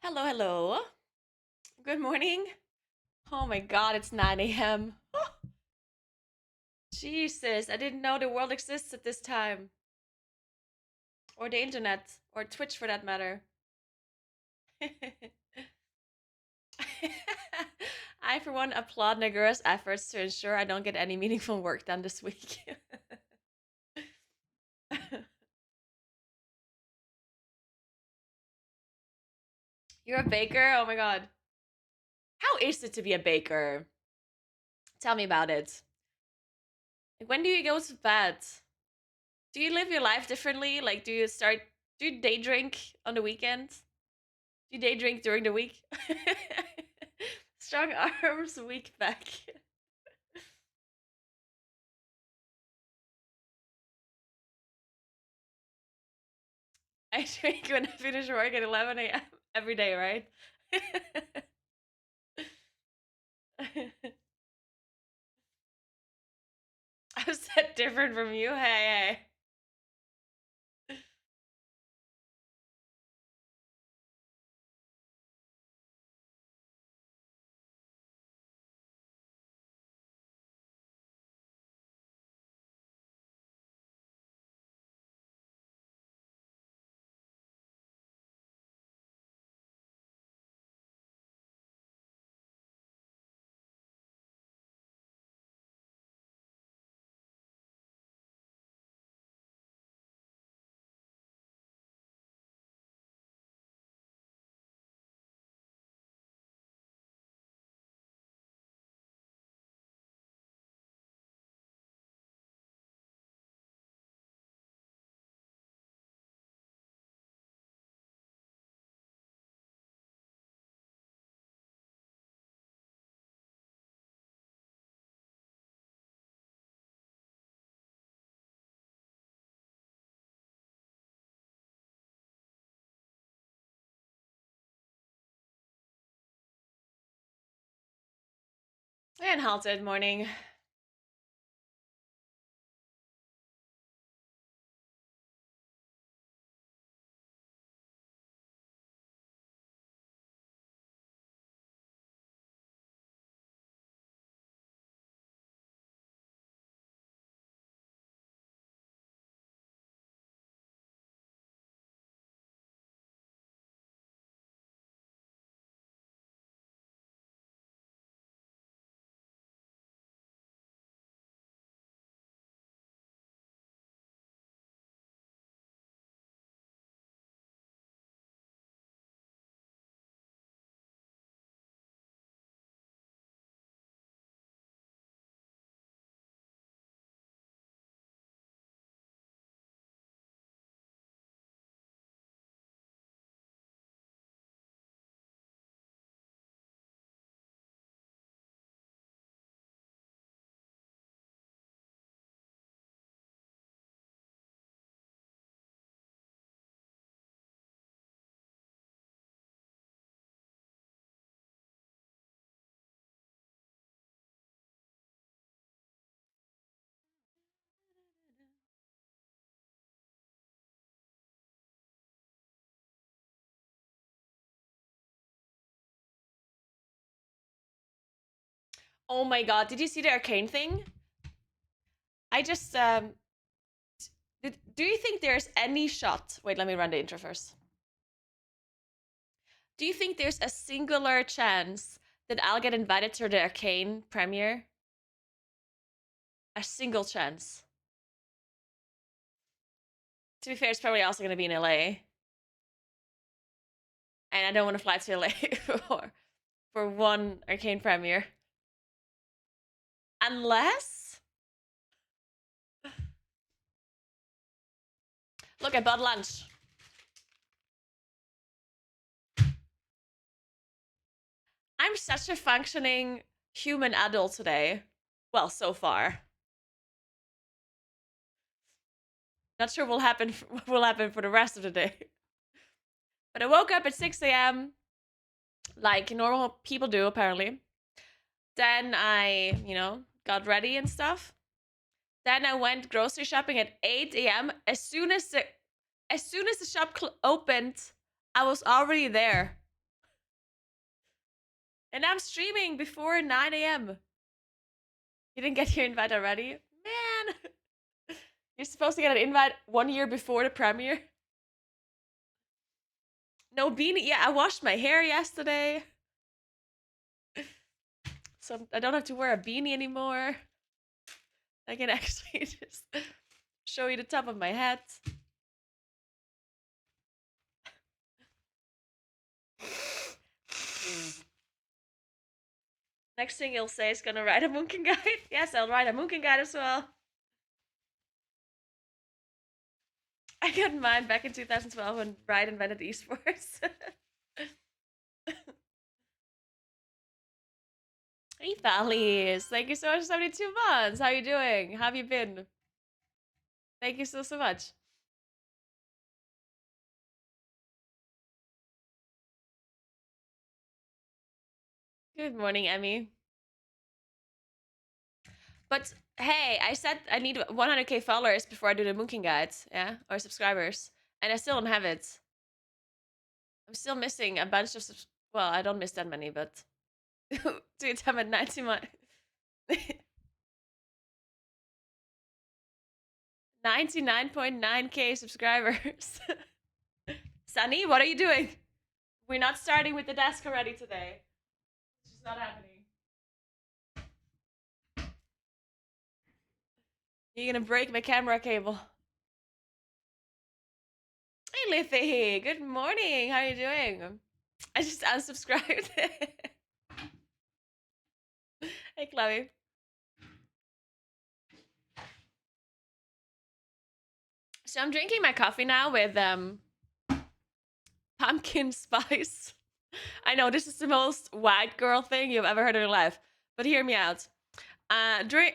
Hello, hello. Good morning. Oh my god, it's 9 a.m. Jesus, I didn't know the world exists at this time. Or the internet. Or Twitch for that matter. I, for one, applaud Naguura's efforts to ensure I don't get any meaningful work done this week. You're a baker? Oh my god. How is it to be a baker? Tell me about it. Like, when do you go to bed? Do you live your life differently? Like, do you day drink on the weekend? Do you day drink during the week? Strong arms, weak back. I drink when I finish work at 11 a.m. every day, right? I'm set different from you. Hey, hey. And halted morning. Oh my god, did you see the arcane thing? I just do you think there's any shot? Wait, let me run the intro first. Do you think there's a singular chance that I'll get invited to the arcane premiere? A single chance. To be fair, it's probably also going to be in LA. And I don't want to fly to LA for one arcane premiere. Unless. Look, I bought lunch. I'm such a functioning human adult today. Well, so far. Not sure what will happen for the rest of the day. But I woke up at 6 a.m. like normal people do, apparently. Then I, got ready and stuff. Then I went grocery shopping at 8 a.m. As soon as the shop opened, I was already there. And I'm streaming before 9 a.m. You didn't get your invite already? Man! You're supposed to get an invite 1 year before the premiere. No beanie. Yeah, I washed my hair yesterday. So I don't have to wear a beanie anymore. I can actually just show you the top of my head. Next thing you'll say is gonna write a Moonkin guide. Yes, I'll write a Moonkin guide as well. I got mine back in 2012 when Brian invented esports. Hey, Valleys. Thank you so much for 72 months. How you doing? How have you been? Thank you so much. Good morning, Emmy. But hey, I said I need 100k followers before I do the Moonkin guides, yeah, or subscribers, and I still don't have it. I'm still missing a bunch of well, I don't miss that many, but dude, I'm at 91. 99.9k subscribers. Sunny, what are you doing? We're not starting with the desk already today. It's just not happening. You're gonna break my camera cable. Hey, Liffy. Good morning. How are you doing? I just unsubscribed. Hey, Chloe. So I'm drinking my coffee now with pumpkin spice. I know this is the most white girl thing you've ever heard in your life, but hear me out. During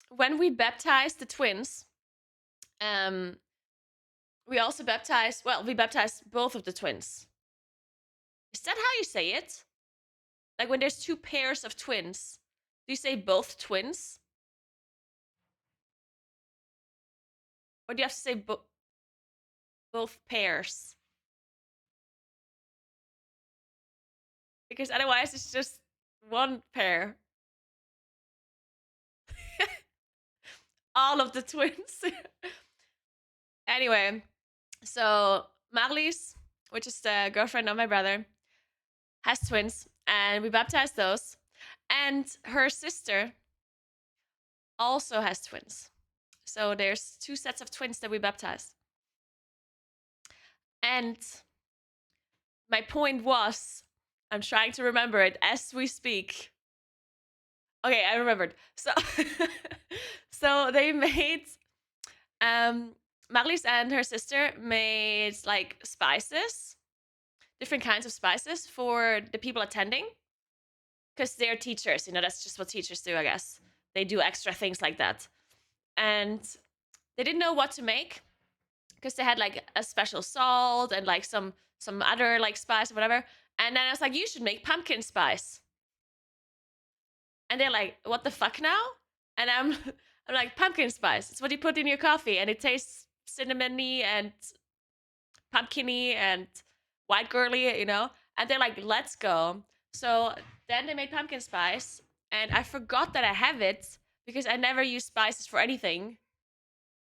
when we baptized the twins, we also baptized. Well, we baptized both of the twins. Is that how you say it? Like when there's two pairs of twins, do you say both twins, or do you have to say both pairs? Because otherwise, it's just one pair. All of the twins. Anyway, so Marlies, which is the girlfriend of my brother, has twins, and we baptized those. And her sister also has twins. So there's two sets of twins that we baptized. And my point was, I'm trying to remember it as we speak. Okay, I remembered. So so they made Marlies and her sister made like spices, different kinds of spices for the people attending, because they're teachers. You know, that's just what teachers do, I guess. They do extra things like that, and they didn't know what to make because they had like a special salt and like some other like spice or whatever. And then I was like, you should make pumpkin spice. And they're like, what the fuck now? And I'm I'm like, pumpkin spice. It's what you put in your coffee, and it tastes cinnamony and pumpkiny and white girly, you know? And they're like, let's go. So then they made pumpkin spice, and I forgot that I have it because I never use spices for anything.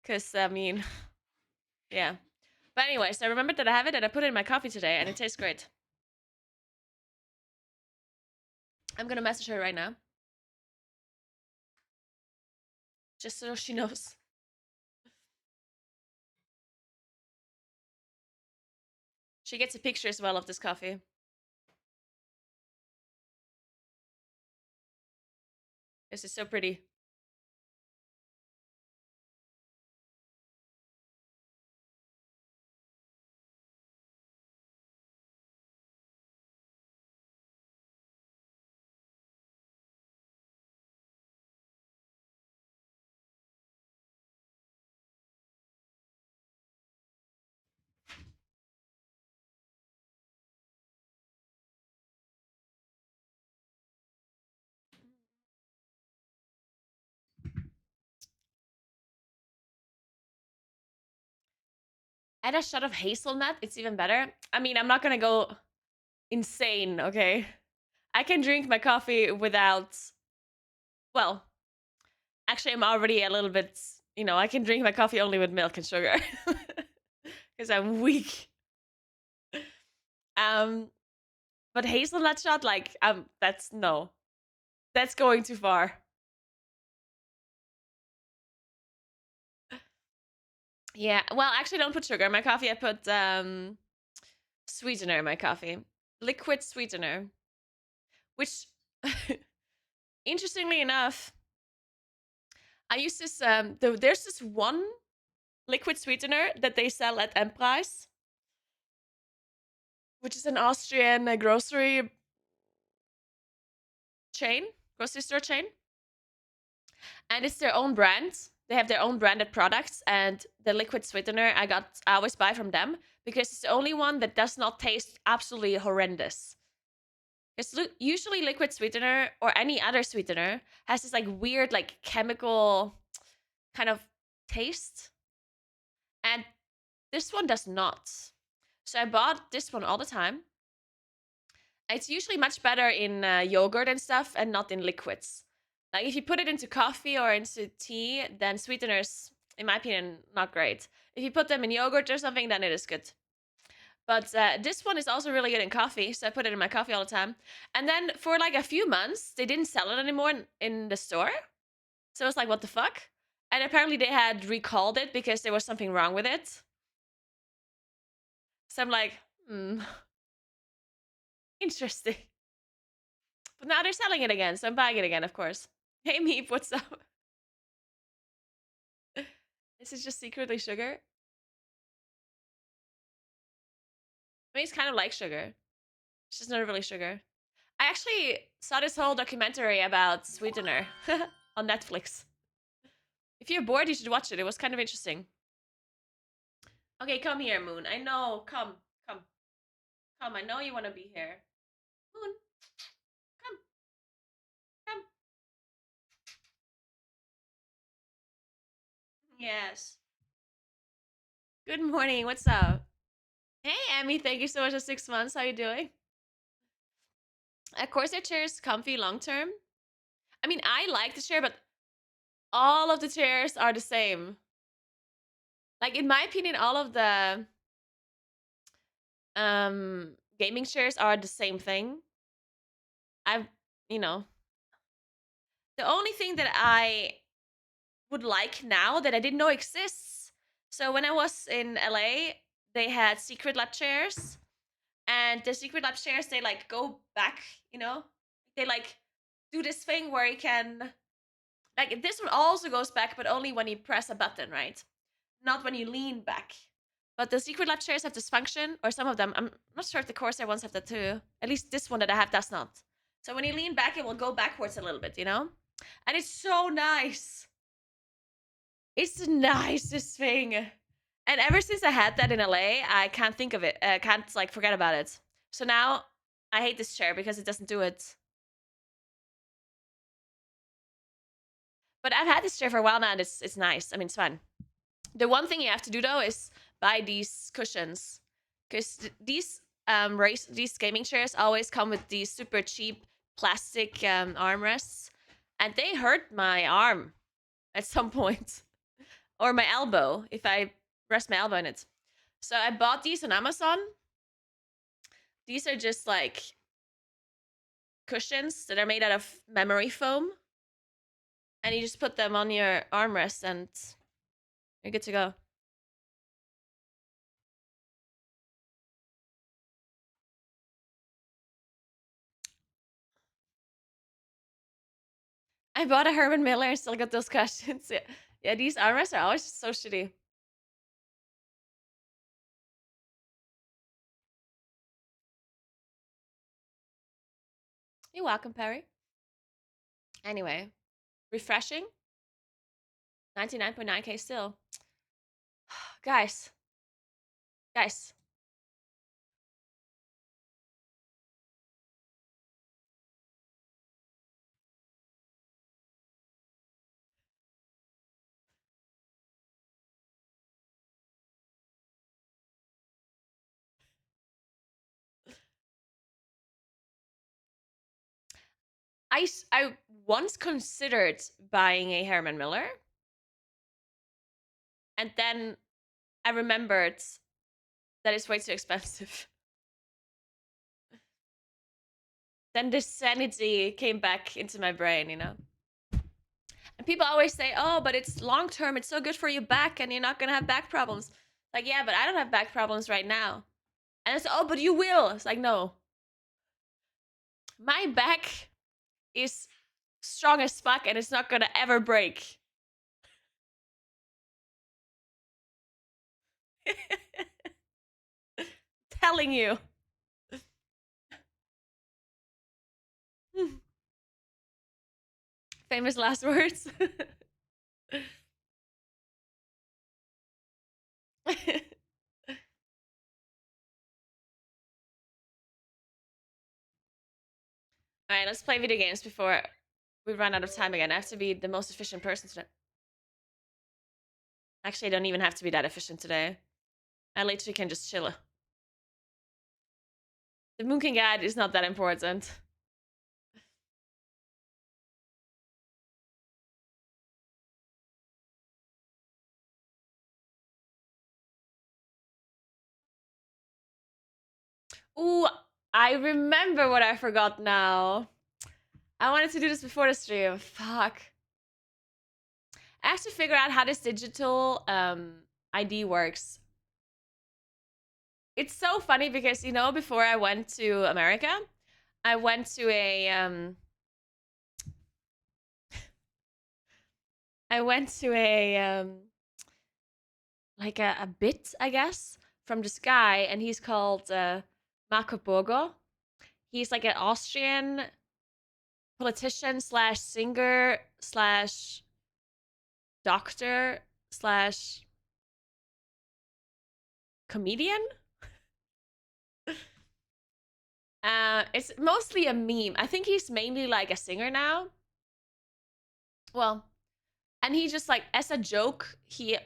Because, I mean, yeah. But anyways, I remembered that I have it, and I put it in my coffee today, and it tastes great. I'm gonna message her right now. Just so she knows. She gets a picture as well of this coffee. This is so pretty. Add a shot of hazelnut. It's even better. I mean, I'm not gonna go insane, okay? I can drink my coffee without. Well, actually, I'm already a little bit. I can drink my coffee only with milk and sugar because I'm weak. Um, but hazelnut shot, like, that's no, that's going too far. Yeah, well, actually, I don't put sugar in my coffee. I put sweetener in my coffee, liquid sweetener, which, interestingly enough, I use this. There's this one liquid sweetener that they sell at Empreis, which is an Austrian grocery store chain, and it's their own brand. They have their own branded products, and the liquid sweetener I always buy from them because it's the only one that does not taste absolutely horrendous. Because usually liquid sweetener or any other sweetener has this like weird like chemical kind of taste, and this one does not. So I bought this one all the time. It's usually much better in yogurt and stuff and not in liquids. Like if you put it into coffee or into tea, then sweeteners, in my opinion, not great. If you put them in yogurt or something, then it is good. But this one is also really good in coffee, so I put it in my coffee all the time. And then for like a few months, they didn't sell it anymore in the store. So I was like, what the fuck? And apparently they had recalled it because there was something wrong with it. So I'm like, interesting. But now they're selling it again, so I'm buying it again, of course. Hey Meep, what's up? This is just secretly sugar. I mean, it's kind of like sugar. It's just not really sugar. I actually saw this whole documentary about sweetener on Netflix. If you're bored, you should watch it. It was kind of interesting. Okay, come here, Moon. I know. Come, come, come. I know you want to be here. Moon, come, come. Yes. Good morning. What's up? Hey, Emmy. Thank you so much for 6 months. How you doing? Of course, your chair is comfy long term. I mean, I like the chair, but all of the chairs are the same. Like in my opinion, all of the gaming chairs are the same thing. I've you know the only thing that I would like now that I didn't know exists. So when I was in LA, they had secret lab chairs, and the secret lab chairs they like go back. They like do this thing where you can like this one also goes back, but only when you press a button, right? Not when you lean back. But the secret lab chairs have this function, or some of them. I'm not sure if the Corsair ones have that too. At least this one that I have does not. So when you lean back, it will go backwards a little bit, And it's so nice. It's the nicest thing. And ever since I had that in LA, I can't think of it. I can't like forget about it. So now I hate this chair because it doesn't do it. But I've had this chair for a while now, and it's nice. I mean, it's fun. The one thing you have to do though is buy these cushions, because these gaming chairs always come with these super cheap plastic armrests, and they hurt my arm at some point, or my elbow if I rest my elbow in it. So I bought these on Amazon. These are just like cushions that are made out of memory foam, and you just put them on your armrest and you're good to go. I bought a Herman Miller and still got those questions. Yeah, these armrests are always so shitty. You're welcome, Perry. Anyway, refreshing. 99.9k still. Guys, guys. I once considered buying a Herman Miller, and then I remembered that it's way too expensive. Then the sanity came back into my brain, you know? And people always say, oh, but it's long term. It's so good for your back and you're not going to have back problems. Like, yeah, but I don't have back problems right now. And it's, oh, but you will. It's like, no. My back is strong as fuck and it's not going to ever break. Telling you. Famous last words. All right, let's play video games before we run out of time again. I have to be the most efficient person today. Actually, I don't even have to be that efficient today. I literally can just chill. The Moonkin guide is not that important. Ooh, I remember what I forgot now. I wanted to do this before the stream. Fuck. I have to figure out how this digital ID works. It's so funny because, you know, before I went to America, I went to a like a bit, I guess, from this guy, and he's called Marco Bogo. He's like an Austrian politician slash singer slash doctor slash comedian. It's mostly a meme. I think he's mainly like a singer now. Well, and he just like as a joke, he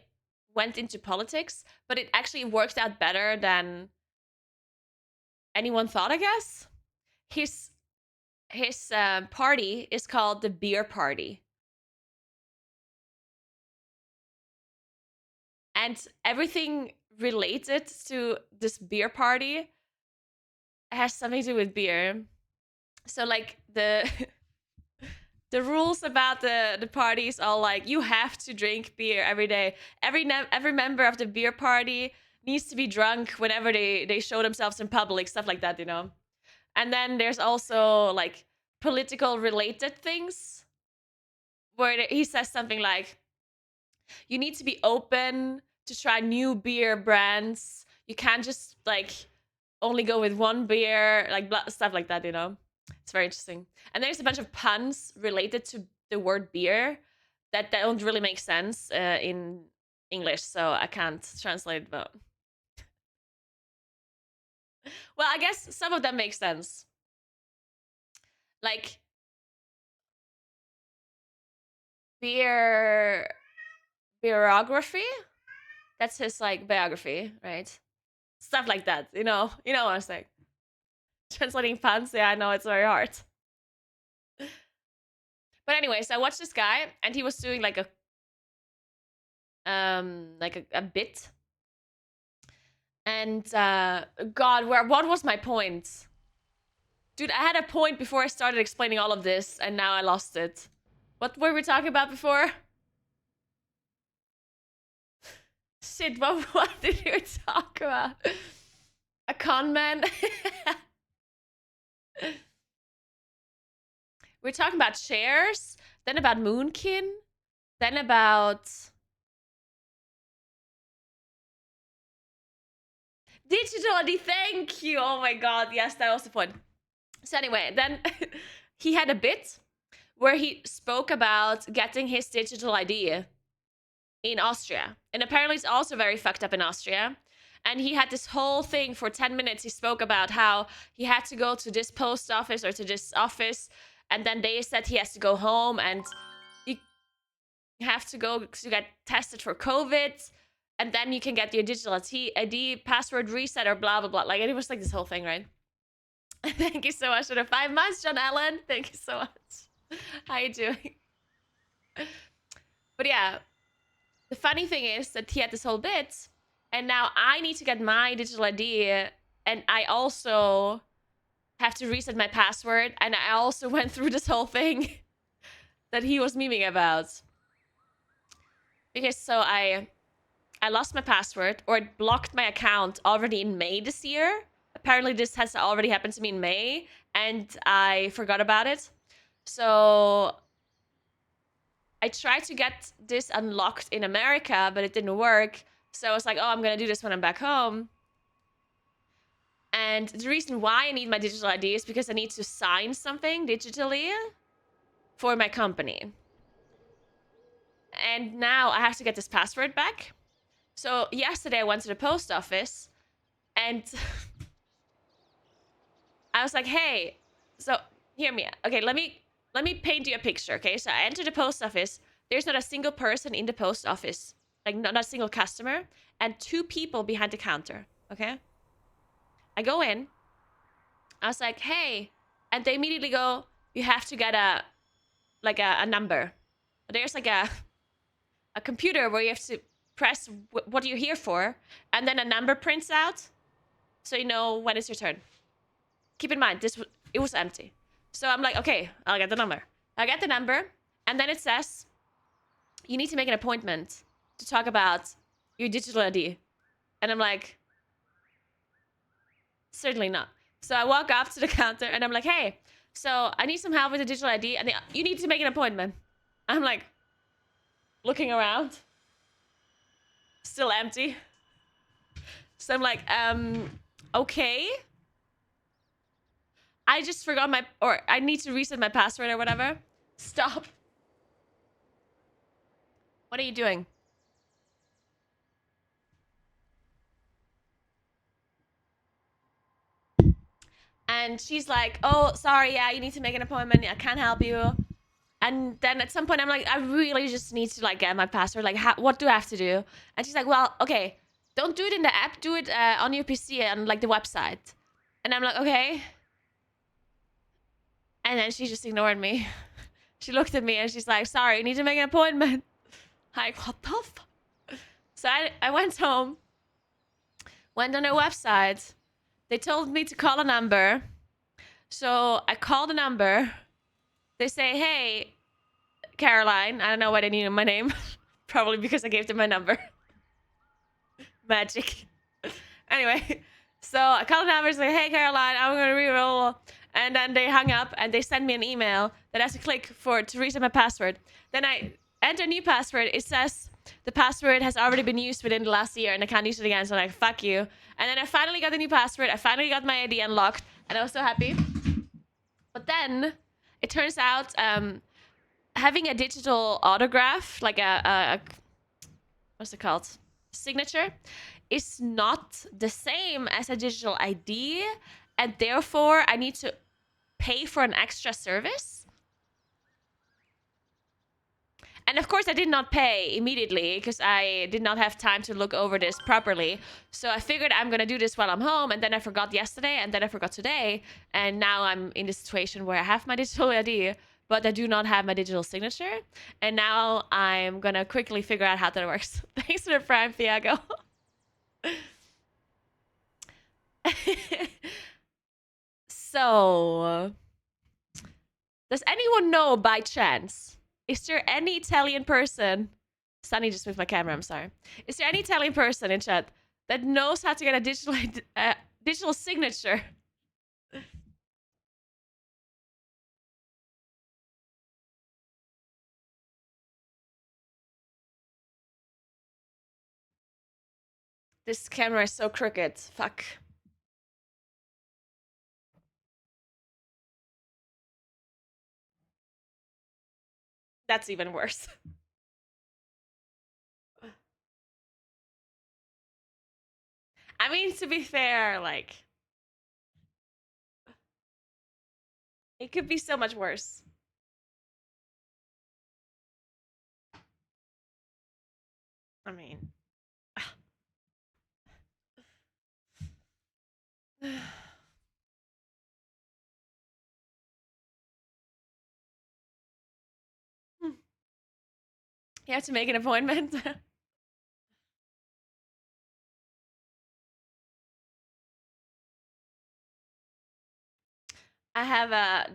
went into politics, but it actually worked out better than anyone thought, I guess. His party is called the Beer Party. And everything related to this beer party has something to do with beer. So like the the rules about the party is all like you have to drink beer every day. Every member of the beer party needs to be drunk whenever they show themselves in public, stuff like that, you know. And then there's also like political related things where he says something like you need to be open to try new beer brands. You can't just like only go with one beer, like stuff like that, you know. It's very interesting. And there's a bunch of puns related to the word beer that don't really make sense in English, so I can't translate them. Well, I guess some of them make sense. Like beerography. That's his like biography, right? Stuff like that. You know what I'm saying. Translating puns, yeah, I know it's very hard. But anyways, I watched this guy and he was doing like a bit. And God, what was my point? Dude, I had a point before I started explaining all of this, and now I lost it. What were we talking about before? Shit, what did we talk about? A con man? We're talking about shares, then about Moonkin, then about digital ID. Thank you. Oh my god, yes, that was the point. So anyway, then he had a bit where he spoke about getting his digital ID in Austria. And apparently it's also very fucked up in Austria. And he had this whole thing for 10 minutes. He spoke about how he had to go to this post office or to this office. And then they said he has to go home and you have to go to get tested for COVID. And then you can get your digital ID password reset or blah, blah, blah. Like, it was like this whole thing, right? Thank you so much for the 5 months, John Allen. Thank you so much. How you doing? But yeah, the funny thing is that he had this whole bit, and now I need to get my digital ID, and I also have to reset my password, and I also went through this whole thing that he was memeing about. Because so I lost my password, or it blocked my account already in May this year. Apparently this has already happened to me in May, and I forgot about it. So I tried to get this unlocked in America, but it didn't work. So I was like, oh, I'm gonna do this when I'm back home. And the reason why I need my digital ID is because I need to sign something digitally for my company. And now I have to get this password back. So yesterday I went to the post office and I was like, hey, so hear me. Okay, let me paint you a picture, okay? So I enter the post office. There's not a single person in the post office. Like not a single customer and 2 people behind the counter, okay? I go in. I was like, hey, and they immediately go, you have to get a number. There's like a computer where you have to press what you're here for, and then a number prints out, so you know when it's your turn. Keep in mind, it was empty. So I'm like, okay, I'll get the number. I get the number, and then it says, you need to make an appointment to talk about your digital ID. And I'm like, certainly not. So I walk up to the counter, and I'm like, hey, so I need some help with the digital ID, and you need to make an appointment. I'm like, looking around. Still empty. So I'm like, okay. I just forgot or I need to reset my password or whatever. Stop. What are you doing? And she's like, oh, sorry, yeah, you need to make an appointment. I can't help you. And then at some point, I'm like, I really just need to like get my password. Like, what do I have to do? And she's like, well, okay, don't do it in the app. Do it on your PC and like the website. And I'm like, okay. And then she just ignored me. She looked at me and she's like, sorry, you need to make an appointment. Like, what the fuck? So I went home, went on their website. They told me to call a number. So I called the number. They say, hey, Caroline. I don't know why they needed my name. Probably because I gave them my number. Magic. Anyway, so I called the number, say, hey, Caroline, I'm going to re-roll. And then they hung up and they sent me an email that I have to click to reset my password. Then I enter a new password. It says the password has already been used within the last year and I can't use it again. So I'm like, fuck you. And then I finally got the new password. I finally got my ID unlocked and I was so happy. But then it turns out having a digital autograph, like a what's it called? Signature, is not the same as a digital ID. And therefore, I need to pay for an extra service. And of course, I did not pay immediately because I did not have time to look over this properly. So I figured I'm going to do this while I'm home. And then I forgot yesterday. And then I forgot today. And now I'm in this situation where I have my digital ID, but I do not have my digital signature. And now I'm going to quickly figure out how that works. Thanks for the prime, Thiago. So, does anyone know by chance? Is there any Italian person? Sunny just moved my camera. I'm sorry. Is there any Italian person in chat that knows how to get a digital signature? This camera is so crooked. Fuck. That's even worse. I mean, to be fair, like, it could be so much worse. I mean, You have to make an appointment. I have a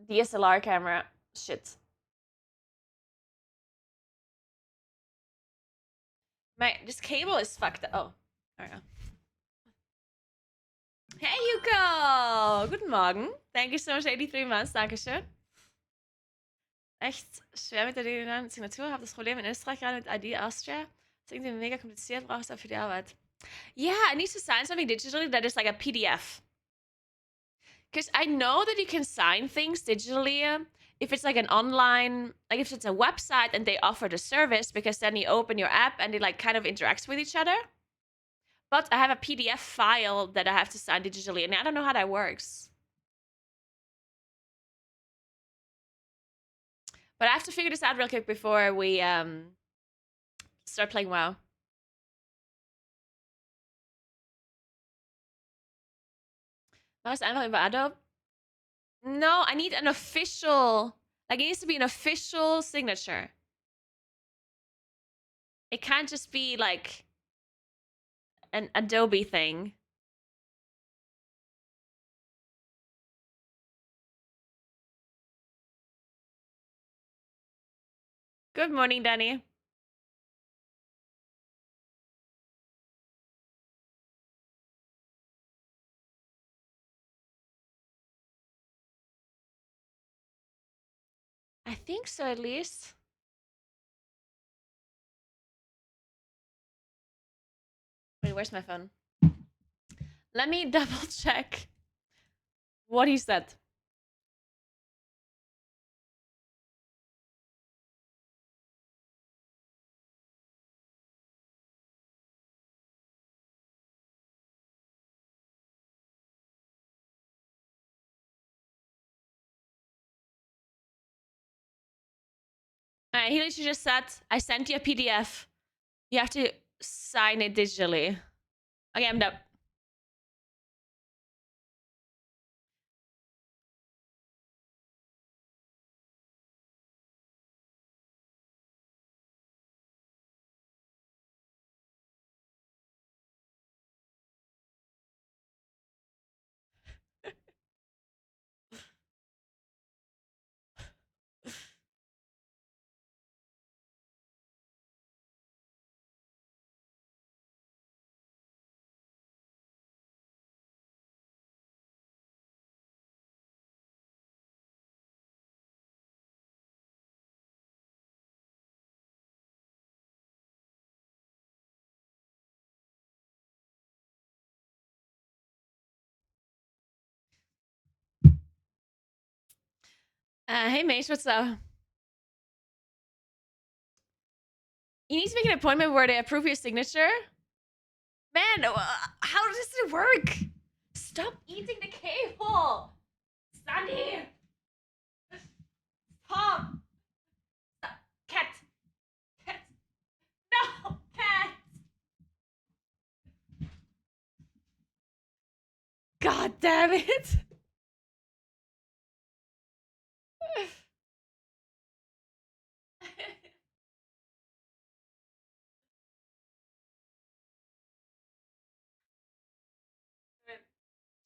DSLR camera. Shit. This cable is fucked up. Oh, there we go. Hey Yuko! Guten Morgen. Thank you so much, 83 months. Dankeschön. Echt schwer mit der digitalen Signatur. Habe das Problem in Österreich gerade mit ID Austria. Das ist irgendwie mega kompliziert. Brauchst du für die Arbeit. Yeah, I need to sign something digitally that is like a PDF. Because I know that you can sign things digitally if it's like an online, like if it's a website and they offer the service, because then you open your app and it like kind of interacts with each other. But I have a PDF file that I have to sign digitally, and I don't know how that works. But I have to figure this out real quick before we start playing WoW. Mach es einfach über Adobe. No, I need an official, like it needs to be an official signature. It can't just be like an Adobe thing. Good morning, Danny. I think so, at least. Wait, where's my phone? Let me double check what he said. Alright, he literally just said, I sent you a PDF. You have to sign it digitally. Okay, I'm done. Hey, Mace, what's up? You need to make an appointment where they approve your signature? Man, how does it work? Stop eating the cable! Sunny! Stop! Cat! Cat! No! Cat! God damn it!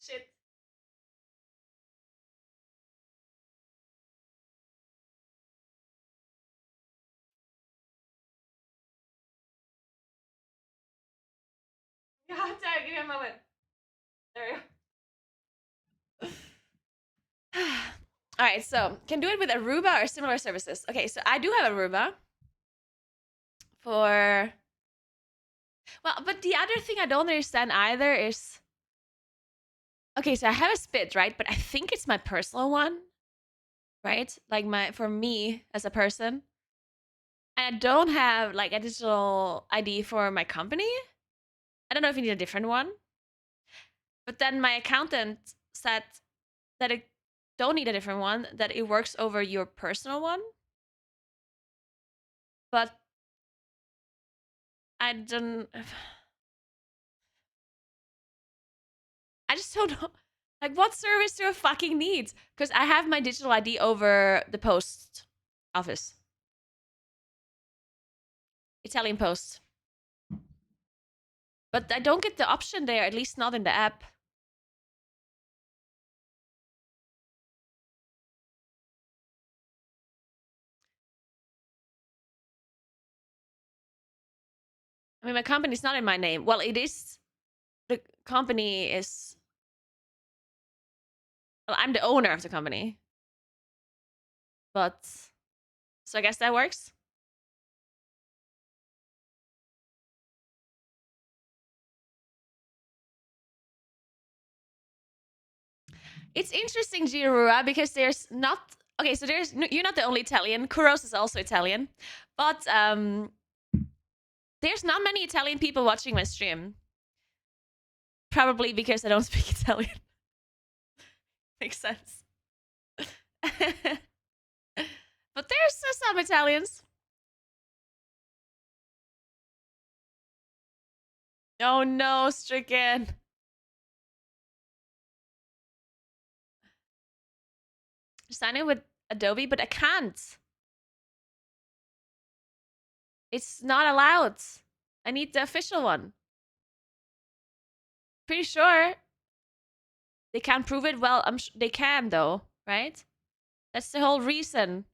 Shit. God damn, give me a moment. There we go. All right, so can do it with Aruba or similar services. Okay, so I do have Aruba for. Well, but the other thing I don't understand either is. Okay, so I have a spit, right? But I think it's my personal one, right? Like for me as a person. And I don't have like a digital ID for my company. I don't know if you need a different one. But then my accountant said that I don't need a different one, that it works over your personal one. But I don't. I just don't know. Like, what service do I fucking need? Because I have my digital ID over the post office. Italian Post. But I don't get the option there, at least not in the app. I mean, my company's not in my name. Well, it is. The company is. Well, I'm the owner of the company. But. So I guess that works. It's interesting, Jirura, because there's not. Okay, so there's. You're not the only Italian. Kuros is also Italian. But there's not many Italian people watching my stream. Probably because I don't speak Italian. Makes sense. But there's some Italians. Oh no, Stricken. Sign in with Adobe, but I can't. It's not allowed. I need the official one. Pretty sure they can't prove it. Well, they can though, right? That's the whole reason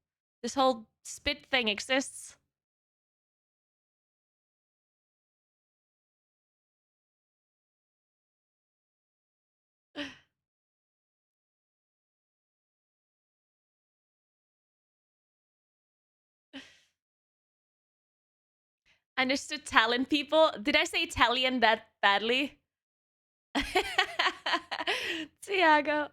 this whole spit thing exists. Understood talent people. Did I say Italian that badly? Tiago.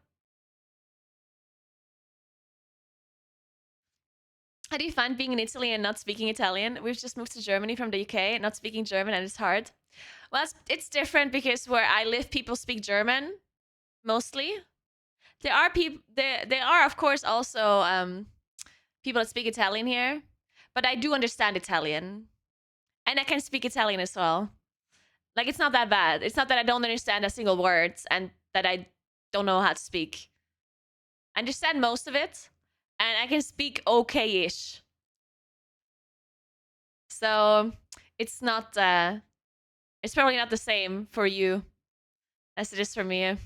How do you find being in Italy and not speaking Italian? We've just moved to Germany from the UK, not speaking German, and it's hard. Well, it's different because where I live, people speak German mostly. There are people. There are of course also people that speak Italian here, but I do understand Italian, and I can speak Italian as well. Like it's not that bad. It's not that I don't understand a single word and that I don't know how to speak. I understand most of it, and I can speak okay-ish. So it's not. It's probably not the same for you as it is for me.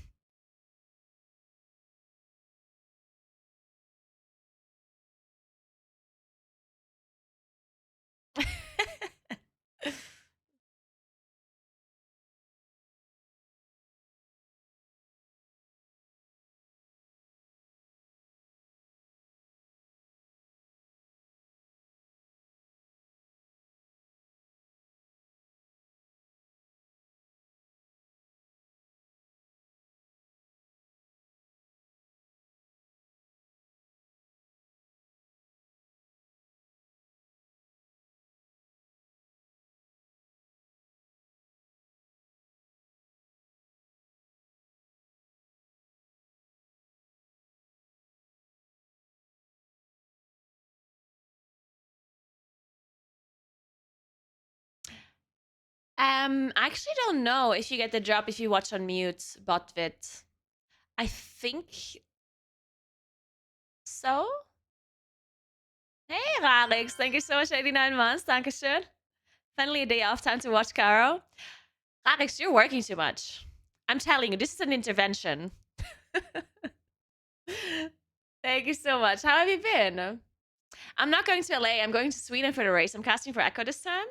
I actually don't know if you get the drop if you watch on mute, Botvid. I think so. Hey, Alex. Thank you so much, 89 months. Dankeschön. Finally, a day off time to watch Caro. Alex, you're working too much. I'm telling you, this is an intervention. Thank you so much. How have you been? I'm not going to LA. I'm going to Sweden for the race. I'm casting for Echo this time.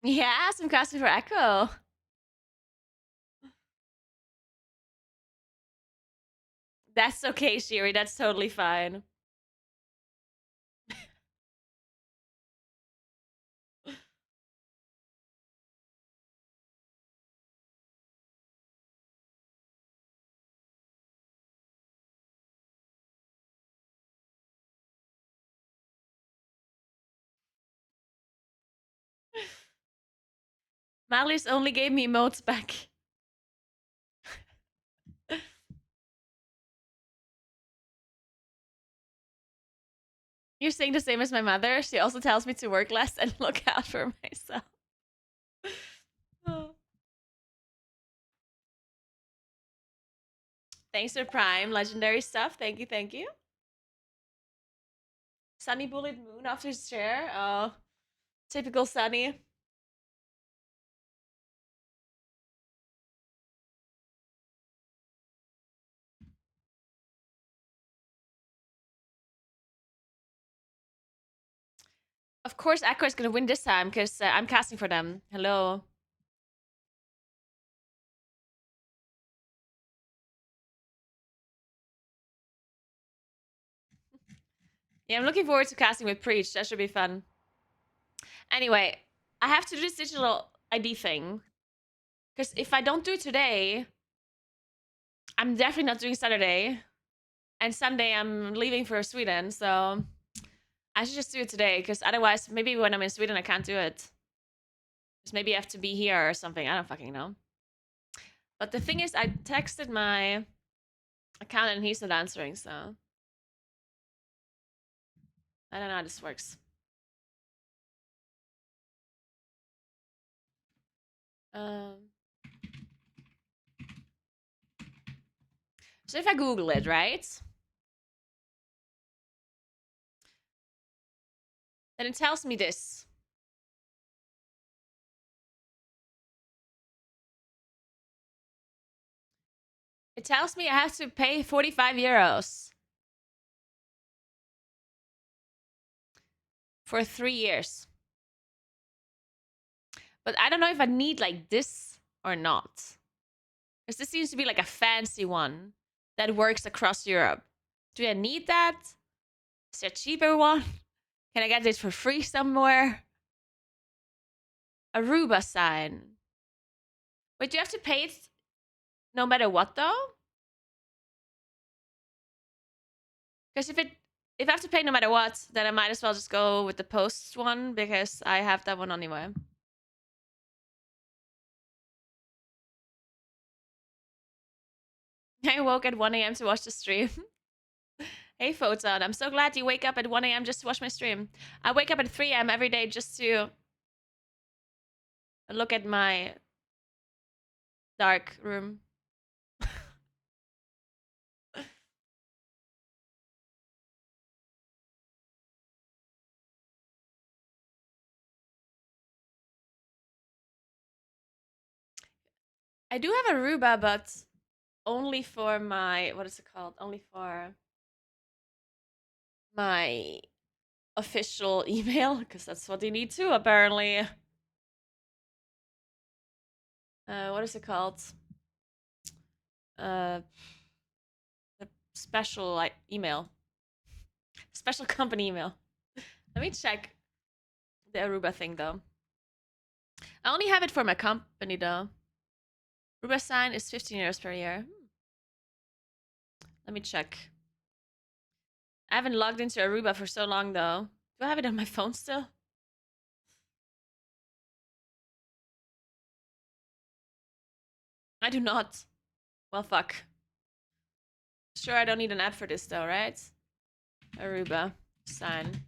Yes, I'm casting for Echo. That's okay, Shiri. That's totally fine. Malice only gave me emotes back. You're saying the same as my mother. She also tells me to work less and look out for myself. Oh. Thanks for Prime. Legendary stuff. Thank you, thank you. Sunny bullied Moon after his chair. Oh, typical Sunny. Of course, Aqua is gonna win this time because I'm casting for them. Hello. Yeah, I'm looking forward to casting with Preach. That should be fun. Anyway, I have to do this digital ID thing. Because if I don't do it today, I'm definitely not doing Saturday. And Sunday, I'm leaving for Sweden. So I should just do it today. Because otherwise, maybe when I'm in Sweden, I can't do it. Because maybe I have to be here or something. I don't fucking know. But the thing is, I texted my account and he's not answering. So I don't know how this works. So if I Google it, right? Then it tells me this. It tells me I have to pay 45 euros for 3 years. But I don't know if I need like this or not. Because this seems to be like a fancy one that works across Europe. Do I need that? Is there a cheaper one? Can I get this for free somewhere? Aruba sign. Wait, do you have to pay it no matter what though? Because if I have to pay no matter what, then I might as well just go with the post one because I have that one anyway. I woke at 1 a.m. to watch the stream. Hey, Photon. I'm so glad you wake up at 1 a.m. just to watch my stream. I wake up at 3 a.m. every day just to look at my dark room. I do have Aruba, but only for my, what is it called? Only for my official email, because that's what you need too, apparently. What is it called? The special email. Special company email. Let me check the Aruba thing though. I only have it for my company though. Aruba sign is 15 euros per year. Let me check. I haven't logged into Aruba for so long though. Do I have it on my phone still? I do not. Well, fuck. Sure, I don't need an app for this though, right? Aruba sign.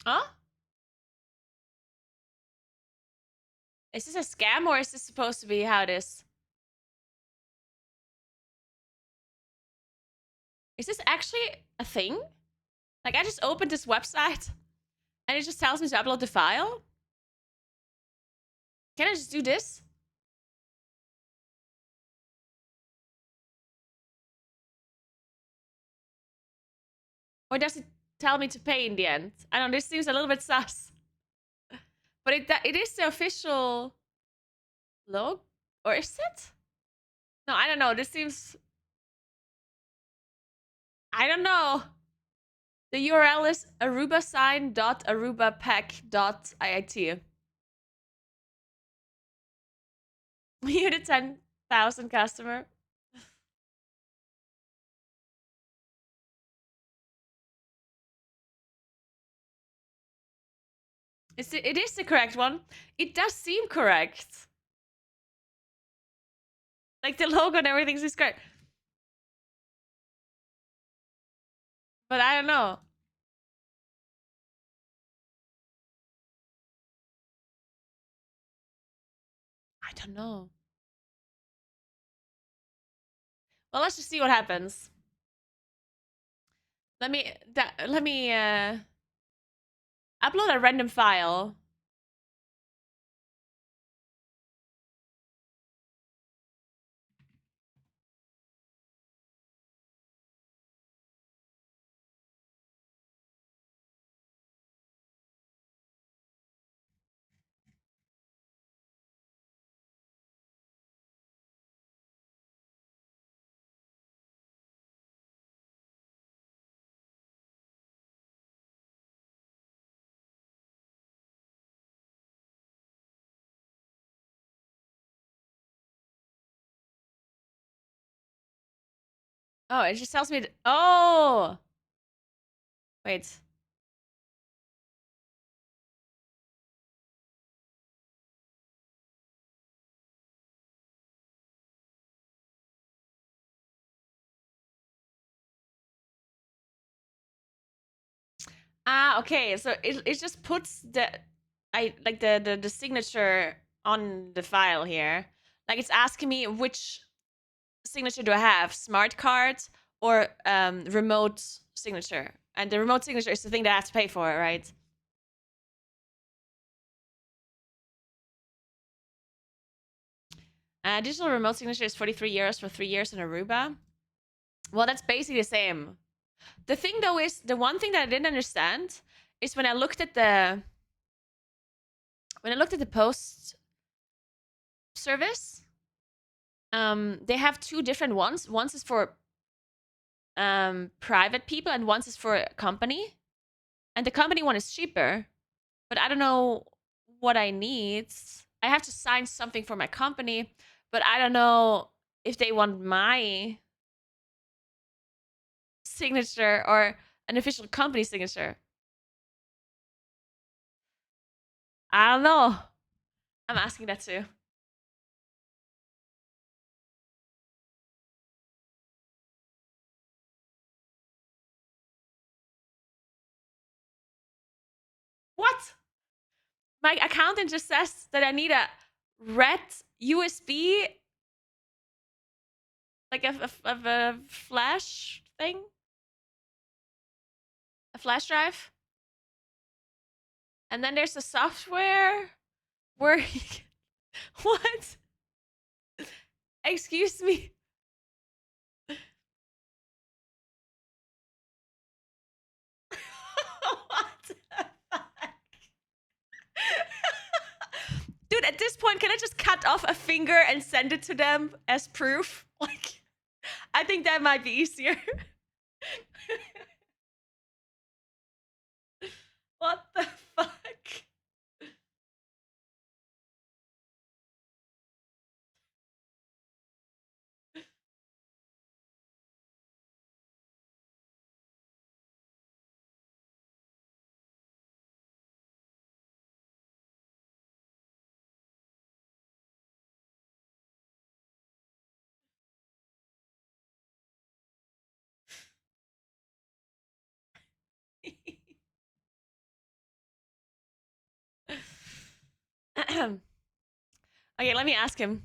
Huh? Is this a scam or is this supposed to be how it is? Is this actually a thing? Like, I just opened this website and it just tells me to upload the file? Can I just do this? Or does it tell me to pay in the end? I don't know, this seems a little bit sus. But it is the official logo? Or is it? No, I don't know. This seems... I don't know. The URL is arubasign.arubapack.iit. You're the 10,000 customer. It is the correct one. It does seem correct. Like the logo and everything is correct. But I don't know. I don't know. Well, let's just see what happens. Let me upload a random file. Oh, it just tells me. Oh, wait. Ah, okay. So it just puts the signature on the file here. Like it's asking me which signature do I have? Smart card or remote signature? And the remote signature is the thing that I have to pay for, right? Digital remote signature is 43 euros for 3 years in Aruba. Well, that's basically the same. The thing though is the one thing that I didn't understand is when I looked at the post service, they have two different ones. One is for private people and one is for a company. And the company one is cheaper, but I don't know what I need. I have to sign something for my company, but I don't know if they want my signature or an official company signature. I don't know. I'm asking that too. What? My accountant just says that I need a red USB, like a flash thing, a flash drive, and then there's the software where what? Excuse me. What the fuck? Dude, at this point, can I just cut off a finger and send it to them as proof? Like, I think that might be easier. What the fuck? Okay, let me ask him.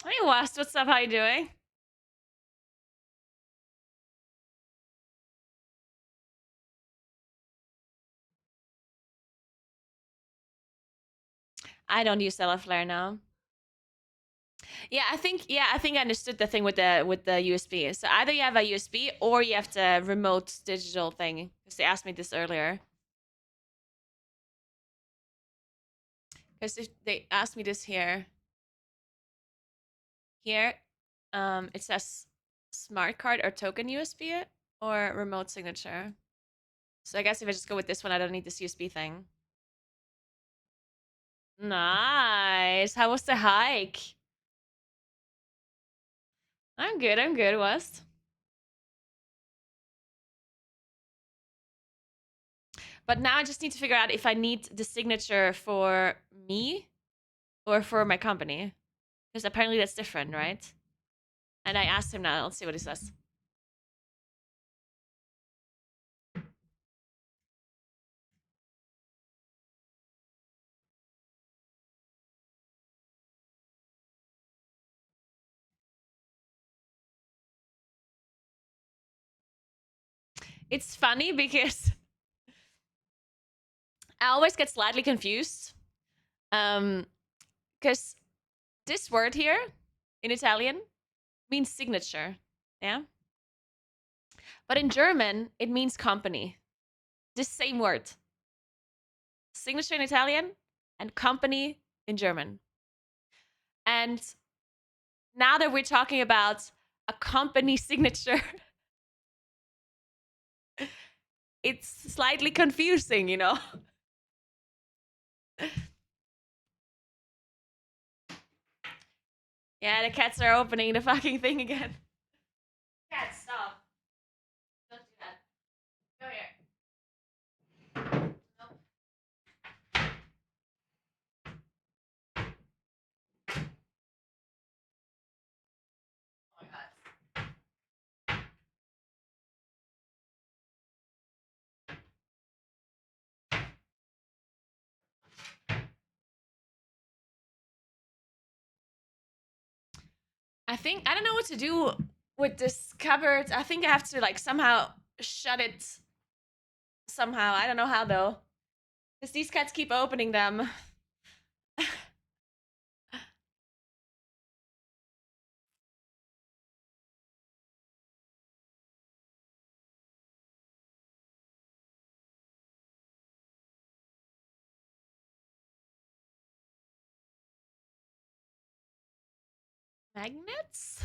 Hey West, what's up? How you doing? I don't use Flare now. Yeah, I think I understood the thing with the USB. So either you have a USB or you have the remote digital thing. Because they asked me this earlier. Because they asked me this here. Here, it says smart card or token USB or remote signature. So I guess if I just go with this one, I don't need this USB thing. Nice. How was the hike? I'm good. I'm good, West. But now I just need to figure out if I need the signature for me or for my company. Because apparently that's different, right? And I asked him now. Let's see what he says. It's funny because I always get slightly confused. Because this word here in Italian means signature. Yeah. But in German, it means company. This same word. Signature in Italian and company in German. And now that we're talking about a company signature, it's slightly confusing, you know? Yeah, the cats are opening the fucking thing again. Cats, stop. Don't do that. Go here. Nope. Oh my god. I don't know what to do with this cupboard. I think I have to like somehow shut it somehow. I don't know how though. Because these cats keep opening them. Magnets?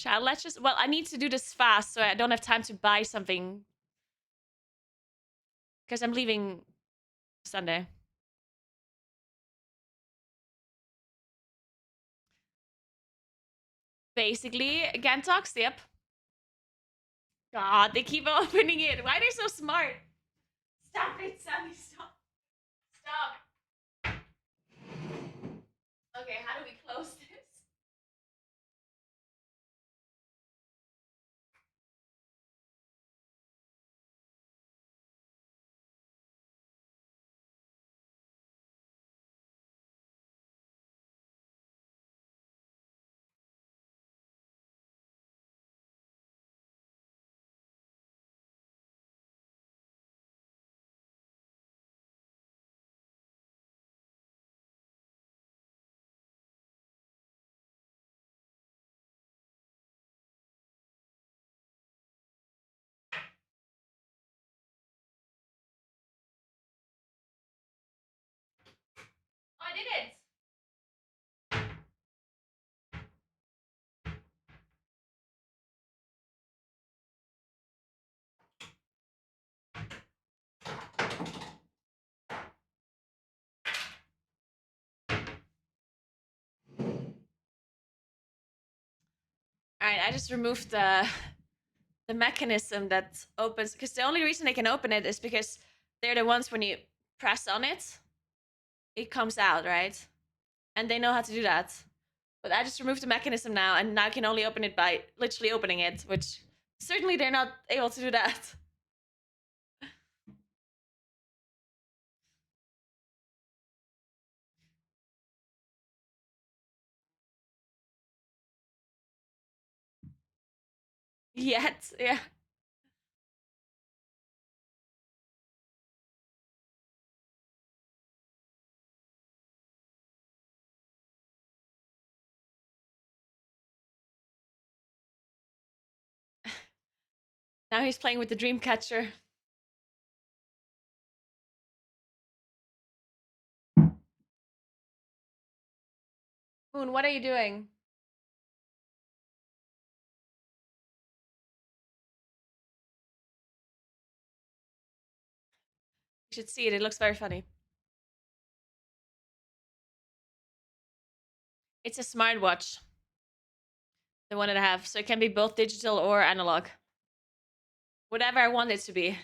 Let's just. Well, I need to do this fast so I don't have time to buy something. Because I'm leaving Sunday. Basically, Gantox, yep. God, they keep opening it. Why are they so smart? Stop it, Sammy, stop. Stop. Okay, how do we close this? Oh, I did it. All right, I just removed the mechanism that opens because the only reason they can open it is because they're the ones when you press on it, it comes out, right? And they know how to do that. But I just removed the mechanism now, and now I can only open it by literally opening it, which certainly they're not able to do that. Yet, yeah. Now he's playing with the dream catcher. Moon, what are you doing? You should see it. It looks very funny. It's a smartwatch. The one that I have. So it can be both digital or analog. Whatever I want it to be.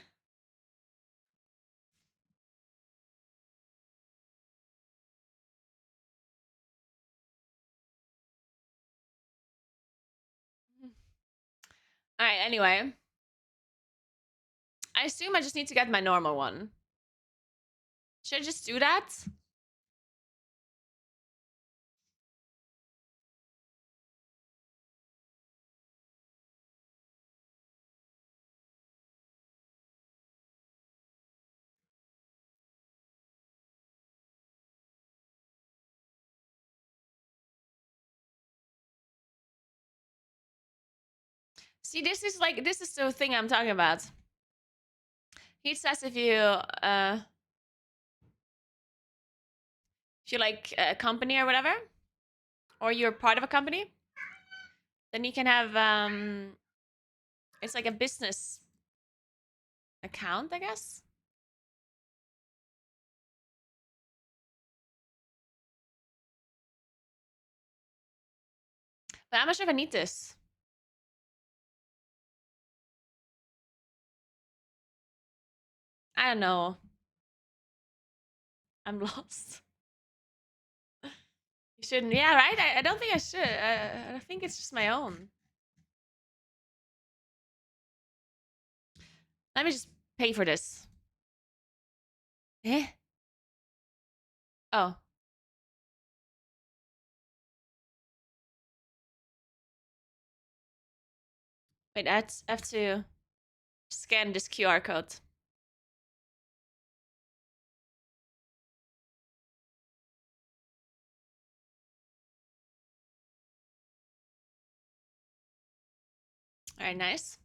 Alright, anyway. I assume I just need to get my normal one. Should I just do that? See, this is the thing I'm talking about. He says if you like a company or whatever, or you're part of a company, then you can have it's like a business account, I guess. But I'm not sure if I need this. I don't know. I'm lost. You shouldn't. Yeah, right? I don't think I should. I think it's just my own. Let me just pay for this. Eh? Oh. Wait, I have to scan this QR code. All right, nice.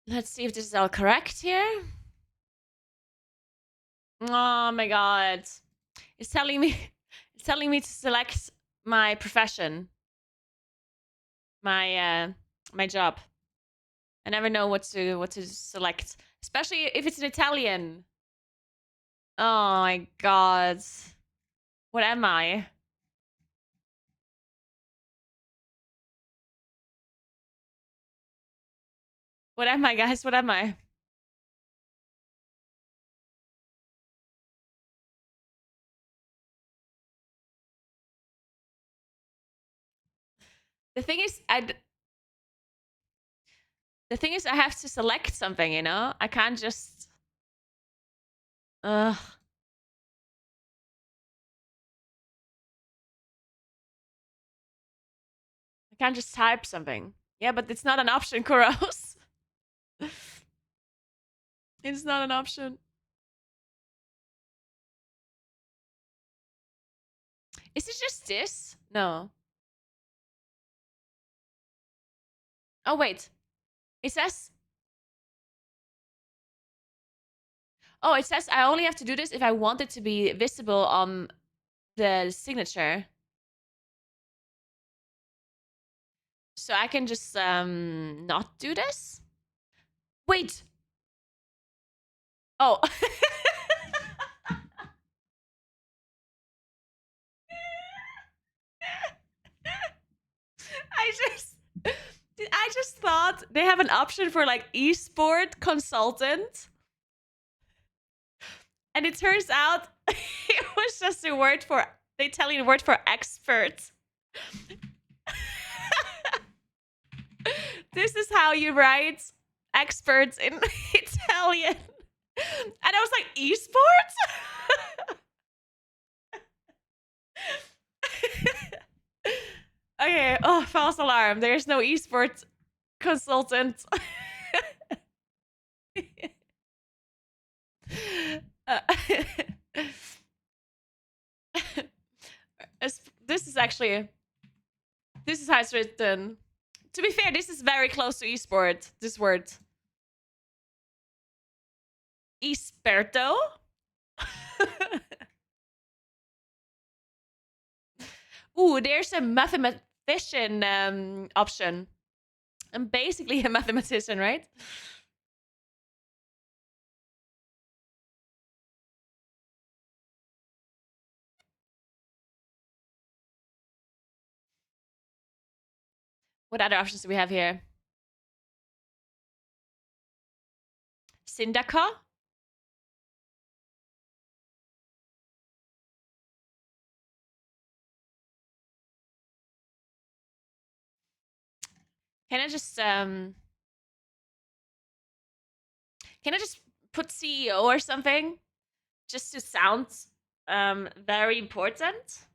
Let's see if this is all correct here. Oh my god. It's telling me to select my profession. My job. I never know what to select, especially if it's an Italian. Oh my god. What am I? What am I, guys? What am I? The thing is, I have to select something, you know? I can't just... Ugh. I can't just type something. Yeah, but it's not an option, Kuros. It's not an option. Is it just this? No. Oh, wait. It says... Oh, it says I only have to do this if I want it to be visible on the signature. So I can just not do this? Wait. Oh. I just thought they have an option for like esport consultant. And it turns out it was just a word for the Italian word for expert. This is how you write experts in Italian. And I was like, esports? Okay. Oh, false alarm. There's no esports consultant. Uh, this is actually, this is how it's written. To be fair, this is very close to esport, this word. Esperto? Ooh, there's a mathematician option. I'm basically a mathematician, right? What other options do we have here? Syndaka? Can I just put CEO or something? Just to sound very important?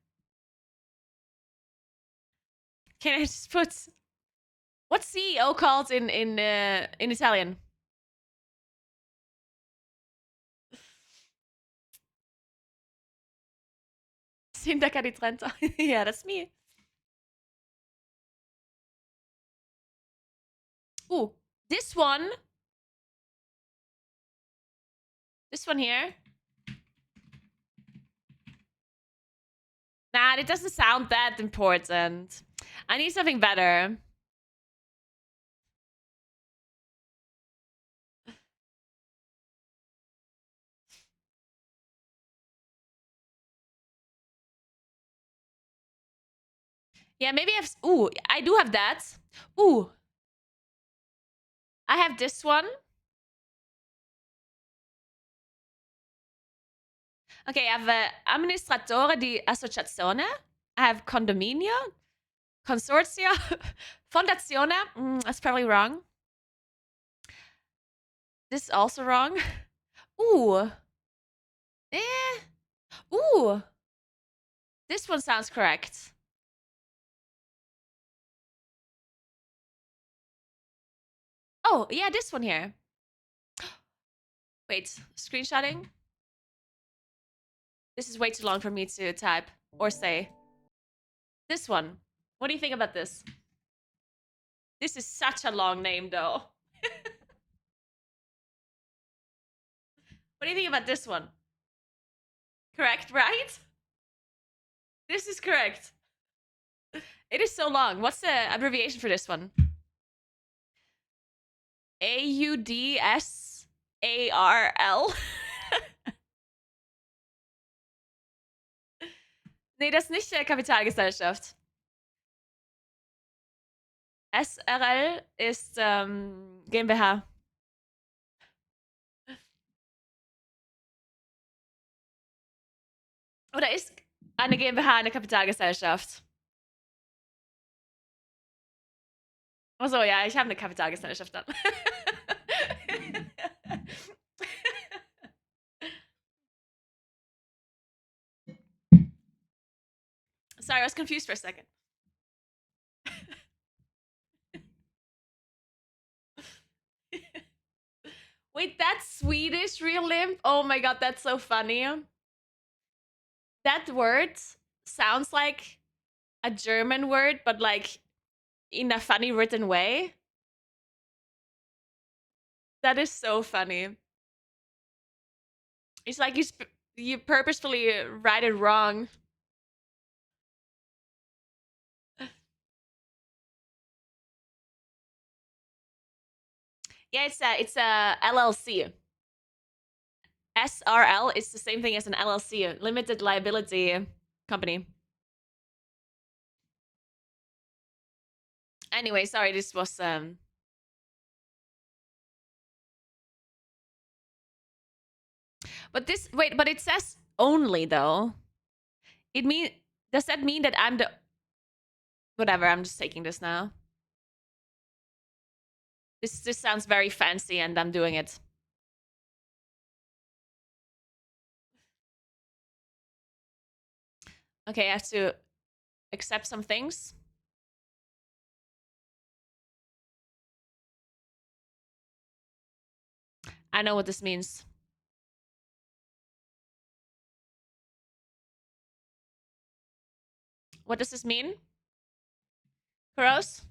Can I just put, what's CEO called in Italian? Sindaca di Trento. Yeah, that's me. Ooh, this one. This one here. Nah, it doesn't sound that important. I need something better. Yeah, maybe I've. Ooh, I do have that. Ooh. I have this one. Okay, I have amministratore di associazione. I have condominio, consortia, fondazione. That's probably wrong. This is also wrong. Ooh. Eh. Ooh. This one sounds correct. Oh, yeah, this one here. Wait, screenshotting? This is way too long for me to type or say. This one. What do you think about this? This is such a long name, though. What do you think about this one? Correct, right? This is correct. It is so long. What's the abbreviation for this one? AUDSARL? Nee, das ist nicht Kapitalgesellschaft. SRL ist GmbH. Oder ist eine GmbH eine Kapitalgesellschaft? Achso, ja, ich habe eine Kapitalgesellschaft dann. Sorry, I was confused for a second. Wait, that's Swedish real limp? Oh my god, that's so funny. That word sounds like a German word, but like in a funny written way. That is so funny. It's like you purposefully write it wrong. Yeah, it's a LLC. SRL is the same thing as an LLC, limited liability company. Anyway, sorry, this was But this, wait, but it says only though. It mean, does that mean that I'm the, whatever, I'm just taking this now. This sounds very fancy and I'm doing it. Okay, I have to accept some things. I know what this means. What does this mean? Kuros?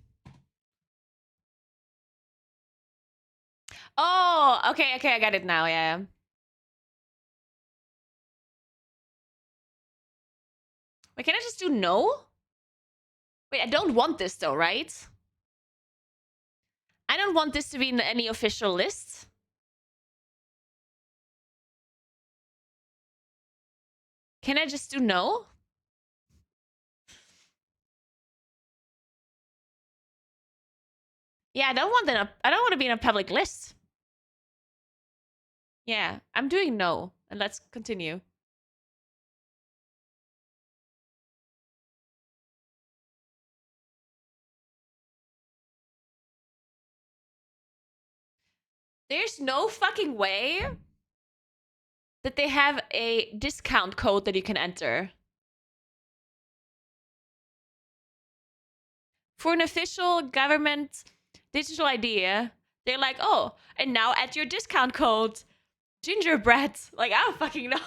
Oh, okay, I got it now, yeah. Wait, can I just do no? Wait, I don't want this though, right? I don't want this to be in any official list. Can I just do no? Yeah, I don't want to be in a public list. Yeah, I'm doing no. And let's continue. There's no fucking way that they have a discount code that you can enter. For an official government digital ID, they're like, oh, and now add your discount code, gingerbread. Like, I don't fucking know.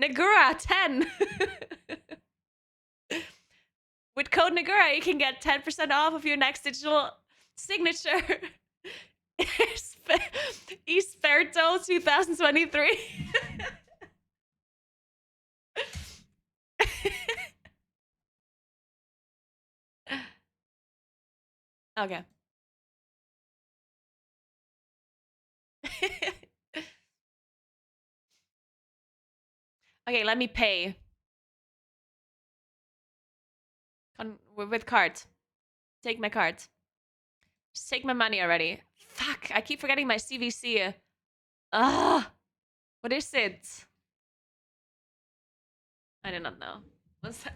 Naguura 10. With code Naguura, you can get 10% off of your next digital signature. Esperto 2023. Okay. Okay, let me pay. With card. Take my card. Just take my money already. Fuck, I keep forgetting my CVC. Ugh. What is it? I do not know. 1 sec.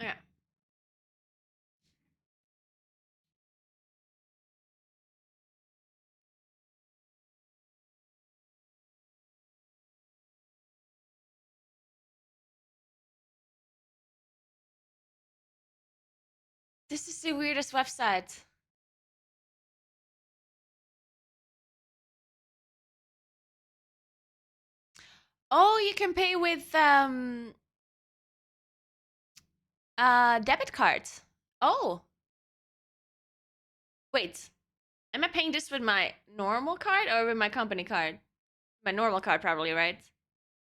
Okay. This is the weirdest website. Oh, you can pay with debit cards. Oh. Wait. Am I paying this with my normal card or with my company card? My normal card probably, right?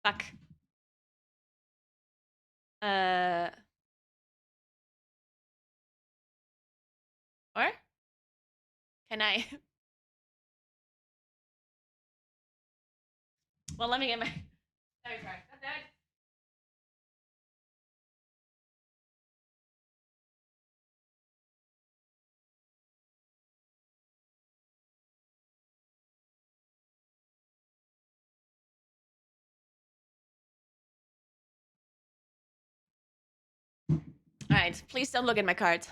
Fuck. Uh or can I Well, let me get my debit card. All right, please don't look at my card.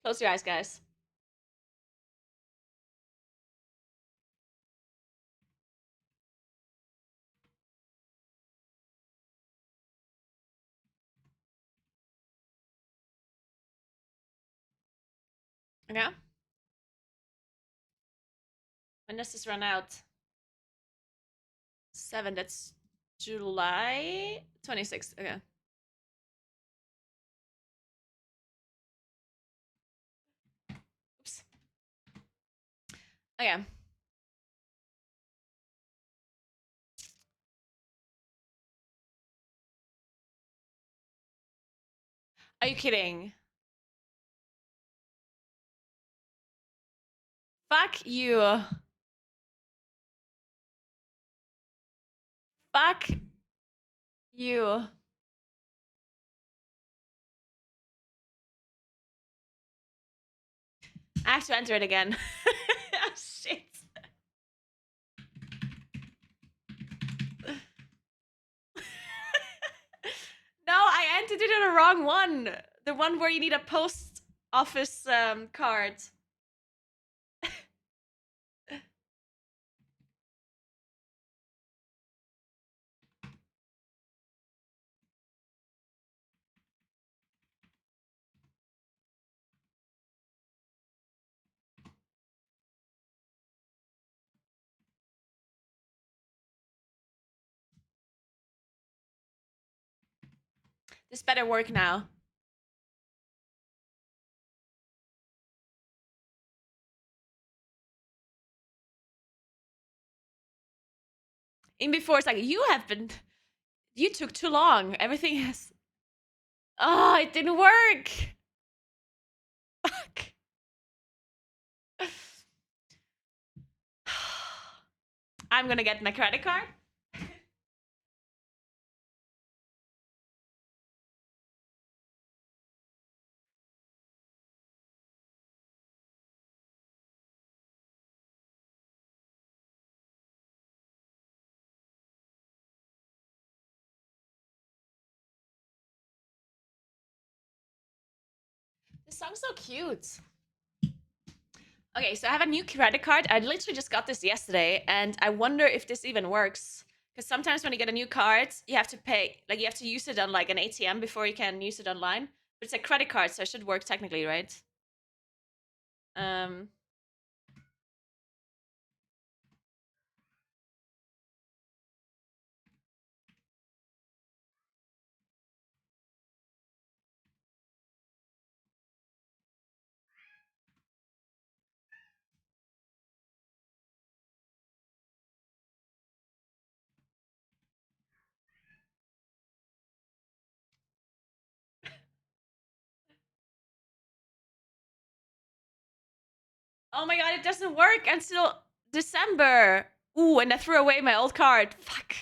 Close your eyes, guys. Okay. When does this run out? 7, that's July 26th. Okay. Oops. Okay. Are you kidding? Fuck you. Fuck you. I have to enter it again. Shit. No, I entered it on the wrong one. The one where you need a post office card. This better work now. In before, it's like, you took too long. Everything has. Oh, it didn't work. Fuck. I'm gonna get my credit card. This song's so cute. Okay, so I have a new credit card. I literally just got this yesterday, and I wonder if this even works. Because sometimes when you get a new card, you have to pay, like you have to use it on like an ATM before you can use it online. But it's a credit card, so it should work technically, right? Um. Oh my god, it doesn't work until December. Ooh, and I threw away my old card. Fuck.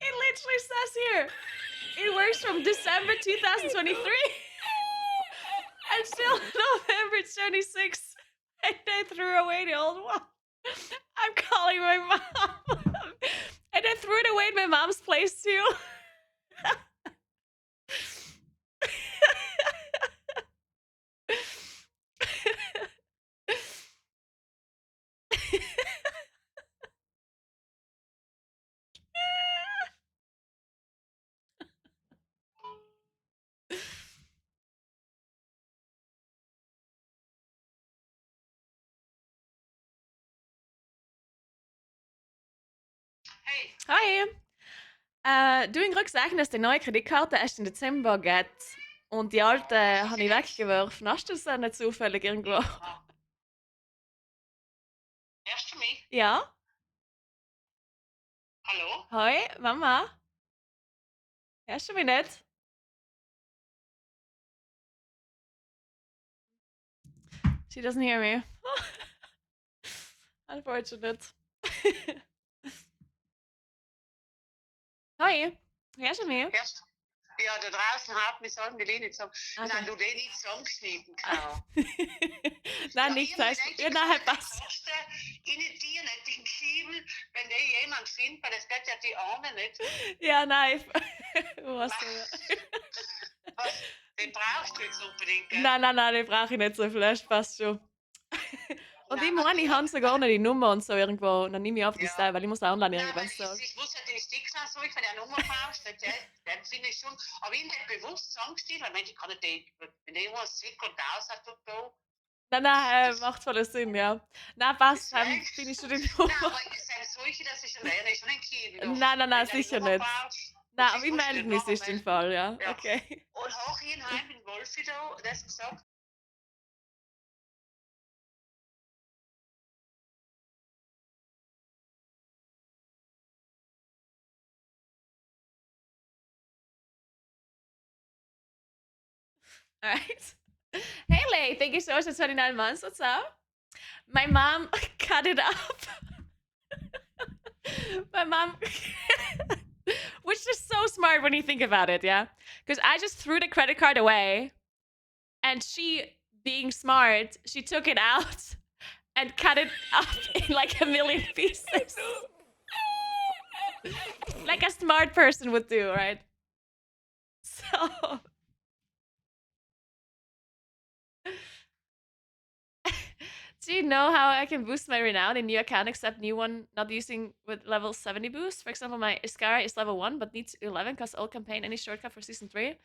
It literally says here. It works from December 2023 until November 26th. And I threw away the old one. I'm calling my mom. And I threw it away in my mom's place too. Hi. Du in Glück sagen, dass die neue Kreditkarte erst im Dezember geht. Und die alte habe ich weggeworfen. Hast du es nicht zufällig irgendwo? Hörst du mich? Ja? Hallo? Hoi, Mama? Hörst du mich nicht? She doesn't hear me. Unfortunate. Hoi, hörst du mich? Hörst du? Ja, da draußen hat mich sagen, die Leni gesagt, Okay. nein, du den nicht zusammengeschnitten, Kau. Nein, nicht heißt. Ja, nein, passt. In dir nicht den Kiebel, wenn der jemand findet, weil das geht ja die Arme nicht. Ja, nein. Was? Was? Den brauchst du jetzt unbedingt, gell? Nein, den brauche ich nicht so flash, passt schon. Und ich meine, ich habe sogar noch die Nummer und so irgendwo. Dann nehme ich auf die Style, weil ich muss auch online irgendwann sagen. Ich muss ja den Sticks so, wenn du eine Nummer brauchst, den finde ich schon. Aber ich nicht bewusst zusammengestellt, weil ich kann nicht, wenn ich was sieht und aus hat, Nein, macht voll Sinn, ja. Na, passt, dann findest du die Nummer. Nein, aber es sind solche, dass ich schon lerne, schon ein Kind. Nein, sicher nicht. Nein, aber ich melde mich, ist den Fall, ja. Okay. Und hoch hinheim in Wolfi da, das gesagt. All right. Hey, Lay, thank you so much for 29 months. What's up? My mom cut it up. My mom, which is so smart when you think about it, yeah? Because I just threw the credit card away, and she, being smart, she took it out and cut it up in like a million pieces. Like a smart person would do, right? So do you know how I can boost my renown in new account except new one not using with level 70 boost? For example, my Iskara is level 1 but needs 11 because old campaign. Any shortcut for season 3?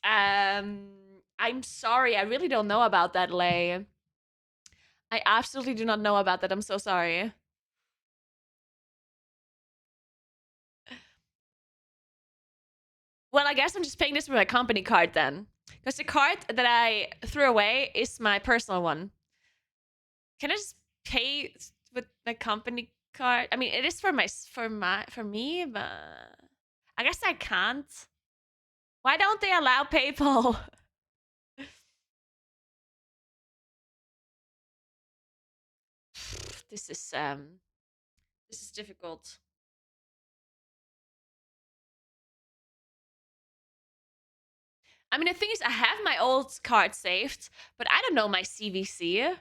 I'm sorry, I really don't know about that, Lay. I absolutely do not know about that. I'm so sorry. Well, I guess I'm just paying this with my company card then. Because the card that I threw away is my personal one. Can I just pay with my company card? I mean, it is for me, but I guess I can't. Why don't they allow PayPal? this is difficult. I mean, the thing is, I have my old card saved, but I don't know my CVC.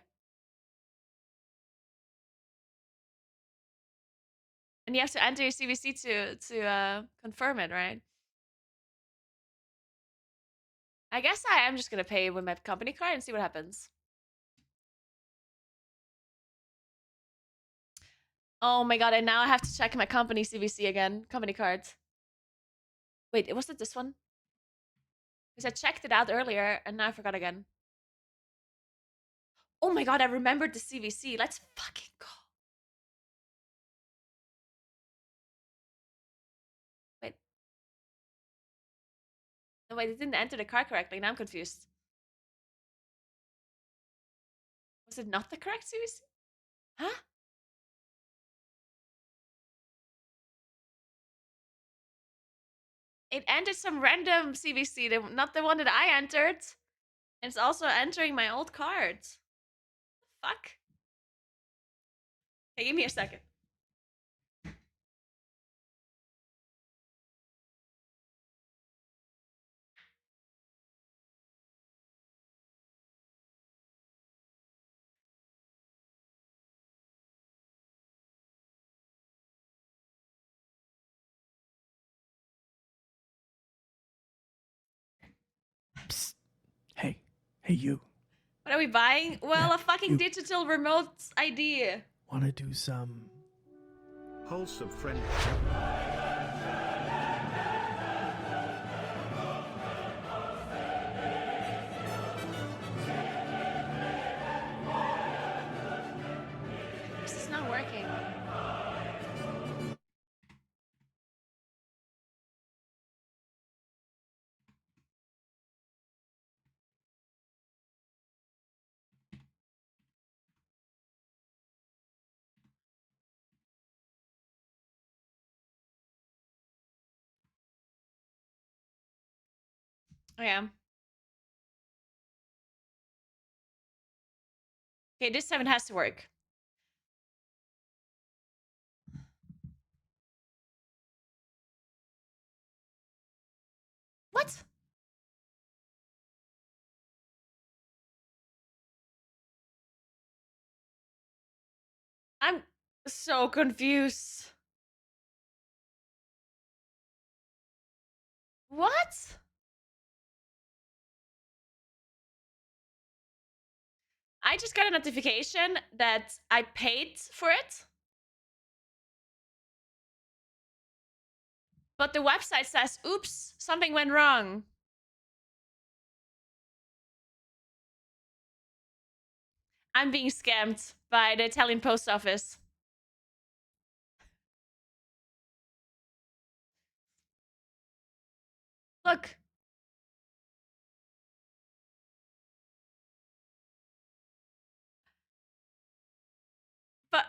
And you have to enter your CVC to confirm it, right? I guess I am just gonna pay with my company card and see what happens. Oh my god, and now I have to check my company CVC again. Company card. Wait, was it this one? Because I checked it out earlier and now I forgot again. Oh my god, I remembered the CVC. Let's fucking go. Wait. No, wait, it didn't enter the card correctly. Now I'm confused. Was it not the correct CVC? Huh? It entered some random CVC, not the one that I entered. And it's also entering my old card. Fuck. Hey, give me a second. Psst. Hey, you. What are we buying? Well, Yeah, a fucking you. digital remote ID. Wanna do some wholesome friend. This is not working. I am. Okay, this time it has to work. What? I'm so confused. What? I just got a notification that I paid for it. But the website says, oops, something went wrong. I'm being scammed by the Italian post office. Look. But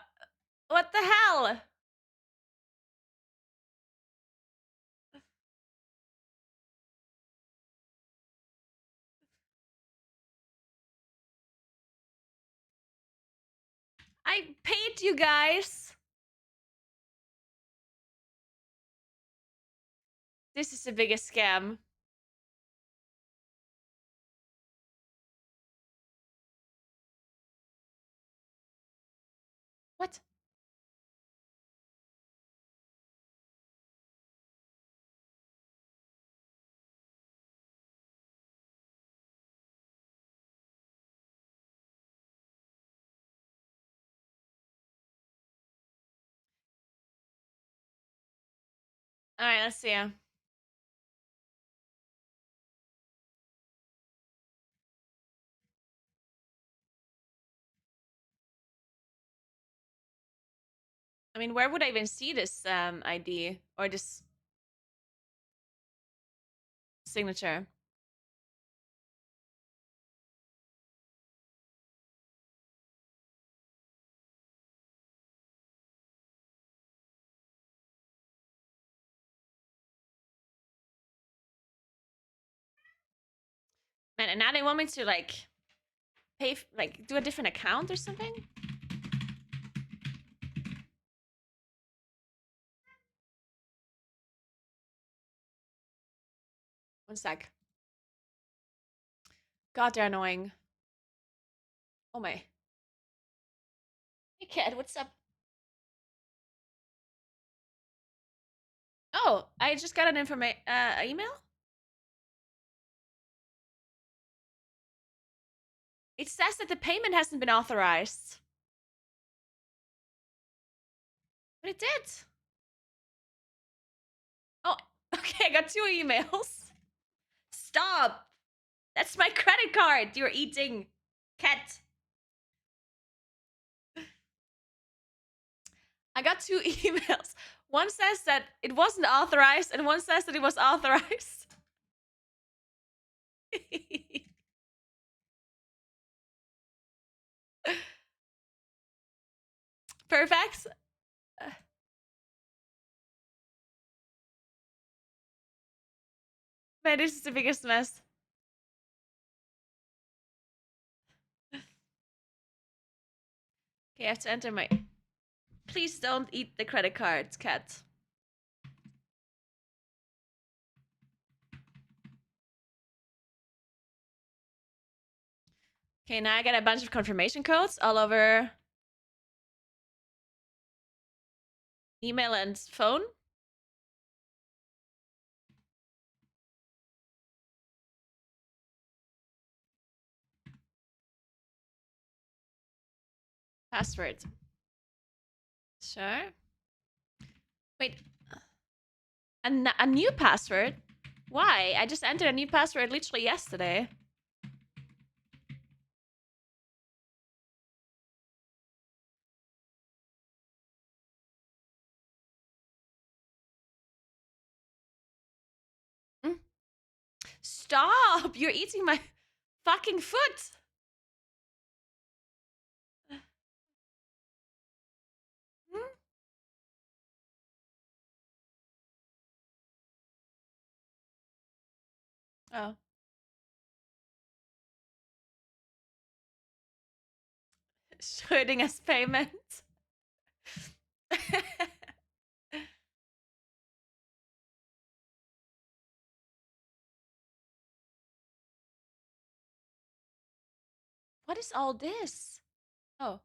what the hell? I paid you guys. This is the biggest scam. What? All right, let's see. I mean, where would I even see this ID or this signature? Man, and now they want me to like pay, like do a different account or something? One sec. God, they're annoying. Oh my. Hey, kid, what's up? Oh, I just got an email. It says that the payment hasn't been authorized. But it did. Oh, okay, I got 2 emails. Stop. That's my credit card you're eating. Cat. I got 2 emails. One says that it wasn't authorized, and one says that it was authorized. Perfect. Man, this is the biggest mess. Okay, I have to enter my... Please don't eat the credit cards, cat. Okay, now I get a bunch of confirmation codes all over email and phone. Password. Sure. Wait. A new password? Why? I just entered a new password literally yesterday. Stop! You're eating my fucking foot! Hmm? Oh. Showing us payment. What is all this? Oh.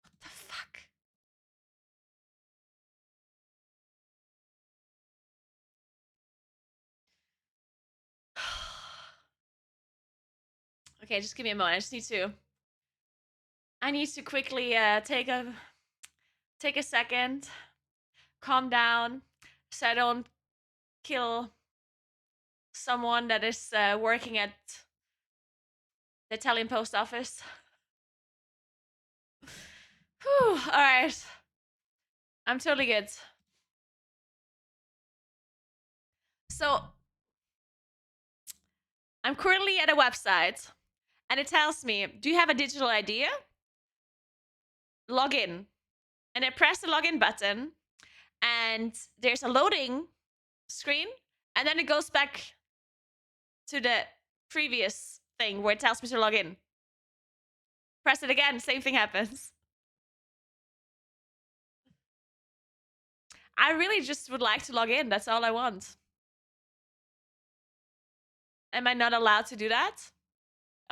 What the fuck? Okay, just give me a moment. I need to quickly take a second, calm down, so I don't kill someone that is working at the Italian post office. Whew, all right. I'm totally good. So, I'm currently at a website and it tells me, do you have a digital ID? Log in. And I press the login button and there's a loading screen, and then it goes back to the previous thing where it tells me to log in. Press it again, same thing happens. I really just would like to log in. That's all I want. Am I not allowed to do that?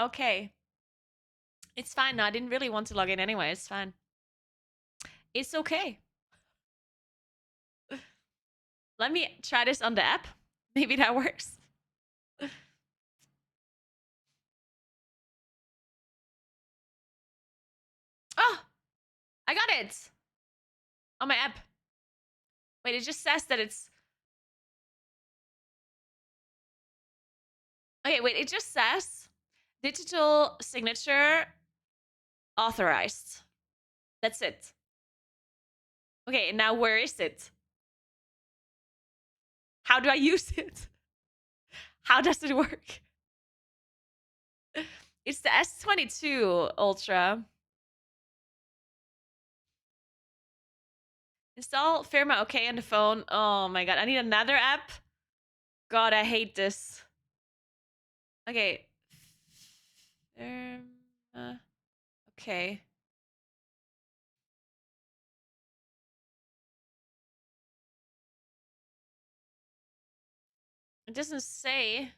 Okay. It's fine. No, I didn't really want to log in anyway. It's fine. It's okay. Let me try this on the app. Maybe that works. Oh, I got it on my app. Wait, it just says that it's... Okay, wait, it just says digital signature authorized. That's it. Okay, now where is it? How do I use it? How does it work? It's the S22 Ultra. Install firmware okay on the phone. Oh my god, I need another app. God, I hate this. Okay. Okay. It doesn't say.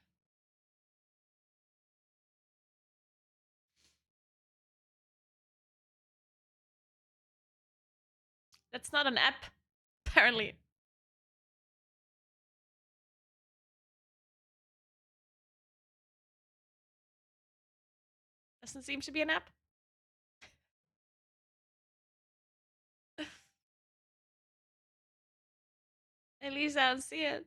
That's not an app, apparently. Doesn't seem to be an app. At least I don't see it.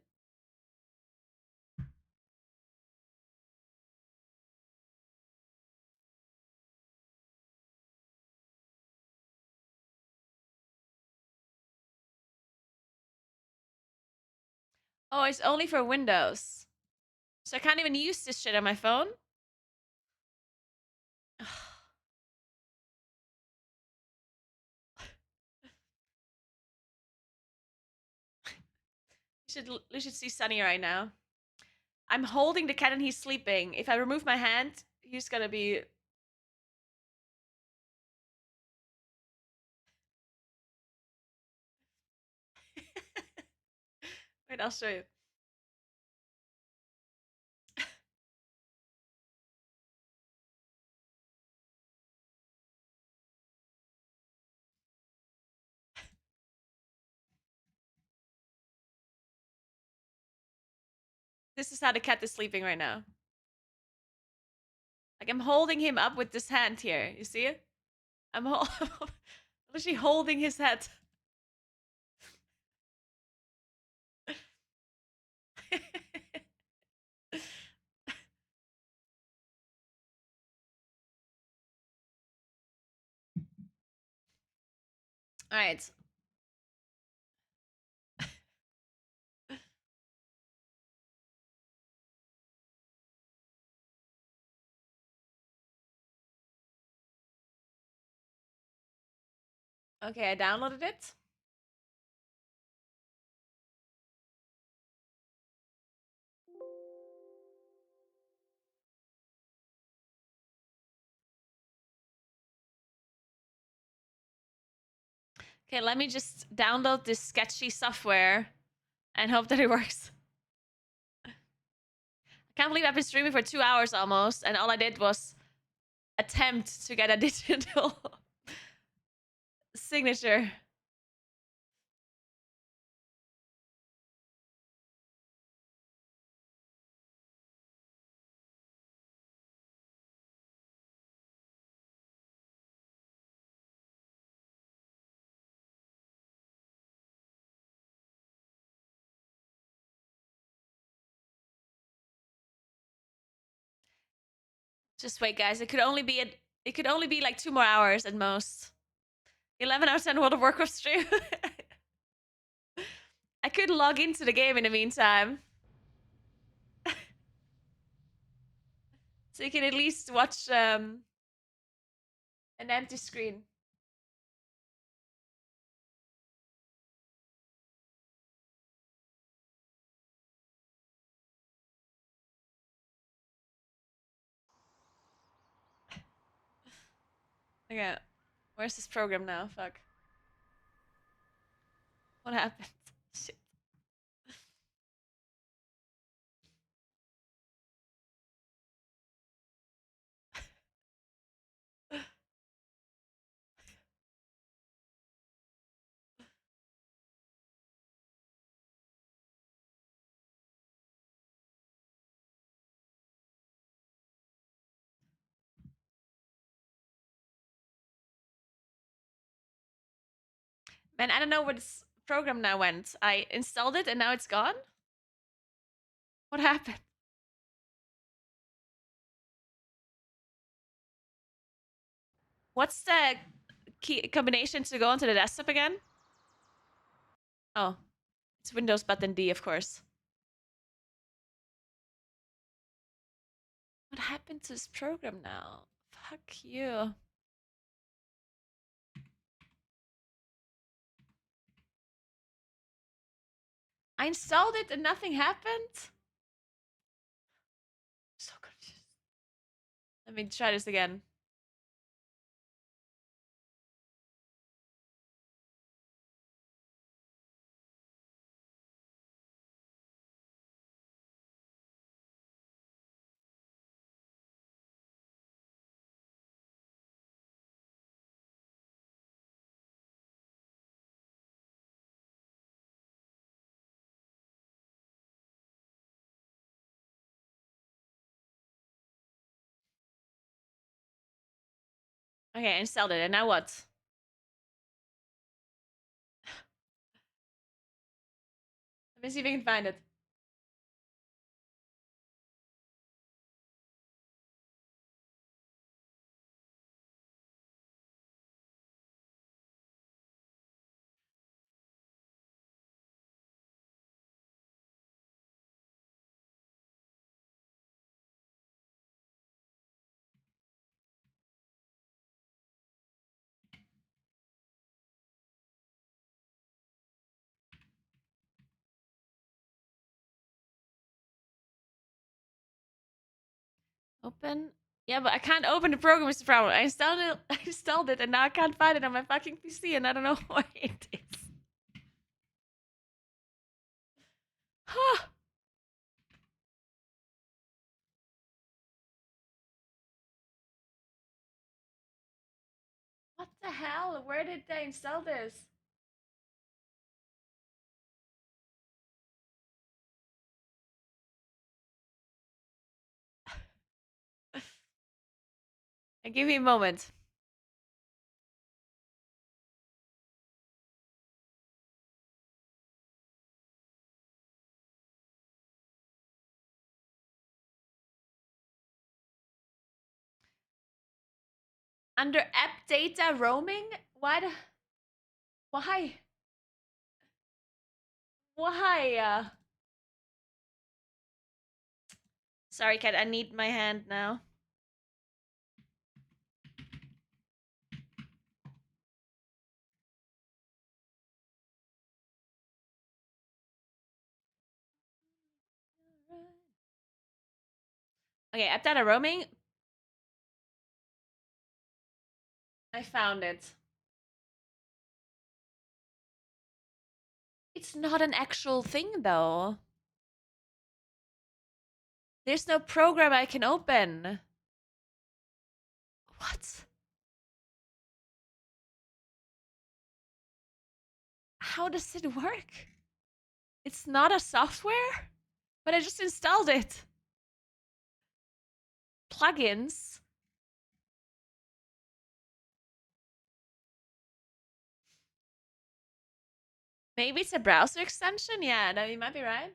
Oh, it's only for Windows. So I can't even use this shit on my phone? You should see Sunny right now. I'm holding the cat and he's sleeping. If I remove my hand, he's gonna be... Wait, I'll show you. This is how the cat is sleeping right now. Like, I'm holding him up with this hand here. You see it? I'm literally holding his head. All right. Okay, I downloaded it. Okay, let me just download this sketchy software and hope that it works. I can't believe I've been streaming for 2 hours almost, and all I did was attempt to get a digital signature. Just wait, guys. It could only be like 2 more hours at most. 11 out of 10 World of Warcraft stream. I could log into the game in the meantime. So you can at least watch an empty screen. Okay. Where's this program now? Fuck. What happened? Shit. Man, I don't know where this program now went. I installed it and now it's gone? What happened? What's the key combination to go onto the desktop again? Oh, it's Windows button D, of course. What happened to this program now? Fuck you. I installed it and nothing happened? So confused. Let me try this again. Okay, I installed it, and now what? Let me see if I can find it. Open. Yeah, but I can't open the program is the problem. I installed it, I installed it, and now I can't find it on my fucking PC, and I don't know where it is. Huh. What the hell? Where did they install this? Give me a moment. Under app data roaming? Why the... Why? Why? Sorry, cat, I need my hand now. Okay, app data roaming. I found it. It's not an actual thing, though. There's no program I can open. What? How does it work? It's not a software? But I just installed it. Plugins? Maybe it's a browser extension? Yeah, no, you might be right.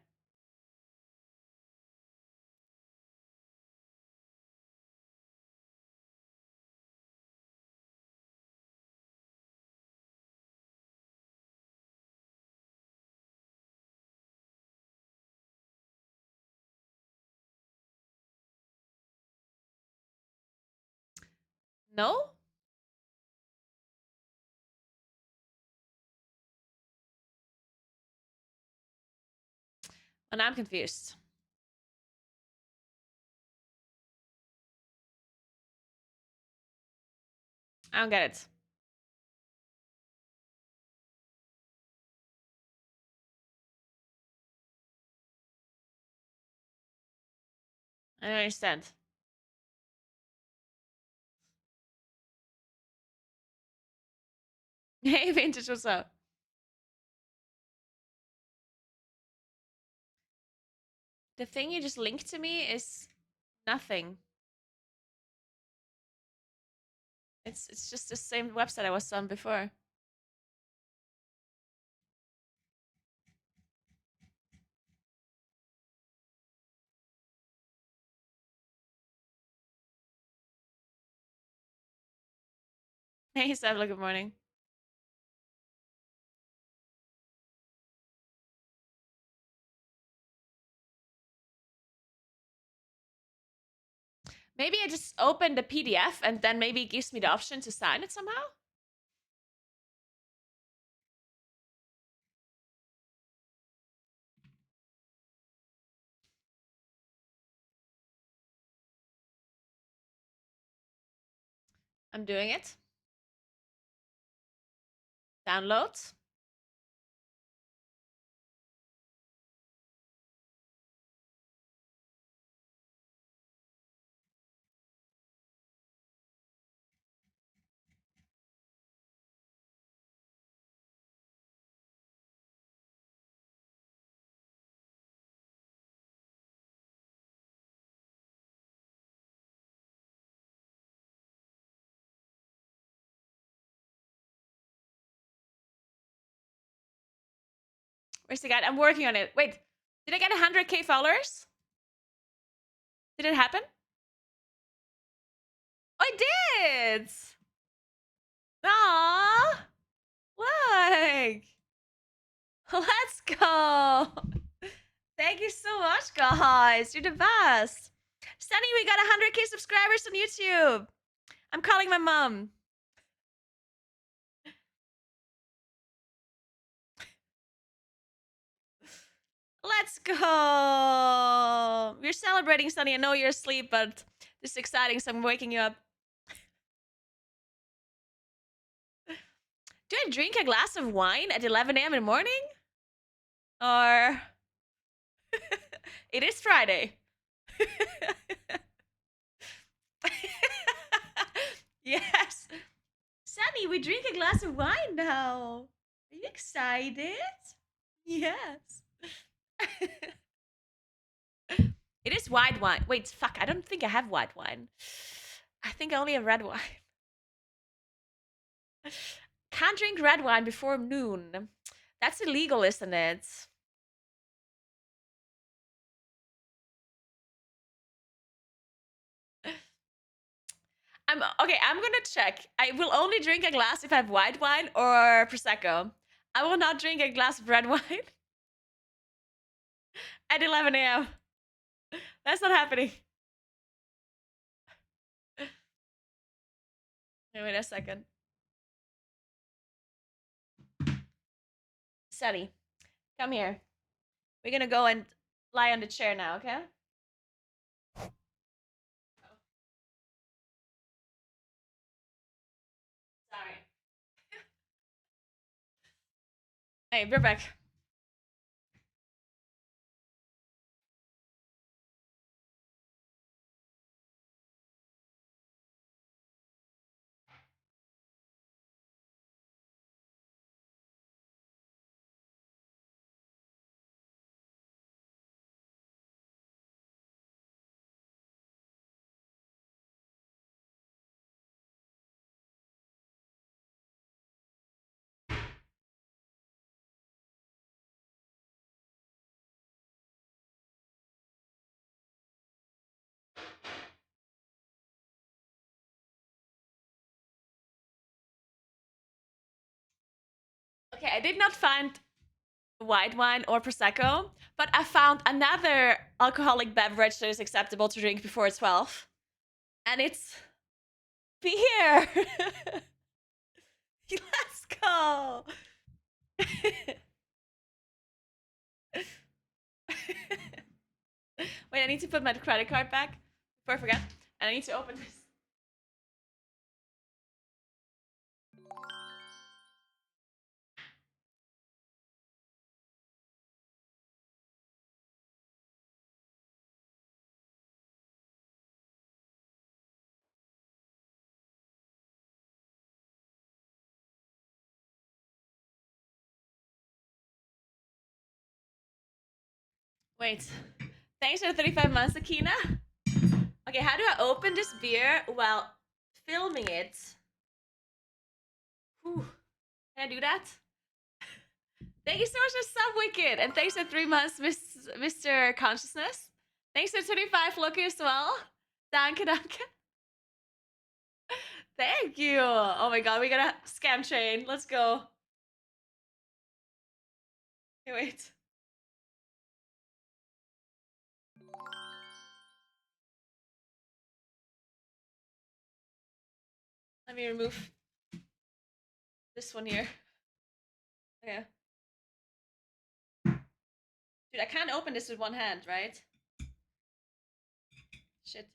No? And I'm confused. I don't get it. I don't understand. Hey, Vintage, what's up? The thing you just linked to me is nothing. It's just the same website I was on before. Hey, Savla, good morning. Maybe I just open the PDF and then maybe it gives me the option to sign it somehow? I'm doing it. Download. Where's the guide? I'm working on it. Wait, did I get 100k followers? Did it happen? I did! Aww! Look! Let's go! Thank you so much, guys. You're the best. Sunny, we got 100k subscribers on YouTube. I'm calling my mom. Let's go. We're celebrating, Sunny. I know you're asleep, but this is exciting, so I'm waking you up. Do I drink a glass of wine at 11 a.m. in the morning? Or... It is Friday. Yes. Sunny, we drink a glass of wine now. Are you excited? Yes. It is white wine. Wait, fuck. I don't think I have white wine. I think I only have red wine. Can't drink red wine before noon. That's illegal, isn't it? I'm gonna check. I will only drink a glass if I have white wine or prosecco. I will not drink a glass of red wine at 11 a.m. That's not happening. Wait a second. Sunny, come here. We're gonna go and lie on the chair now, okay? Sorry. Hey, we're back. Okay, I did not find white wine or prosecco, but I found another alcoholic beverage that is acceptable to drink before 12, and it's beer. Let's go. Wait, I need to put my credit card back before I forget, and I need to open this. Wait. Thanks for the 35 months, Akina. Okay, how do I open this beer while filming it? Whew. Can I do that? Thank you so much for Sub Wicked. And thanks for 3 months, Mr. Consciousness. Thanks for 25 Loki as well. Danke, danke. Thank you. Oh my god, we got a scam chain. Let's go. Okay, wait. Let me remove this one here. Okay. Dude, I can't open this with one hand, right? Shit.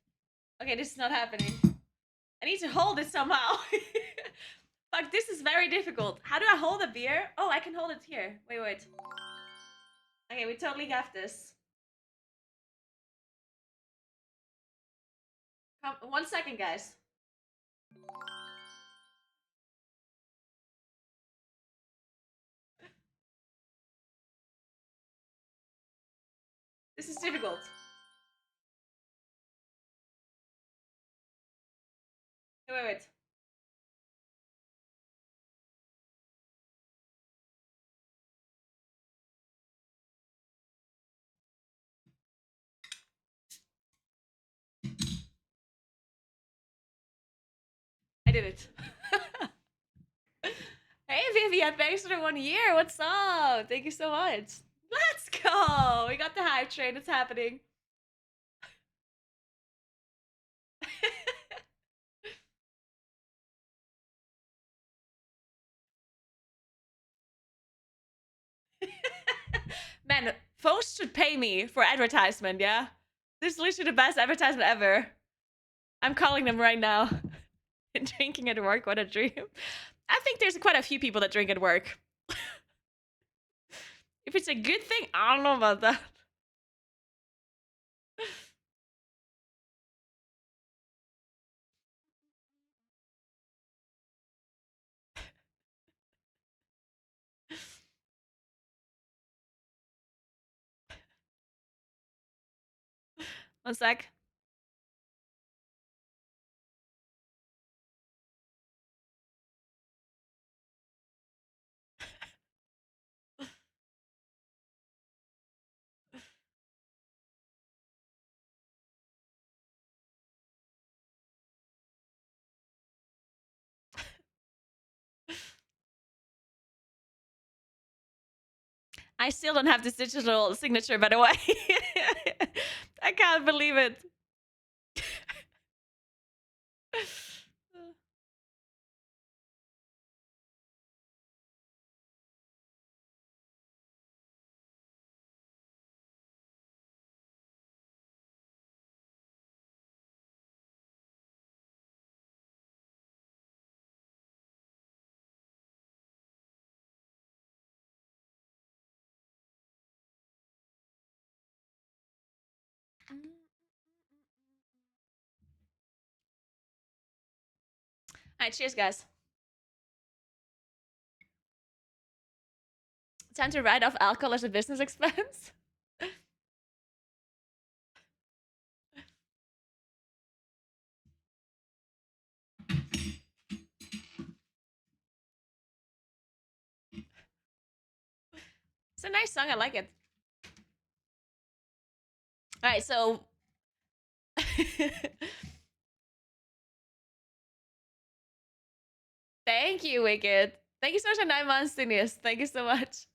Okay, this is not happening. I need to hold it somehow. Fuck, this is very difficult. How do I hold a beer? Oh, I can hold it here. Wait, wait. Okay, we totally got this. Come, 1 second, guys. This is difficult. Wait, wait, wait. I did it. Hey, Vivian, thanks for the 1 year. What's up? Thank you so much. Let's go. We got the hype train. It's happening. Man, folks should pay me for advertisement, yeah? This is literally the best advertisement ever. I'm calling them right now. Drinking at work, what a dream. I think there's quite a few people that drink at work. If it's a good thing, I don't know about that. One sec. I still don't have this digital signature, by the way. I can't believe it. Alright, cheers, guys. Time to write off alcohol as a business expense. It's a nice song, I like it. Alright, so thank you, Wicked. Thank you so much for 9 months, Phineas. Thank you so much.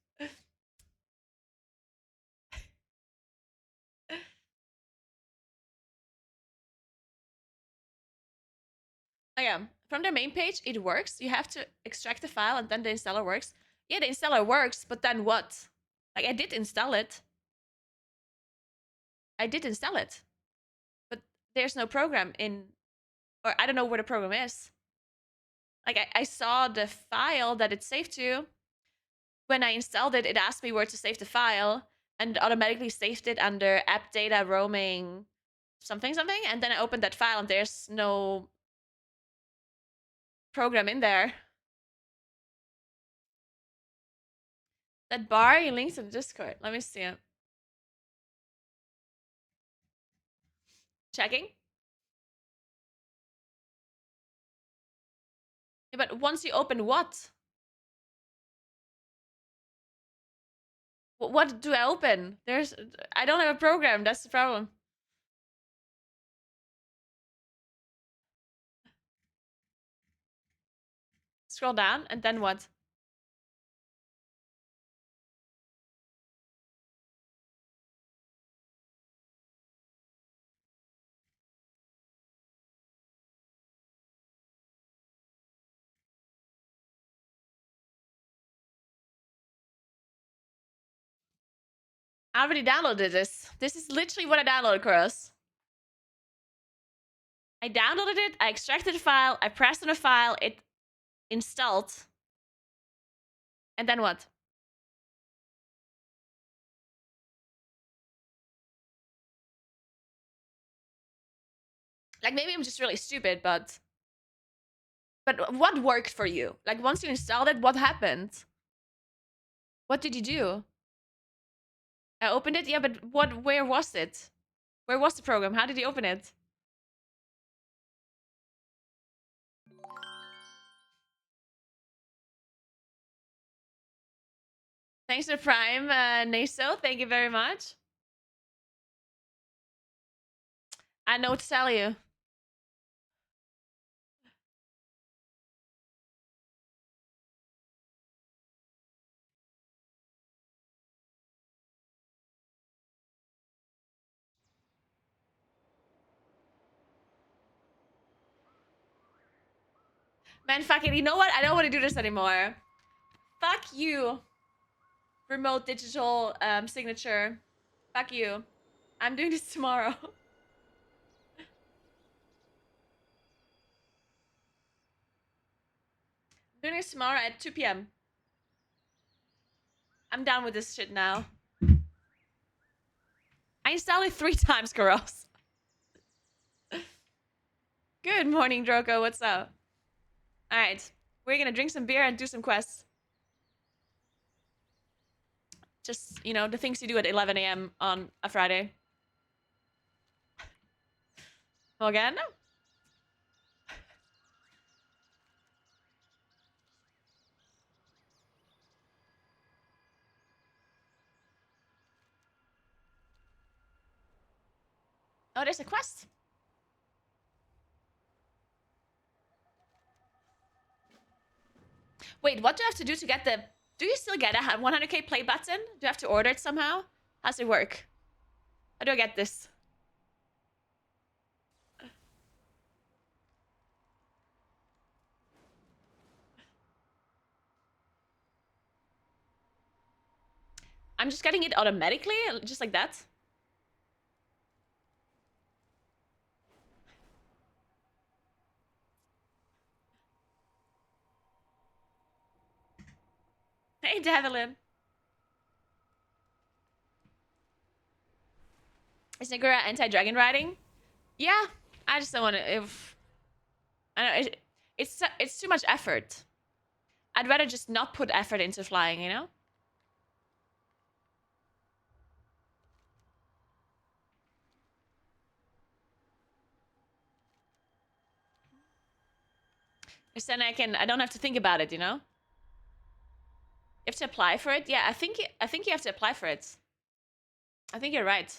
Oh yeah, from the main page, it works. You have to extract the file and then the installer works. Yeah, the installer works, but then what? Like, I did install it. I did install it. But there's no program in, or I don't know where the program is. Like, I saw the file that it's saved to. When I installed it, it asked me where to save the file and automatically saved it under app data roaming something something. And then I opened that file and there's no program in there. That bar you linked to the Discord. Let me see it. Checking. Yeah, but once you open what? What do I open? I don't have a program. That's the problem. Scroll down and then what? I already downloaded this. This is literally what I downloaded, Chris. I downloaded it, I extracted a file, I pressed on a file, it installed. And then what? Like, maybe I'm just really stupid, but what worked for you? Like, once you installed it, what happened? What did you do? I opened it, yeah, but where was it? Where was the program? How did you open it? Thanks for Prime, Naso. Thank you very much. I know what to tell you. Man, fuck it. You know what? I don't want to do this anymore. Fuck you. Remote digital signature. Fuck you. I'm doing this tomorrow. I'm doing this tomorrow at 2 p.m. I'm done with this shit now. I installed it 3 times, Karos. Good morning, Droko. What's up? Alright. We're gonna drink some beer and do some quests. Just, you know, the things you do at 11 a.m. on a Friday. Again? Oh, there's a quest. Wait, what do I have to do to get the... Do you still get a 100k play button? Do you have to order it somehow? How's it work? How do I get this? I'm just getting it automatically? Just like that? Hey, Devlin. Is Naguura anti-dragon riding? Yeah, I just don't want to... I don't know, it's too much effort. I'd rather just not put effort into flying, you know? Because then I don't have to think about it, you know? You have to apply for it? Yeah, I think you have to apply for it. I think you're right.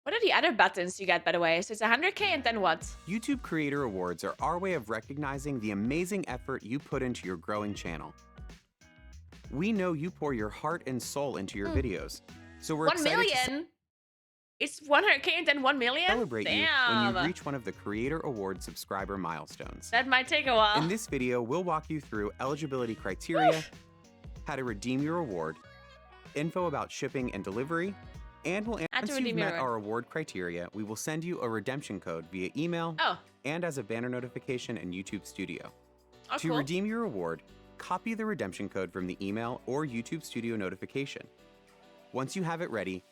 What are the other buttons you get, by the way? So it's 100k and then what? YouTube Creator Awards are our way of recognizing the amazing effort you put into your growing channel. We know you pour your heart and soul into your videos, so we're 1 excited million? It's 100K and then 1 million? Celebrate you when Damn. you reach one of the Creator Award subscriber milestones. That might take a while. In this video, we'll walk you through eligibility criteria, how to redeem your award, info about shipping and delivery, and once you've redeem your met award. our award criteria, we will send you a redemption code via email Oh, and as a banner notification in YouTube Studio. oh To cool. redeem your award, copy the redemption code from the email or YouTube Studio notification. Once you have it ready,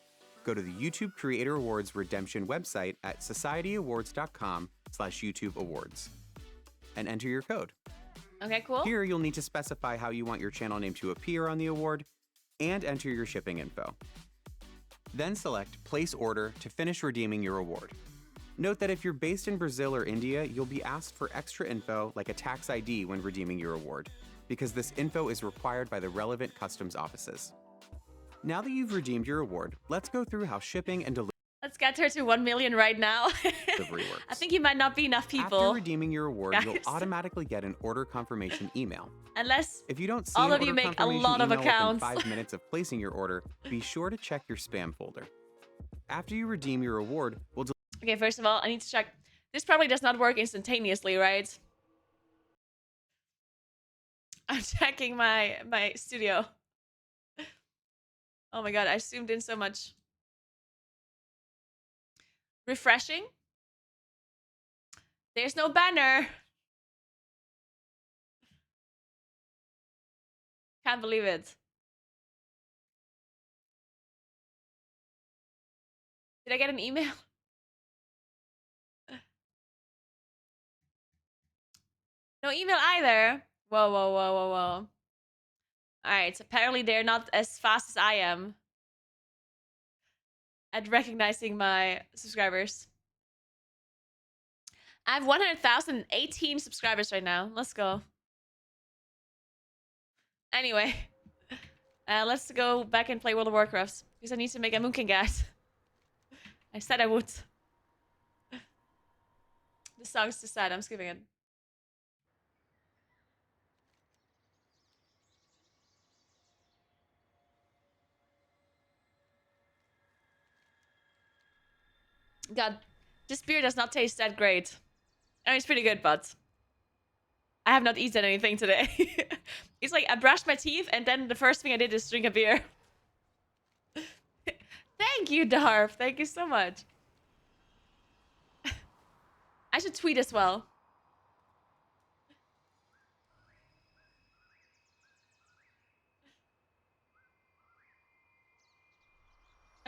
go to the YouTube Creator Awards redemption website at societyawards.com/YouTube Awards and enter your code. Okay, cool. Here, you'll need to specify how you want your channel name to appear on the award and enter your shipping info. Then select Place Order to finish redeeming your award. Note that if you're based in Brazil or India, you'll be asked for extra info like a tax ID when redeeming your award, because this info is required by the relevant customs offices. Now that you've redeemed your award, let's go through how shipping and Let's get her to 1 million right now. delivery works. I think you might not be enough people. After redeeming your award, you'll Guys. automatically get an order confirmation email. Unless If you don't see all an of you order make a confirmation lot of email within accounts. 5 minutes of placing your order, be sure to check your spam folder. After you redeem your award, we'll Okay, first of all, I need to check. This probably does not work instantaneously, right? I'm checking my studio. Oh my god, I zoomed in so much. Refreshing. There's no banner. Can't believe it. Did I get an email? No email either. Whoa, whoa, whoa, whoa, whoa. Alright, apparently they're not as fast as I am at recognizing my subscribers. I have 100,018 subscribers right now. Let's go. Anyway, let's go back and play World of Warcraft because I need to make a Moonkin guide. I said I would. The song's too sad. I'm skipping it. God, this beer does not taste that great. I mean, it's pretty good, but I have not eaten anything today. It's like I brushed my teeth and then the first thing I did is drink a beer. Thank you, Darf. Thank you so much. I should tweet as well.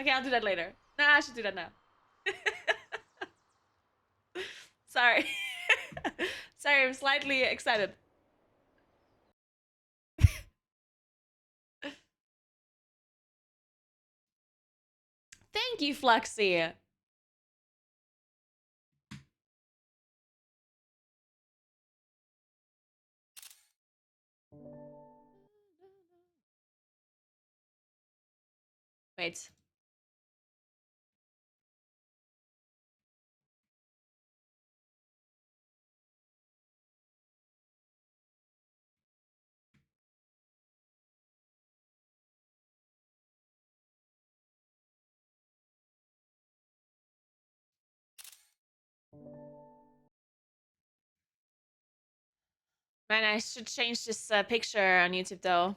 Okay, I'll do that later. Nah, I should do that now. Sorry. Sorry, I'm slightly excited. Thank you, Fluxy. Wait. Man, I should change this picture on YouTube though.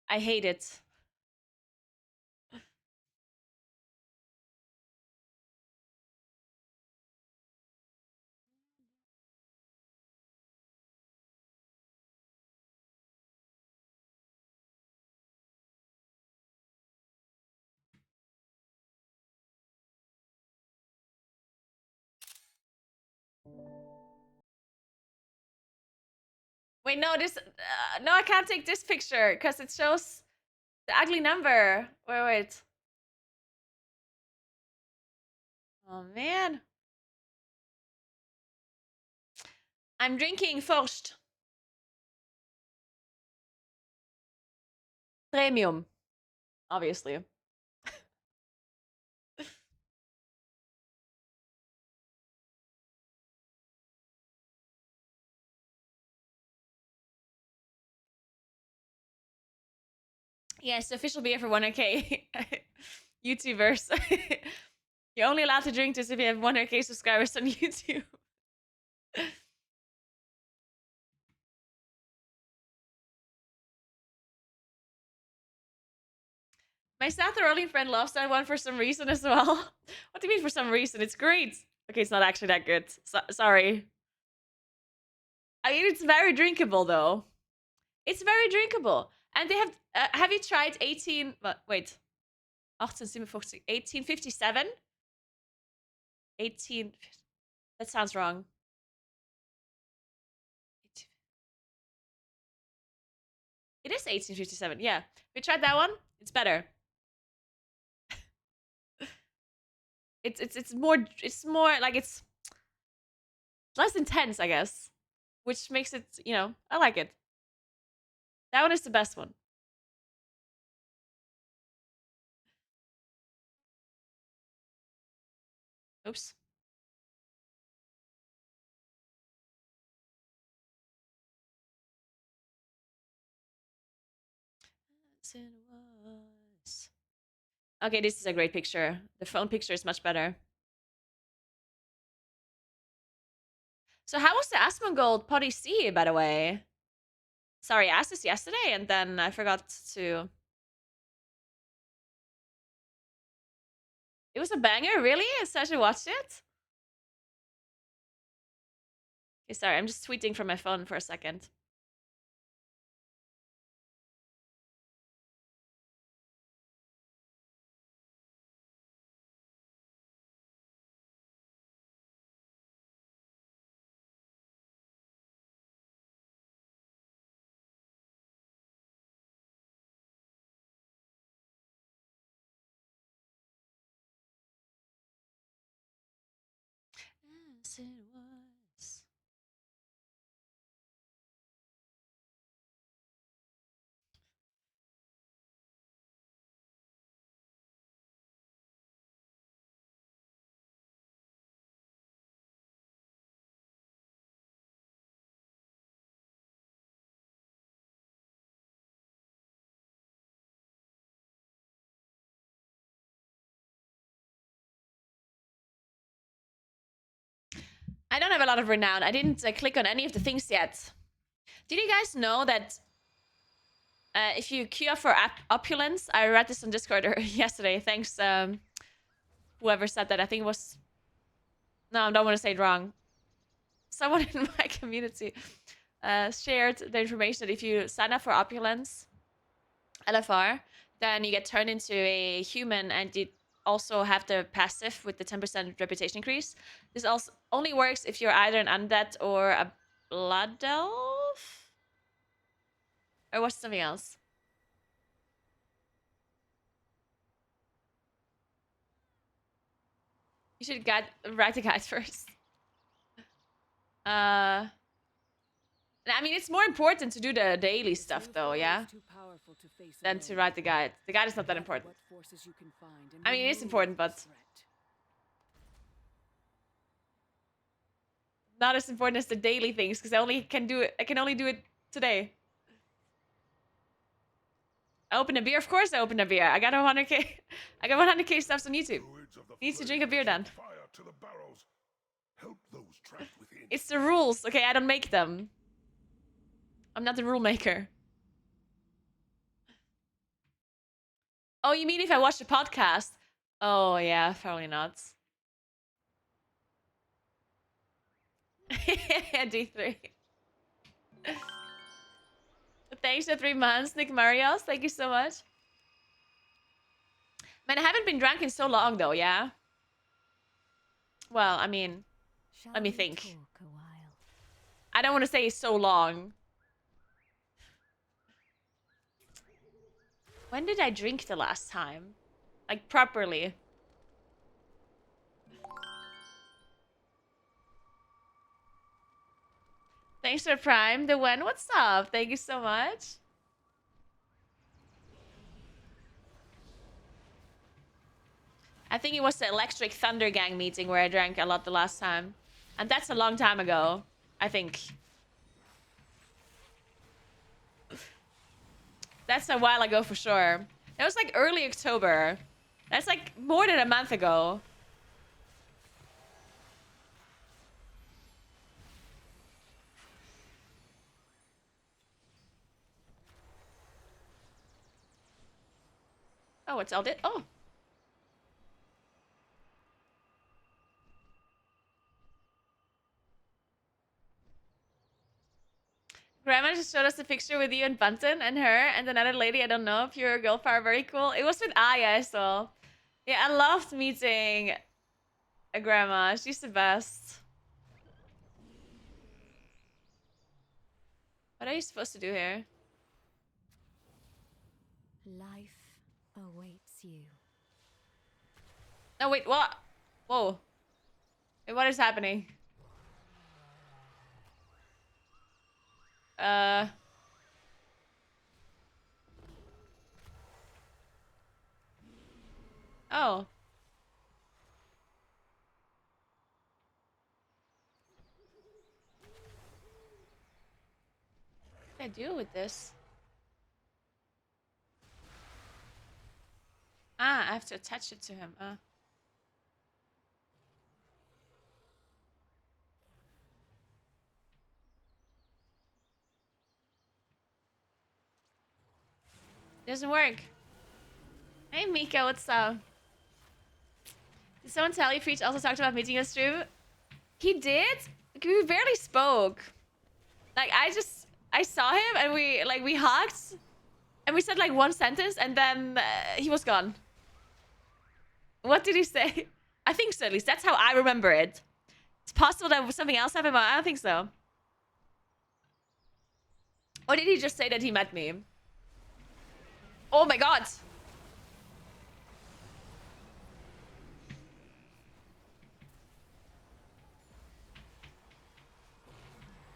I hate it. Wait, no, this no, I can't take this picture because it shows the ugly number. Wait. Oh man. I'm drinking first. Premium. Obviously. Yes, official beer for 100K. YouTubers. You're only allowed to drink this if you have 100k subscribers on YouTube. My South Rolling friend loves that one for some reason as well. What do you mean for some reason? It's great. Okay, it's not actually that good. Sorry. I mean, it's very drinkable though. It's very drinkable. And they have you tried wait. 1857? 18... That sounds wrong. It is 1857, yeah. We tried that one. It's better. It's more like it's less intense, I guess. Which makes it, you know, I like it. That one is the best one. Oops. Okay, this is a great picture. The phone picture is much better. So how was the Asmongold Potty C, by the way? Sorry, I asked this yesterday and then I forgot to... It was a banger, really? I should watch it? Okay, sorry, I'm just tweeting from my phone for a second. As it was. I don't have a lot of renown. I didn't click on any of the things yet. Did you guys know that if you queue up for opulence, I read this on Discord yesterday. Thanks, whoever said that. I think it was... No, I don't want to say it wrong. Someone in my community shared the information that if you sign up for opulence, LFR, then you get turned into a human and you also have the passive with the 10% reputation increase. This also only works if you're either an undead or a blood elf? Or was it something else? You should write the guide first. I mean, it's more important to do the daily stuff, though, yeah? Than to write the guide. The guide is not that important. I mean, it is important, but... not as important as the daily things, because I can only do it today. I opened a beer? Of course I opened a beer. I got 100k. I got 100k subs on YouTube. Needs to drink a beer then. It's the rules, okay? I don't make them. I'm not the rule maker. Oh, you mean if I watch the podcast? Oh, yeah, probably not. D3. Thanks for 3 months, Nick Marios. Thank you so much. Man, I haven't been drunk in so long, though, yeah? Well, I mean, let me think. I don't want to say so long. When did I drink the last time? Like, properly. Thanks for Prime. The when? What's up? Thank you so much. I think it was the Electric Thunder Gang meeting where I drank a lot the last time. And that's a long time ago, I think. That's a while ago for sure. It was like early October. That's like more than a month ago. Oh, it's all did. Oh. Grandma just showed us a picture with you and Bunton and her and another lady. I don't know if you're a girl power. Very cool. It was with Aya as well. Yeah, I loved meeting a grandma. She's the best. What are you supposed to do here? Life awaits you. Oh, wait, what? Whoa. Wait, what is happening? Oh. What do I do with this? Ah, I have to attach it to him. Doesn't work. Hey, Mika, what's up? Did someone tell you Preach also talked about meeting us through? He did? We barely spoke. Like, I saw him and we hugged. And we said like one sentence and then he was gone. What did he say? I think so, at least. That's how I remember it. It's possible that something else happened, but I don't think so. Or did he just say that he met me? Oh my god!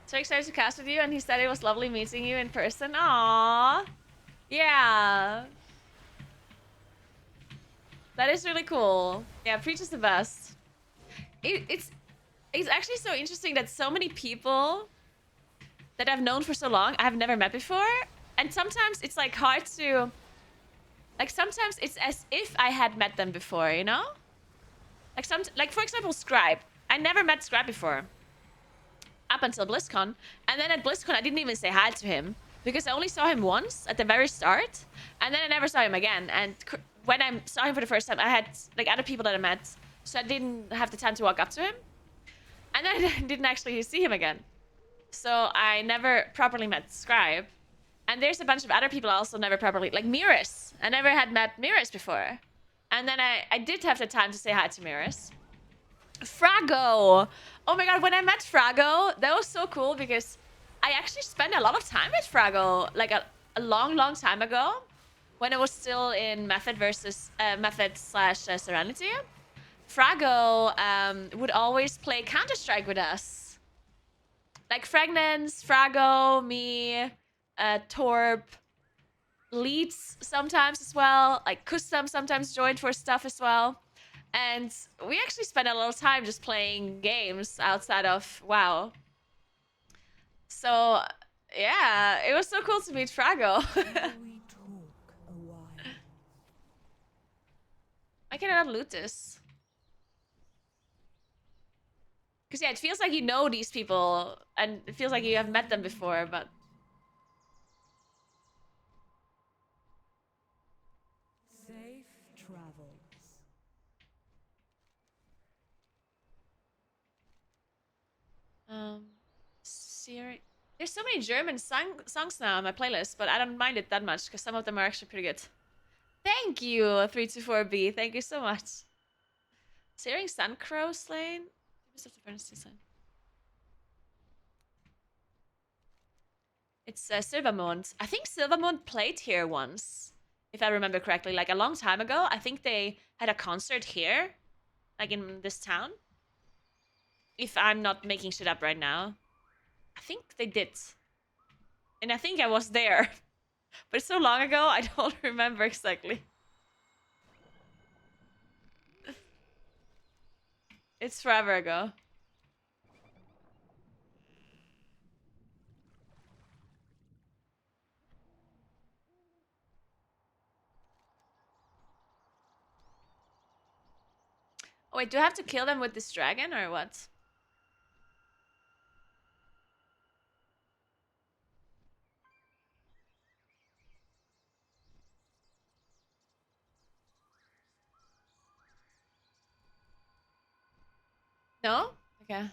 So excited to cast with you, and he said it was lovely meeting you in person. Aww. Yeah. That is really cool. Yeah, Preach is the best. It's actually so interesting that so many people that I've known for so long, I've never met before. And sometimes it's like hard to... Like sometimes it's as if I had met them before, you know? Like for example, Scribe. I never met Scribe before. Up until BlizzCon. And then at BlizzCon, I didn't even say hi to him. Because I only saw him once at the very start. And then I never saw him again. And when I saw him for the first time, I had like other people that I met. So I didn't have the time to walk up to him. And then I didn't actually see him again. So I never properly met Scribe. And there's a bunch of other people I also never properly... Like Miris. I never had met Miris before. And then I did have the time to say hi to Miris. Frago! Oh my god, when I met Frago, that was so cool because I actually spent a lot of time with Frago. Like a long, long time ago. When I was still in Method versus... Method/Serenity. Frago would always play Counter-Strike with us. Like Fragnance, Frago, me, Torp, Leeds sometimes as well. Like Custom sometimes joined for stuff as well. And we actually spent a lot of time just playing games outside of WoW. So, yeah, it was so cool to meet Frago. Why can I not loot this? Because, yeah, it feels like you know these people, and it feels like you have met them before, but... Safe travels. Siri... There's so many German songs now on my playlist, but I don't mind it that much, because some of them are actually pretty good. Thank you, 324B. Thank you so much. Searing Suncrow Slain? It's Silvermond. I think Silvermond played here once, if I remember correctly. Like a long time ago. I think they had a concert here, like in this town. If I'm not making shit up right now. I think they did. And I think I was there. But it's so long ago, I don't remember exactly. It's forever ago. Oh wait, do I have to kill them with this dragon or what? No? Okay.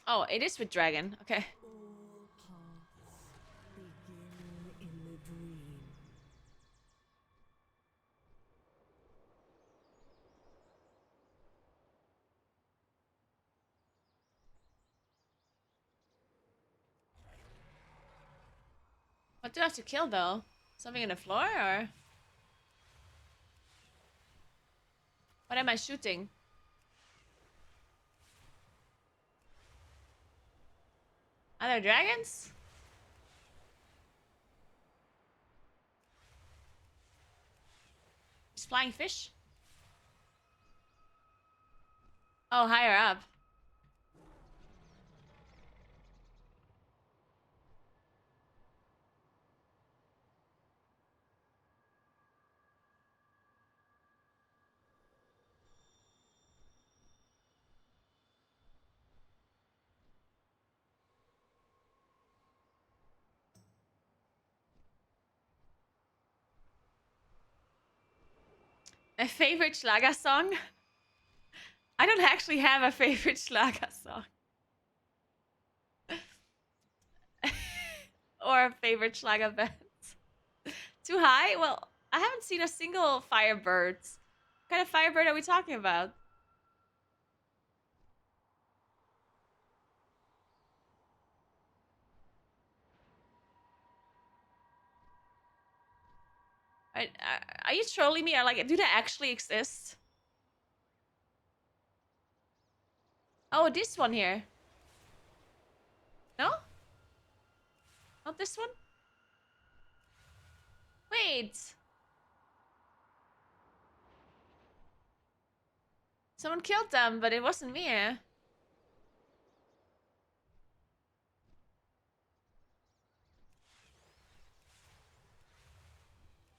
Oh, it is with dragon. Okay. All paths begin in the dream. What do I have to kill though? Something on the floor or? What am I shooting? Are there dragons? Is flying fish? Oh, higher up. My favorite Schlager song? I don't actually have a favorite Schlager song. Or a favorite Schlager band. Too high? Well, I haven't seen a single Firebird. What kind of Firebird are we talking about? Are you trolling me? Or like, do they actually exist? Oh, this one here. No? Not this one? Wait. Someone killed them, but it wasn't me.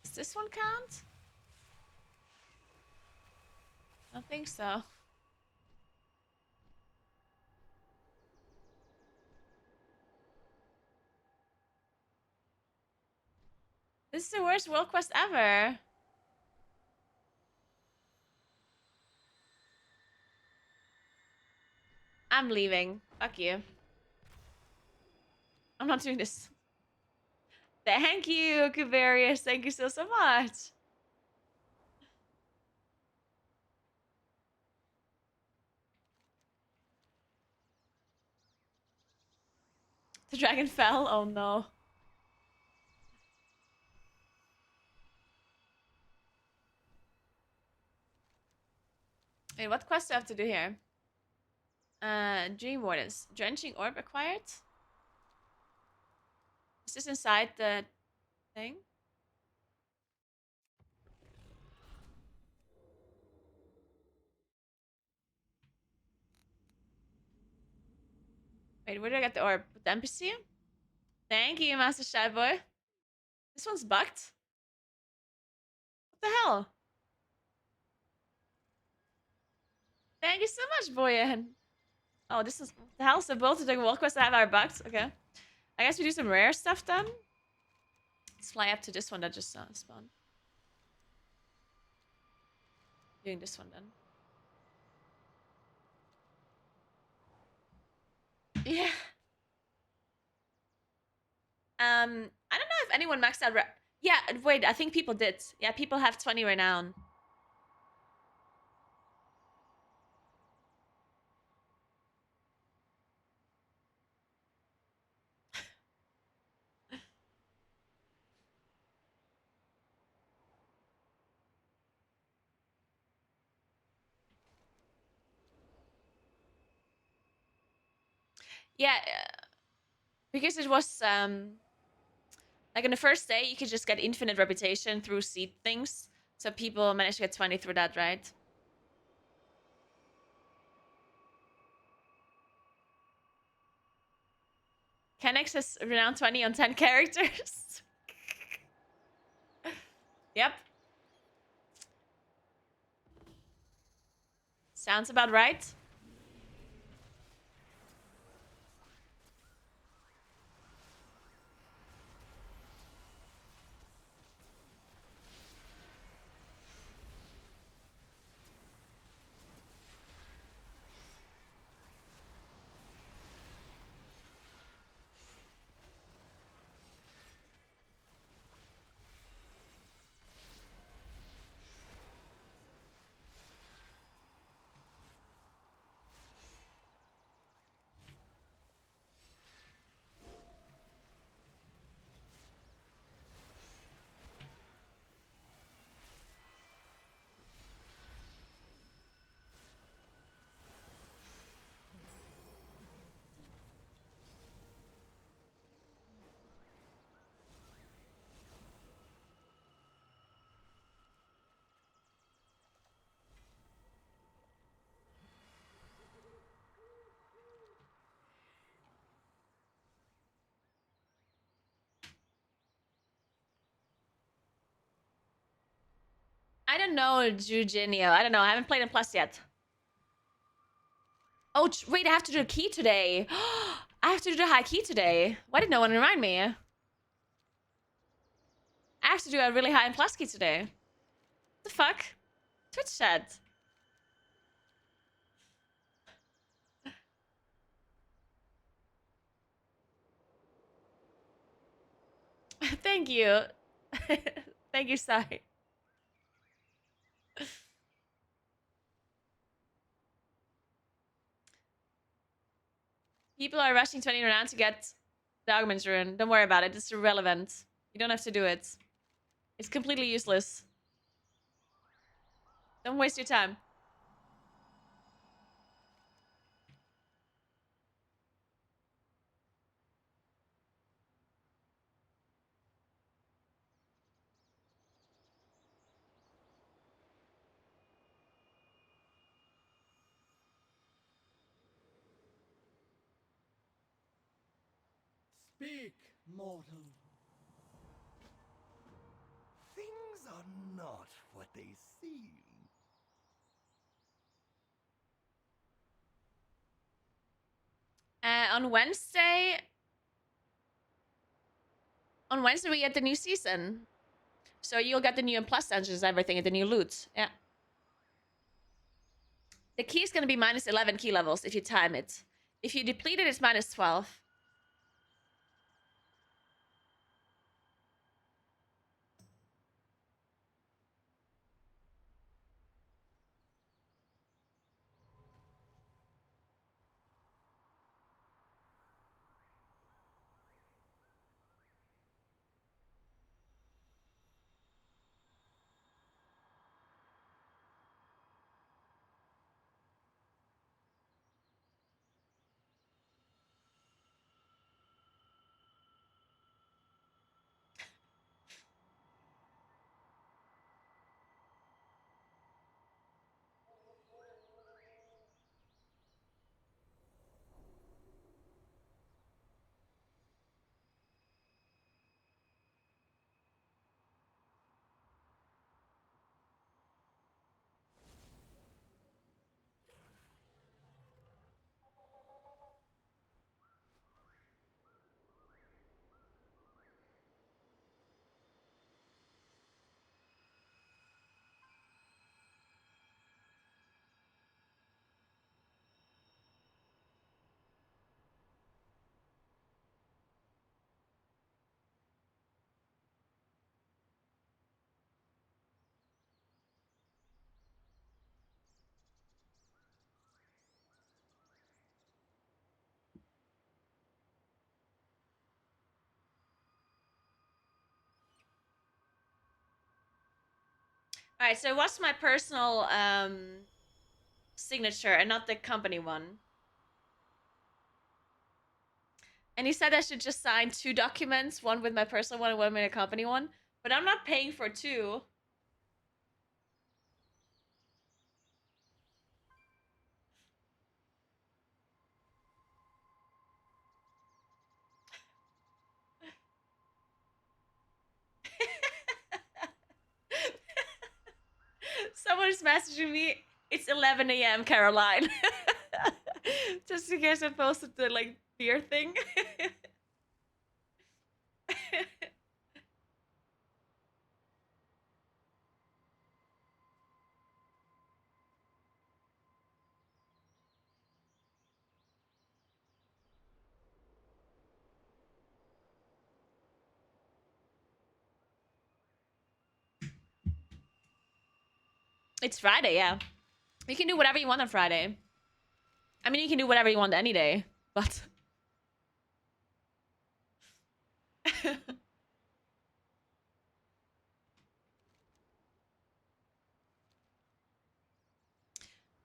Does this one count? I don't think so. This is the worst world quest ever. I'm leaving. Fuck you. I'm not doing this. Thank you, Kubarius. Thank you so much. The dragon fell? Oh no. Wait, what quest do I have to do here? Dream Wardens. Drenching Orb acquired? Is this inside the thing? Wait, where did I get the orb? With the NPC? Thank you, Master Shy Boy. This one's bugged. What the hell? Thank you so much, Boyan. Oh, this is what the hell. So both of the wall quests have our bugs. Okay. I guess we do some rare stuff then. Let's fly up to this one that just spawned. Doing this one then. Yeah. I don't know if anyone maxed out. Yeah, wait. I think people did. Yeah, people have 20 renown. Yeah, because it was like in the first day you could just get infinite reputation through seed things. So people managed to get 20 through that, right? Kennex has renown 20 on 10 characters. Yep. Sounds about right. I don't know, Juginio. I don't know. I haven't played in Plus yet. Oh, wait, I have to do a key today. I have to do the high key today. Why did no one remind me? I have to do a really high and plus key today. What the fuck? Twitch chat. Thank you. Thank you, Sai. People are rushing 20 rounds to get the Augment's rune. Don't worry about it. It's irrelevant. You don't have to do it. It's completely useless. Don't waste your time. Speak, mortal. Things are not what they seem. On Wednesday... On Wednesday, we get the new season. So you'll get the new and plus dungeons, everything, and the new loot. Yeah. The key is going to be minus 11 key levels if you time it. If you deplete it, it's minus 12. All right, so what's my personal signature and not the company one? And he said I should just sign 2 documents, one with my personal one and one with a company one. But I'm not paying for 2. Someone is messaging me. It's 11 a.m. Caroline. Just in case I posted the like beer thing. It's Friday, yeah. You can do whatever you want on Friday. I mean, you can do whatever you want any day, but...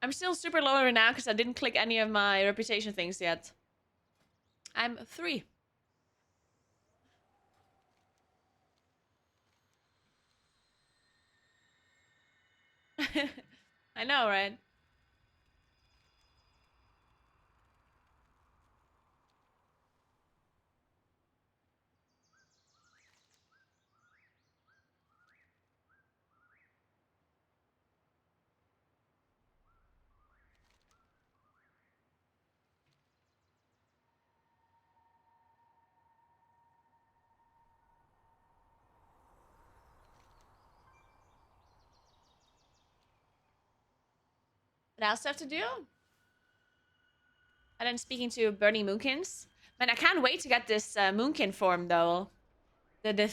I'm still super low right now because I didn't click any of my reputation things yet. I'm 3. I know, right? What else do I have to do? And then speaking to Bernie Moonkins. Man, I can't wait to get this Moonkin form, though. The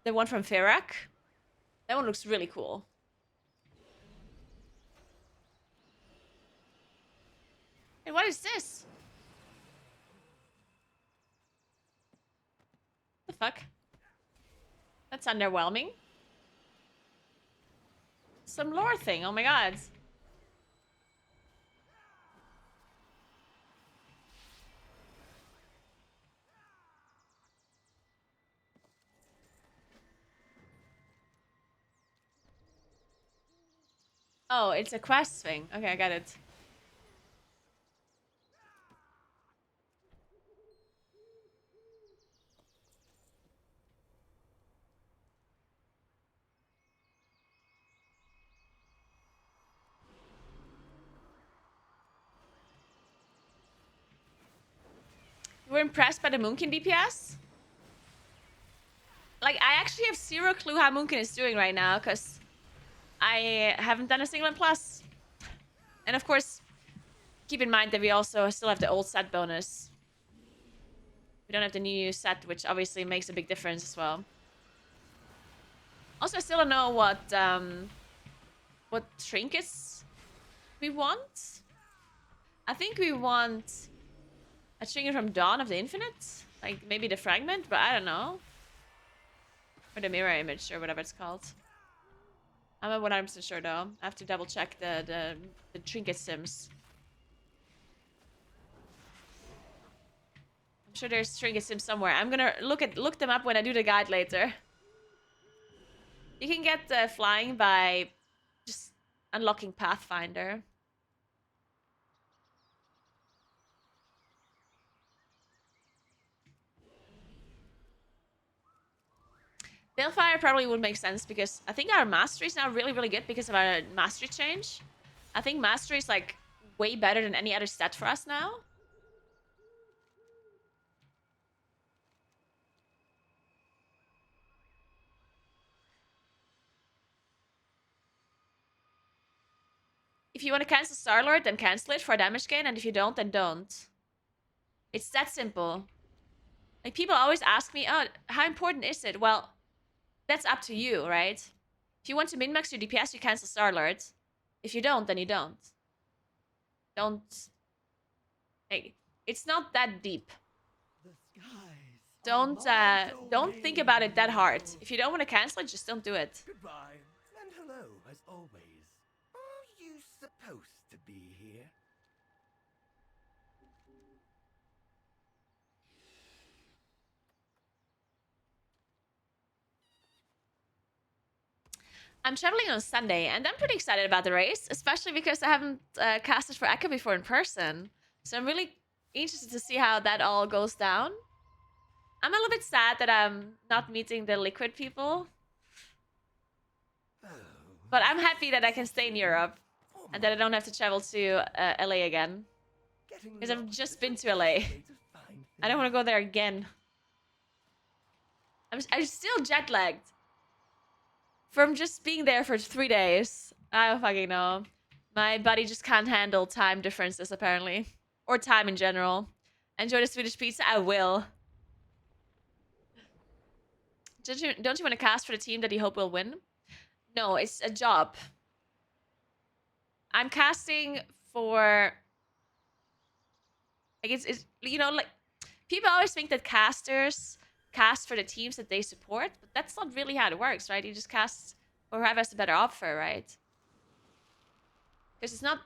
one from Ferak. That one looks really cool. Hey, what is this? The fuck? That's underwhelming. Some lore thing, oh my god. Oh, it's a quest thing. Okay, I got it. You were impressed by the Moonkin DPS? Like, I actually have 0 clue how Moonkin is doing right now, because I haven't done a single plus. And of course, keep in mind that we also still have the old set bonus. We don't have the new set, which obviously makes a big difference as well. Also, I still don't know what trinkets we want. I think we want a trinket from Dawn of the Infinite. Like, maybe the fragment, but I don't know. Or the mirror image, or whatever it's called. I'm not 100% sure, though. I have to double check the trinket sims. I'm sure there's trinket sims somewhere. I'm gonna look them up when I do the guide later. You can get flying by just unlocking Pathfinder. Balefire probably would make sense because I think our mastery is now really, really good because of our mastery change. I think mastery is like way better than any other stat for us now. If you want to cancel Starlord, then cancel it for damage gain, and if you don't, then don't. It's that simple. Like, people always ask me, oh, how important is it? Well, that's up to you, right? If you want to min-max your DPS, you cancel Starlord. If you don't, then you don't. Don't... Hey, it's not that deep. Don't think about it that hard. If you don't want to cancel it, just don't do it. Goodbye, and hello, as always. Are you supposed to be here? I'm traveling on Sunday, and I'm pretty excited about the race, especially because I haven't casted for Echo before in person. So I'm really interested to see how that all goes down. I'm a little bit sad that I'm not meeting the Liquid people. Oh, But I'm happy that I can stay in Europe and that I don't have to travel to LA again. Because I've just been to LA. I don't want to go there again. I'm still jet lagged from just being there for 3 days. I don't fucking know. My body just can't handle time differences, apparently. Or time in general. Enjoy the Swedish pizza? I will. Don't you want to cast for the team that you hope will win? No, it's a job. I'm casting for... Like, it's you know, like... People always think that casters cast for the teams that they support, but that's not really how it works, right? You just cast for whoever has a better offer, right? Because it's not...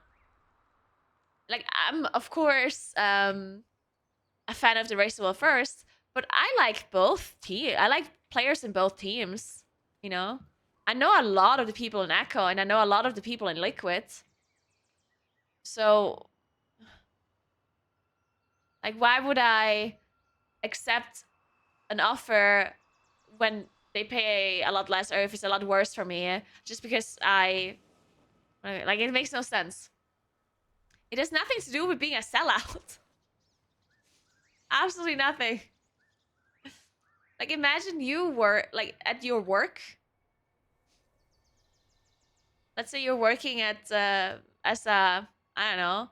Like, I'm, of course, a fan of the Race to Will First, but I like both teams. I like players in both teams, you know? I know a lot of the people in Echo, and I know a lot of the people in Liquid. So, like, why would I accept an offer when they pay a lot less, or if it's a lot worse for me, just because like, it makes no sense. It has nothing to do with being a sellout. Absolutely nothing. Like, imagine you were, like, at your work. Let's say you're working at, as a, I don't know,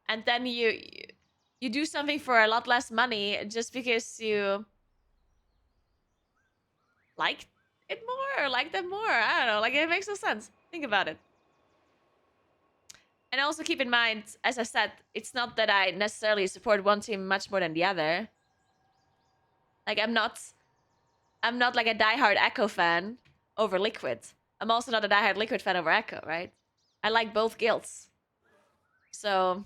and then you do something for a lot less money just because you like it more or like them more. I don't know. Like, it makes no sense. Think about it. And also keep in mind, as I said, it's not that I necessarily support one team much more than the other. Like, I'm not like a diehard Echo fan over Liquid. I'm also not a diehard Liquid fan over Echo, right? I like both guilds. So,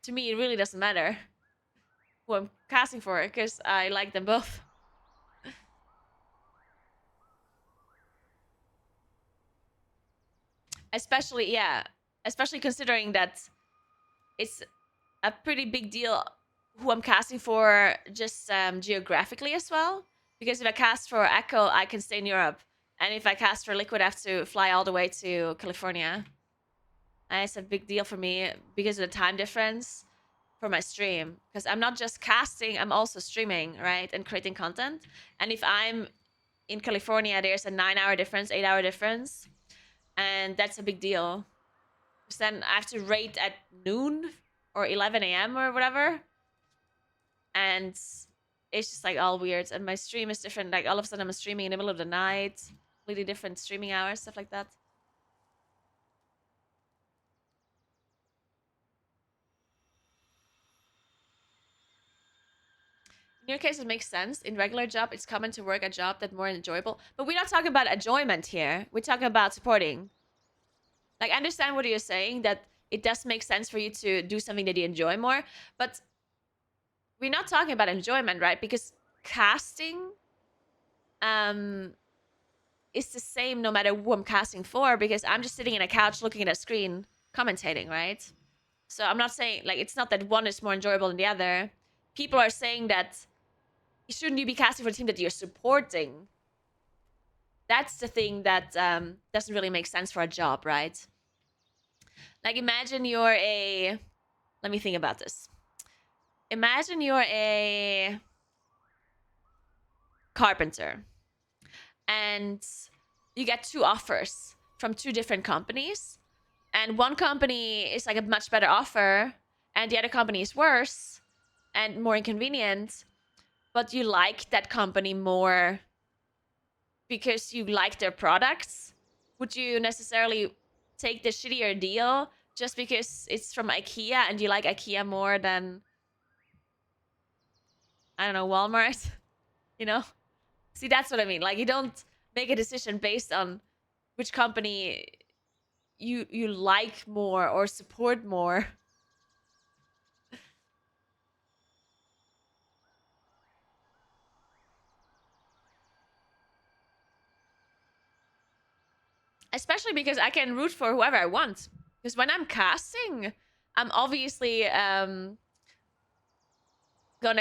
to me, it really doesn't matter who I'm casting for, because I like them both. Especially, yeah. Especially considering that it's a pretty big deal who I'm casting for, just geographically as well. Because if I cast for Echo, I can stay in Europe. And if I cast for Liquid, I have to fly all the way to California. And it's a big deal for me because of the time difference for my stream. Because I'm not just casting, I'm also streaming, right? And creating content. And if I'm in California, there's a 9-hour difference, 8-hour difference. And that's a big deal. Because then I have to rate at noon or 11 a.m. or whatever. And it's just like all weird. And my stream is different. Like, all of a sudden I'm streaming in the middle of the night. Completely different streaming hours, stuff like that. In your case, it makes sense. In regular job, it's common to work a job that's more enjoyable. But we're not talking about enjoyment here. We're talking about supporting. Like, I understand what you're saying, that it does make sense for you to do something that you enjoy more. But we're not talking about enjoyment, right? Because casting is the same no matter who I'm casting for, because I'm just sitting in a couch looking at a screen commentating, right? So I'm not saying, like, it's not that one is more enjoyable than the other. People are saying that shouldn't you be casting for a team that you're supporting? That's the thing that doesn't really make sense for a job, right? Like, imagine you're a... Let me think about this. Imagine you're a carpenter. And you get 2 offers from 2 different companies. And one company is like a much better offer. And the other company is worse and more inconvenient. But you like that company more because you like their products. Would you necessarily take the shittier deal just because it's from IKEA and you like IKEA more than, I don't know, Walmart? You know? See, that's what I mean. Like, you don't make a decision based on which company you like more or support more. Especially because I can root for whoever I want. Because when I'm casting, I'm obviously gonna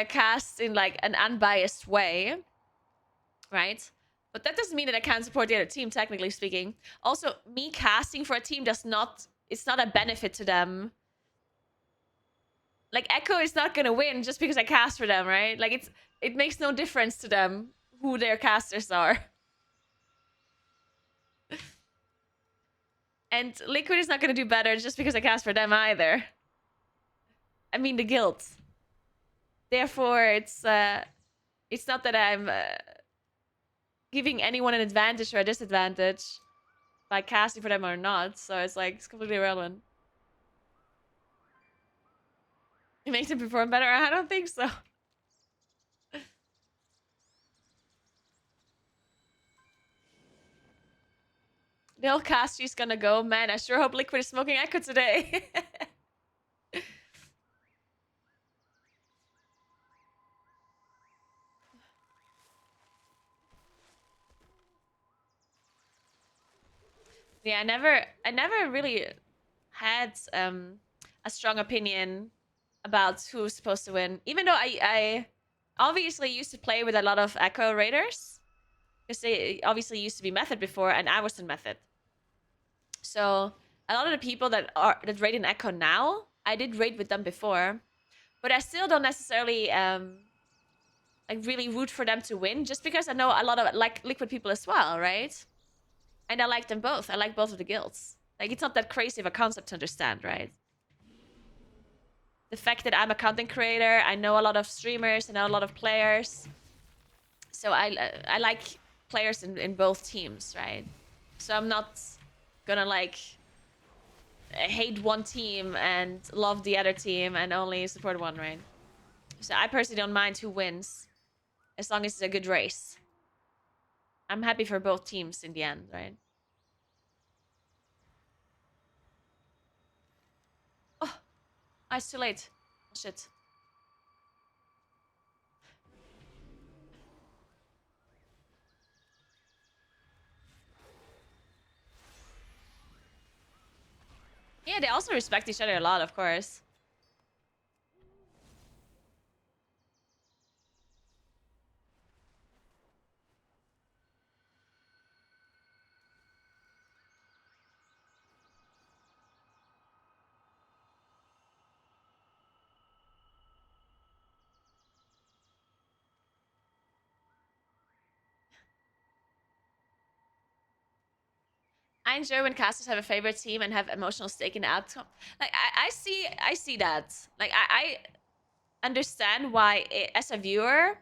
cast in like an unbiased way, right? But that doesn't mean that I can't support the other team, technically speaking. Also, me casting for a team it's not a benefit to them. Like, Echo is not gonna win just because I cast for them, right? Like, it makes no difference to them who their casters are. And Liquid is not gonna do better just because I cast for them either. I mean, the guild. Therefore, it's not that I'm giving anyone an advantage or a disadvantage by casting for them or not. So it's like, it's completely irrelevant. It makes them perform better? I don't think so. The whole cast is gonna go. Man, I sure hope Liquid is smoking Echo today. Yeah, I never really had a strong opinion about who's supposed to win. Even though I obviously used to play with a lot of Echo Raiders. Because they obviously used to be Method before, and I was in Method. So a lot of the people that raid in Echo now, I did raid with them before. But I still don't necessarily like really root for them to win, just because I know a lot of like Liquid people as well, right? And I like them both. I like both of the guilds. Like, it's not that crazy of a concept to understand, right? The fact that I'm a content creator, I know a lot of streamers, I know a lot of players. So I like players in both teams, right? So I'm not gonna like hate one team and love the other team and only support one, right? So I personally don't mind who wins, as long as it's a good race. I'm happy for both teams in the end, right? Oh, it's too late. Oh, shit. Yeah, they also respect each other a lot, of course. I enjoy when casters have a favorite team and have emotional stake in the outcome. Like, I see that. Like, I understand why, as a viewer,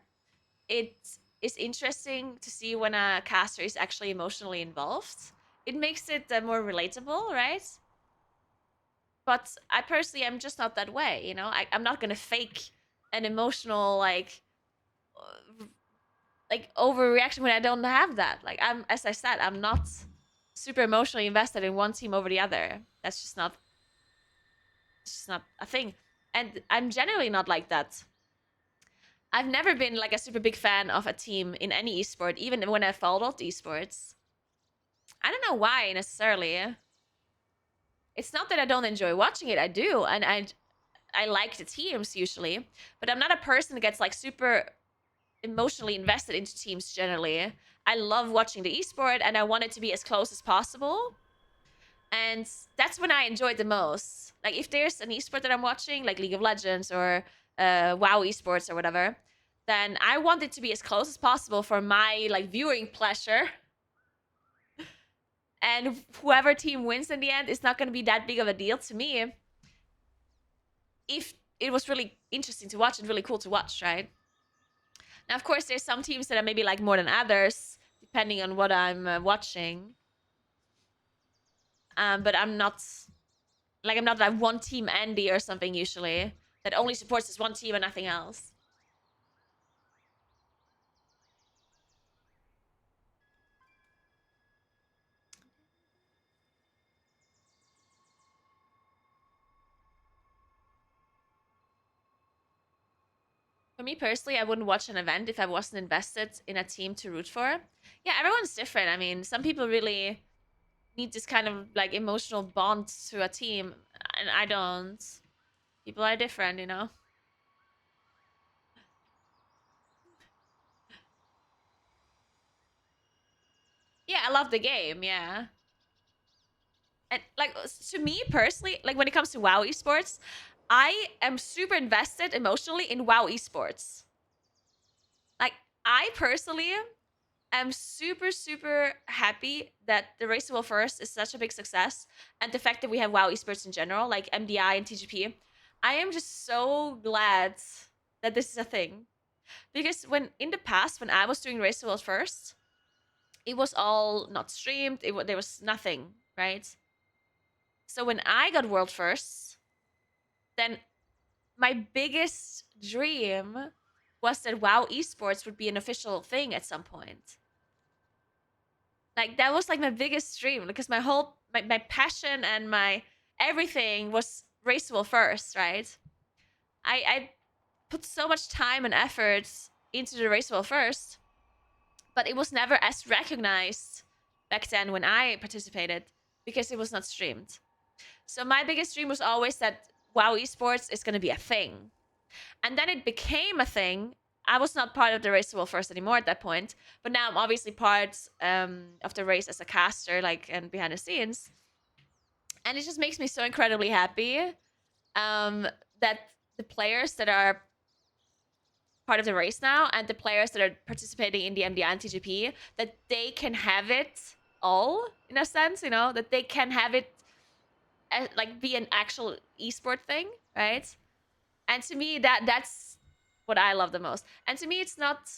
it is interesting to see when a caster is actually emotionally involved. It makes it more relatable, right? But I personally am just not that way, you know? I'm not gonna fake an emotional, like overreaction when I don't have that. Like, as I said, I'm not super emotionally invested in one team over the other. That's just not, it's just not a thing. And I'm generally not like that. I've never been like a super big fan of a team in any esport, even when I followed esports. I don't know why necessarily. It's not that I don't enjoy watching it. I do, and I like the teams usually, but I'm not a person that gets like super emotionally invested into teams generally. I love watching the esport, and I want it to be as close as possible. And that's when I enjoy it the most. Like, if there's an esport that I'm watching, like League of Legends or WoW esports or whatever, then I want it to be as close as possible for my like viewing pleasure. And whoever team wins in the end is not going to be that big of a deal to me. If it was really interesting to watch and really cool to watch, right? Now, of course, there's some teams that I maybe like more than others, depending on what I'm watching. But I'm not like one team Andy or something usually that only supports this one team and nothing else. For me personally, I wouldn't watch an event if I wasn't invested in a team to root for. Yeah, everyone's different. I mean, some people really need this kind of like emotional bond to a team, and I don't. People are different, you know? Yeah, I love the game, yeah. And like to me personally, like when it comes to WoW esports, I am super invested emotionally in WoW esports. Like I personally am super happy that the Race to World First is such a big success, and the fact that we have WoW esports in general, like MDI and TGP. I am just so glad that this is a thing, because when in the past when I was doing Race to World First, it was all not streamed. There was nothing, right? So when I got World First, then my biggest dream was that WoW esports would be an official thing at some point. Like that was like my biggest dream, because my passion and my everything was Race to World First, right? I put so much time and effort into the Race to World First, but it was never as recognized back then when I participated, because it was not streamed. So my biggest dream was always that WoW esports is going to be a thing. And then it became a thing. I was not part of the Race to World First anymore at that point, but now I'm obviously part of the race as a caster, like, and behind the scenes. And it just makes me so incredibly happy that the players that are part of the race now and the players that are participating in the MDI and TGP, that they can have it all, in a sense, you know, that they can have it like be an actual esport thing, right? And to me, that's what I love the most. And to me, it's not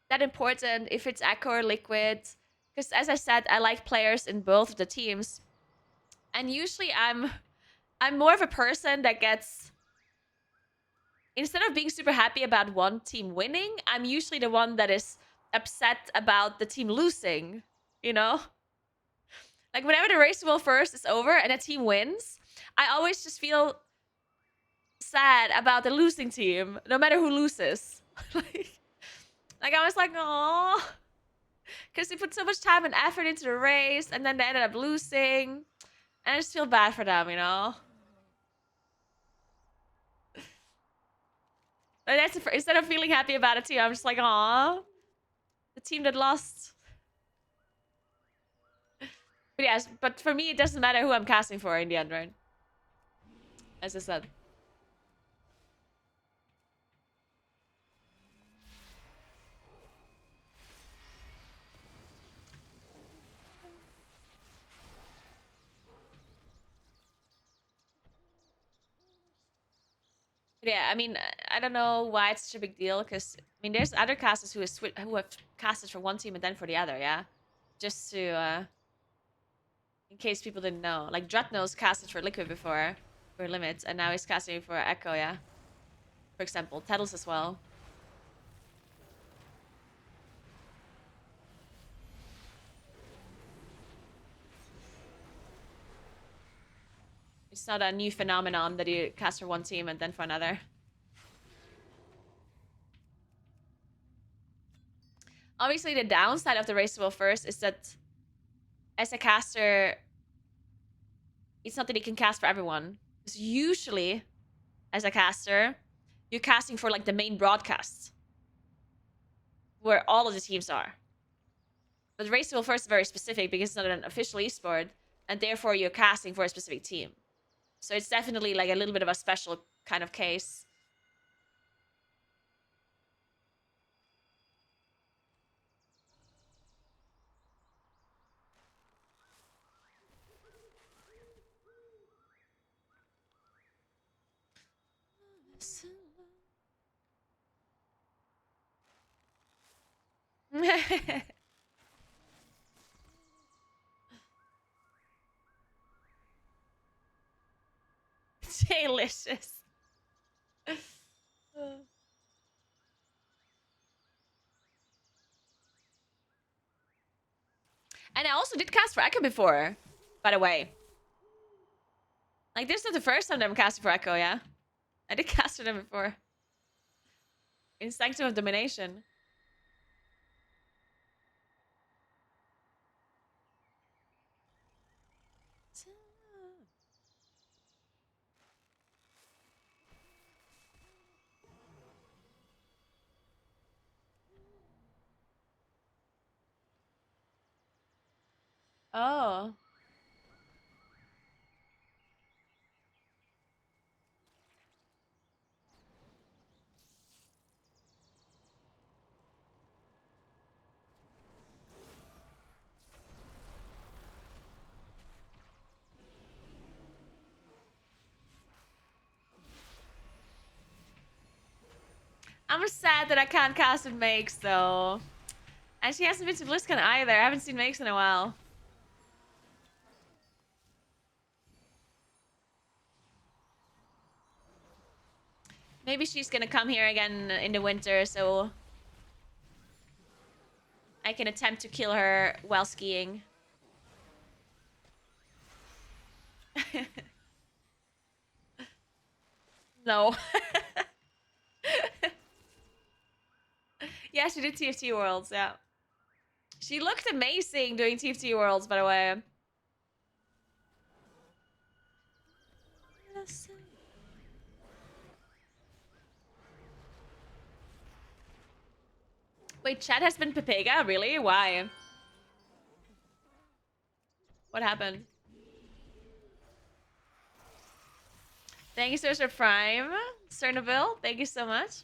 that important if it's Echo or Liquid, because as I said, I like players in both of the teams. And usually I'm more of a person that gets, instead of being super happy about one team winning, I'm usually the one that is upset about the team losing, you know? Like whenever the Race to World First is over and a team wins, I always just feel sad about the losing team, no matter who loses. like I was like, oh, because they put so much time and effort into the race, and then they ended up losing, and I just feel bad for them, you know. And that's instead of feeling happy about a team, I'm just like, aw, the team that lost. But yes, but for me, it doesn't matter who I'm casting for in the end, right? As I said. But yeah, I mean, I don't know why it's such a big deal, because I mean, there's other casters who have casted for one team and then for the other, yeah, just to in case people didn't know. Like Dratnos casted for Liquid before for Limits, and now he's casting for Echo, yeah. For example, Tettles as well. It's not a new phenomenon that you cast for one team and then for another. Obviously, the downside of the Race to World First is that as a caster, it's not that you can cast for everyone. Because usually, as a caster, you're casting for like the main broadcasts, where all of the teams are. But the Race to World First is very specific because it's not an official esport, and therefore you're casting for a specific team. So it's definitely like a little bit of a special kind of case. Delicious. And I also did cast for Echo before, by the way. Like, this is not the first time that I'm casting for Echo, yeah? I did cast for them before. In Sanctum of Domination. Oh. I'm sad that I can't cast with Makes though. And she hasn't been to BlizzCon either. I haven't seen Makes in a while. Maybe she's gonna come here again in the winter, so I can attempt to kill her while skiing. No. Yeah, she did TFT Worlds, yeah. She looked amazing doing TFT Worlds, by the way. Wait, Chad has been Pepega? Really? Why? What happened? Thank you so much for Prime. Cernaville, thank you so much.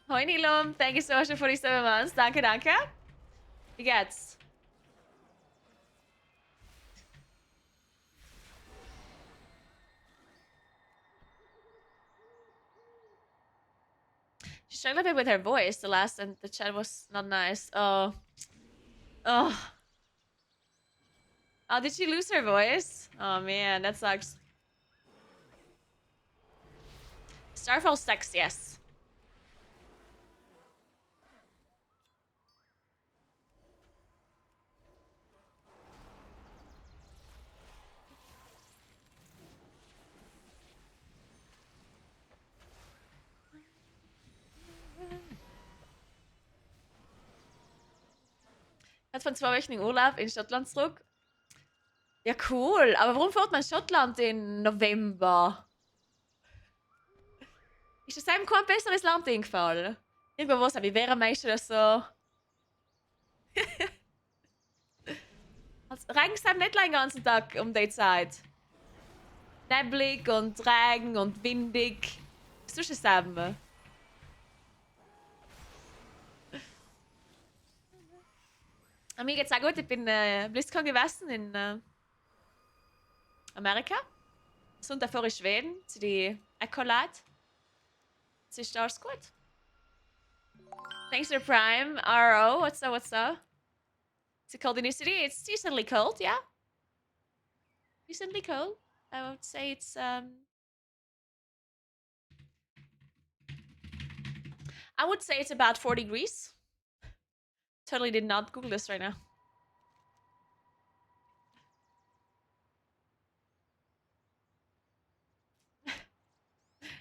Hoi Nilum, thank you so much for 47 months. Danke, danke. Wie geht's? She struggled a bit with her voice the last, and the chat was not nice. Oh. Oh. Oh, did she lose her voice? Oh man, that sucks. Starfall sucks, yes. Hat von 2 Wochen Urlaub in Schottland zurück. Ja, cool. Aber warum fährt man Schottland im November? Ist das einem kein besseres Land eingefallen? Irgendwo, wo es wie Währermeister oder so. Also, regnet es einem nicht den ganzen Tag um die Zeit. Neblig und Regen und windig. Was tust du zusammen? Mir geht's auch gut. Ich bin BlizzCon gewesen in Amerika. Und davor in Schweden zu die Ecolite. Es ist alles gut. Thanks for Prime. RO, what's up, what's up? Is it cold in your city? It's decently cold, yeah. Decently cold. I would say it's I would say it's about 4 degrees. Totally did not Google this right now.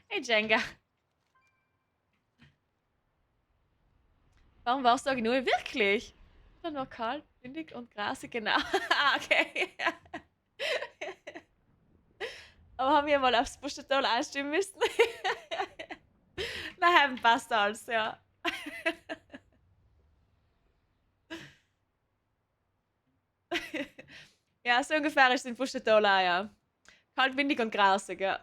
Hey Jenga. Warum warst du nur wirklich? Dann war kalt, windig und grasig, genau. Ah, okay. Aber haben wir mal aufs Buschetoll einstimmen müssen? Nein, passt alles, ja. Ja, so ungefähr ist es in Buschetoll auch, ja. Kalt, windig und grasig, ja.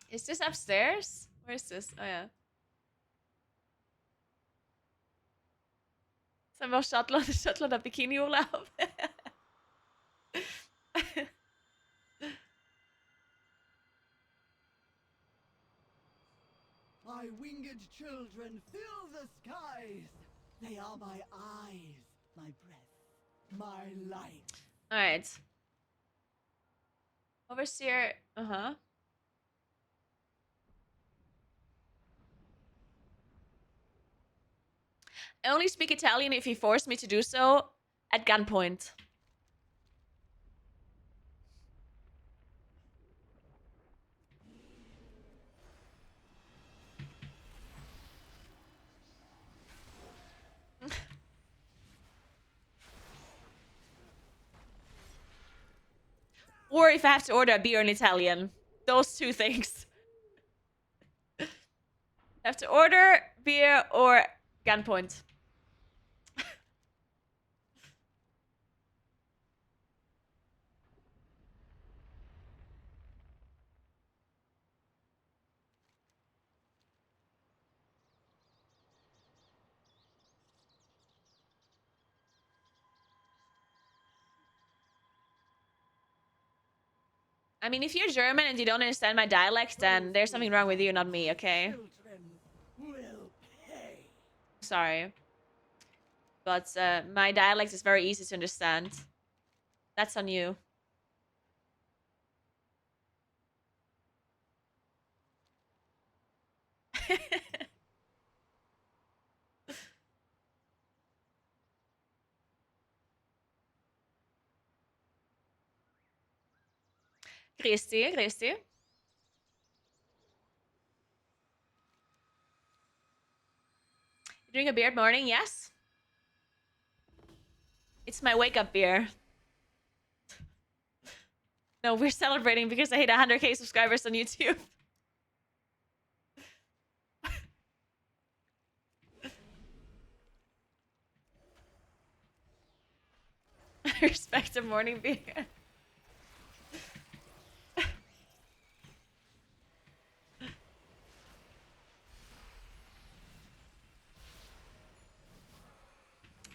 Is this upstairs? Where is this? Oh yeah. Sind wir auf Schottland auf Bikini-Urlaub? My winged children fill the skies. They are my eyes, my breath, my light. Alright. Overseer, I only speak Italian if he forced me to do so at gunpoint. Or if I have to order a beer in Italian. Those two things. I have to order beer or gunpoint. I mean, if you're German and you don't understand my dialect, then there's something wrong with you, not me, okay? Children will pay. Sorry. But my dialect is very easy to understand. That's on you. Christy, Christy. You drink a beer at morning? Yes. It's my wake-up beer. No, we're celebrating because I hit 100k subscribers on YouTube. I respect a morning beer.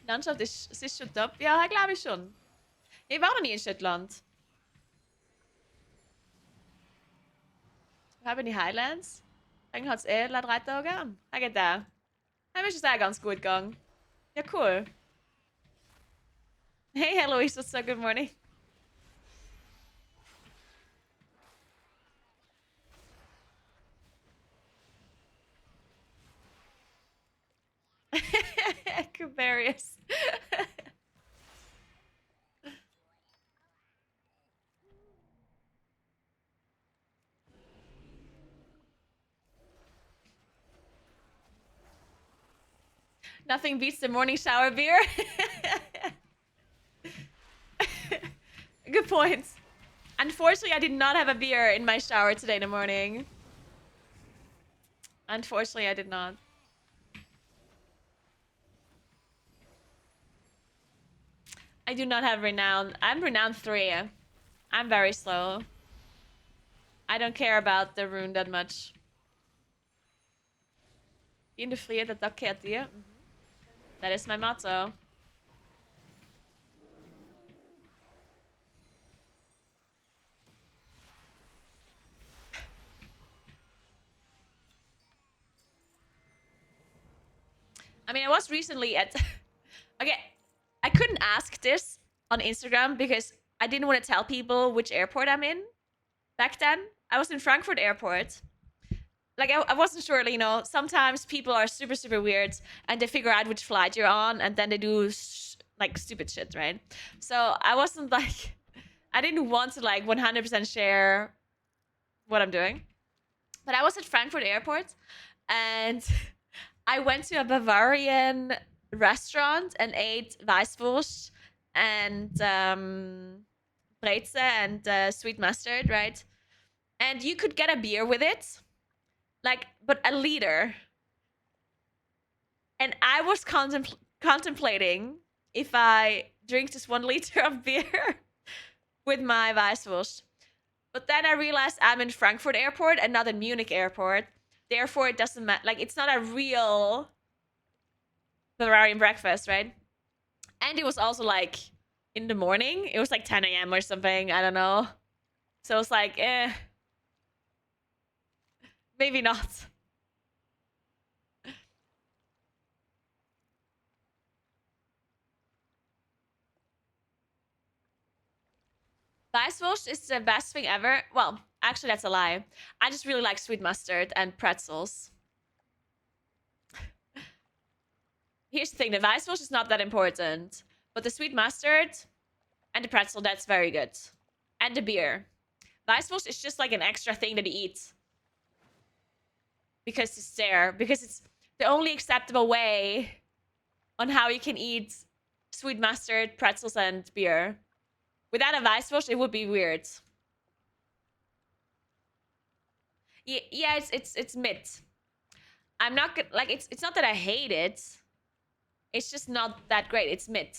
Landschaft ist, es ist schon top. Ja, glaube ich schon. Ich war noch nie in Schottland. Wir haben die Highlands. Dann hat es 3 Tage an. Ja, geht der. Dann ist es auch ganz gut gegangen. Ja, cool. Hey, Eloise, what's up? Good morning. Cubarius. Nothing beats the morning shower beer. Good point. Unfortunately, I did not have a beer in my shower today in the morning. Unfortunately, I did not. I do not have renown. I'm renown 3. I'm very slow. I don't care about the rune that much. In the fleet that cat dear. That is my motto. I mean, I was recently at... Okay, I couldn't ask this on Instagram because I didn't want to tell people which airport I'm in. Back then, I was in Frankfurt airport. Like, I wasn't sure, you know, sometimes people are super, super weird and they figure out which flight you're on and then they do, like, stupid shit, right? So I wasn't, like... I didn't want to, like, 100% share what I'm doing. But I was at Frankfurt airport and... I went to a Bavarian restaurant and ate Weißwurst and Breze and sweet mustard, right? And you could get a beer with it, like, but a liter. And I was contemplating if I drink just 1 liter of beer with my Weißwurst. But then I realized I'm in Frankfurt airport and not in Munich airport. Therefore, it doesn't matter. Like, it's not a real Bavarian breakfast, right? And it was also, like, in the morning. It was, like, 10 a.m. or something. I don't know. So it's like, maybe not. Weißwurst is the best thing ever. Well, actually, that's a lie. I just really like sweet mustard and pretzels. Here's the thing. The Weißwurst is not that important. But the sweet mustard and the pretzel, that's very good. And the beer. Weißwurst is just like an extra thing that you eat. Because it's there. Because it's the only acceptable way on how you can eat sweet mustard, pretzels, and beer. Without a Weißwurst, it would be weird. Yeah, it's mid. I'm not like it's not that I hate it. It's just not that great. It's mid.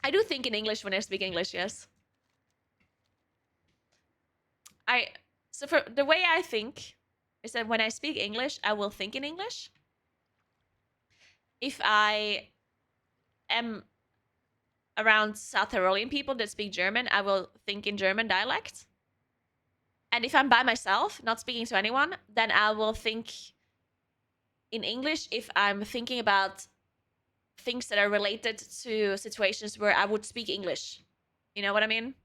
I do think in English when I speak English, yes. So for the way I think is that when I speak English, I will think in English. If I am around South Tyrolean people that speak German, I will think in German dialect. And if I'm by myself, not speaking to anyone, then I will think in English if I'm thinking about things that are related to situations where I would speak English. You know what I mean?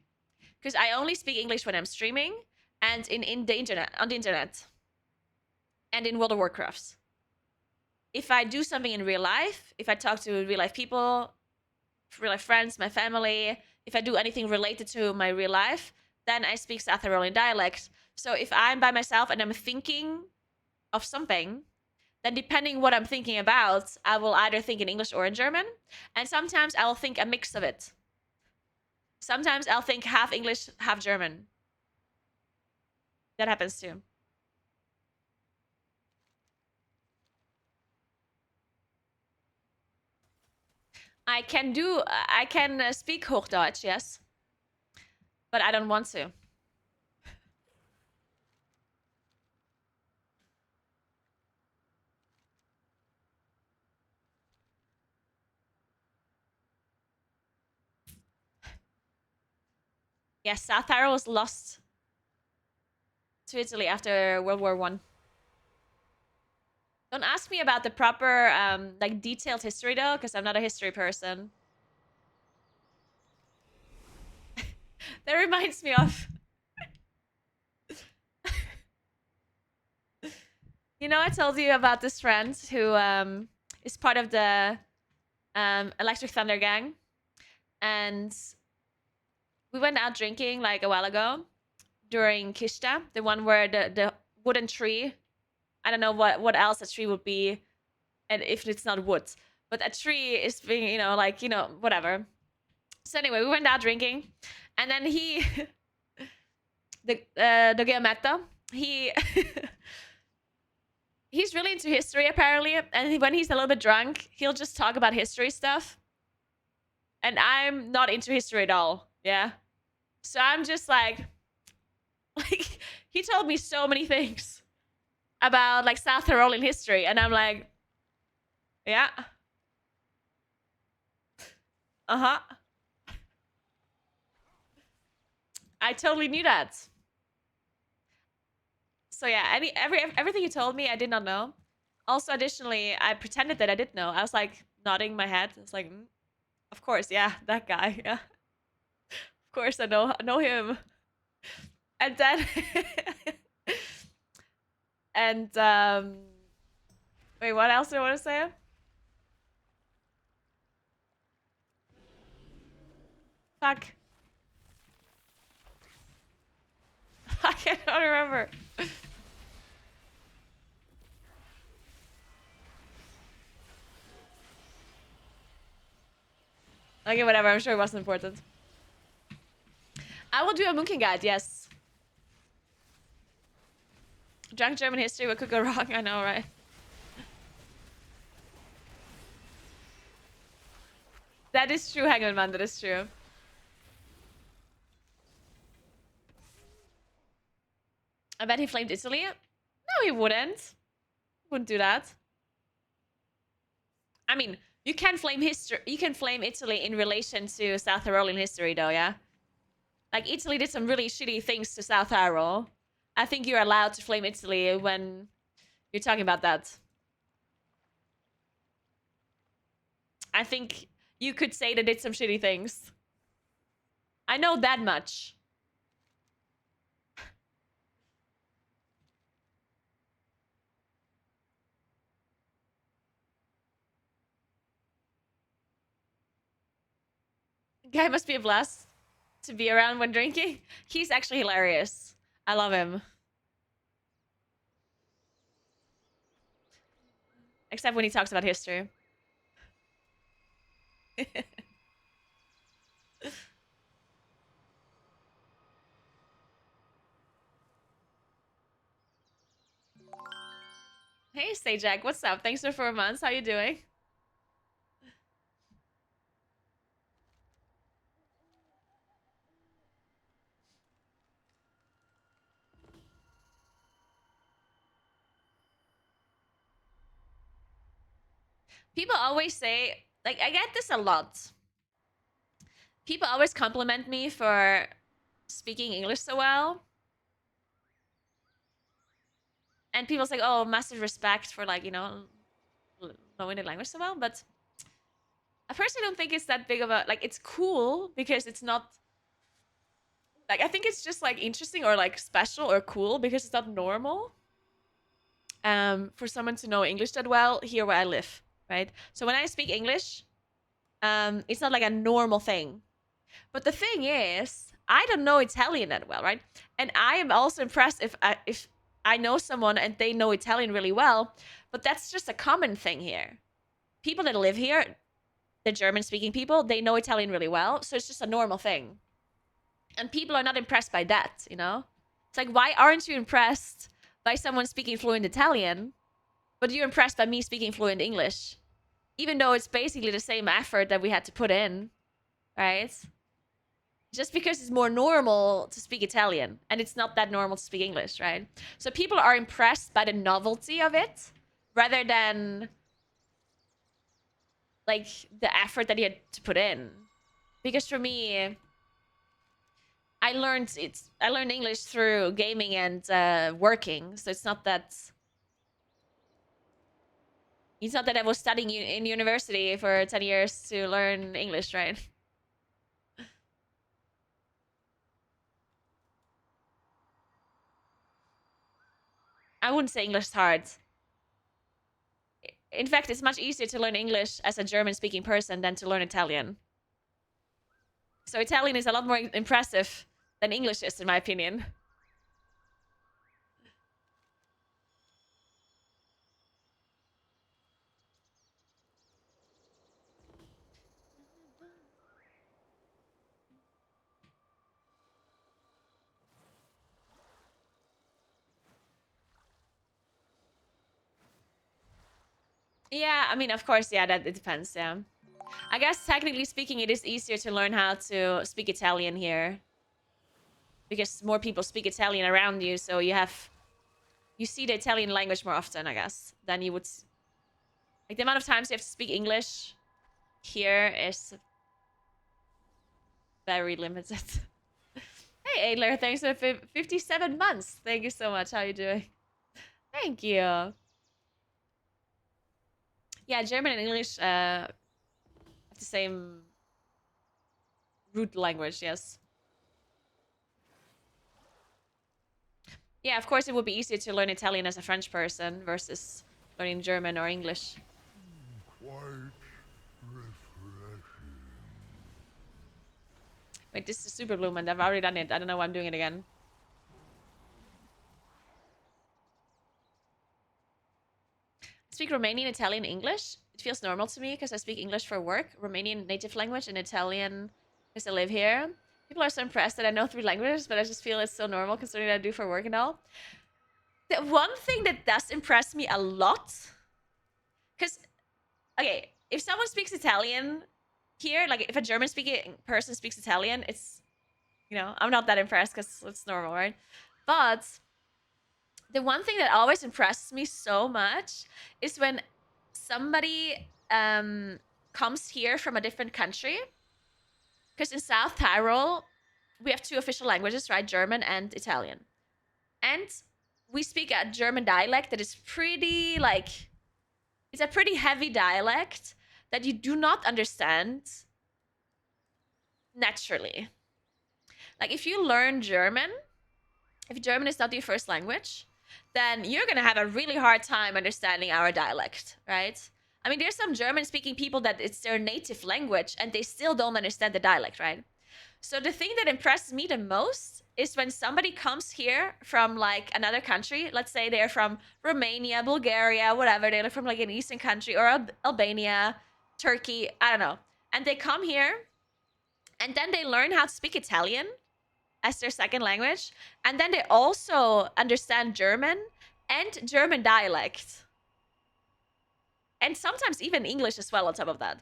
Because I only speak English when I'm streaming and in the internet, on the internet, and in World of Warcraft. If I do something in real life, if I talk to real life people, real life friends, my family, if I do anything related to my real life, then I speak South Tyrolean dialect. So if I'm by myself and I'm thinking of something, then depending what I'm thinking about, I will either think in English or in German. And sometimes I'll think a mix of it. Sometimes I'll think half English, half German. That happens too. I can speak Hochdeutsch, yes. But I don't want to. Yes, South Tyrol was lost to Italy after World War One. Don't ask me about the proper, like detailed history though, because I'm not a history person. That reminds me of. You know, I told you about this friend who is part of the Electric Thunder gang, and we went out drinking like a while ago during Kishta, the one where the wooden tree. I don't know what else a tree would be, and if it's not wood, but a tree is being like whatever. So anyway, we went out drinking, and then he, the Geometta, he he's really into history apparently, and when he's a little bit drunk, he'll just talk about history stuff, and I'm not into history at all. Yeah, so I'm just like he told me so many things about like South Tyrolean history, and I'm like, yeah, uh-huh, I totally knew that. So yeah, everything he told me, I did not know. Also, additionally, I pretended that I did know. I was like nodding my head. I was like, of course, yeah, that guy. Yeah, of course, I know him. And then, and wait, what else do I want to say? Fuck, I cannot remember. Okay, whatever. I'm sure it wasn't important. I will do a Moonkin guide. Yes. Drunk German history. What could go wrong? I know, right? That is true, Hangman Man. That is true. I bet he flamed Italy. No, he wouldn't. Wouldn't do that. I mean, you can flame history. You can flame Italy in relation to South Tyrolean history, though. Yeah, like Italy did some really shitty things to South Tyrol. I think you're allowed to flame Italy when you're talking about that. I think you could say they did some shitty things. I know that much. Guy must be a blast to be around when drinking. He's actually hilarious. I love him. Except when he talks about history. Hey, Sajak, what's up? Thanks for 4 months. How you doing? People always say, like, I get this a lot. People always compliment me for speaking English so well. And people say, oh, massive respect for, like, you know, knowing the language so well. But I personally don't think it's that big of a, like, it's cool because it's not, like, I think it's just, like, interesting or, like, special or cool because it's not normal for someone to know English that well here where I live, right? So when I speak English, it's not like a normal thing. But the thing is, I don't know Italian that well, right? And I am also impressed if I know someone and they know Italian really well, but that's just a common thing here. People that live here, the German-speaking people, they know Italian really well, so it's just a normal thing. And people are not impressed by that, you know? It's like, why aren't you impressed by someone speaking fluent Italian, but you're impressed by me speaking fluent English? Even though it's basically the same effort that we had to put in, right? Just because it's more normal to speak Italian and it's not that normal to speak English, right? So people are impressed by the novelty of it rather than like the effort that you had to put in. Because for me, I learned English through gaming and working, so it's not that I was studying in university for 10 years to learn English, right? I wouldn't say English is hard. In fact, it's much easier to learn English as a German-speaking person than to learn Italian. So Italian is a lot more impressive than English is, in my opinion. Yeah, I mean, of course, yeah, that it depends, yeah. I guess technically speaking, it is easier to learn how to speak Italian here. Because more people speak Italian around you, so you see the Italian language more often, I guess, than you would. Like, the amount of times you have to speak English here is very limited. Hey, Adler, thanks for 57 months. Thank you so much. How are you doing? Thank you. Yeah, German and English have the same root language, yes. Yeah, of course it would be easier to learn Italian as a French person versus learning German or English. Quite refreshing. Wait, this is Super Bloom and I've already done it. I don't know why I'm doing it again. Speak Romanian, Italian, English. It feels normal to me because I speak English for work, Romanian native language, and Italian because I live here. People are so impressed that I know 3 languages, but I just feel it's so normal considering what I do for work and all. The one thing that does impress me a lot, because, okay, if someone speaks Italian here, like if a German-speaking person speaks Italian, it's, you know, I'm not that impressed because it's normal, right? But the one thing that always impresses me so much is when somebody comes here from a different country. Because in South Tyrol, we have 2 official languages, right? German and Italian. And we speak a German dialect that is pretty, like, it's a pretty heavy dialect that you do not understand naturally. Like, if you learn German, if German is not your first language, then you're gonna have a really hard time understanding our dialect, right? I mean, there's some German-speaking people that it's their native language and they still don't understand the dialect, right? So the thing that impresses me the most is when somebody comes here from like another country, let's say they're from Romania, Bulgaria, whatever, they're from like an Eastern country or Albania, Turkey, I don't know. And they come here, and then they learn how to speak Italian as their second language, and then they also understand German and German dialect, and sometimes even English as well on top of that.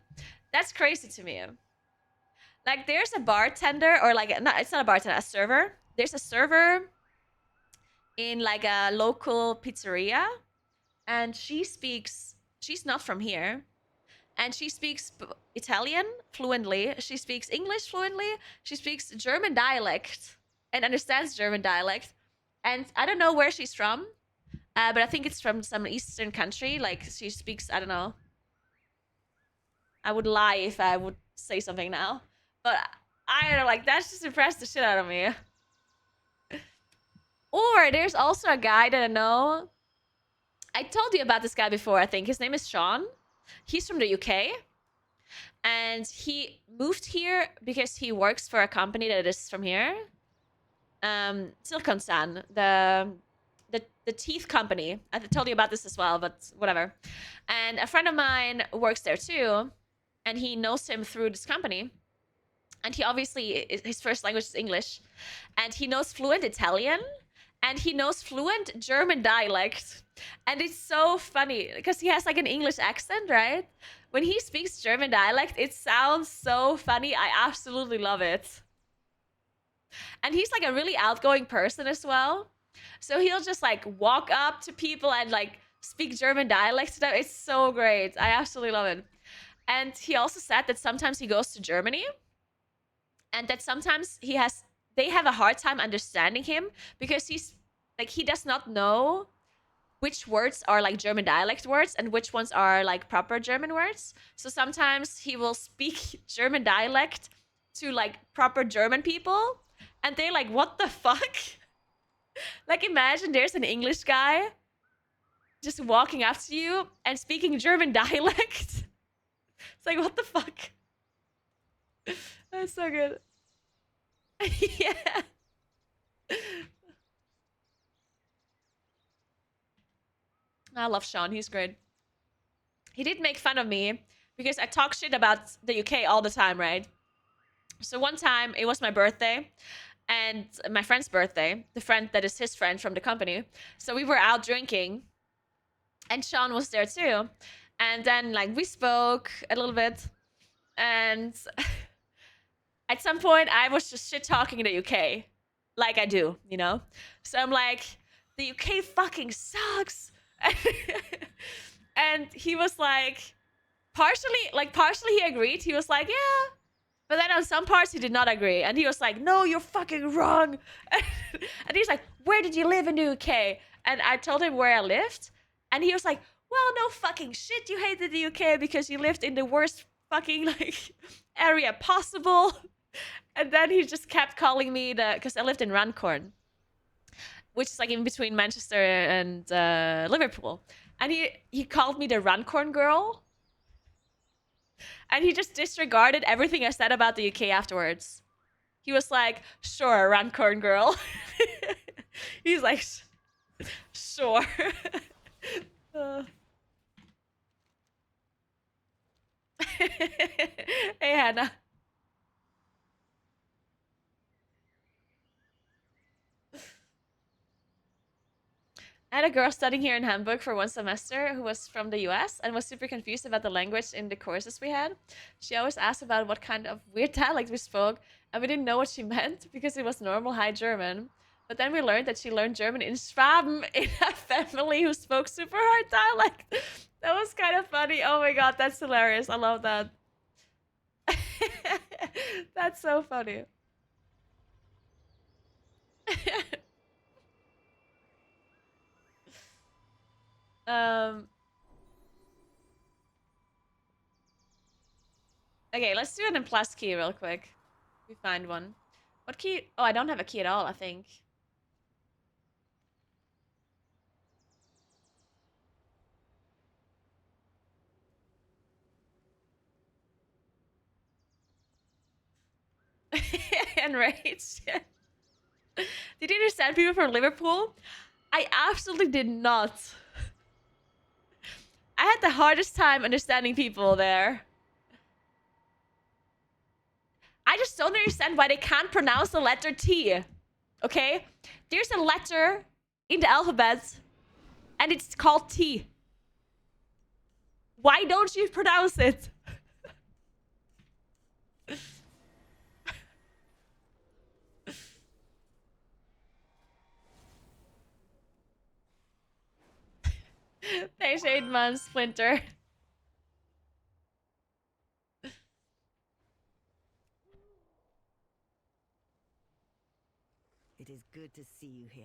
That's crazy to me. Like, there's a bartender, or like, no, it's not a bartender, a server. There's a server in like a local pizzeria, and she's not from here, and she speaks Italian fluently, she speaks English fluently, she speaks German dialect and understands German dialect. And I don't know where she's from, but I think it's from some Eastern country. Like, she speaks, I don't know. I would lie if I would say something now, but I don't know, like, that's just impressed the shit out of me. Or there's also a guy that I know. I told you about this guy before, I think. His name is Sean. He's from the UK. And he moved here because he works for a company that is from here. Silicon Sun, the teeth company. I told you about this as well, but whatever. And a friend of mine works there too. And he knows him through this company. And he obviously, his first language is English. And he knows fluent Italian. And he knows fluent German dialect. And it's so funny because he has like an English accent, right? When he speaks German dialect, it sounds so funny. I absolutely love it. And he's like a really outgoing person as well. So he'll just like walk up to people and like speak German dialect to them. It's so great. I absolutely love it. And he also said that sometimes he goes to Germany and that sometimes they have a hard time understanding him because he does not know which words are like German dialect words and which ones are like proper German words. So sometimes he will speak German dialect to like proper German people and they're like, what the fuck? Like, imagine there's an English guy just walking up to you and speaking German dialect. It's like, what the fuck? That's so good. Yeah. I love Sean. He's great. He did make fun of me because I talk shit about the UK all the time, right? So one time, it was my birthday and my friend's birthday, the friend that is his friend from the company. So we were out drinking and Sean was there too. And then like we spoke a little bit and at some point I was just shit talking the UK like I do, you know? So I'm like, the UK fucking sucks. And he was like, partially he agreed. He was like, yeah. But then on some parts he did not agree. And he was like, no, you're fucking wrong. And he's like, where did you live in the UK? And I told him where I lived. And he was like, well, no fucking shit. You hated the UK because you lived in the worst fucking like area possible. And then he just kept calling me because I lived in Runcorn, which is like in between Manchester and Liverpool. And he called me the Runcorn girl. And he just disregarded everything I said about the UK afterwards. He was like, sure, Runcorn girl. He's like, sure. Hey, Hannah. I had a girl studying here in Hamburg for one semester who was from the US and was super confused about the language in the courses we had. She always asked about what kind of weird dialect we spoke, and we didn't know what she meant because it was normal High German. But then we learned that she learned German in Schwaben in a family who spoke super hard dialect. That was kind of funny. Oh my god, that's hilarious. I love that. That's so funny. Okay, let's do it in plus key real quick. We find one. What key? Oh, I don't have a key at all, I think. Enraged. Did you understand people from Liverpool? I absolutely did not. I had the hardest time understanding people there. I just don't understand why they can't pronounce the letter T. Okay? There's a letter in the alphabet, and it's called T. Why don't you pronounce it? Thanks, 8 months, Splinter. It is good to see you here.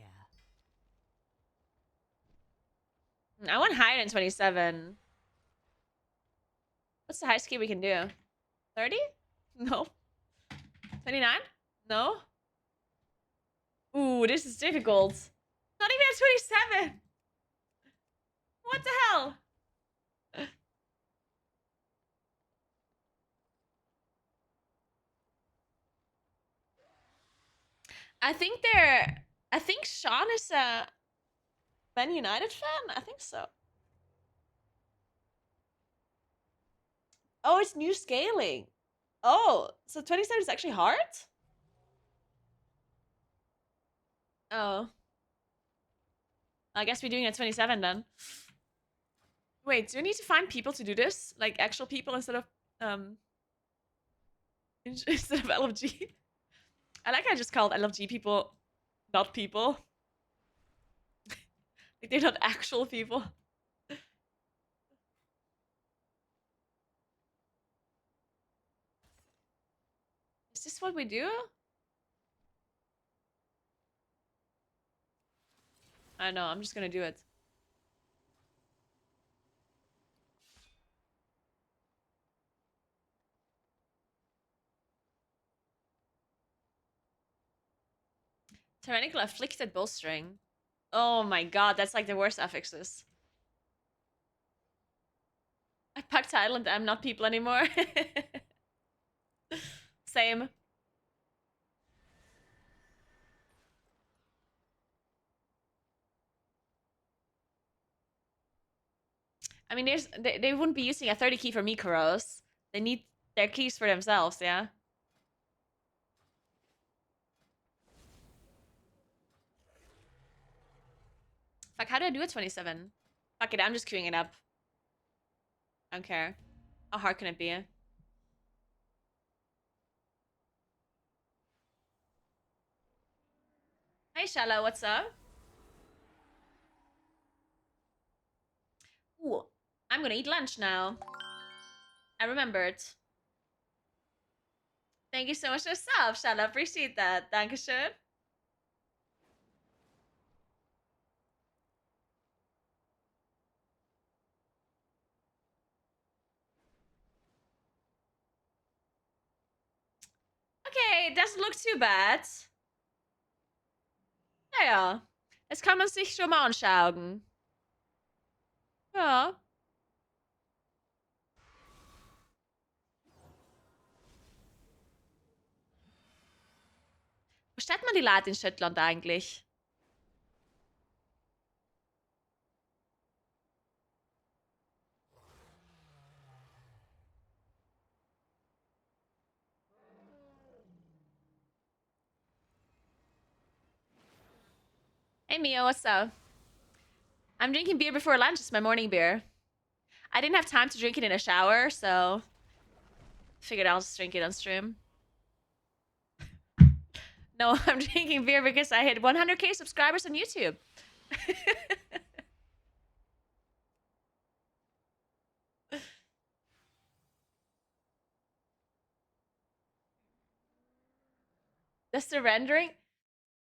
I want higher than 27. What's the highest key we can do? 30? No. 29? No. Ooh, this is difficult. Not even at 27. What the hell? I think Sean is a Man United fan? I think so. Oh, it's new scaling. Oh, so 27 is actually hard? Oh. I guess we're doing it at 27 then. Wait, do we need to find people to do this? Like actual people instead of instead of LFG? I like how I just called LFG people not people. Like they're not actual people. Is this what we do? I know, I'm just gonna do it. Tyrannical afflicted bowstring. Oh my god, that's like the worst affixes. I packed Thailand, I'm not people anymore. Same. I mean, they wouldn't be using a 30 key for Mikoros. They need their keys for themselves, yeah? Fuck, how do I do a 27? Fuck it, I'm just queuing it up. I don't care. How hard can it be? Hey, Shala, what's up? Ooh, I'm gonna eat lunch now. I remembered. Thank you so much for the sub, Shala. Appreciate that. Dankeschön. Okay, doesn't look too bad. Naja, das kann man sich schon mal anschauen. Ja. Wo stellt man die Leute in Schottland eigentlich? Hey Mio, what's up? I'm drinking beer before lunch. It's my morning beer. I didn't have time to drink it in a shower, so figured I'll just drink it on stream. No, I'm drinking beer because I hit 100k subscribers on YouTube. That's the rendering?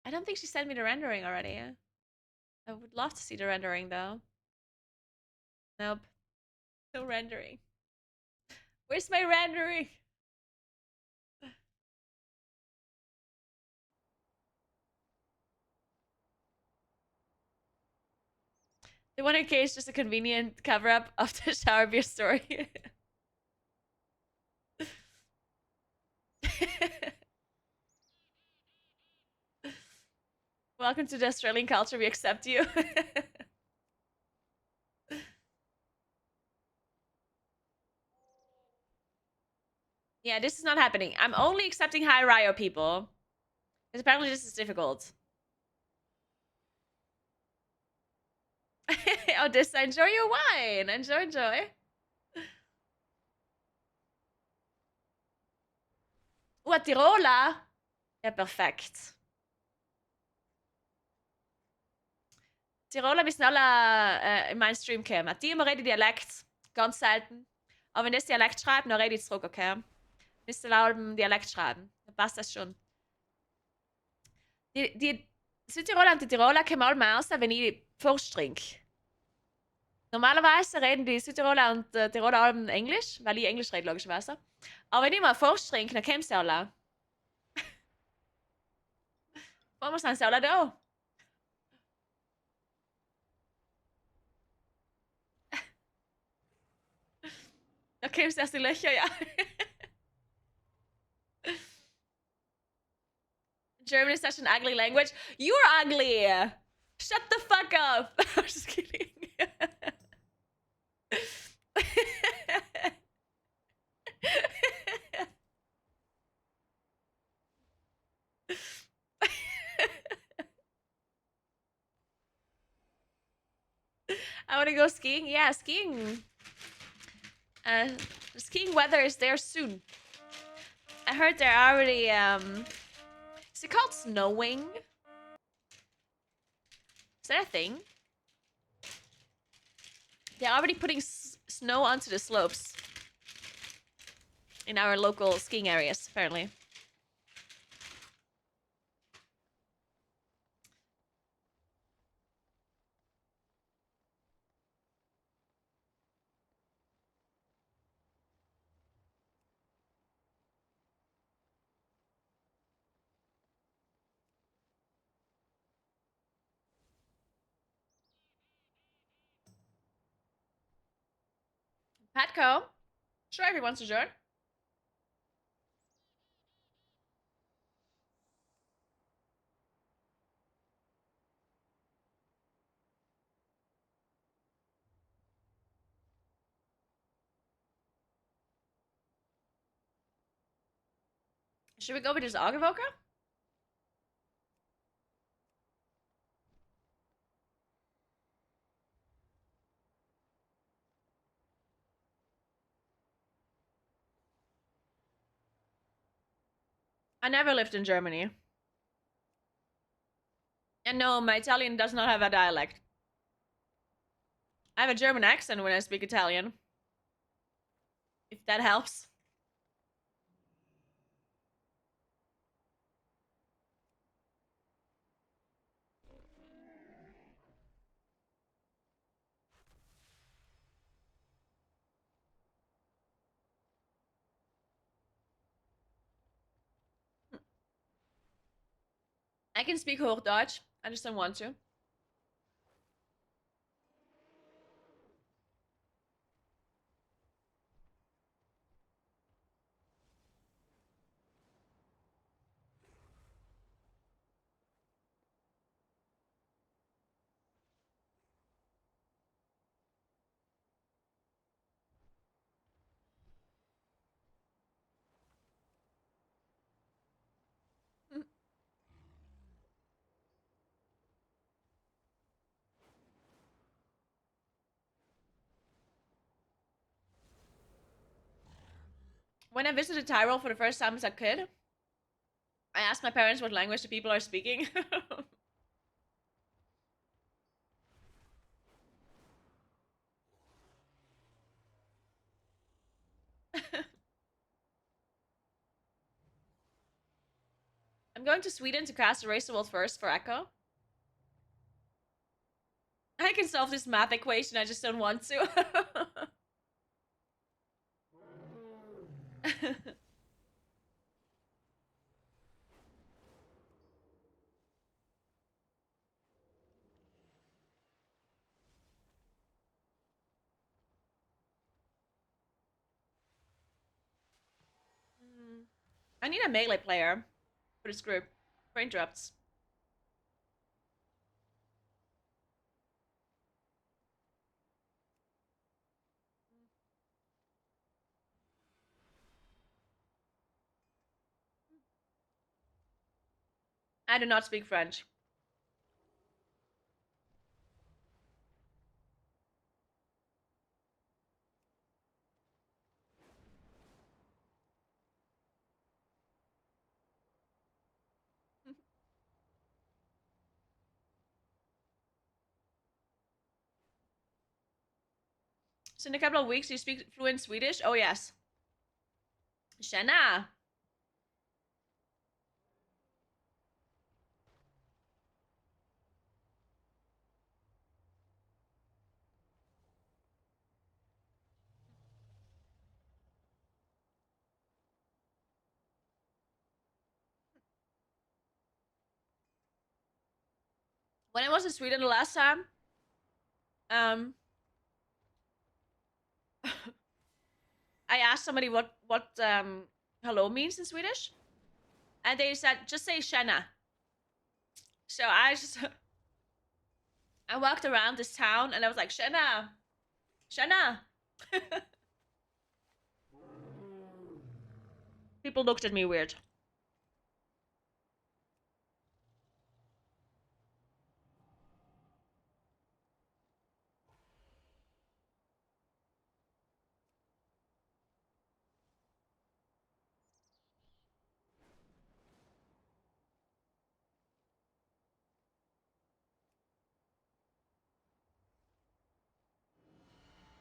I don't think she sent me the rendering already. I would love to see the rendering though. Nope. No rendering. Where's my rendering? The 100k is just a convenient cover up of the shower beer story. Welcome to the Australian culture. We accept you. Yeah, this is not happening. I'm only accepting high Ryo people. Because apparently this is difficult. Odessa, enjoy your wine. Enjoy, enjoy. Tiroler. Ja, perfekt. Tiroler müssen alle in meinen Stream kommen. Die immer reden Dialekt. Ganz selten. Aber wenn das Dialekt schreibt, dann rede ich zurück, okay? Müsst ihr auch im Dialekt schreiben. Dann passt das schon. Die Südtiroler und die Tiroler kommen alle raus, wenn ich Furst trinke. Normalerweise reden die Südtiroler und Tiroler alle Englisch, weil ich Englisch rede, logischerweise. Aber wenn ich mal Furst trinke, dann kommen sie alle. Warum sind sie alle da? Da kommen sie aus den Löchern, ja. German is such an ugly language. You're ugly! Shut the fuck up! I'm just kidding. I want to go skiing. Yeah, skiing. Skiing weather is there soon. I heard they're already is it called snowing? Is that a thing? They're already putting snow onto the slopes in our local skiing areas, apparently. Patco, sure, if he wants to join. Should we go with this Augervoker? I never lived in Germany. And no, my Italian does not have a dialect. I have a German accent when I speak Italian. If that helps. I can speak Hochdeutsch. I just don't want to. When I visited Tyrol for the first time as a kid, I asked my parents what language the people are speaking. I'm going to Sweden to cast Erase the World first for Echo. I can solve this math equation, I just don't want to. I need a melee player for this group. For interrupts. I do not speak French. So in a couple of weeks, you speak fluent Swedish? Oh, yes. Tjena! When I was in Sweden the last time, um, I asked somebody what hello means in Swedish, and they said just say "tjena." So I walked around this town and I was like "tjena, tjena." People looked at me weird.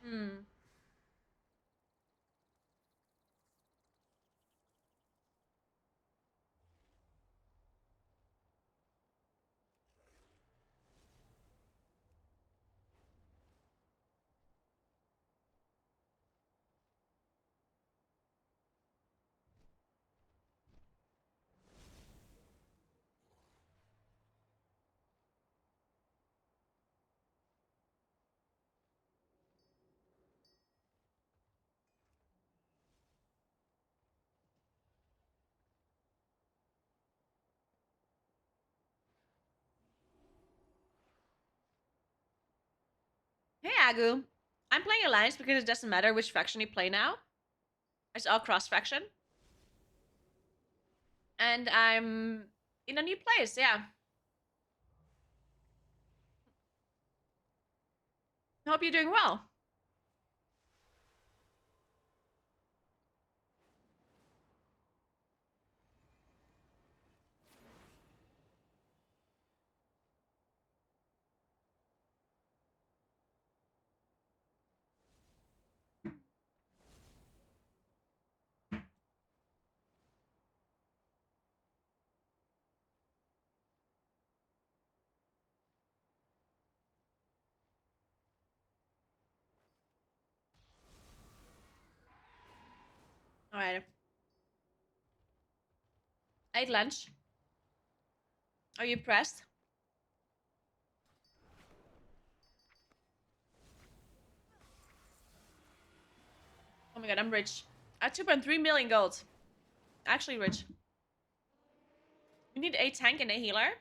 Hmm. Hey Agu, I'm playing Alliance because it doesn't matter which faction you play now. It's all cross faction, and I'm in a new place. Yeah. Hope you're doing well. All right. I ate lunch. Are you impressed? Oh my god, I'm rich. I have 2.3 million gold. Actually rich. We need a tank and a healer.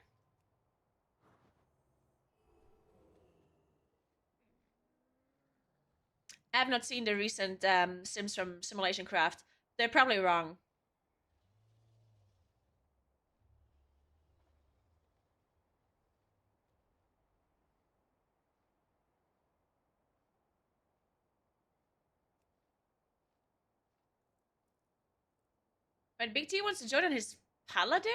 I have not seen the recent sims from Simulation Craft. They're probably wrong. But Big T wants to join on his paladin?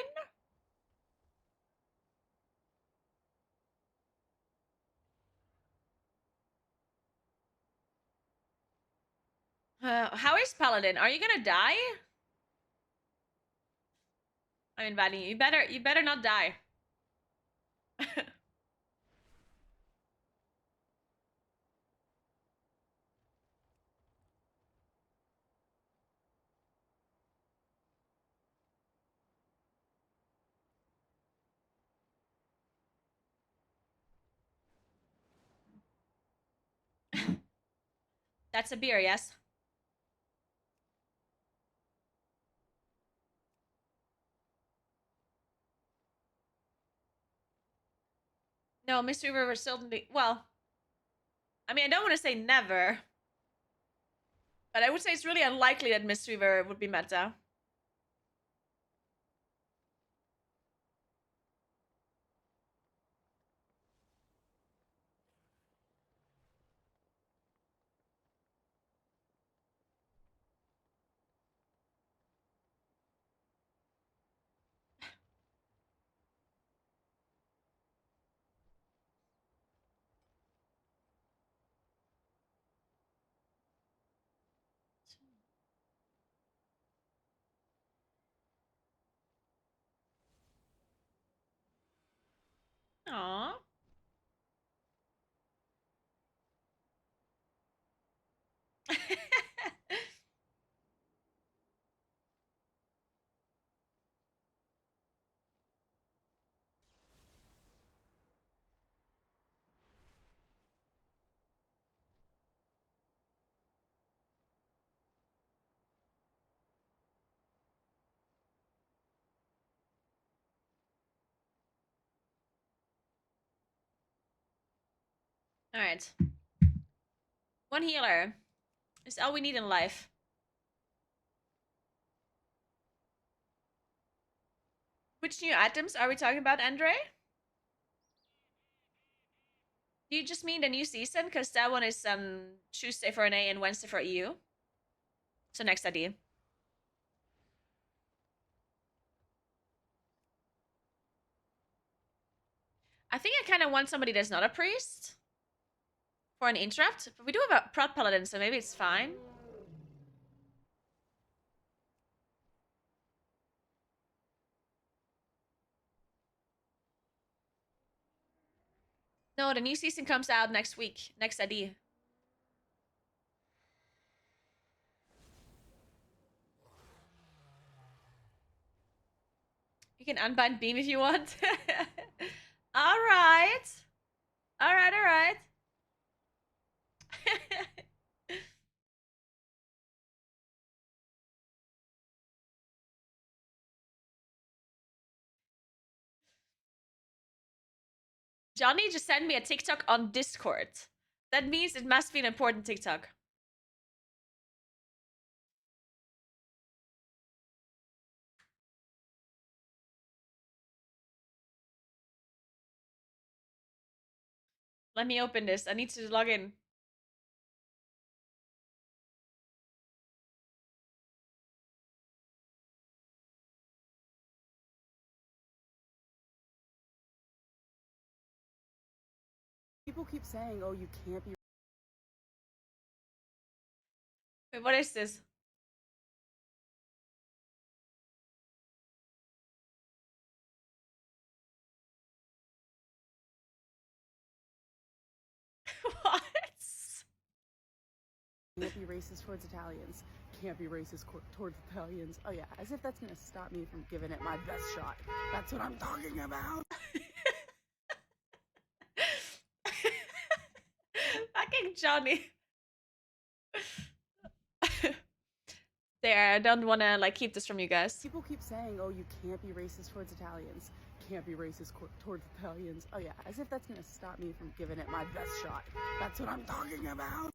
How is paladin? Are you gonna die? I'm inviting you. You better not die. That's a beer, yes? No, Mystery River still. Well, I mean, I don't want to say never, but I would say it's really unlikely that Mystery River would be meta. Aww. Alright. One healer is all we need in life. Which new items are we talking about, Andre? Do you just mean the new season? Because that one is Tuesday for NA and Wednesday for EU. So next idea. I think I kind of want somebody that's not a priest for an interrupt. But we do have a prot paladin, so maybe it's fine. No, the new season comes out next week. Next idea. You can unbind beam if you want. Alright. Alright. Johnny just sent me a TikTok on Discord. That means it must be an important TikTok. Let me open this. I need to log in. People keep saying, oh, you can't be. Wait, what is this? What? Can't be racist towards Italians. Can't be racist towards Italians. Oh yeah, as if that's gonna stop me from giving it my best shot. That's what I'm talking about. Fucking Johnny. There, I don't want to like keep this from you guys. People keep saying, oh, you can't be racist towards Italians. Can't be racist towards Italians. Oh yeah, as if that's gonna stop me from giving it my best shot. That's what I'm talking about.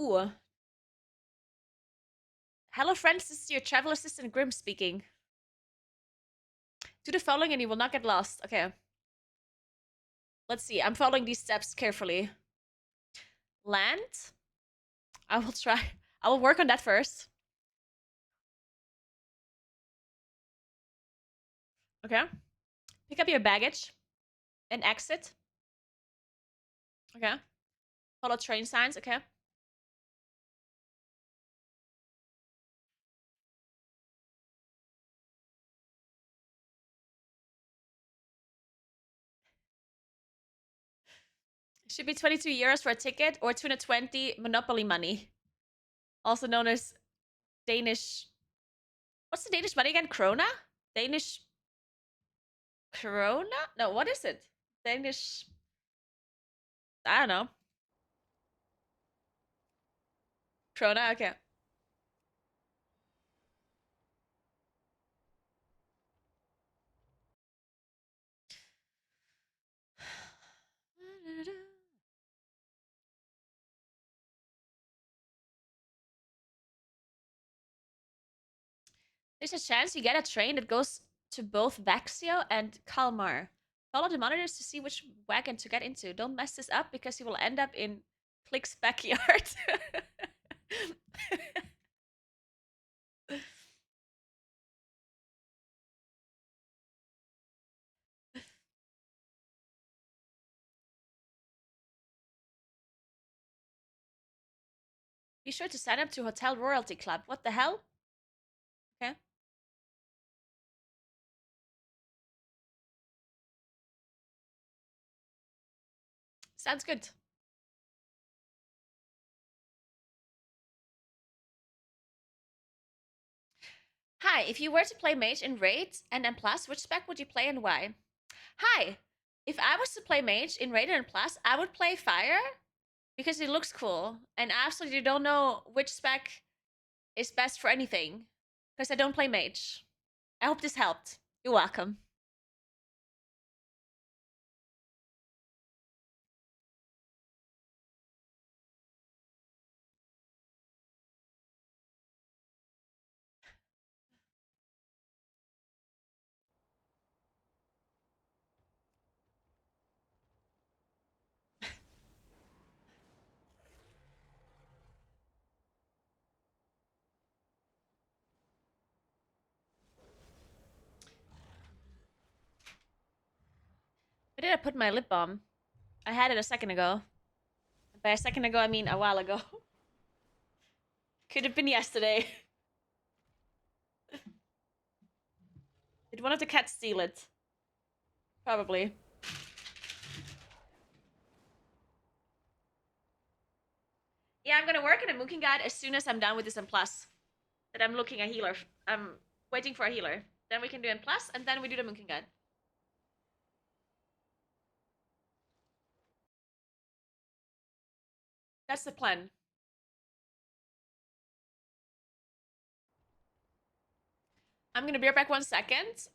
Ooh. Hello, friends. This is your travel assistant Grim speaking. Do the following and you will not get lost. Okay. Let's see. I'm following these steps carefully. Land. I will try. I will work on that first. Okay. Pick up your baggage and exit. Okay. Follow train signs. Okay. Should be 22 euros for a ticket or 220 Monopoly money. Also known as Danish. What's the Danish money again? Krona? Danish Krona? No, what is it? Danish I don't know. Krona, okay. There's a chance you get a train that goes to both Vaxio and Kalmar. Follow the monitors to see which wagon to get into. Don't mess this up because you will end up in Click's backyard. Be sure to sign up to Hotel Royalty Club. What the hell? Okay. Sounds good. Hi, if you were to play Mage in Raid and M+, which spec would you play and why? Hi, if I was to play Mage in Raid and M+, I would play Fire because it looks cool, and I absolutely don't know which spec is best for anything because I don't play Mage. I hope this helped. You're welcome. Where did I put my lip balm? I had it a second ago. By a second ago, I mean a while ago. Could have been yesterday. Did one of the cats steal it? Probably. Yeah, I'm gonna work in a Moonkin guide as soon as I'm done with this M+. That I'm looking a healer. I'm waiting for a healer. Then we can do M+, and then we do the Moonkin guide. That's the plan. I'm gonna be right back 1 second.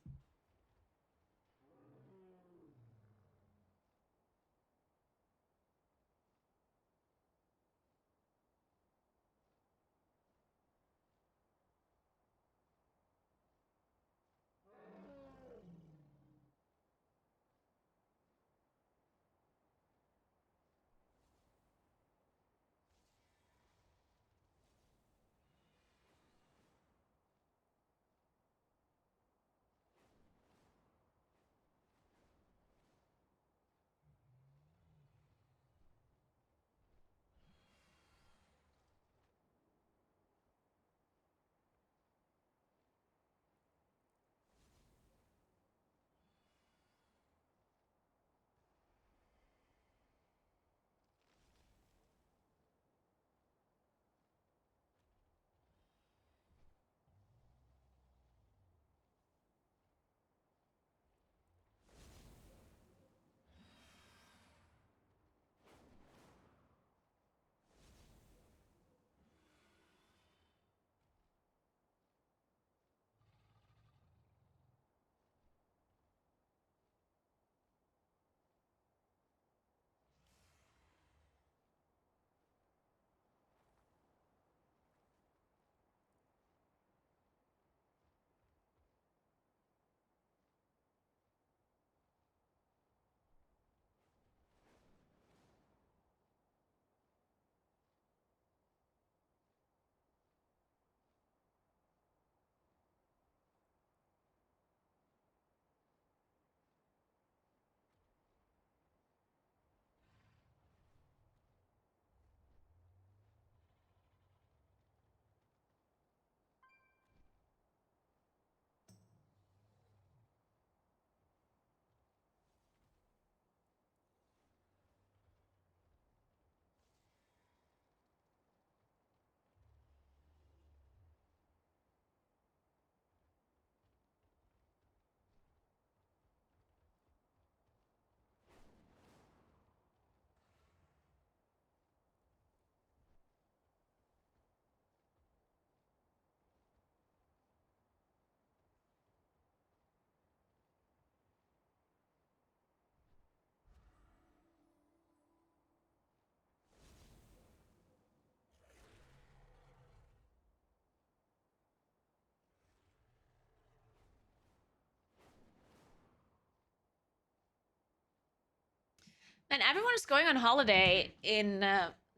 And everyone's going on holiday in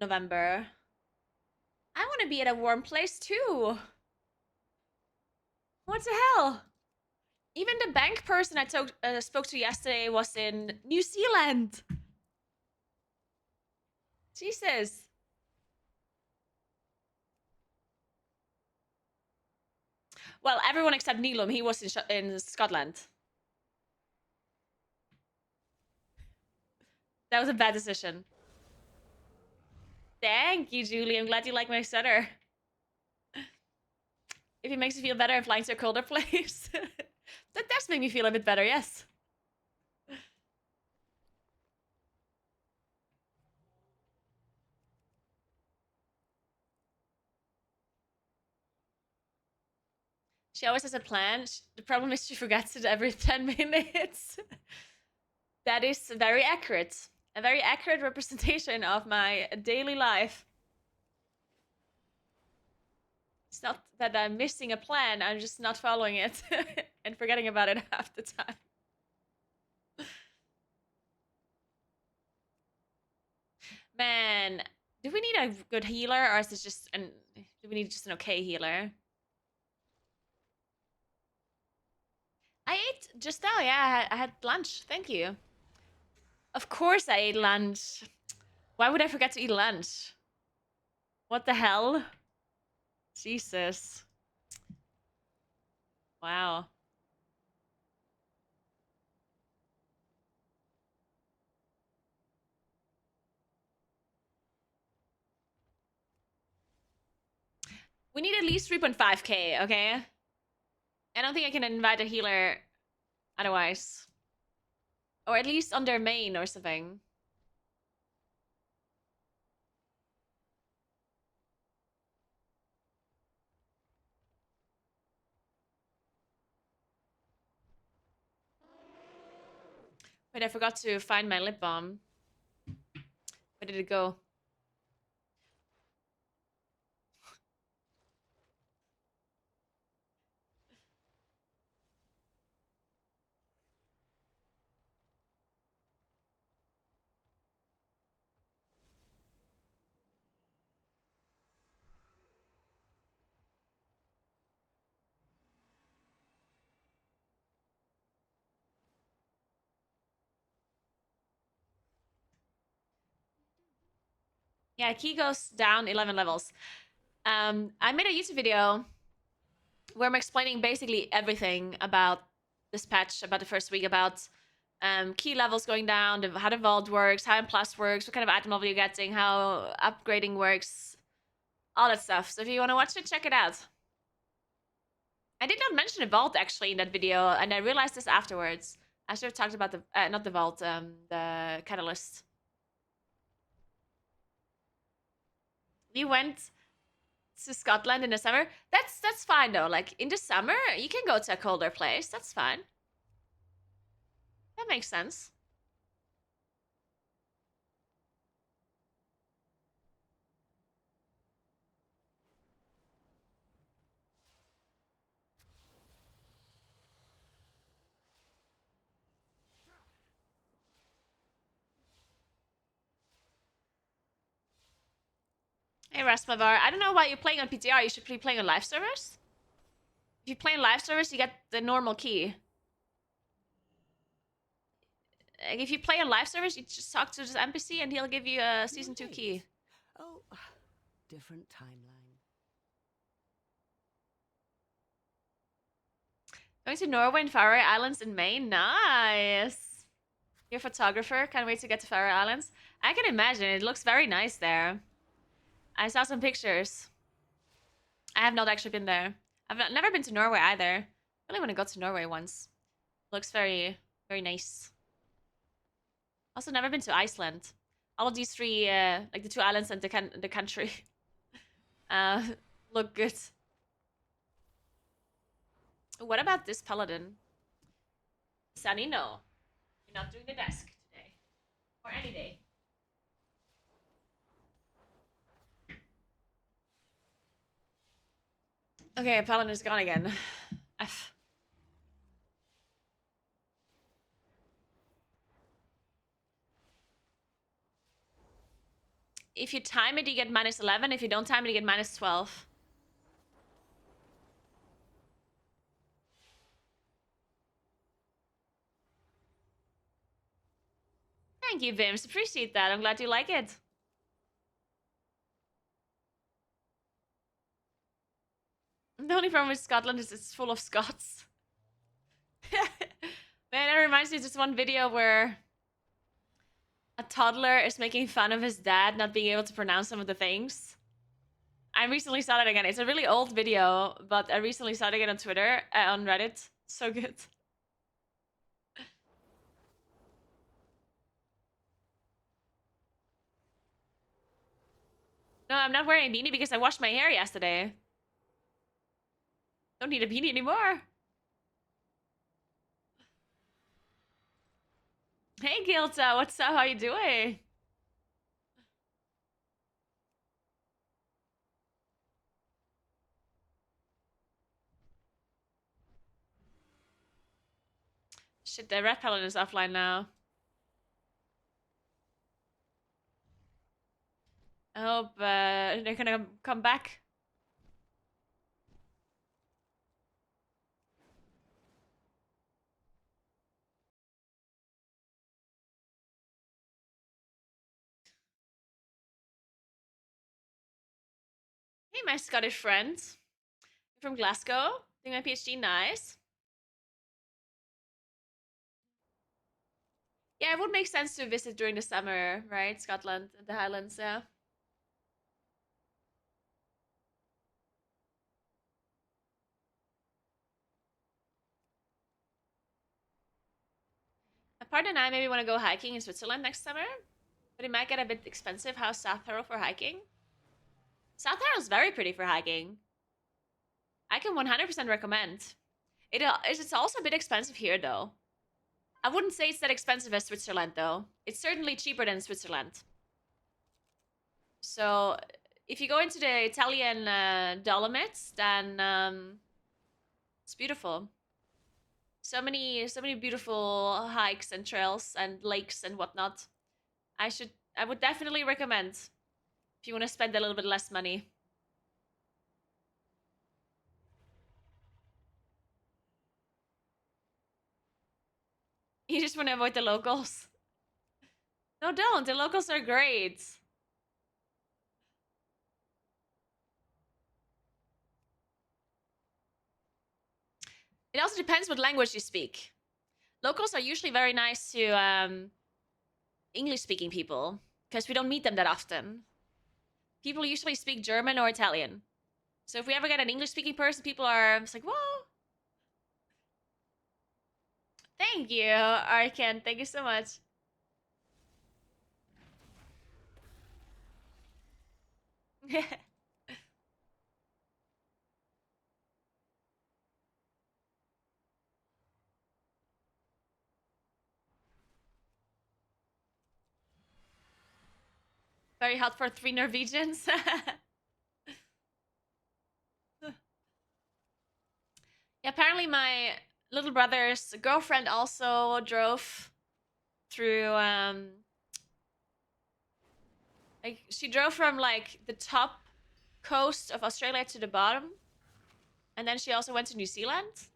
November. I want to be at a warm place too. What the hell? Even the bank person I spoke to yesterday was in New Zealand. Jesus. Well, everyone except Neelam, he was in Scotland. That was a bad decision. Thank you, Julie. I'm glad you like my sweater. If it makes you feel better, I'm flying to a colder place. That does make me feel a bit better, yes. She always has a plan. The problem is she forgets it every 10 minutes. That is very accurate. A very accurate representation of my daily life. It's not that I'm missing a plan, I'm just not following it and forgetting about it half the time. Man, do we need a good healer, or is this just do we need just an okay healer? I ate just now, yeah, I had lunch, thank you. Of course I ate lunch. Why would I forget to eat lunch? What the hell? Jesus. Wow. We need at least 3.5k, okay? I don't think I can invite a healer otherwise. Or at least on their main or something. Wait, I forgot to find my lip balm. Where did it go? Yeah, key goes down 11 levels. I made a YouTube video where I'm explaining basically everything about this patch, about the first week, about key levels going down, how the vault works, how M plus works, what kind of item level you're getting, how upgrading works, all that stuff. So if you want to watch it, check it out. I did not mention the vault actually in that video, and I realized this afterwards. I should have talked about the not the vault, the catalyst. You went to Scotland in the summer. That's fine though. Like in the summer, you can go to a colder place. That's fine. That makes sense. Hey Rasmavar, I don't know why you're playing on PTR. You should be playing on live servers. If you play on live servers, you get the normal key. Like, if you play on live servers, you just talk to this NPC and he'll give you a season 2 key. Oh, different timeline. Going to Norway and Faroe Islands in May? Nice! You're a photographer? Can't wait to get to Faroe Islands. I can imagine. It looks very nice there. I saw some pictures. I have not actually been there. I've never been to Norway either. I really want to go to Norway once. Looks very, very nice. Also, never been to Iceland. All of these three, like the 2 islands and the country, look good. What about this paladin? Sunny, no. You're not doing the desk today. Or any day. Okay, paladin is gone again. F. if you time it, you get -11. If you don't time it, you get -12. Thank you, Vims. Appreciate that. I'm glad you like it. The only problem with Scotland is it's full of Scots. Man, that reminds me of this one video where a toddler is making fun of his dad not being able to pronounce some of the things. I recently saw that again. It's a really old video, but I recently saw it again on Twitter, on Reddit. So good. No, I'm not wearing a beanie because I washed my hair yesterday. Don't need a beanie anymore. Hey, Gilta, what's up? How you doing? Shit, the red pellet is offline now. I hope they're gonna come back. Hey, my Scottish friend. From Glasgow. Doing my PhD, nice. Yeah, it would make sense to visit during the summer, right? Scotland, the Highlands, yeah. My partner and I maybe want to go hiking in Switzerland next summer, but it might get a bit expensive. How's South Tyrol for hiking? South Tyrol is very pretty for hiking. I can 100% recommend. It's also a bit expensive here, though. I wouldn't say it's that expensive as Switzerland, though. It's certainly cheaper than Switzerland. So, if you go into the Italian Dolomites, then it's beautiful. So many beautiful hikes and trails and lakes and whatnot. I would definitely recommend if you want to spend a little bit less money. You just want to avoid the locals. No, don't. The locals are great. It also depends what language you speak. Locals are usually very nice to English-speaking people because we don't meet them that often. People usually speak German or Italian. So if we ever get an English-speaking person, people are just like, whoa. Thank you, Arkan. Thank you so much. Very hot for 3 Norwegians. Yeah, apparently my little brother's girlfriend also drove through like she drove from like the top coast of Australia to the bottom. And then she also went to New Zealand.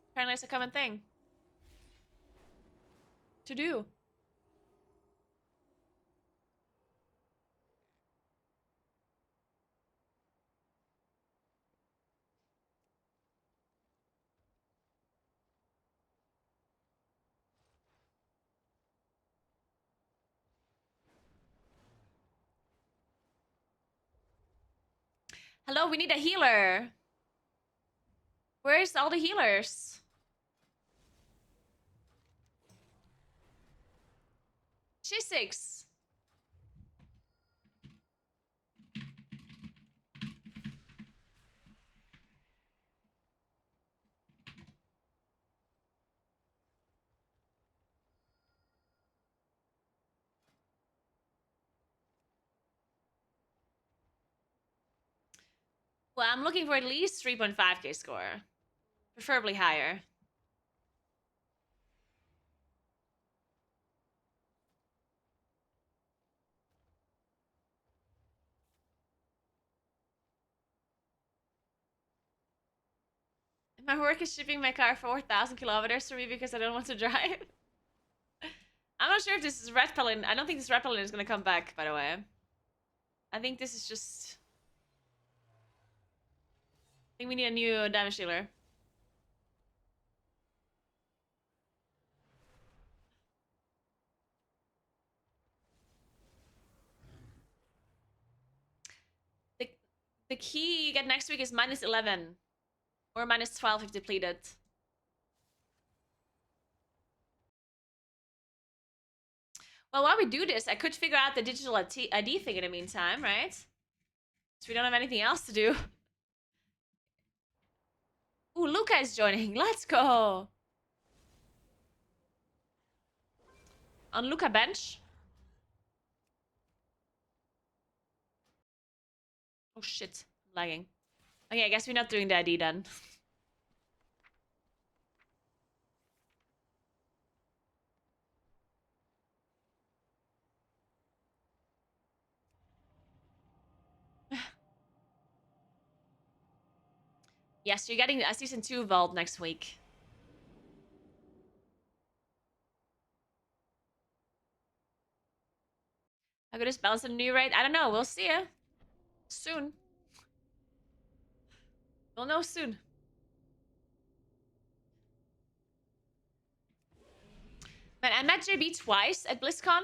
Apparently it's a common thing to do. Hello, we need a healer. Where's all the healers? She's 6. Well, I'm looking for at least 3.5k score. Preferably higher. My work is shipping my car 4,000 kilometers for me because I don't want to drive. I'm not sure if this is red pellet. I don't think this red pellet is gonna come back, by the way. I think this is just... I think we need a new damage dealer. The key you get next week is -11. Or -12 if depleted. Well, while we do this, I could figure out the digital ID thing in the meantime, right? So we don't have anything else to do. Ooh, Luca is joining. Let's go. On Luca bench. Oh shit, I'm lagging. Okay, I guess we're not doing the ID then. Yes, you're getting a season 2 vault next week. How good is balance in a new raid? I don't know. We'll see ya. Soon. We'll know soon. Man, I met JB twice at BlizzCon.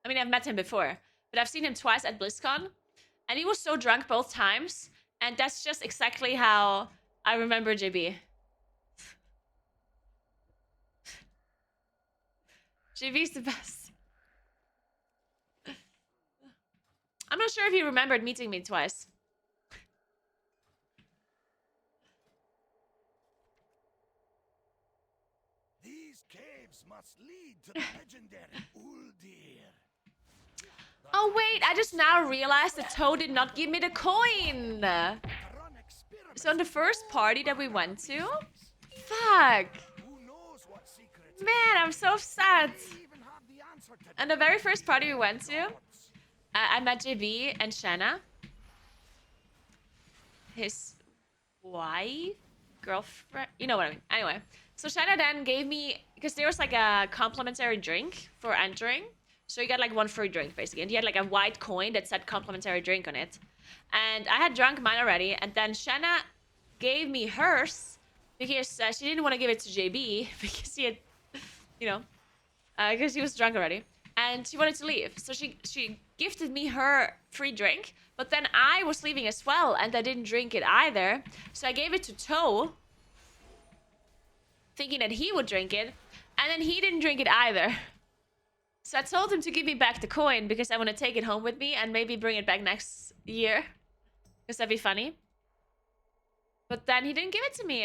I mean, I've met him before, but I've seen him twice at BlizzCon. And he was so drunk both times. And that's just exactly how I remember JB. JB's the best. I'm not sure if he remembered meeting me twice. These caves must lead to the legendary Uldir. Oh wait, I just now realized that Toad did not give me the coin. So on the first party that we went to, fuck. Man, I'm so sad. And the very first party we went to, I met JB and Shanna. His wife? Girlfriend? You know what I mean. Anyway, so Shanna then gave me, because there was like a complimentary drink for entering. So you got like one free drink basically. And he had like a white coin that said complimentary drink on it. And I had drunk mine already. And then Shanna gave me hers because she didn't want to give it to JB because he had, you know, because he was drunk already. And she wanted to leave. So she gifted me her free drink. But then I was leaving as well and I didn't drink it either. So I gave it to Toe, thinking that he would drink it. And then he didn't drink it either. So I told him to give me back the coin because I want to take it home with me and maybe bring it back next year. Because that'd be funny. But then he didn't give it to me.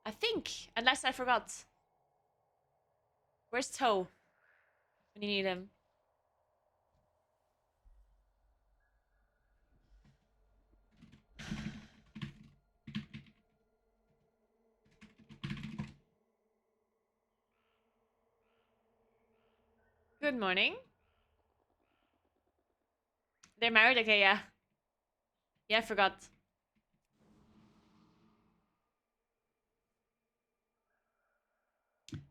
I think. Unless I forgot. Where's Toe? When you need him. Good morning. They're married? Okay, yeah. Yeah, I forgot.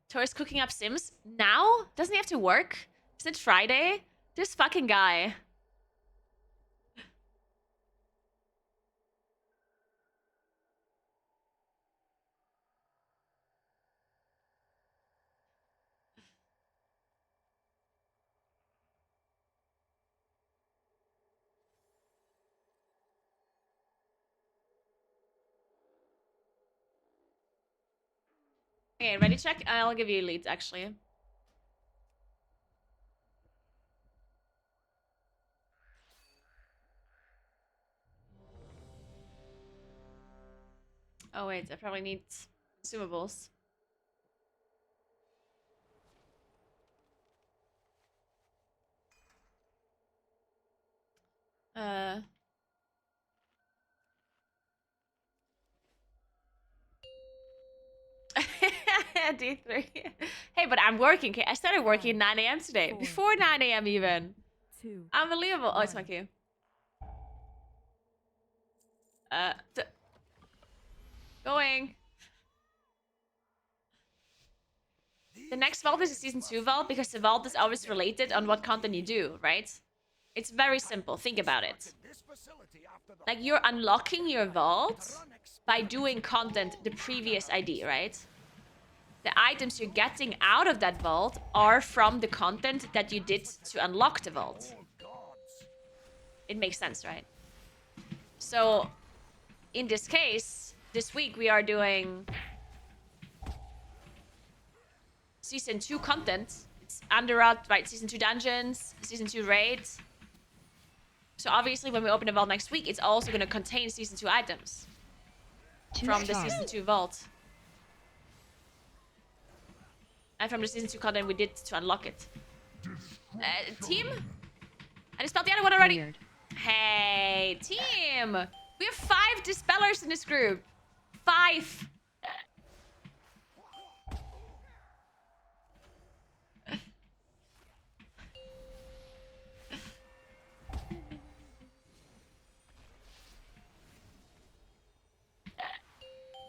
Tor's cooking up Sims. Now? Doesn't he have to work? Isn't it Friday? This fucking guy. Okay, ready check? I'll give you leads actually. Oh wait, I probably need consumables. D3. Hey, but I'm working. Okay, I started working at 9 a.m. today. 4, Before 9 a.m. even. 2. Unbelievable. Oh, it's my cue. Going. The next vault is a season 2 vault because the vault is always related on what content you do, right? It's very simple. Think about it. Like, you're unlocking your vault by doing content the previous ID, right? The items you're getting out of that vault are from the content that you did to unlock the vault. It makes sense, right? So, in this case, this week we are doing Season 2 content. It's Underworld, right? Season 2 dungeons, Season 2 raids. So obviously when we open the vault next week, it's also going to contain Season 2 items from the Season 2 vault. And from the Season 2 content we did to unlock it. Team? I dispelled the other one already. Weird. Hey, team! We have 5 dispellers in this group. 5.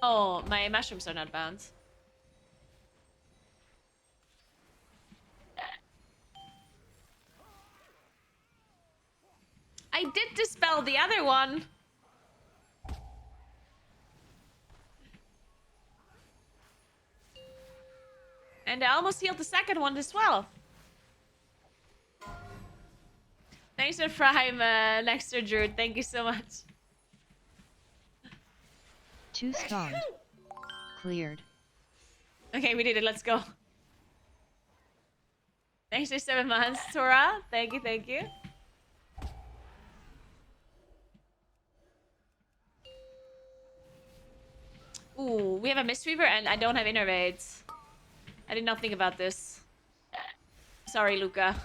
Oh, my mushrooms are not bound. I did dispel the other one. And I almost healed the second one as well. Thanks for Prime, Nexter Druid. Thank you so much. 2 stars. Cleared. Okay, we did it. Let's go. Thanks for 7 months, Tora. Thank you, thank you. Ooh, we have a Mistweaver and I don't have Innervades. I did not think about this. Sorry, Luca.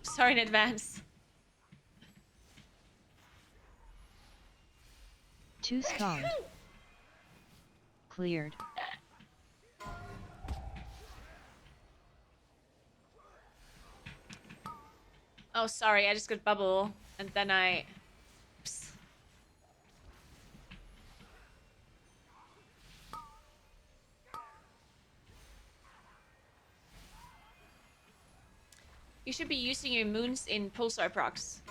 Sorry in advance. 2 stars. Cleared. Oh, sorry. I just got bubble. And then I... Oops. You should be using your moons in pulsar procs.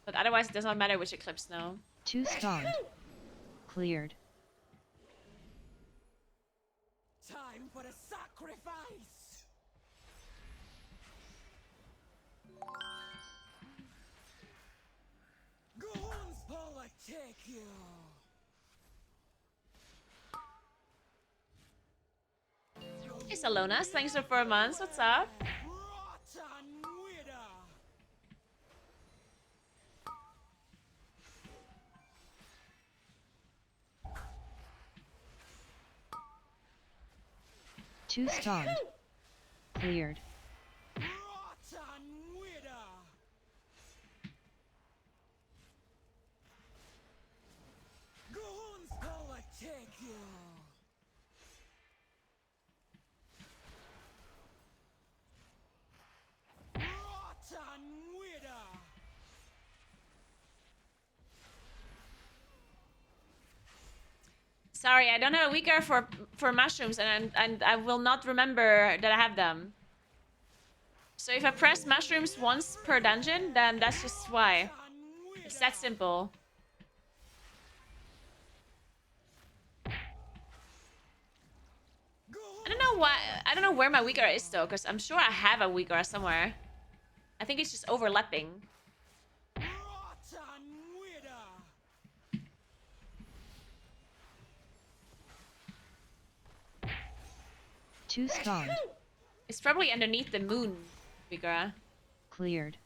But otherwise, it does not matter which eclipse now. 2 stars. Cleared. Time for a sacrifice! Goons will take you! Hey, Salonas. Thanks for 4 months. What's up? Rotten wither! Two stars. Cleared. Rotten wither! Goons will take you! Rotten wither! Sorry, I don't have a weaker for mushrooms, and I will not remember that I have them. So if I press mushrooms once per dungeon, then that's just why. It's that simple. I don't know why. I don't know where my weaker is though, because I'm sure I have a weaker somewhere. I think it's just overlapping. Rotten wither! Two stars. It's probably underneath the moon, weaker. Cleared.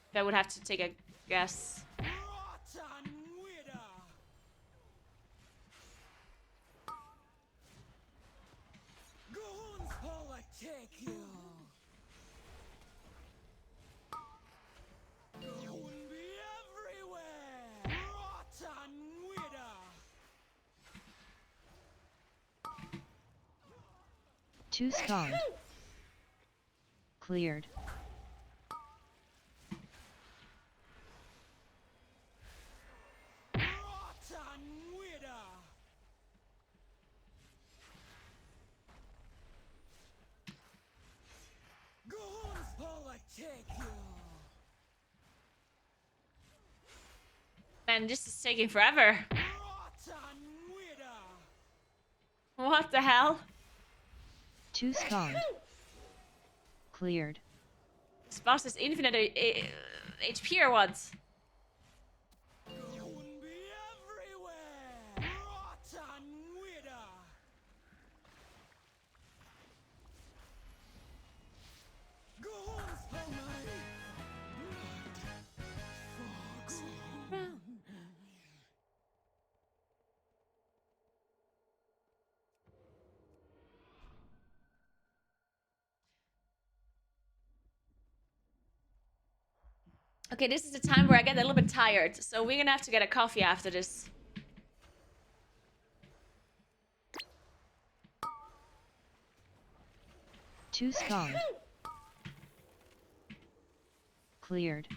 If I would have to take a guess. Rotten wither! Goons will take you! Goon be everywhere! Rotten wither! Two stars. Cleared. Man, this is taking forever. What the hell? 2 spawned. Cleared. This boss is infinite HP or what? Okay, this is the time where I get a little bit tired, so we're gonna have to get a coffee after this. Two spawned. Cleared.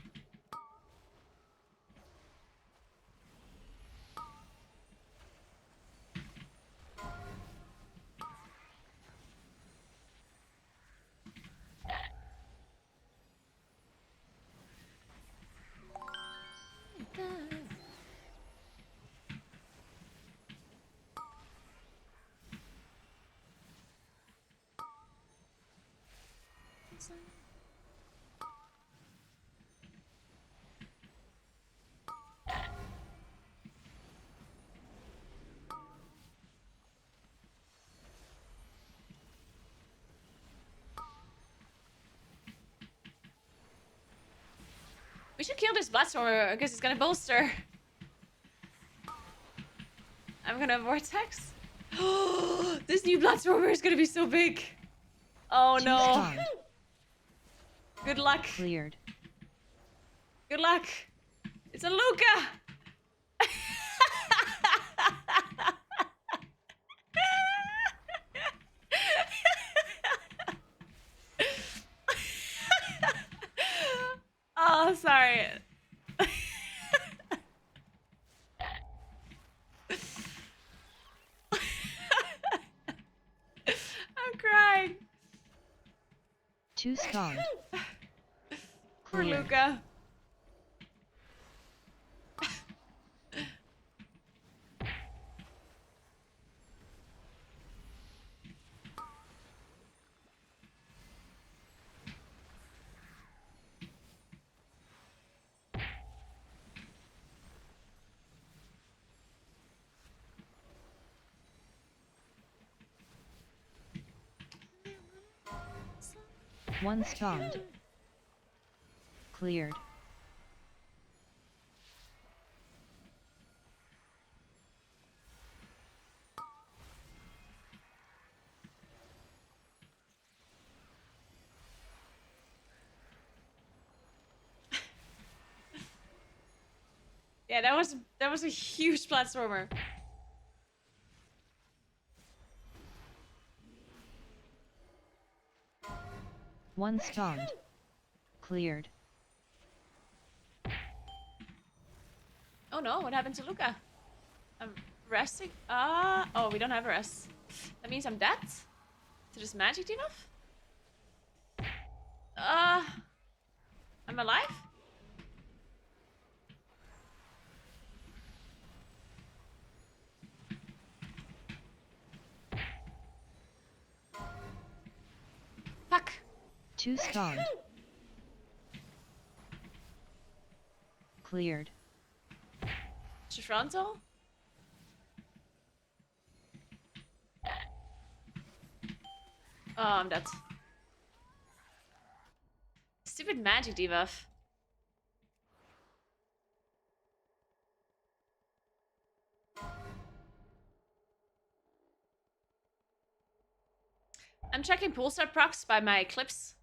We should kill this Bloodstormer because it's gonna bolster. I'm gonna vortex. This new Bloodstormer is gonna be so big. Oh no. Spawned. Good luck. Cleared. Good luck. It's a Luca. Oh, sorry. I'm crying. Two spawned. Poor Cleared. Luca. One spawned. Cleared. Yeah, that was a huge platformer. One spawned. Cleared. Oh no, what happened to Luca? I'm resting. Oh, we don't have a rest. That means I'm dead? To this magic enough? I'm alive? Fuck. Two spawned. Cleared. Frontal? Oh, I'm dead. Stupid magic debuff. I'm tracking pulsar procs by my clips.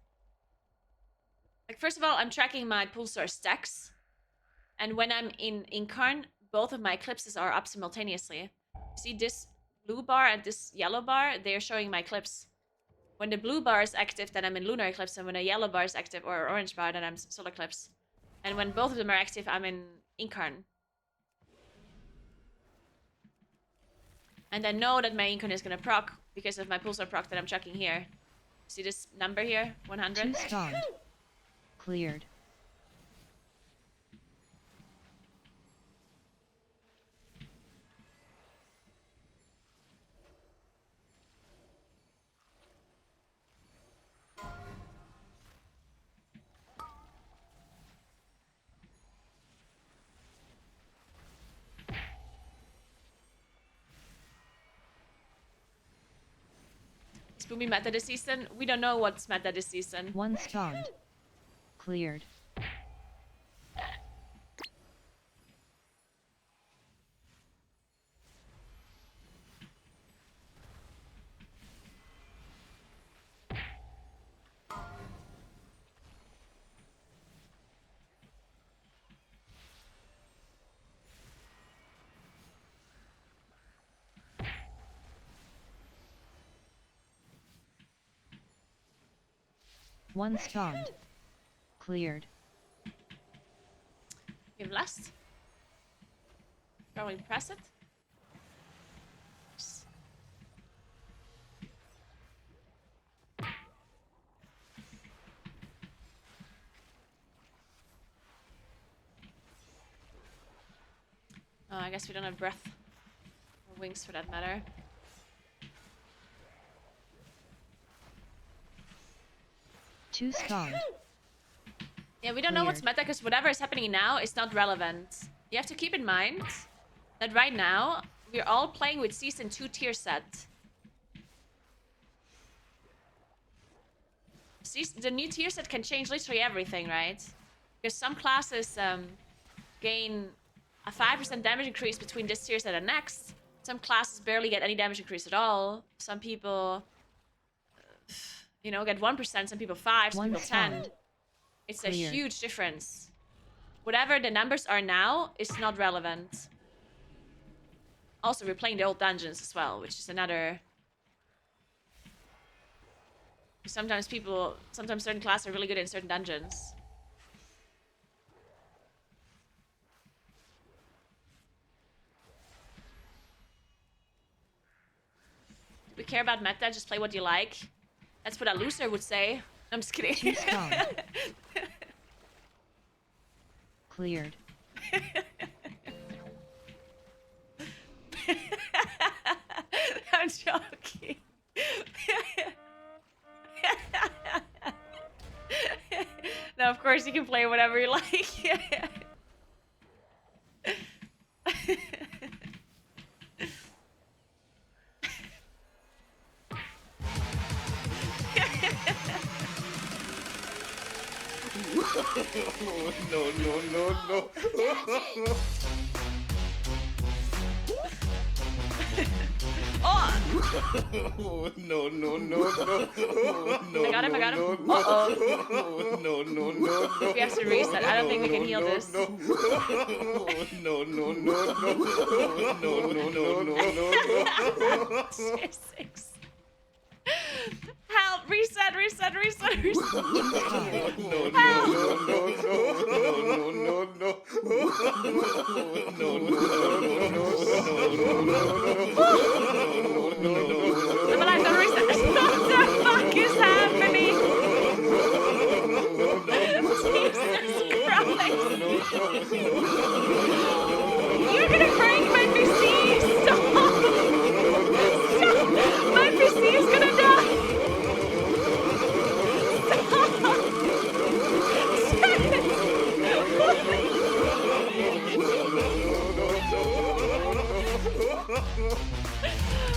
Like, first of all, I'm tracking my pulsar stacks. And when I'm in Incarn, both of my eclipses are up simultaneously. See this blue bar and this yellow bar? They are showing my eclipse. When the blue bar is active, then I'm in lunar eclipse, and when the yellow bar is active, or orange bar, then I'm solar eclipse. And when both of them are active, I'm in Incarn. And I know that my Incarn is gonna proc because of my pulsar proc that I'm tracking here. See this number here? 100? Two spawned. Cleared. Spoomy meta this season? We don't know what's meta this season. One spawned. Cleared. One spawned. Cleared. We have last. Probably press it. Oh, I guess we don't have breath. Or wings for that matter. Two spawned. Yeah, we don't know what's meta because whatever is happening now is not relevant. You have to keep in mind that right now we're all playing with Season 2 tier set. The new tier set can change literally everything, right? Because some classes gain a 5% damage increase between this tier set and next. Some classes barely get any damage increase at all. Some people, you know, get 1%, some people 5, some people 10. It's a huge difference. Whatever the numbers are now is not relevant. Also, we're playing the old dungeons as well, which is another... Sometimes certain classes are really good in certain dungeons. Do we care about meta? Just play what you like. That's what a loser would say. I'm just kidding. Cleared. I'm joking. No, of course you can play whatever you like. No. Oh! No. I got him. Uh-oh. No. We have to reset. I don't think we can heal this. No. Tier 6. Help! Reset. I'm alive, don't reset. What the fuck is happening? Jesus Christ. You're gonna break my PC. Stop. My PC is gonna die.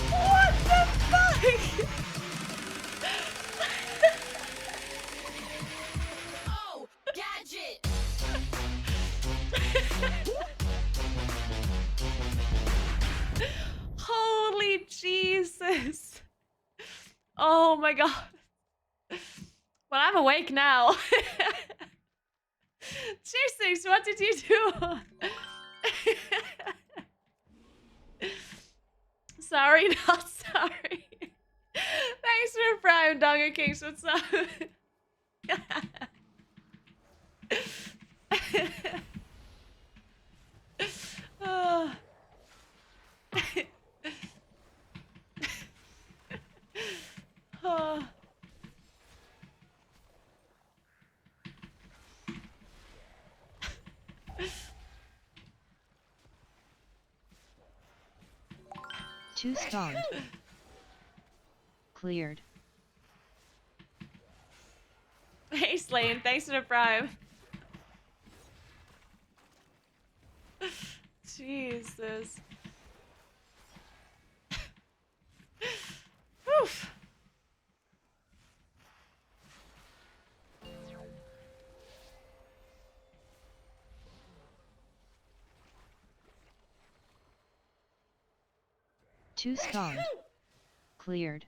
What the fuck? Oh, gadget! Holy Jesus. Oh my god. Well, I'm awake now. Jesus, what did you do? Sorry, not sorry. Thanks for Prime, Donger Kings. What's up? Oh. Oh. Two spawned. Cleared. Hey, Slane, thanks for the Prime. Jesus. Oof. 2 spawned. Cleared.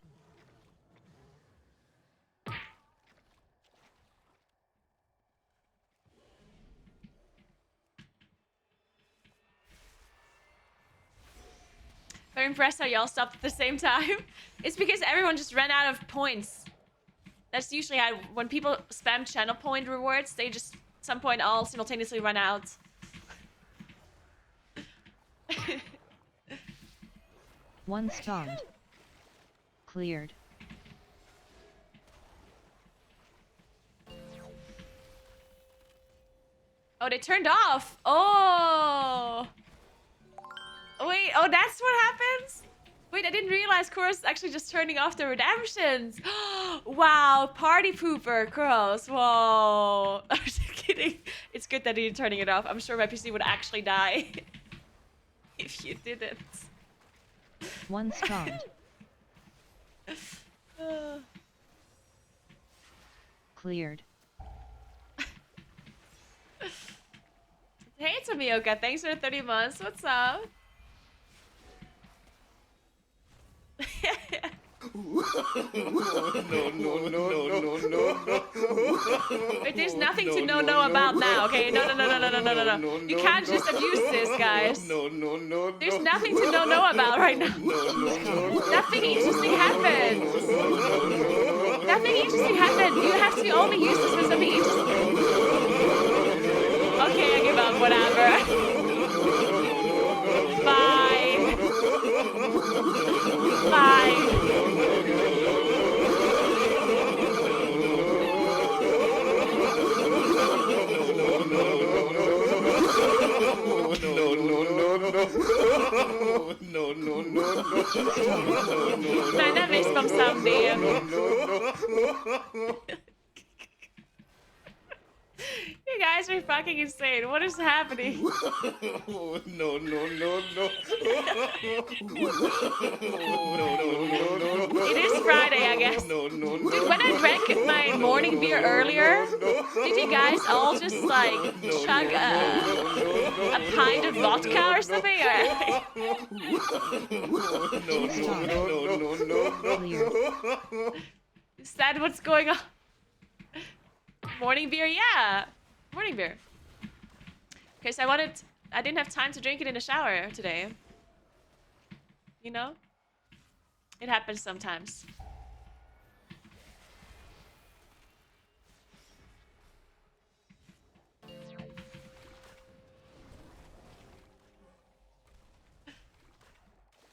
Very impressed how y'all stopped at the same time. It's because everyone just ran out of points. That's usually how, when people spam channel point rewards, they just at some point all simultaneously run out. One spawned. Cleared. Oh, they turned off. Oh. Wait, oh, that's what happens? Wait, I didn't realize Cora's actually just turning off the redemptions. Wow, party pooper, girls. Whoa. I'm just kidding. It's good that you're turning it off. I'm sure my PC would actually die if you didn't. One spawned. Cleared. Hey, Tomioka. Thanks for the 30 months. What's up? Wait, there's nothing to know about now, okay? No. You can't just abuse this, guys. There's nothing to know about right now. Nothing interesting happened. Nothing interesting happened. You have to only use this for something interesting. Okay, I give up. Whatever. Fine. Fine. Meiner Mist vom Someday. You guys are fucking insane. What is happening? It is Friday, I guess. Dude, when I drank my morning beer earlier, did you guys all just like chug a pint of vodka or something? Is that what's going on? Morning beer, yeah. Morning beer. Okay, so I didn't have time to drink it in the shower today. You know? It happens sometimes.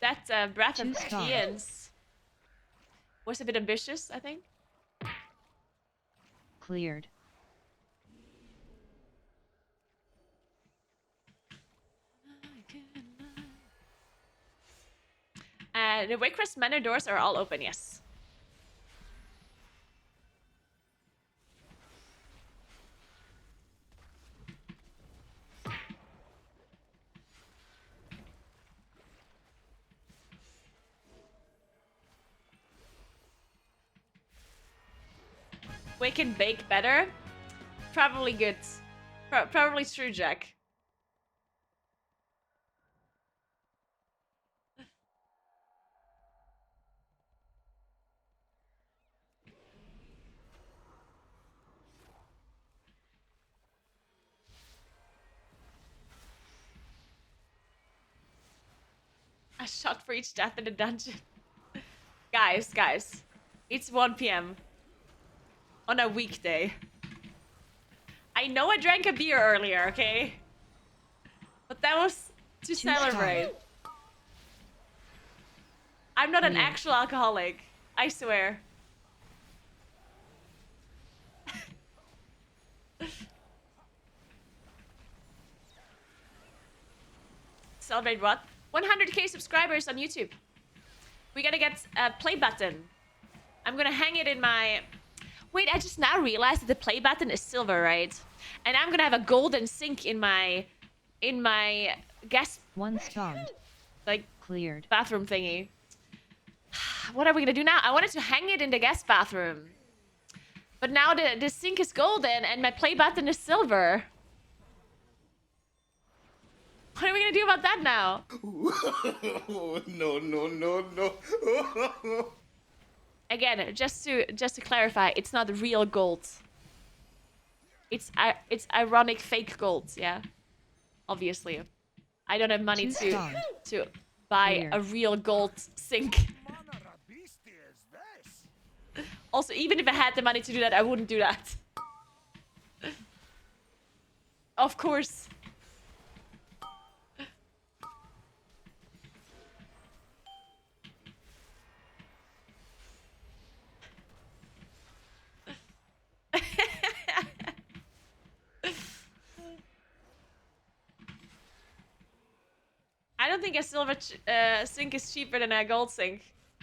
That breath of Ian's was a bit ambitious, I think. Cleared. The Waycrest Manor doors are all open, yes. We can bake better? Probably good. Probably true, Jack. A shot for each death in the dungeon. Guys. It's 1 p.m. on a weekday. I know I drank a beer earlier, okay? But that was to celebrate. I'm not an actual alcoholic. I swear. Celebrate what? 100k subscribers on YouTube. We gotta get a play button. I'm gonna hang it in my... Wait, I just now realized that the play button is silver, right? And I'm gonna have a golden sink in my guest... One spawned. Like, cleared. Bathroom thingy. What are we gonna do now? I wanted to hang it in the guest bathroom. But now the sink is golden and my play button is silver. What are we gonna do about that now? No, no, no, no. Again, just to clarify, it's not real gold. It's ironic fake gold, yeah. Obviously. I don't have money to buy a real gold sink. Also, even if I had the money to do that, I wouldn't do that. Of course. I don't think a silver sink is cheaper than a gold sink.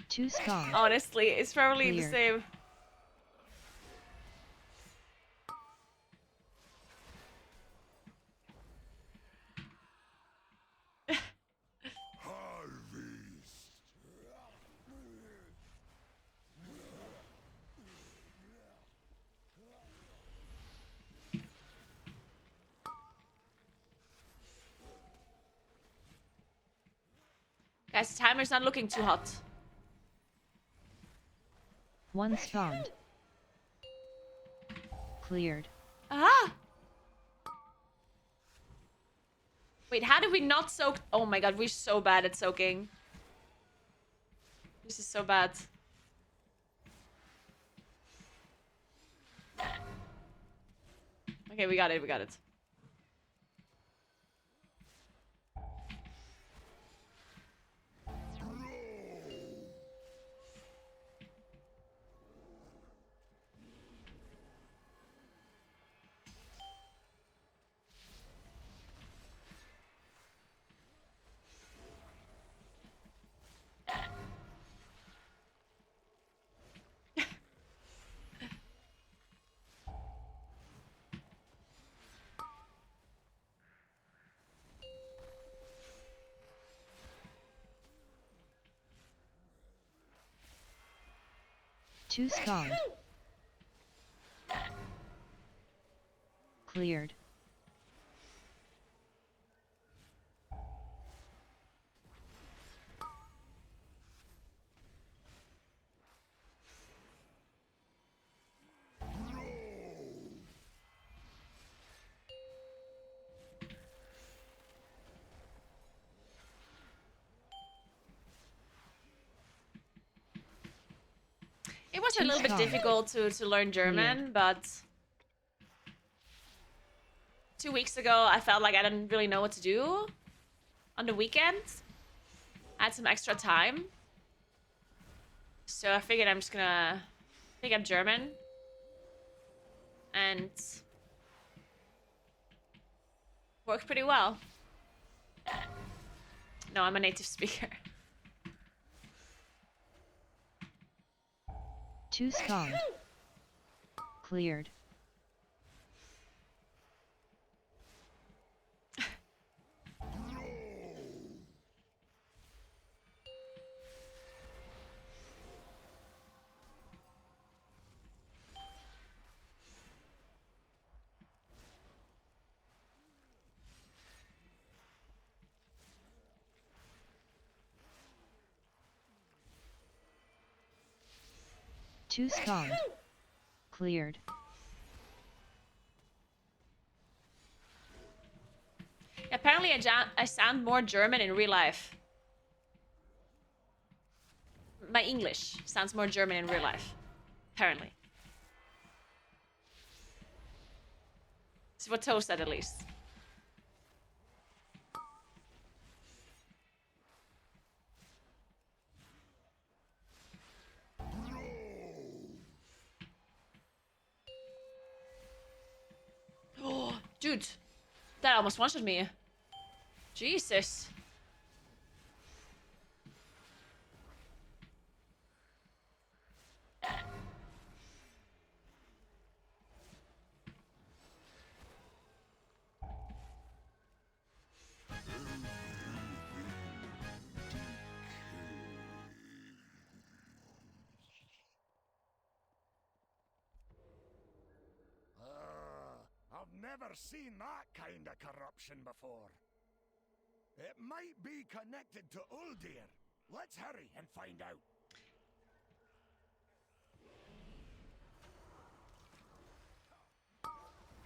2 strong. Honestly, it's probably the Cleared. same. Guys, the timer's not looking too hot. 1 spawned. Cleared. Ah! Wait, how did we not soak? Oh my god, we're so bad at soaking. This is so bad. Okay, we got it, we got it. Two spawned. Cleared. It was a little bit difficult to learn German, but 2 weeks ago I felt like I didn't really know what to do on the weekend. I had some extra time. So I figured I'm just gonna pick up German. And worked pretty well. No, I'm a native speaker. Two spawned. Cleared. Two spawned. Cleared. Apparently I sound more German in real life. My English sounds more German in real life. Apparently. It's what Toe said, at least. Oh, dude. That almost one-shot me. Jesus. I've never seen that kind of corruption before. It might be connected to Uldir. Let's hurry and find out.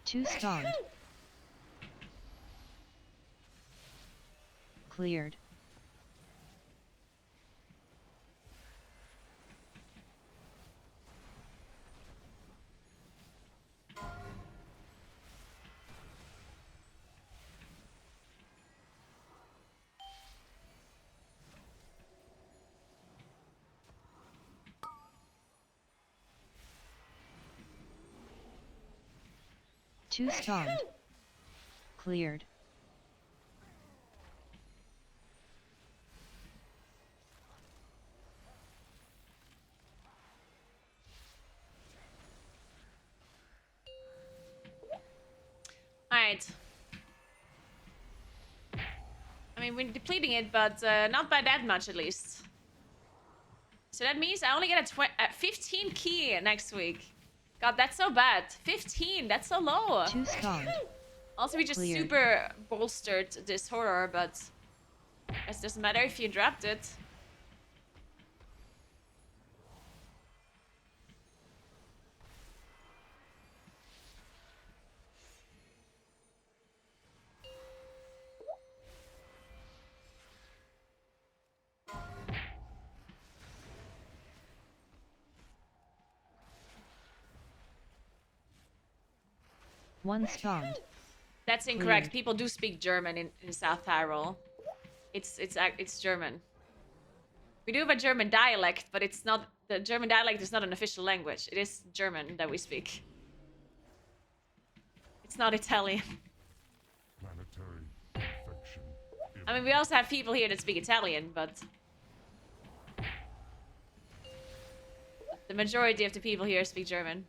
Two spawned. Cleared. Two spawned. Cleared. Alright. I mean, we're depleting it, but not by that much at least. So that means I only get a 15 key next week. God, that's so bad. 15, that's so low. Two spawned. Also, we just Cleared. super bolstered this horror, but it doesn't matter if you dropped it. One spawned. That's incorrect. Weird. People do speak German in South Tyrol. It's German. We do have a German dialect, but it's not, the German dialect is not an official language. It is German that we speak. It's not Italian. Planetary infection. I mean, we also have people here that speak Italian, but the majority of the people here speak German.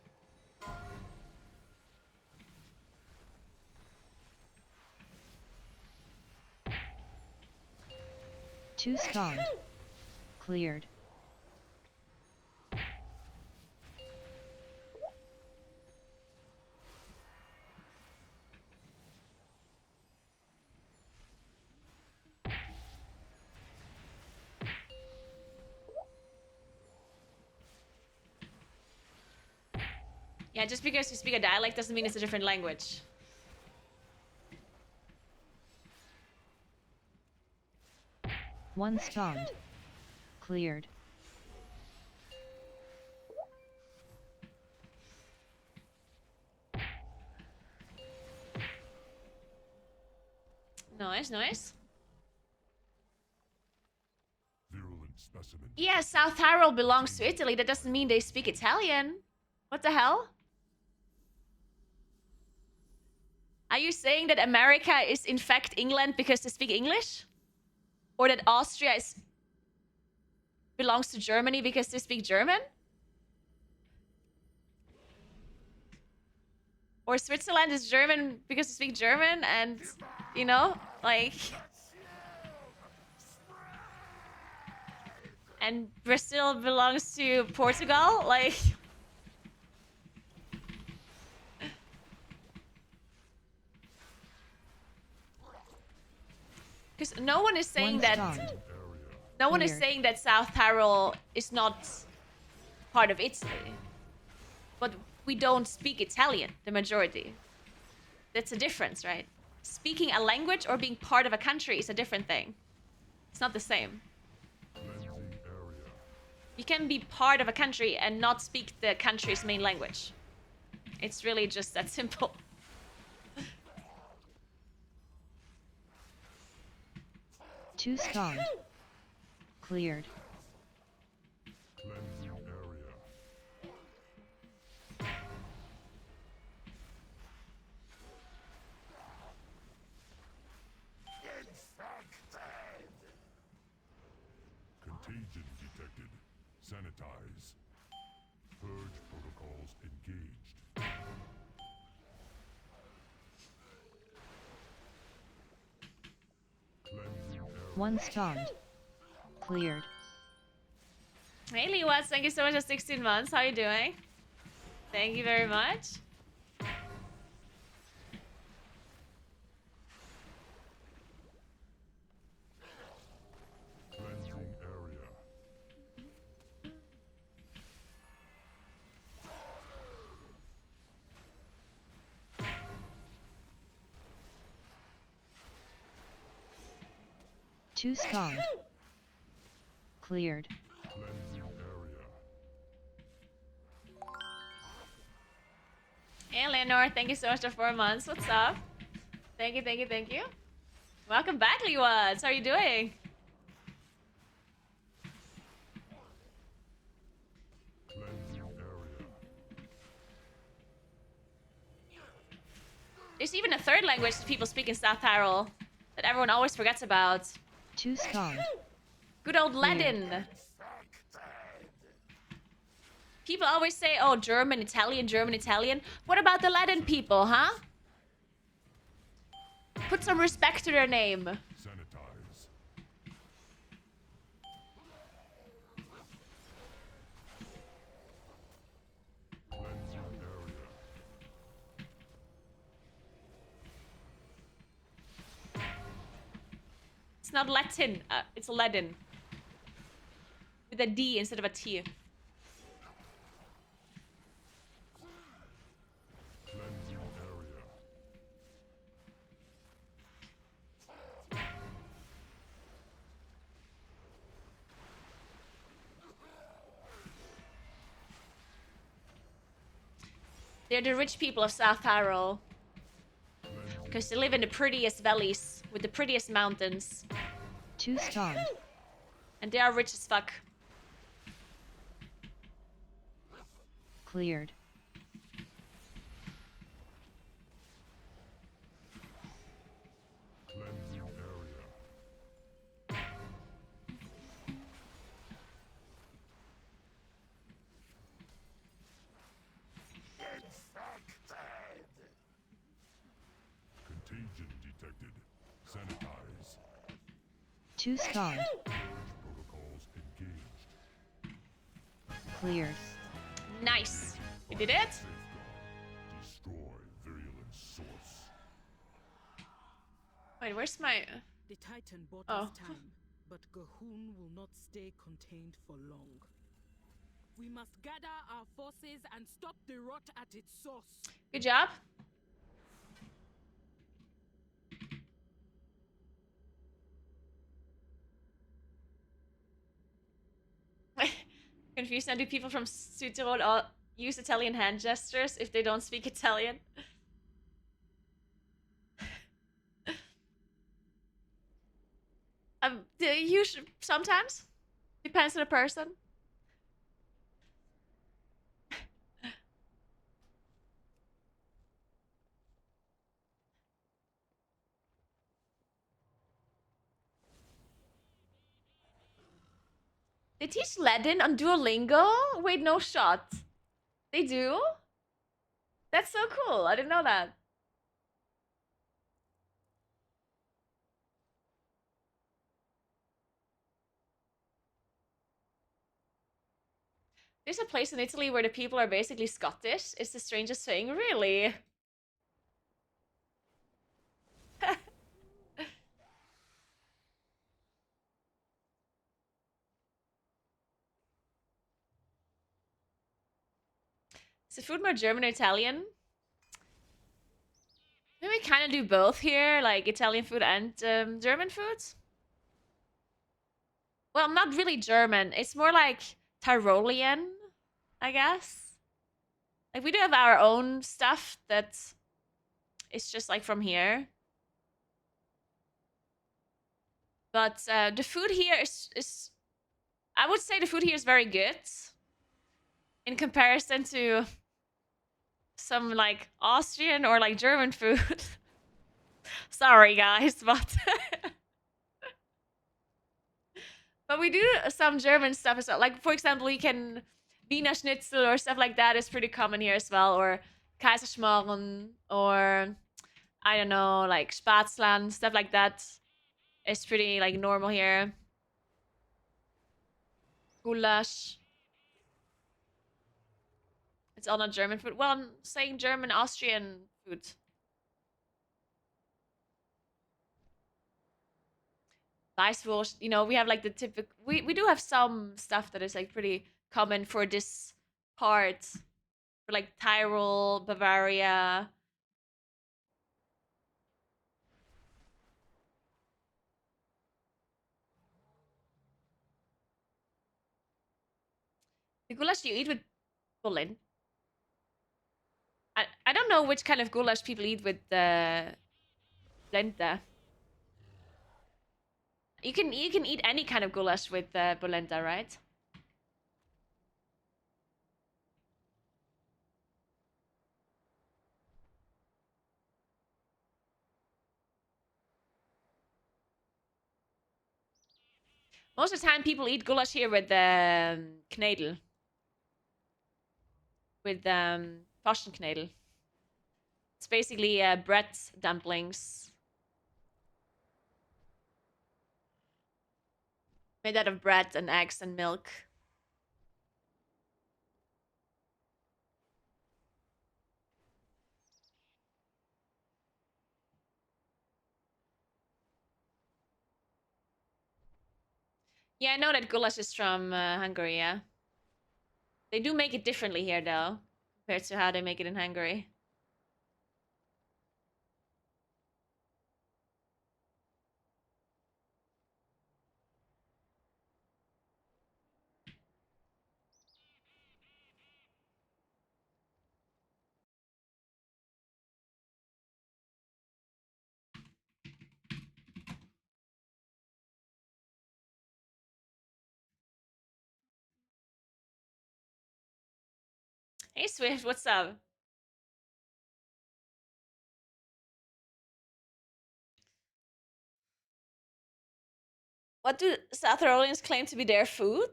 Two spawned. Cleared. Yeah, just because you speak a dialect doesn't mean it's a different language. One spawned. Cleared. Nice, nice. Virulent specimen. Yeah, South Tyrol belongs to Italy. That doesn't mean they speak Italian. What the hell? Are you saying that America is in fact England because they speak English? Or that Austria belongs to Germany because they speak German? Or Switzerland is German because they speak German and, you know, like... And Brazil belongs to Portugal? Like... Because no one is saying One that... spawned. No one is Weird. saying that South Tyrol is not part of Italy. But we don't speak Italian, the majority. That's a difference, right? Speaking a language or being part of a country is a different thing. It's not the same. Cleansing area. You can be part of a country and not speak the country's main language. It's really just that simple. Two spawned. Cleared. Cleansing area. Infected. Contagion detected. Sanitize. Purge protocols engaged. Cleansing area. One spawned. Cleared. Hey, Liwats, thank you so much for 16 months. How are you doing? Thank you very much. 2 spawned. Cleared. Hey, Leonor, thank you so much for 4 months. What's up? Thank you, thank you, thank you. Welcome back, Liwats. How are you doing? There's even a third language that people speak in South Tyrol that everyone always forgets about. 2 spawned. Good old Latin. People always say, oh, German, Italian, German, Italian. What about the Latin people, huh? Put some respect to their name. Sanitize. Cleansing area. It's not Latin, it's Latin. With a D instead of a T. Cleansing area. They're the rich people of South Tyrol. Because they live in the prettiest valleys with the prettiest mountains. 2 spawned. And they are rich as fuck. Cleared. Cleansing area. Contagion detected. Sanitize. 2 spawned. Protocols engaged. Cleared. Nice. We did it? Safeguard. Destroy virulent source. Wait, where's my... The Titan bought Oh. us time, but Gahun will not stay contained for long. We must gather our forces and stop the rot at its source. Good job. Confused now, do people from Südtirol all use Italian hand gestures if they don't speak Italian? Sometimes. Depends on the person. They teach Latin on Duolingo? Wait, no shot. They do? That's so cool. I didn't know that. There's a place in Italy where the people are basically Scottish. It's the strangest thing, really. Is the food more German or Italian? Maybe we kind of do both here, like Italian food and German foods. Well, not really German. It's more like Tyrolean, I guess. Like we do have our own stuff that is just like from here. But the food here is I would say the food here is very good in comparison to some like Austrian or like German food. Sorry guys, but but we do some German stuff as well. Like for example, you can Wiener Schnitzel or stuff like that is pretty common here as well, or Kaiserschmarrn, or I don't know, like Spätzle, stuff like that. It's pretty like normal here. Goulash. It's all not German food. Well, I'm saying German, Austrian food. Weisswurst, you know, we have like the typical... We do have some stuff that is like pretty common for this part. For like Tyrol, Bavaria. The goulash you eat with bulin. I don't know which kind of goulash people eat with polenta. You can eat any kind of goulash with polenta, right? Most of the time, people eat goulash here with knedel. With knedel. It's basically bread dumplings. Made out of bread and eggs and milk. Yeah, I know that goulash is from Hungary, yeah. They do make it differently here, though, compared to how they make it in Hungary. Hey, Swift, what's up? What do South Orleans claim to be their food?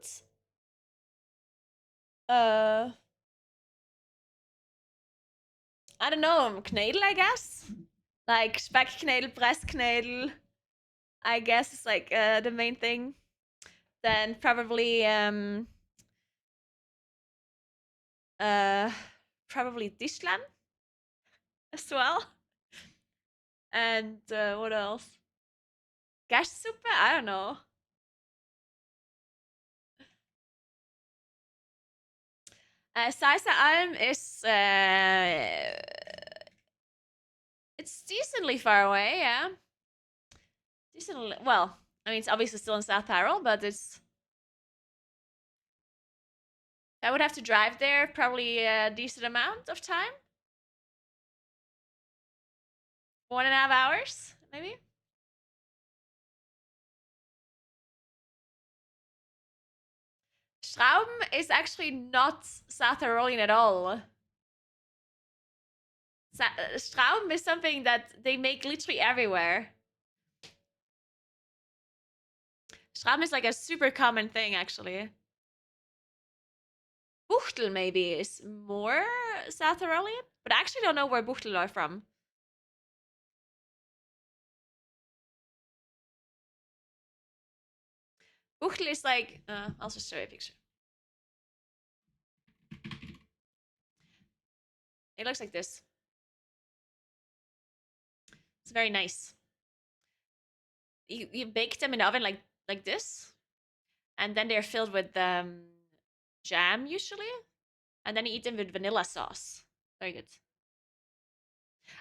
I don't know, knedel, I guess? Like speksknedel, pressknedel, I guess is like the main thing. Then probably probably Tischlan as well. And what else? Gerstsuppe? I don't know. Saisa Alm is it's decently far away, yeah. Decently well, I mean it's obviously still in South Tyrol, but it's I would have to drive there probably a decent amount of time. 1.5 hours, maybe. Schrauben is actually not South Tyrolean at all. Schrauben is something that they make literally everywhere. Schrauben is like a super common thing, actually. Buchtel maybe is more South Tyrolean, but I actually don't know where Buchtel are from. Buchtel is like, I'll just show you a picture. It looks like this. It's very nice. You bake them in the oven like this, and then they're filled with jam usually, and then you eat them with vanilla sauce. Very good.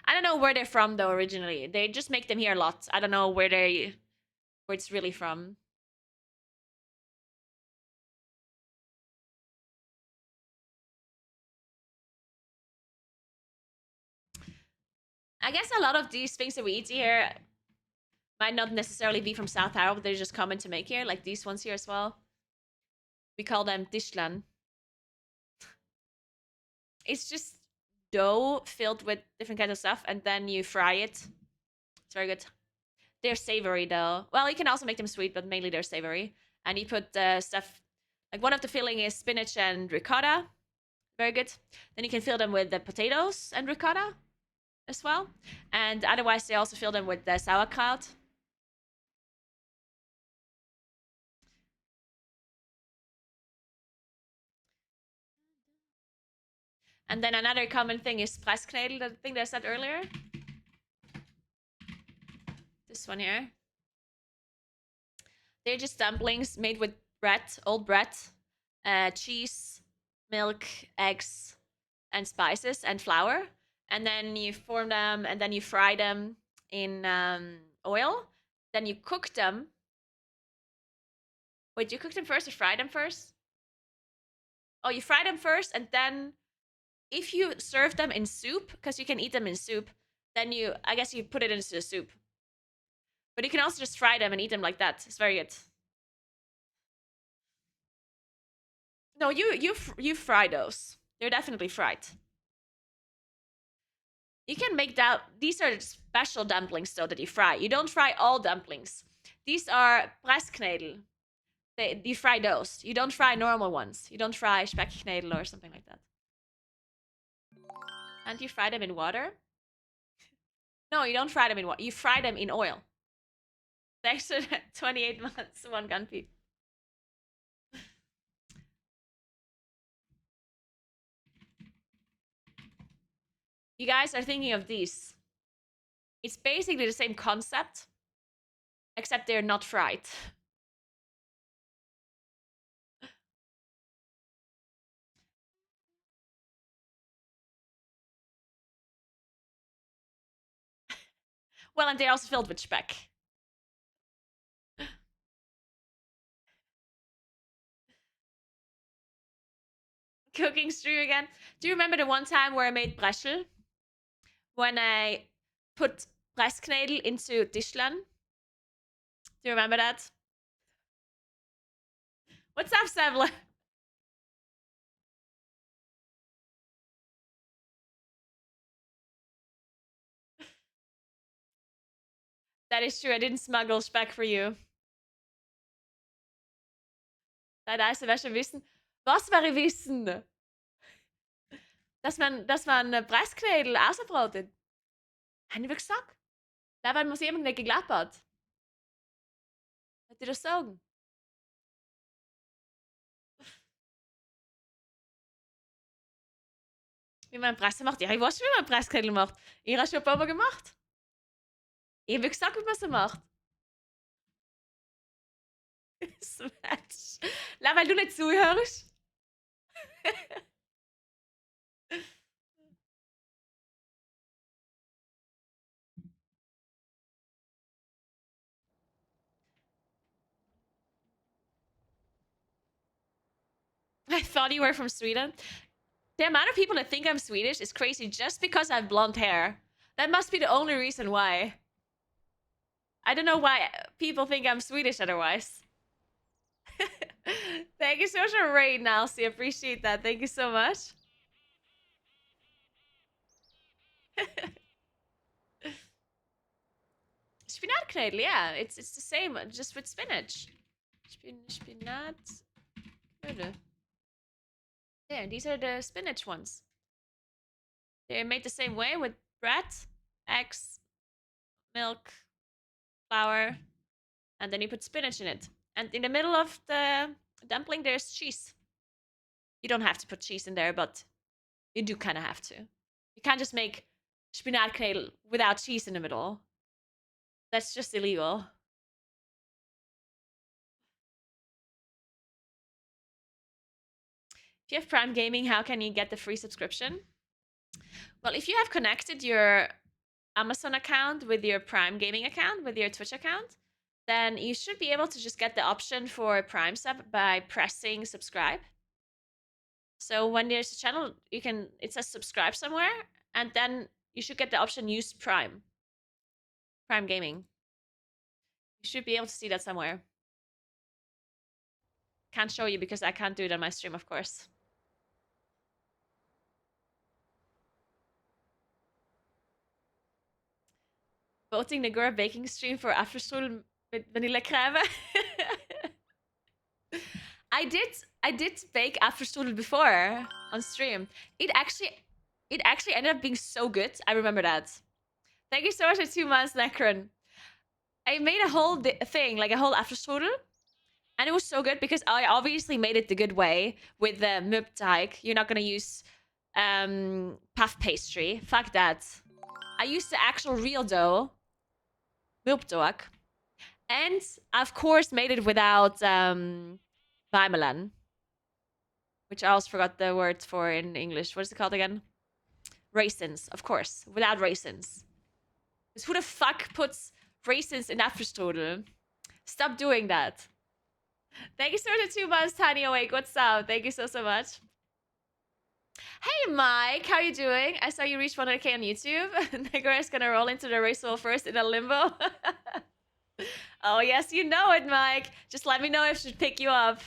I don't know where they're from though originally. They just make them here a lot. I don't know where it's really from. I guess a lot of these things that we eat here might not necessarily be from South Tyrol, but they're just common to make here, like these ones here as well. We call them tischlan. It's just dough filled with different kinds of stuff, and then you fry it. It's very good. They're savory though. Well, you can also make them sweet, but mainly they're savory. And you put stuff, like one of the filling is spinach and ricotta. Very good. Then you can fill them with the potatoes and ricotta as well. And otherwise, they also fill them with the sauerkraut. And then another common thing is pressknedel, the thing that I said earlier. This one here. They're just dumplings made with bread, old bread, cheese, milk, eggs, and spices, and flour. And then you form them, and then you fry them in oil. Then you cook them. Wait, you cook them first or fry them first? Oh, you fry them first, and then if you serve them in soup, because you can eat them in soup, then I guess you put it into the soup. But you can also just fry them and eat them like that. It's very good. No, you fry those. They're definitely fried. You can make that. These are special dumplings, though, that you fry. You don't fry all dumplings. These are Pressknädel. You fry those. You don't fry normal ones. You don't fry Speckknädel or something like that. And you fry them in water? No, you don't fry them in water. You fry them in oil. Thanks to 28 months, 1 gunpie. You guys are thinking of these. It's basically the same concept, except they're not fried. Well, and they're also filled with speck. Cooking stream again. Do you remember the one time where I made Breschel? When I put Pressknädel into Tischlen? Do you remember that? What's up, Sevla? That is true. I didn't smuggle speck for you. Da ist Wäsche wissen. Was wäre wissen? Dass man Pressknädel ausbrotet. Haben die gesagt? Da war muss jemand nicht geklappert. Hat die das sagen? Wie man Presse macht? Ja, ich weiß schon, wie man Pressknädel macht. Ich habe schon ein paar Mal gemacht. Ich habe gesagt, wie man sie macht. Smash. La, weil du nicht zuhörst. I thought you were from Sweden. The amount of people that think I'm Swedish is crazy just because I have blonde hair. That must be the only reason why. I don't know why people think I'm Swedish otherwise. Thank you so much for raid, Nalcy. Appreciate that. Thank you so much. Spinatknödel, yeah. It's the same, just with spinach. Spinatknödel. There, these are the spinach ones. They're made the same way with bread, eggs, milk, flour, and then you put spinach in it. And in the middle of the dumpling, there's cheese. You don't have to put cheese in there, but you do kind of have to. You can't just make spinatknödel without cheese in the middle. That's just illegal. If you have Prime Gaming, how can you get the free subscription? Well, if you have connected your Amazon account with your Prime Gaming account, with your Twitch account, then you should be able to just get the option for Prime sub by pressing subscribe. So when there's a channel, it says subscribe somewhere, and then you should get the option use Prime Gaming. You should be able to see that somewhere. Can't show you because I can't do it on my stream, of course. Voting Naguura baking stream for Afterstrudel with vanilla crème. I did bake Afterstrudel before on stream. It actually ended up being so good. I remember that. Thank you so much for 2 months, Necron. I made a whole thing, like a whole Afterstrudel. And it was so good because I obviously made it the good way with the Möbteig. You're not going to use puff pastry. Fuck that. I used the actual real dough. Möbteig. And, of course, made it without Weimelan. Which I also forgot the word for in English. What is it called again? Raisins, of course. Without raisins. Because who the fuck puts raisins in Apfelstrudel? Stop doing that. Thank you so much for 2 months, Tiny Awake. What's up? Thank you so much. Hey Mike, how you doing? I saw you reach 100k on YouTube. Naguura is gonna roll into the race wall first in a limbo. Oh yes, you know it, Mike. Just let me know if I should pick you up.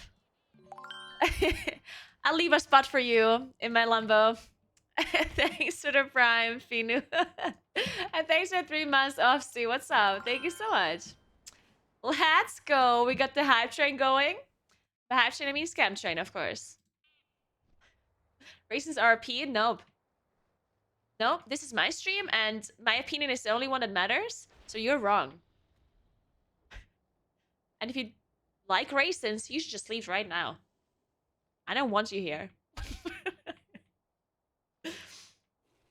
I'll leave a spot for you in my limbo. Thanks for the prime, Finu. And thanks for 3 months off, Stu. What's up? Thank you so much. Let's go. We got the hype train going. The hype train, I mean scam train, of course. Raisins RP? Nope. Nope, this is my stream, and my opinion is the only one that matters, so you're wrong. And if you like raisins, you should just leave right now. I don't want you here.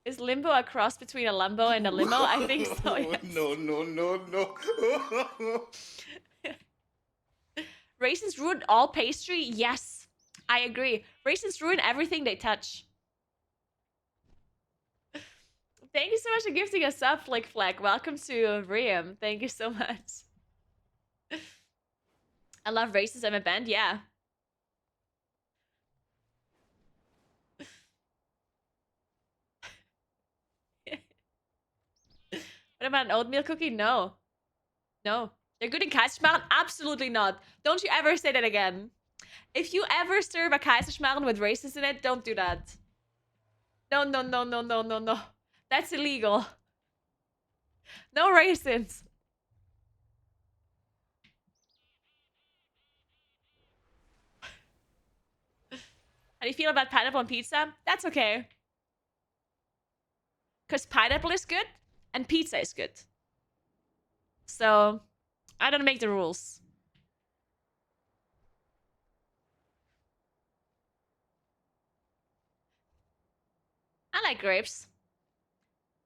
Is limbo a cross between a Lambo and a limo? I think so, yes. No. Raisins ruin all pastry? Yes, I agree. Raisins ruin everything they touch. Thank you so much for gifting us up, Flick Fleck. Welcome to Riam. Thank you so much. I love raisins. I'm a band. Yeah. What about an oatmeal cookie? No. No. They're good in Kaiserschmarrn? Absolutely not. Don't you ever say that again. If you ever serve a Kaiserschmarrn with raisins in it, don't do that. No, no, no, no, no, no, no. That's illegal. No raisins. How do you feel about pineapple on pizza? That's okay. Because pineapple is good and pizza is good. So, I don't make the rules. I like grapes.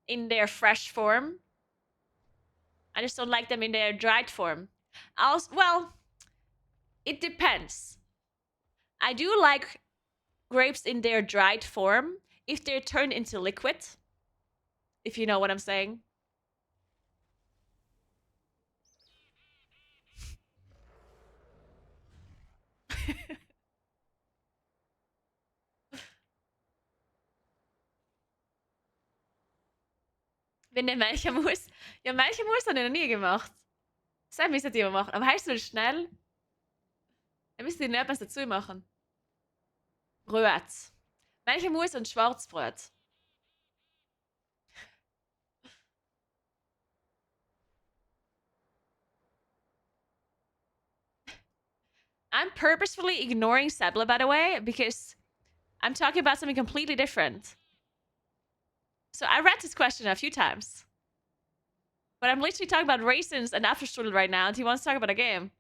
In their fresh form. I just don't like them in their dried form. Well, it depends. I do like grapes in their dried form if they're turned into liquid. If you know what I'm saying. Wenn der Melchermus... Ja, Melchermus hat er noch nie gemacht. Das müssen die machen. Aber heißt du schnell? Dann müssen die nicht etwas dazu machen. Brot. Melchermus und Schwarzbrot. I'm purposefully ignoring Sebla, by the way, because I'm talking about something completely different. So I read this question a few times. But I'm literally talking about raisins and Afterstrudel right now, and he wants to talk about a game.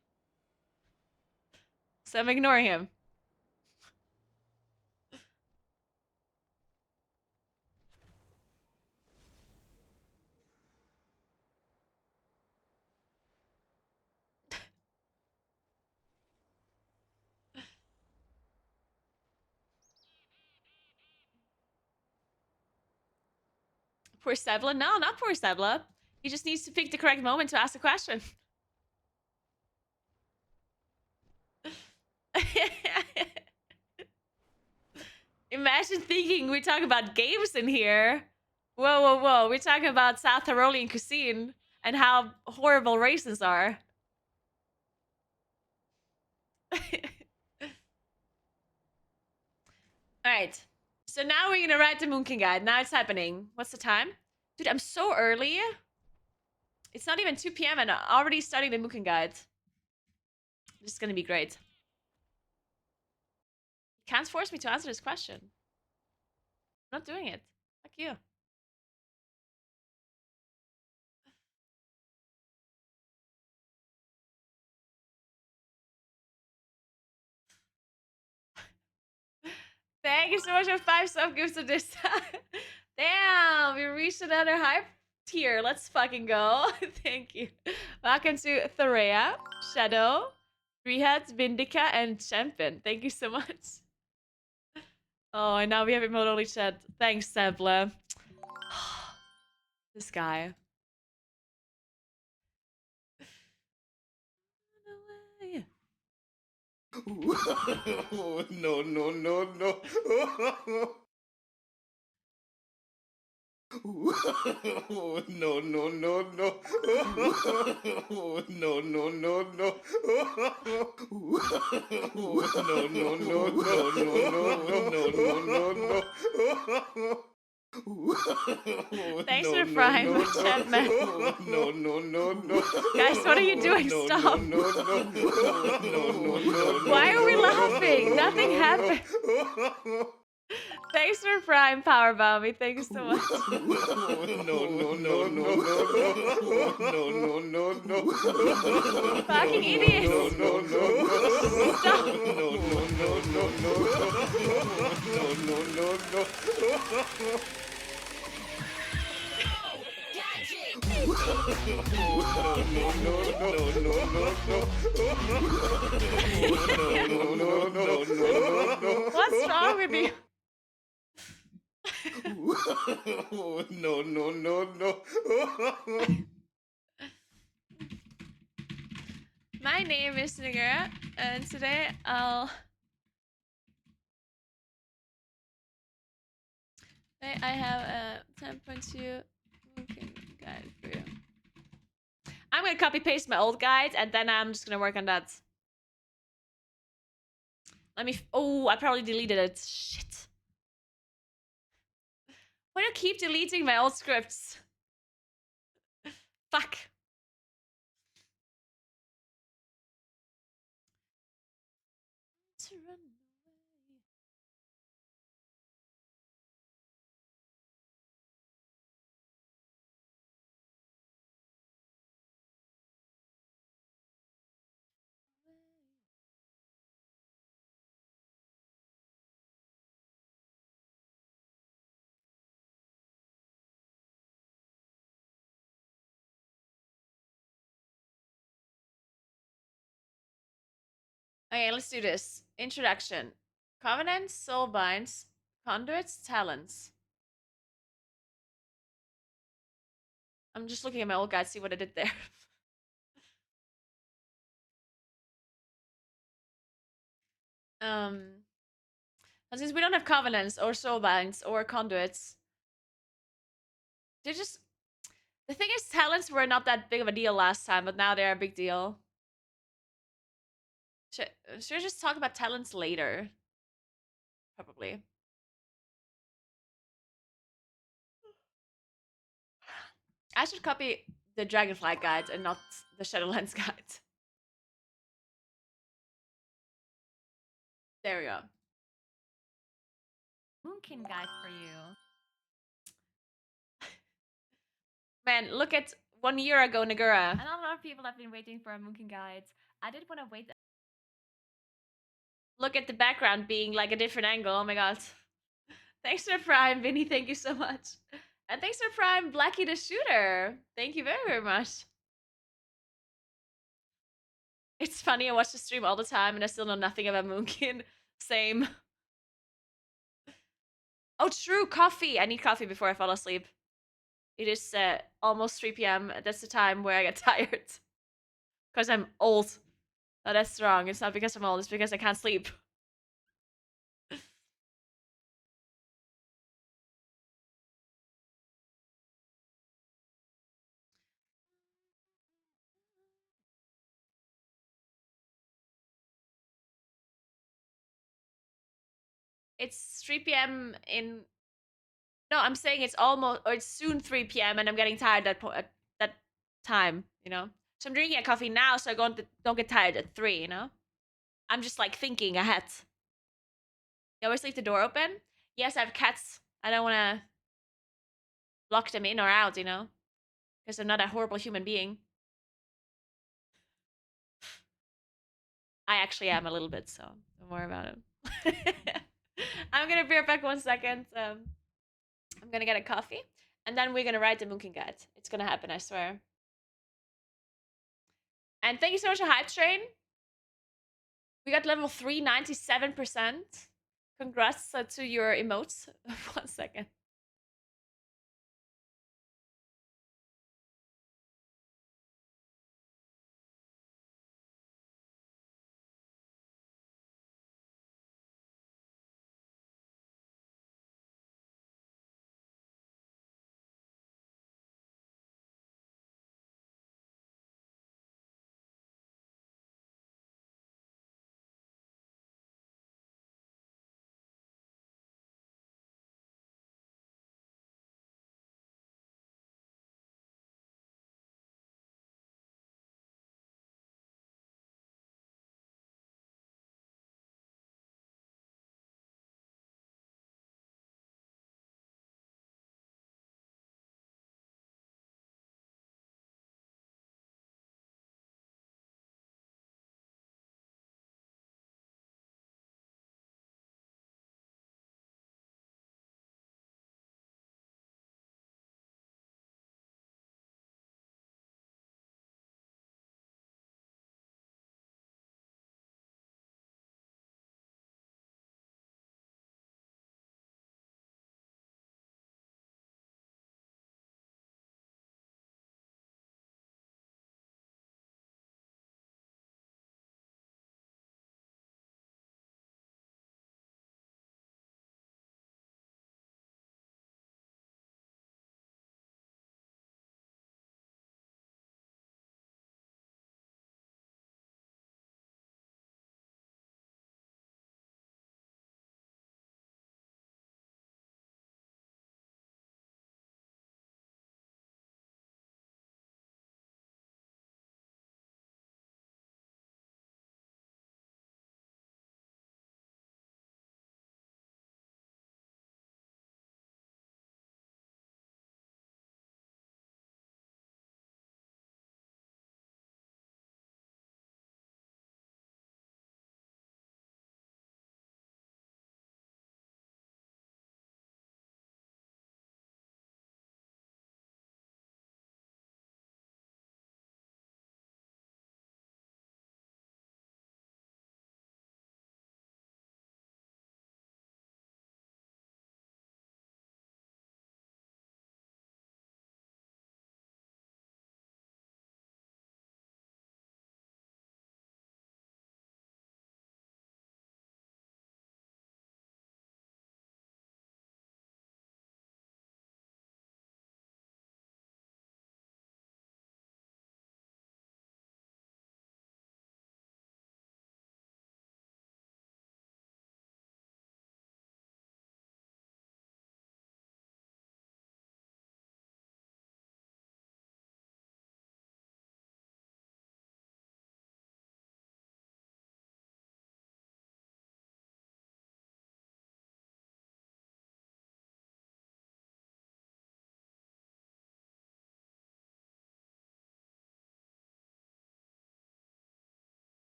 So I'm ignoring him. Poor Sebla? No, not poor Sebla. He just needs to pick the correct moment to ask the question. Imagine thinking we're talking about games in here. Whoa, whoa, whoa. We're talking about South Tyrolean cuisine and how horrible raisins are. Alright. So now we're gonna write the Moonkin guide. Now it's happening. What's the time? Dude, I'm so early. It's not even 2 p.m. and I'm already studying the Moonkin guide. This is gonna be great. You can't force me to answer this question. I'm not doing it. Fuck you. Thank you so much for 5 sub gifts to this time. Damn, we reached another hype tier. Let's fucking go. Thank you. Welcome to Thorea, Shadow, Rehad, Vindica, and Champion. Thank you so much. Oh, and now we have emote only chat. Thanks, Sebla. This guy. No. No, no, no, no. No, no, no, no. No, no, no, no, no, no, no, no. Thanks No, for no, Prime, no, chat man. no, no, no, no. Guys, what are you doing? No, Stop. no, no, no. No, no, no, no. Why are we laughing? Nothing happened. Thanks for Prime Power Bomby. Thank you so much. No, no, no, no, no, no, no, no. Fucking idiots. No, no, no. Stop. No, no, no, no, no. No, no, no, no. Gadget! What's wrong with you? No, no, no, no. My name is Naguura, and today I have a 10.2 Moonkin guide for you. I'm gonna copy paste my old guide, and then I'm just gonna work on that. Let me. Oh, I probably deleted it. Shit. Why do I keep deleting my old scripts? Fuck. To run away. Okay, let's do this. Introduction. Covenants, soulbinds, conduits, talents. I'm just looking at my old guide, see what I did there. And since we don't have covenants or soulbinds or conduits, they're just. The thing is, talents were not that big of a deal last time, but now they're a big deal. Should I just talk about talents later? Probably. I should copy the Dragonfly guide and not the Shadowlands guide. There we go. Moonkin guide for you. Man, look at 1 year ago, Naguura. I know a lot of people have been waiting for a Moonkin guide. I did want to wait. Look at the background being like a different angle. Oh my god. Thanks for Prime, Vinny. Thank you so much. And thanks for Prime, Blackie the Shooter. Thank you very, very much. It's funny, I watch the stream all the time and I still know nothing about Moonkin. Same. Oh, true, coffee. I need coffee before I fall asleep. It is almost 3 p.m. That's the time where I get tired. Because I'm old. No, that's wrong. It's not because I'm old, it's because I can't sleep. It's 3 p.m. in. No, I'm saying it's almost, or it's soon 3 p.m. and I'm getting tired at that time, you know? So I'm drinking a coffee now so I don't get tired at 3, you know? I'm just like thinking ahead. You always leave the door open? Yes, I have cats. I don't want to lock them in or out, you know? Because I'm not a horrible human being. I actually am a little bit, so don't worry about it. I'm gonna be right back 1 second. I'm gonna get a coffee, and then we're gonna write the Moonkin guide. It's gonna happen, I swear. And thank you so much for Hype Train. We got level 3, 97%. Congrats to your emotes. 1 second.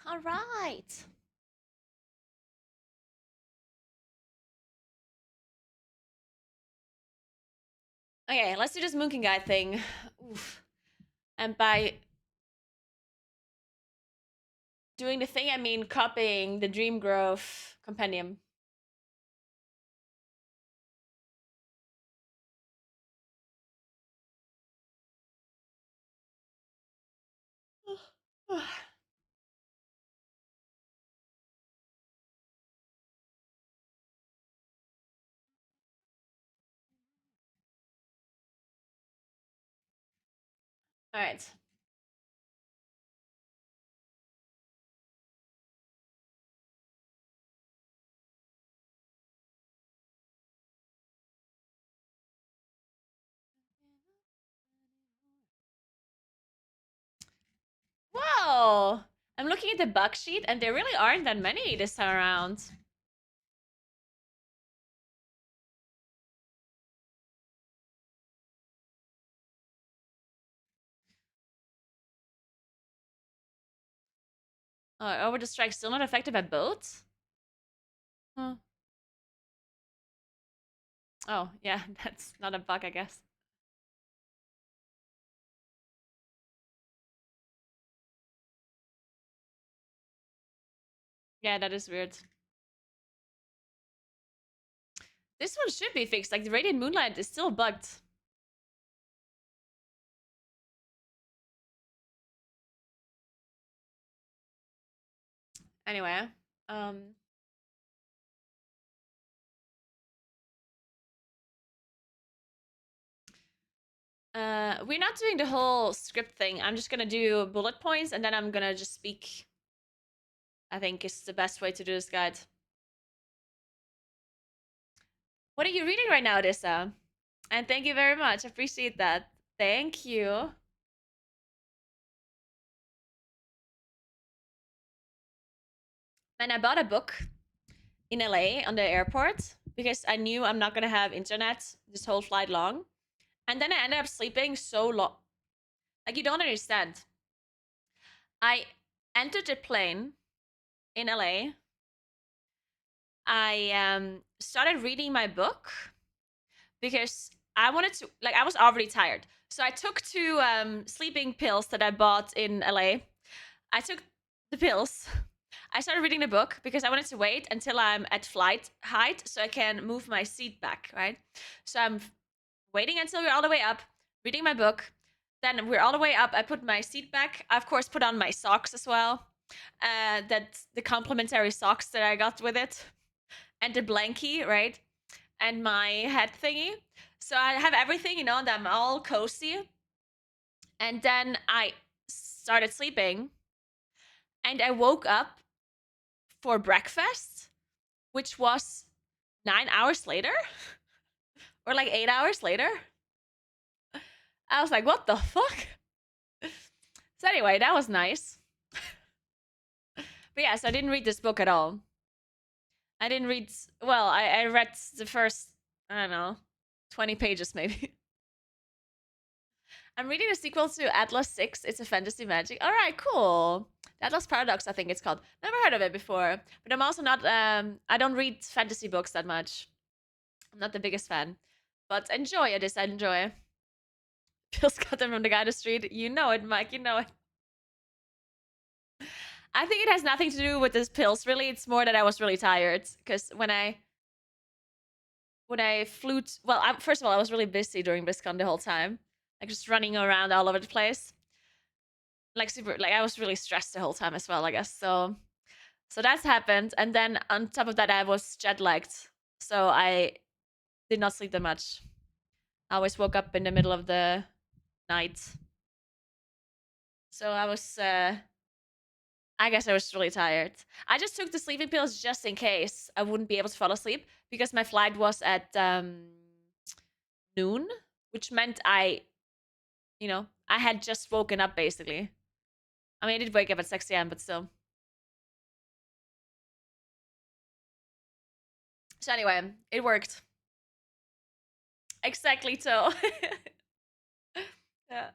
All right. Okay, let's do this Moonkin guy thing. Oof. And by doing the thing, I mean copying the Dream Grove compendium. All right. Whoa! I'm looking at the bug sheet, and there really aren't that many this time around. Oh, over the strike still not affected by boats? Huh. Oh, yeah, that's not a bug, I guess. Yeah, that is weird. This one should be fixed. Like, the Radiant Moonlight is still bugged. Anyway, we're not doing the whole script thing. I'm just gonna do bullet points, and then I'm gonna just speak. I think is the best way to do this guide. What are you reading right now, Dissa? And thank you very much. I appreciate that. Thank you. And I bought a book in LA on the airport because I knew I'm not gonna have internet this whole flight long. And then I ended up sleeping so long. Like, you don't understand. I entered the plane in LA. I started reading my book because I wanted to, like, I was already tired. So I took two sleeping pills that I bought in LA. I took the pills. I started reading the book because I wanted to wait until I'm at flight height so I can move my seat back, right? So I'm waiting until we're all the way up, reading my book. Then we're all the way up. I put my seat back. I, of course, put on my socks as well. That's the complimentary socks that I got with it. And the blankie, right? And my head thingy. So I have everything, you know, and I'm all cozy. And then I started sleeping. And I woke up for breakfast, which was 9 hours later. Or like 8 hours later. I was like, what the fuck? So anyway, that was nice. But yeah, so I didn't read this book at all. I didn't read, well, I read the first, I don't know, 20 pages maybe. I'm reading the sequel to Atlas 6. It's a fantasy magic. All right, cool. The Atlas Paradox, I think it's called. Never heard of it before. But I'm also not, I don't read fantasy books that much. I'm not the biggest fan. But enjoy it, I enjoy. Pills got them from the guy on the street. You know it, Mike, you know it. I think it has nothing to do with this pills, really. It's more that I was really tired. Because when I flew, first of all, I was really busy during BlizzCon the whole time. Like, just running around all over the place. Like, super, like, I was really stressed the whole time as well, I guess. So that's happened. And then on top of that, I was jet lagged. So I did not sleep that much. I always woke up in the middle of the night. So I was, I guess I was really tired. I just took the sleeping pills just in case I wouldn't be able to fall asleep because my flight was at noon, which meant I had just woken up basically. I mean, I did wake up at 6 a.m., but still. So anyway, it worked. Exactly so. Yeah.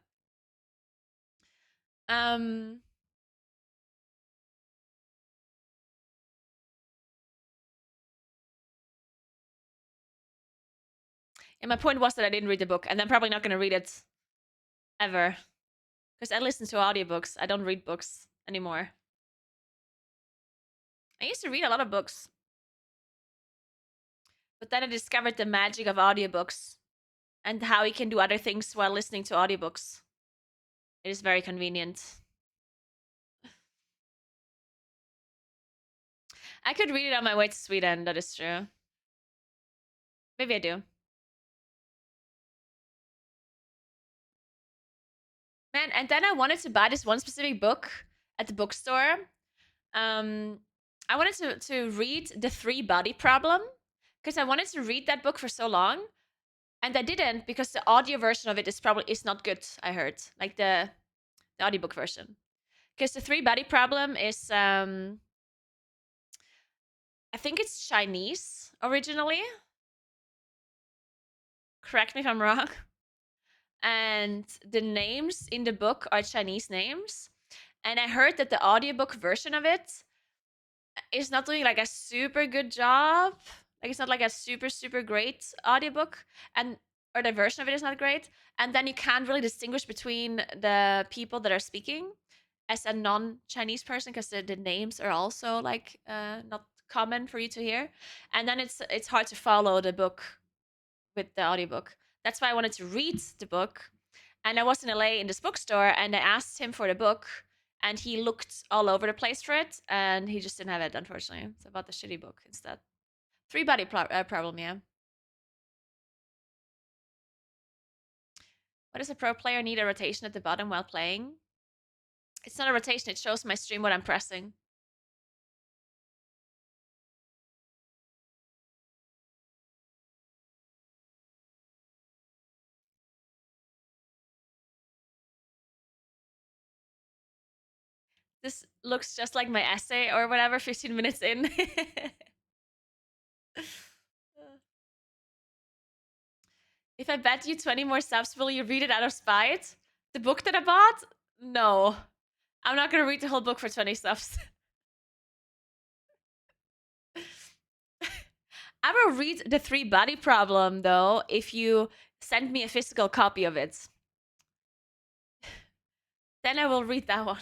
And my point was that I didn't read the book, and I'm probably not gonna read it ever. Because I listen to audiobooks. I don't read books anymore. I used to read a lot of books. But then I discovered the magic of audiobooks and how you can do other things while listening to audiobooks. It is very convenient. I could read it on my way to Sweden, that is true. Maybe I do. Man, and then I wanted to buy this one specific book at the bookstore. I wanted to read The Three Body Problem because I wanted to read that book for so long, and I didn't because the audio version of it is not good. I heard like the audiobook version because The Three Body Problem is I think it's Chinese originally. Correct me if I'm wrong. And the names in the book are Chinese names. And I heard that the audiobook version of it is not doing like a super good job. Like it's not like a super great audiobook, and or the version of it is not great. And then you can't really distinguish between the people that are speaking as a non-Chinese person because the names are also like not common for you to hear. And then it's hard to follow the book with the audiobook. That's why I wanted to read the book. And I was in LA in this bookstore and I asked him for the book and he looked all over the place for it and he just didn't have it, unfortunately. So I bought the shitty book instead. Three Body Problem, yeah. What does a pro player need a rotation at the bottom while playing? It's not a rotation, it shows my stream what I'm pressing. This looks just like my essay or whatever, 15 minutes in. If I bet you 20 more subs, will you read it out of spite? The book that I bought? No. I'm not gonna read the whole book for 20 subs. I will read The Three Body Problem, though, if you send me a physical copy of it. Then I will read that one.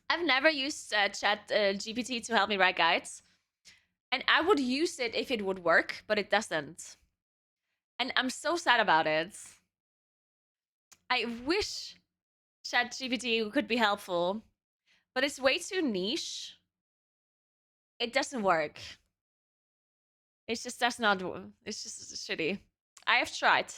I've never used Chat GPT to help me write guides. And I would use it if it would work, but it doesn't. And I'm so sad about it. I wish ChatGPT could be helpful, but it's way too niche. It doesn't work. It just does not. It's just shitty. I have tried.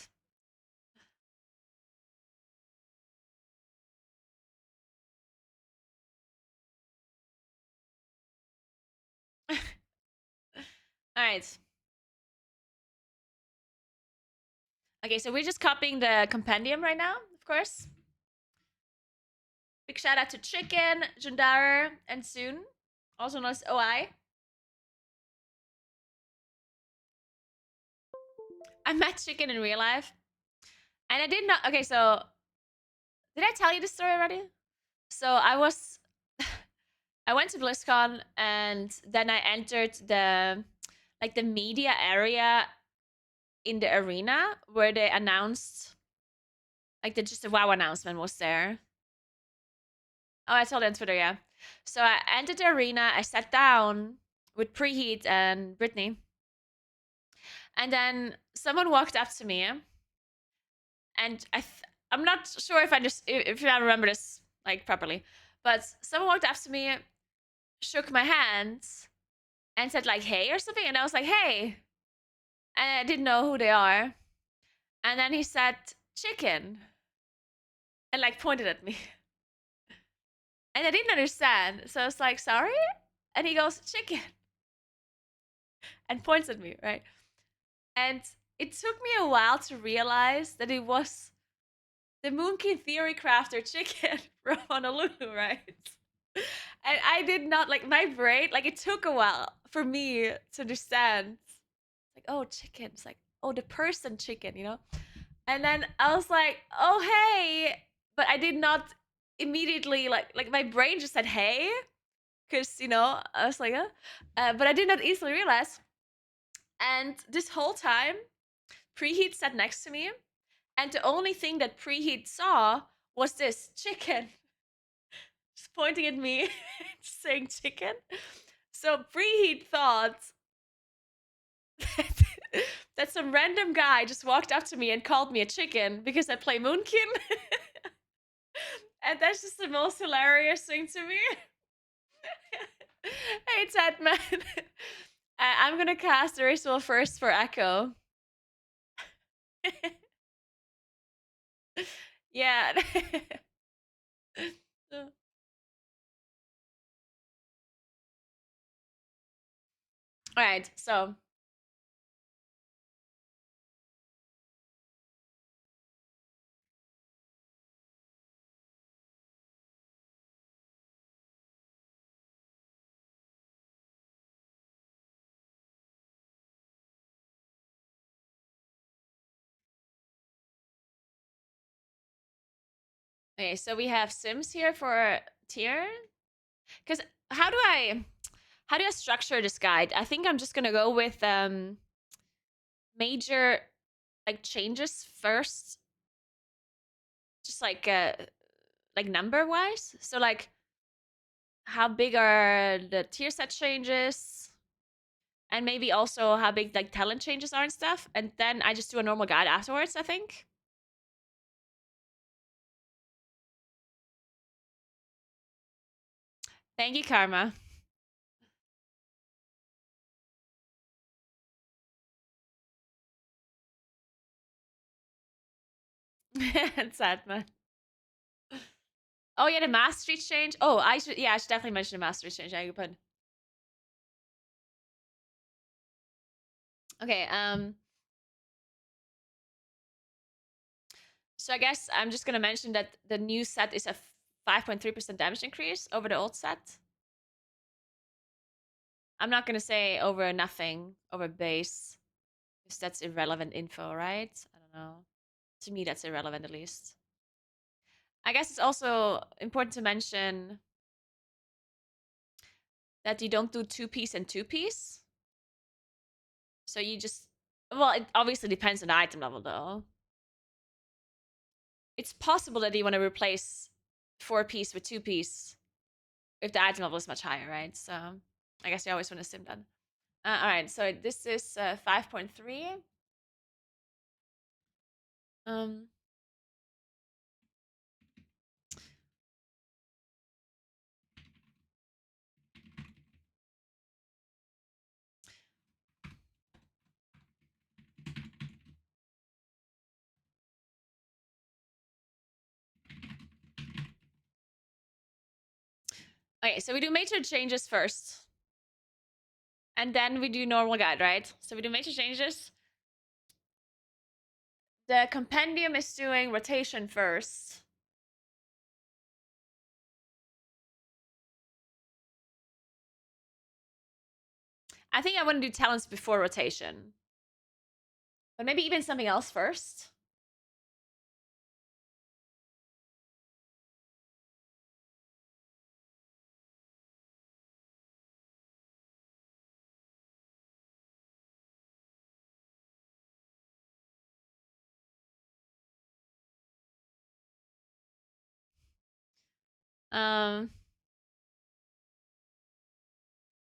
All right. Okay, so we're just copying the compendium right now, of course. Big shout out to Chicken, Jundara, and Soon, also known as OI. I met Chicken in real life. And I did not. Okay, so did I tell you the story already? So I went to BlizzCon and then I entered the media area in the arena where they announced just a WoW announcement was there. Oh, I told you on Twitter, yeah. So I entered the arena, I sat down with Preheat and Brittany. And then someone walked up to me and I'm not sure if I remember this properly, but someone walked up to me, shook my hand, and said hey or something, and I was like, hey, and I didn't know who they are, and then he said chicken, and pointed at me, and I didn't understand, so I was like, sorry, and he goes chicken, and points at me, right, and it took me a while to realize that it was the Moonkin theory crafter chicken from Honolulu, right? And I did not my brain, it took a while for me to understand. Oh, chicken. It's oh, the person chicken, you know? And then I was like, oh, hey. But I did not immediately, my brain just said, hey. because, you know, I was like, but I did not easily realize. And this whole time, Preheat sat next to me, and the only thing that Preheat saw was this chicken. Just pointing at me, saying chicken. So Preheat thought that some random guy just walked up to me and called me a chicken because I play Moonkin. And that's just the most hilarious thing to me. Hey, Ted, man. I'm gonna cast a ritual first for Echo. Yeah. Alright, so. Okay, so we have Sims here for tier. Because how do I structure this guide? I think I'm just gonna go with major like changes first. Just like number wise. So like how big are the tier set changes? And maybe also how big like talent changes are and stuff. And then I just do a normal guide afterwards, I think. Thank you, Karma. It's sad, man. Oh yeah, the mastery change. Oh, I should definitely mention the mastery change. Yeah, you put. Okay, so I guess I'm just gonna mention that the new set is a 5.3% damage increase over the old set. I'm not gonna say over nothing, over base, because that's irrelevant info, right? I don't know. To me, that's irrelevant at least. I guess it's also important to mention that you don't do 2-piece and 2-piece. So you just, well, it obviously depends on the item level though. It's possible that you want to replace 4-piece with 2-piece if the item level is much higher, right? So I guess you always want to sim that. All right, so this is 5.3. Okay, so we do major changes first. And then we do normal guide, right? So we do major changes. The compendium is doing rotation first. I think I want to do talents before rotation. But maybe even something else first.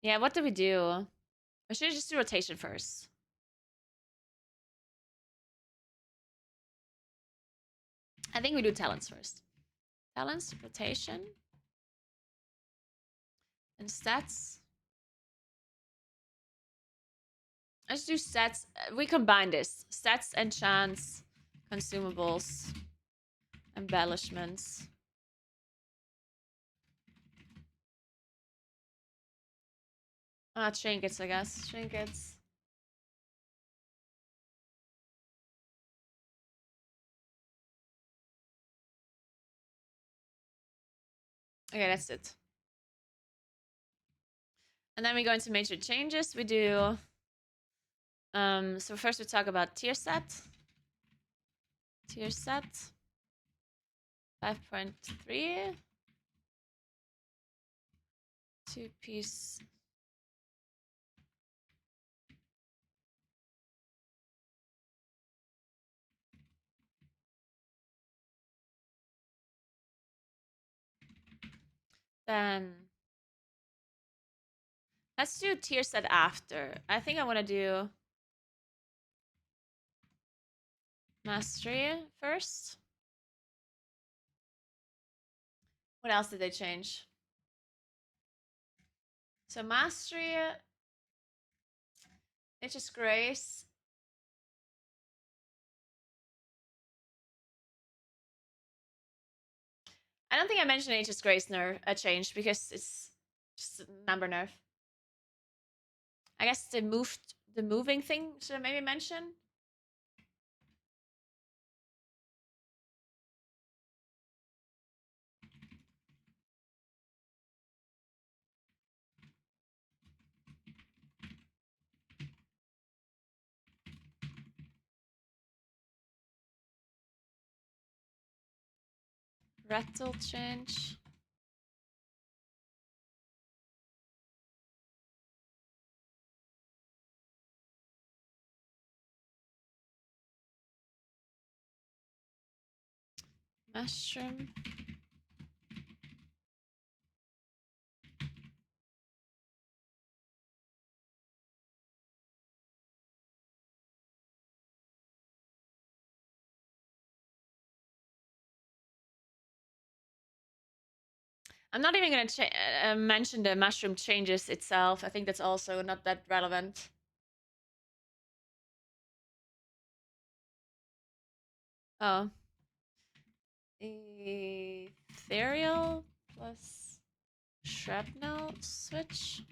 Yeah, what do we do? I should just do rotation first. I think we do talents first. Talents, rotation, and stats. Let's do stats. We combine this. Stats, enchants, consumables, embellishments. Trinkets, I guess. Trinkets. Okay, that's it. And then we go into major changes. We do... so first we talk about tier set. Tier set. 5.3. 2-piece. Then let's do tier set after. I think I want to do mastery first. What else did they change? So mastery, Nature's Grace. I don't think I mentioned Nature's Grace nerf a change because it's just a number nerf. I guess the moving thing should I maybe mention? Rattle change. Mushroom. I'm not even going to mention the mushroom changes itself. I think that's also not that relevant. Oh. Ethereal plus shrapnel switch.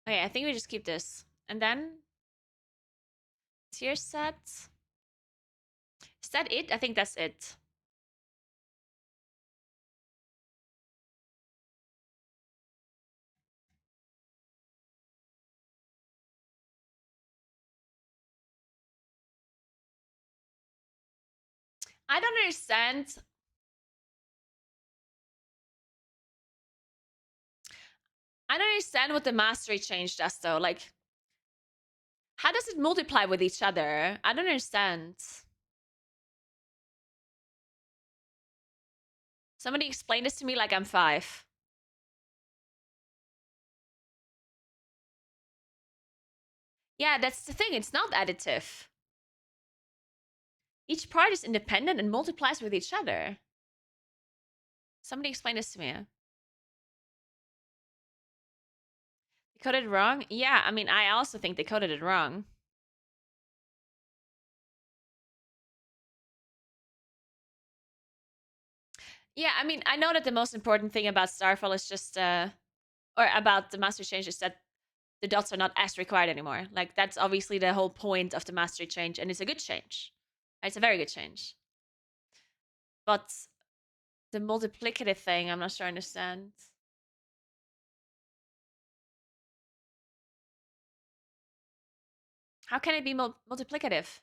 Okay, I think we just keep this. And then tier set. Is that it? I think that's it. I don't understand. I don't understand what the mastery change does though. Like, how does it multiply with each other? I don't understand. Somebody explain this to me like I'm 5. Yeah, that's the thing. It's not additive. Each part is independent and multiplies with each other. Somebody explain this to me. They coded it wrong? Yeah, I mean, I also think they coded it wrong. Yeah, I mean, I know that the most important thing about Starfall is just, or about the mastery change is that the dots are not as required anymore. Like, that's obviously the whole point of the mastery change, and it's a good change. It's a very good change. But the multiplicative thing, I'm not sure I understand. How can it be multiplicative?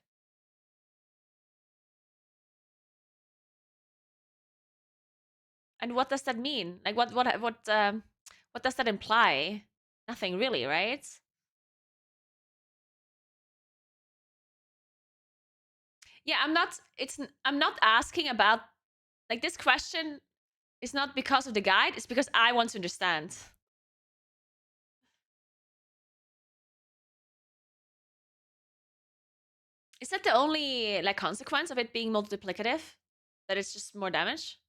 And what does that mean? Like, what does that imply? Nothing really, right? Yeah, I'm not asking about, like, this question is not because of the guide, it's because I want to understand. Is that the only, like, consequence of it being multiplicative? That it's just more damage?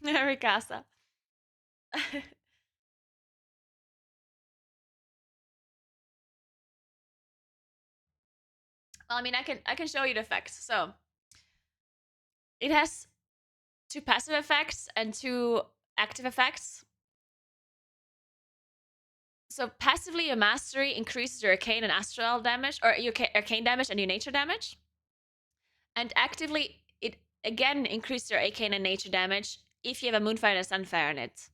Ricasa. Well, I mean, I can show you the effects. So it has 2 passive effects and 2 active effects. So passively, your mastery increases your arcane and astral damage, or your arcane damage and your nature damage. And actively, it again increases your arcane and nature damage if you have a Moonfire and a Sunfire in it.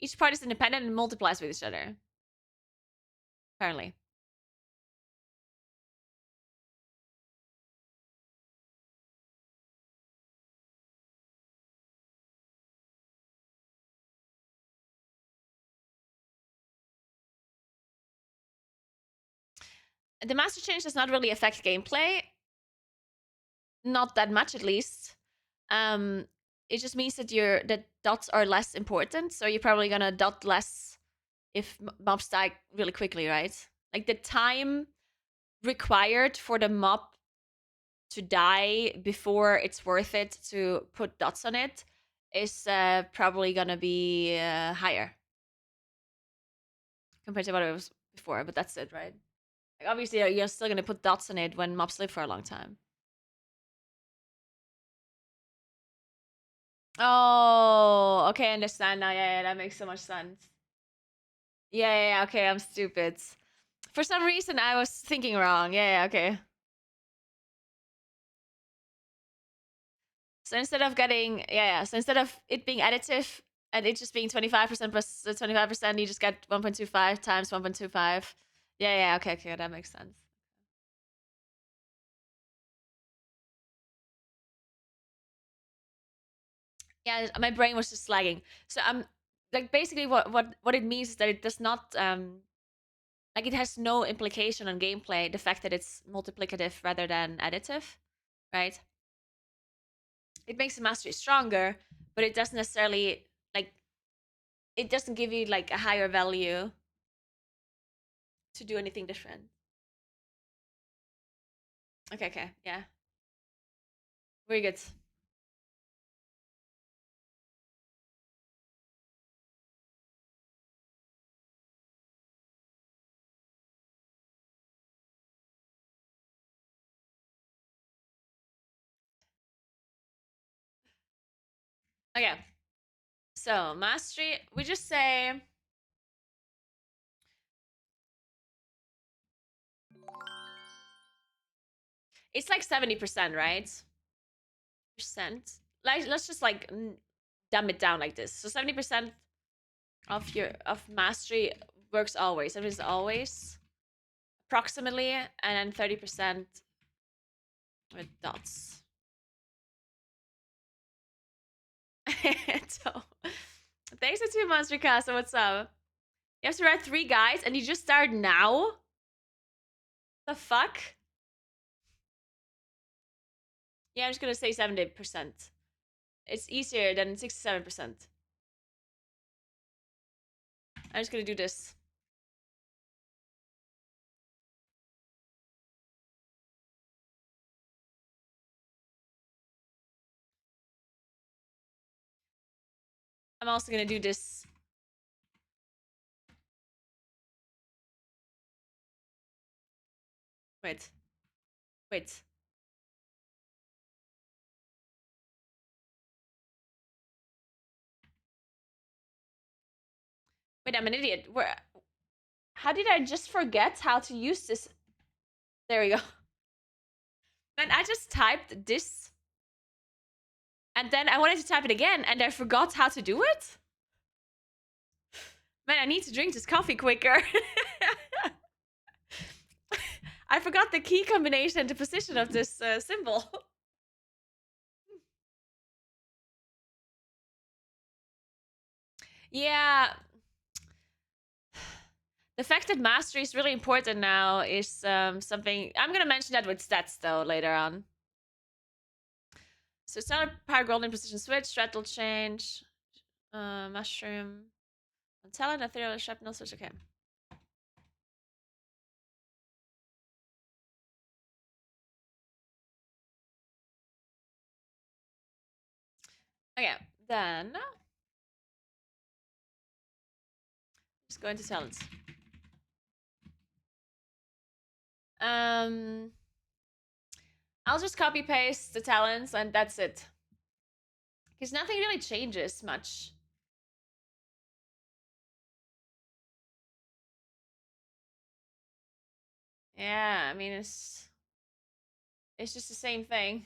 Each part is independent and multiplies with each other. Apparently. The master change does not really affect gameplay. Not that much, at least. It just means that that dots are less important, so you're probably gonna dot less if mobs die really quickly, right? Like the time required for the mob to die before it's worth it to put dots on it is probably gonna be higher compared to what it was before, but that's it, right? Like, obviously, you're still gonna put dots on it when mobs live for a long time. Oh, okay, I understand now. Yeah, that makes so much sense. Yeah, okay, I'm stupid. For some reason, I was thinking wrong. Yeah, okay. So instead of getting, so instead of it being additive and it just being 25% plus 25%, you just get 1.25 times 1.25. Yeah, okay, that makes sense. Yeah, my brain was just lagging. So like basically what it means is that it does not like it has no implication on gameplay, the fact that it's multiplicative rather than additive, right? It makes the mastery stronger, but it doesn't necessarily like it doesn't give you like a higher value to do anything different. Okay, yeah. Very good. Okay. So, mastery, we just say it's like 70%, right? Percent. Like let's just like dumb it down like this. So 70% of mastery works always. It is always approximately, and then 30% with dots. So, thanks for 2 months, Ricasa. What's up? You have to write 3 guides and you just start now? The fuck? Yeah, I'm just gonna say 70%. It's easier than 67%. I'm just gonna do this. I'm also gonna do this. Wait. Wait. Wait, I'm an idiot. Where? How did I just forget how to use this? There we go. Man, I just typed this. And then I wanted to type it again, and I forgot how to do it? Man, I need to drink this coffee quicker. I forgot the key combination and the position of this symbol. Yeah. The fact that mastery is really important now is something... I'm going to mention that with stats, though, later on. So, stellar power golden precision switch, straddle change, mushroom, talent, ethereal, shrapnel switch. Okay. Okay, then... Just go into talents. I'll just copy paste the talents and that's it. Because nothing really changes much. Yeah, I mean it's just the same thing.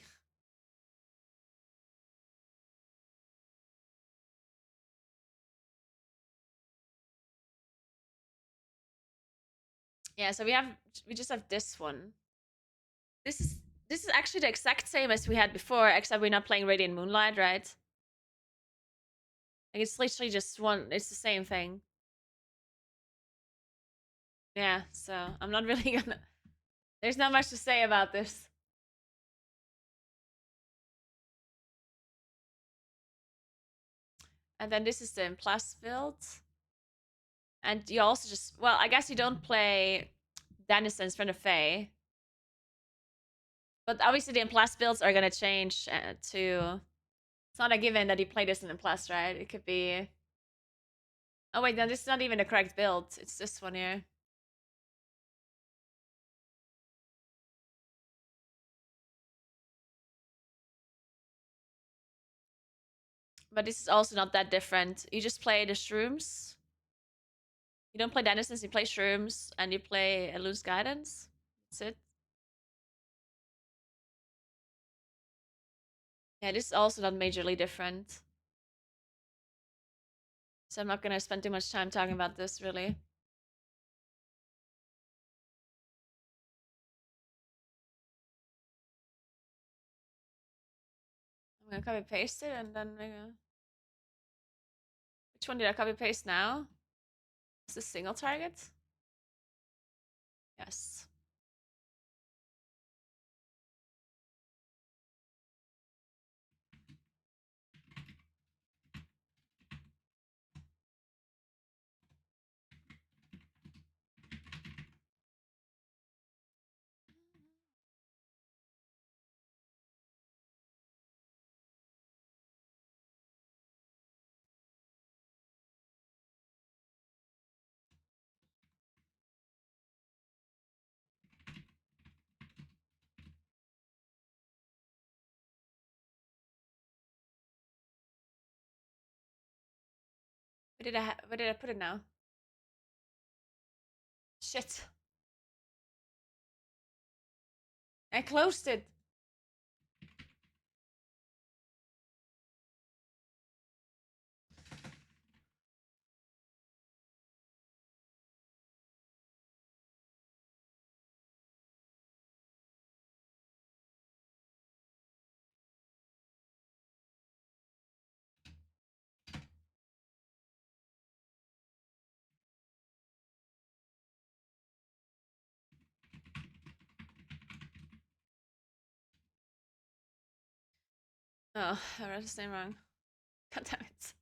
Yeah, so we just have this one. This is actually the exact same as we had before, except we're not playing Radiant Moonlight, right? Like it's literally just one. It's the same thing. Yeah, so I'm not really gonna. There's not much to say about this. And then this is the plus build. And you also just, well, I guess you don't play Denizens from the Fae. But obviously the plus builds are gonna change to... It's not a given that you play this in plus, right? It could be... Oh wait, no, this is not even the correct build. It's this one here. But this is also not that different. You just play the shrooms. You don't play Denizens, you play shrooms, and you play Loose Guidance. That's it. Yeah, this is also not majorly different. So I'm not gonna spend too much time talking about this, really. I'm gonna copy paste it and then which one did I copy paste now? Is this single target? Yes. Where did I put it now? Shit. I closed it. Oh, I wrote his name wrong. God damn it.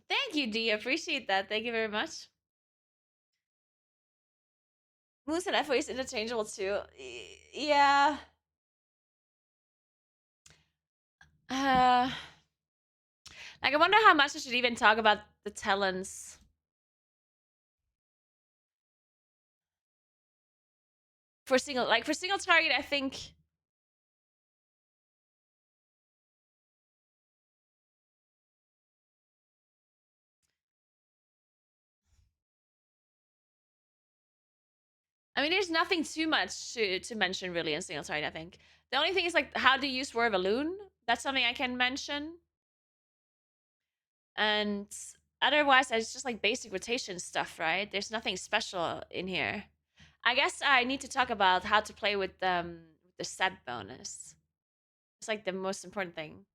Thank you, D. Appreciate that. Thank you very much. Moose and FO is interchangeable too. Yeah. Like I wonder how much I should even talk about the talents. For single target, I think I mean, there's nothing too much to mention really in single target, I think. The only thing is like how to use War of a Loon. That's something I can mention. And otherwise, it's just like basic rotation stuff, right? There's nothing special in here. I guess I need to talk about how to play with the set bonus. It's like the most important thing.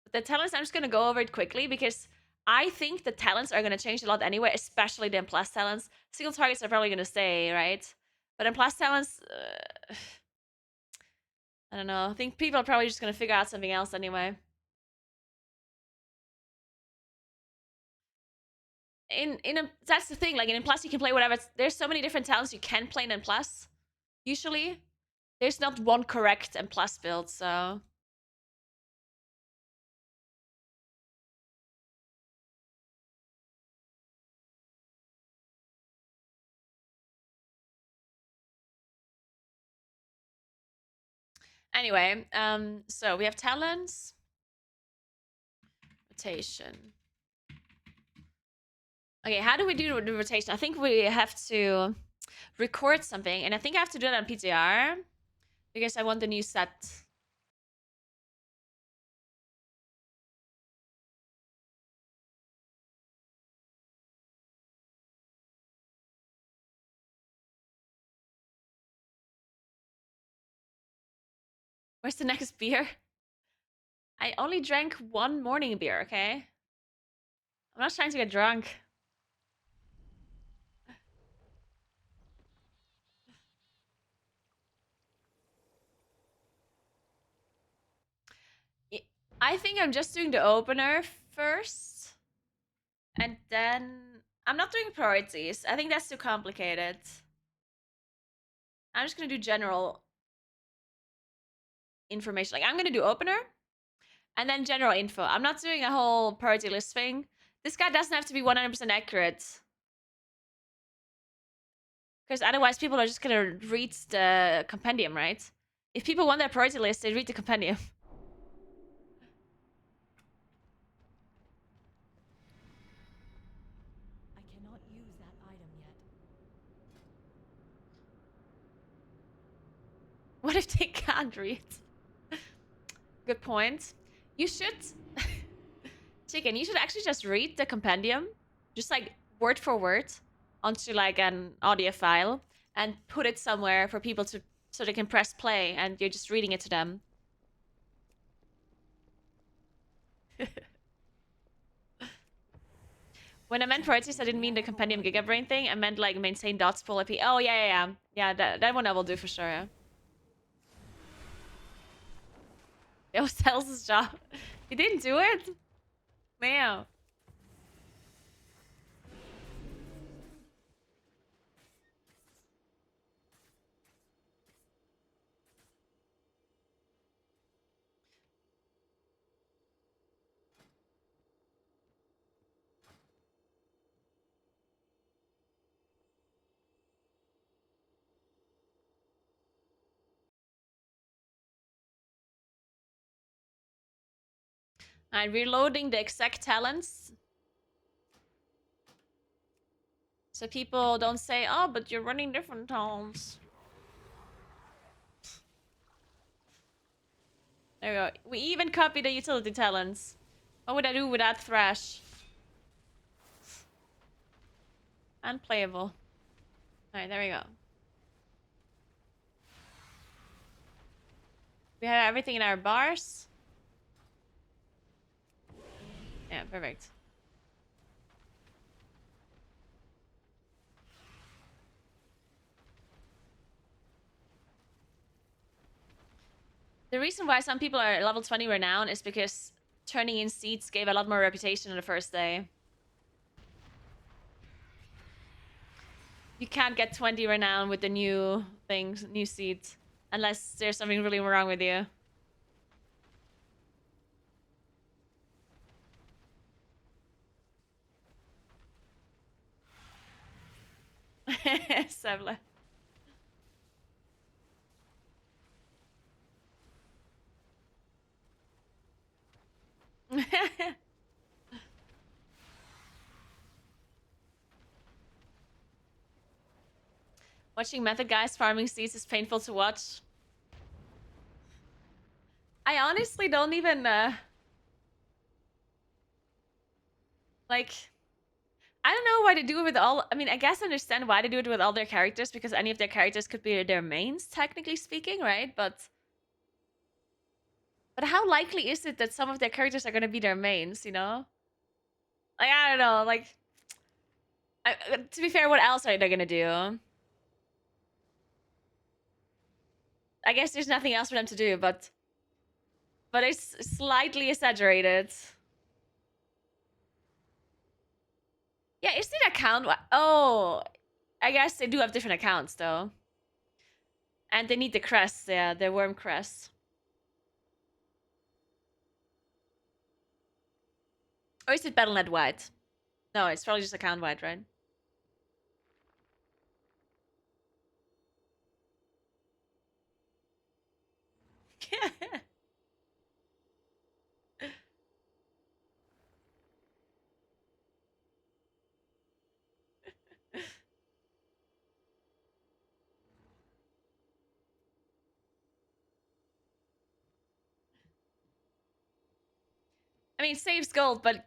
But the talents, I'm just gonna go over it quickly because I think the talents are gonna change a lot anyway, especially the plus talents. Single targets are probably gonna stay, right? But in plus talents, I don't know. I think people are probably just gonna figure out something else anyway. That's the thing. Like in plus, you can play whatever. There's so many different talents you can play in plus. Usually, there's not one correct and plus build. So anyway, so we have talents, rotation. Okay, how do we do the rotation? I think we have to record something, and I think I have to do it on PTR because I want the new set. Where's the next beer? I only drank one morning beer, okay? I'm not trying to get drunk. I think I'm just doing the opener first. And then... I'm not doing priorities. I think that's too complicated. I'm just gonna do general information. Like, I'm gonna do opener. And then general info. I'm not doing a whole priority list thing. This guy doesn't have to be 100% accurate. Because otherwise people are just gonna read the compendium, right? If people want their priority list, they read the compendium. I cannot use that item yet. What if they can't read? Good point. You should... Chicken, you should actually just read the compendium. Just like word for word onto like an audio file. And put it somewhere for people to... So they can press play and you're just reading it to them. When I meant priorities, I didn't mean the compendium gigabrain thing. I meant like maintain dots full IP. Oh, yeah. Yeah, that one I will do for sure, yeah. It was Tell's job. He didn't do it? Man. I'm reloading the exact talents. So people don't say, oh, but you're running different talents. There we go. We even copy the utility talents. What would I do without Thrash? Unplayable. Alright, there we go. We have everything in our bars. Yeah, perfect. The reason why some people are level 20 renown is because turning in seats gave a lot more reputation on the first day. You can't get 20 renown with the new things, new seats, unless there's something really wrong with you. Sevle. Watching method guys farming seeds is painful to watch. I honestly don't even, like... I don't know why they do it with all... I mean, I guess I understand why they do it with all their characters, because any of their characters could be their mains, technically speaking, right? But how likely is it that some of their characters are gonna be their mains, you know? Like, I don't know, like... to be fair, what else are they gonna do? I guess there's nothing else for them to do, but it's slightly exaggerated. Yeah, is it account? Oh, I guess they do have different accounts though, and they need the crests. Yeah, the worm crests. Or is it Battle.net wide? No, it's probably just account wide, right? I mean, saves gold, but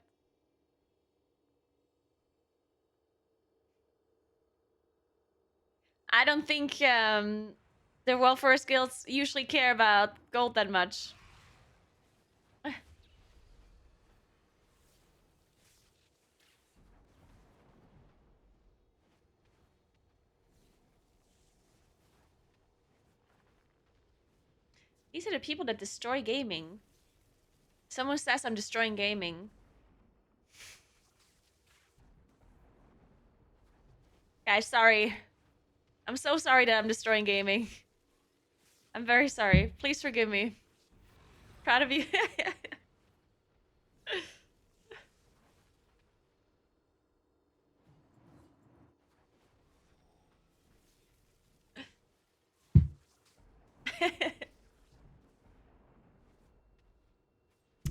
I don't think The World Forest Guilds usually care about gold that much. These are the people that destroy gaming. Someone says I'm destroying gaming. Guys, sorry. I'm so sorry that I'm destroying gaming. I'm very sorry. Please forgive me. Proud of you.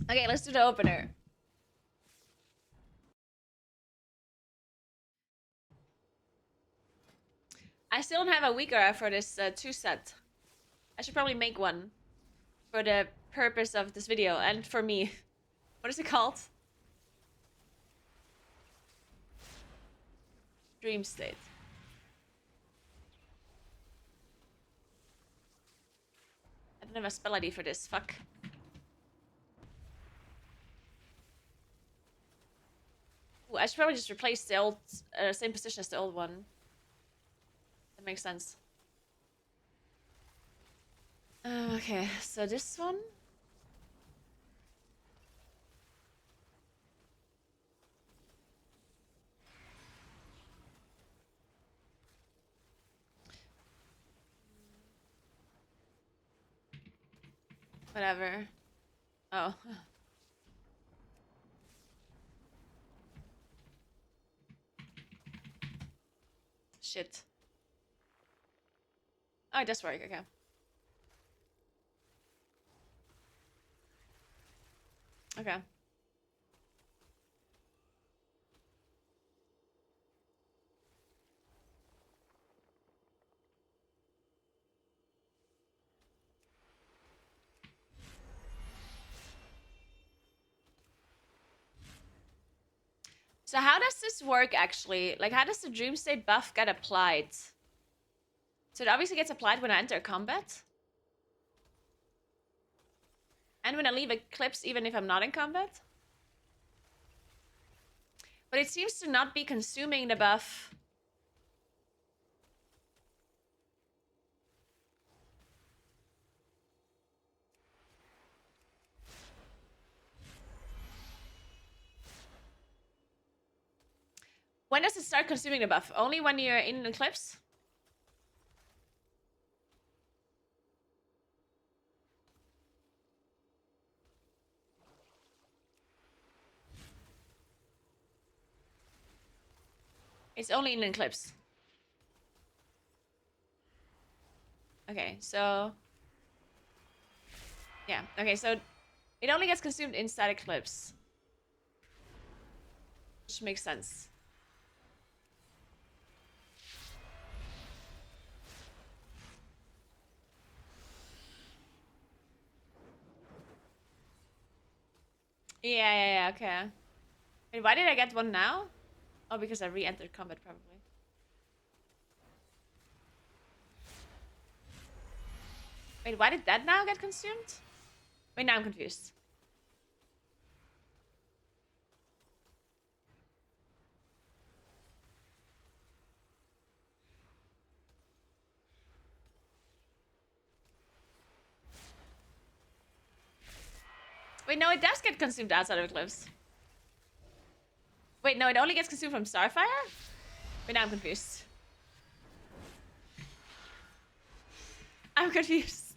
Okay, let's do the opener. I still don't have a Weaker for this 2 set. I should probably make one for the purpose of this video and for me. What is it called? Dream State. I don't have a spell ID for this. Fuck. Ooh, I should probably just replace the old, same position as the old one. That makes sense. Okay, so this one. Whatever. Oh. Shit. Oh, it does work, okay. Okay. So how does this work actually? Like, how does the Dream State buff get applied? So it obviously gets applied when I enter combat. And when I leave Eclipse, even if I'm not in combat. But it seems to not be consuming the buff. When does it start consuming the buff? Only when you're in Eclipse? It's only in Eclipse. Okay, so... yeah, okay, so... it only gets consumed inside Eclipse. Which makes sense. Yeah, okay. Wait, why did I get one now? Oh, because I re-entered combat, probably. Wait, why did that now get consumed? Wait, now I'm confused. Wait, no, it does get consumed outside of Eclipse. Wait, no, it only gets consumed from Starfire? Wait, now I'm confused. I'm confused.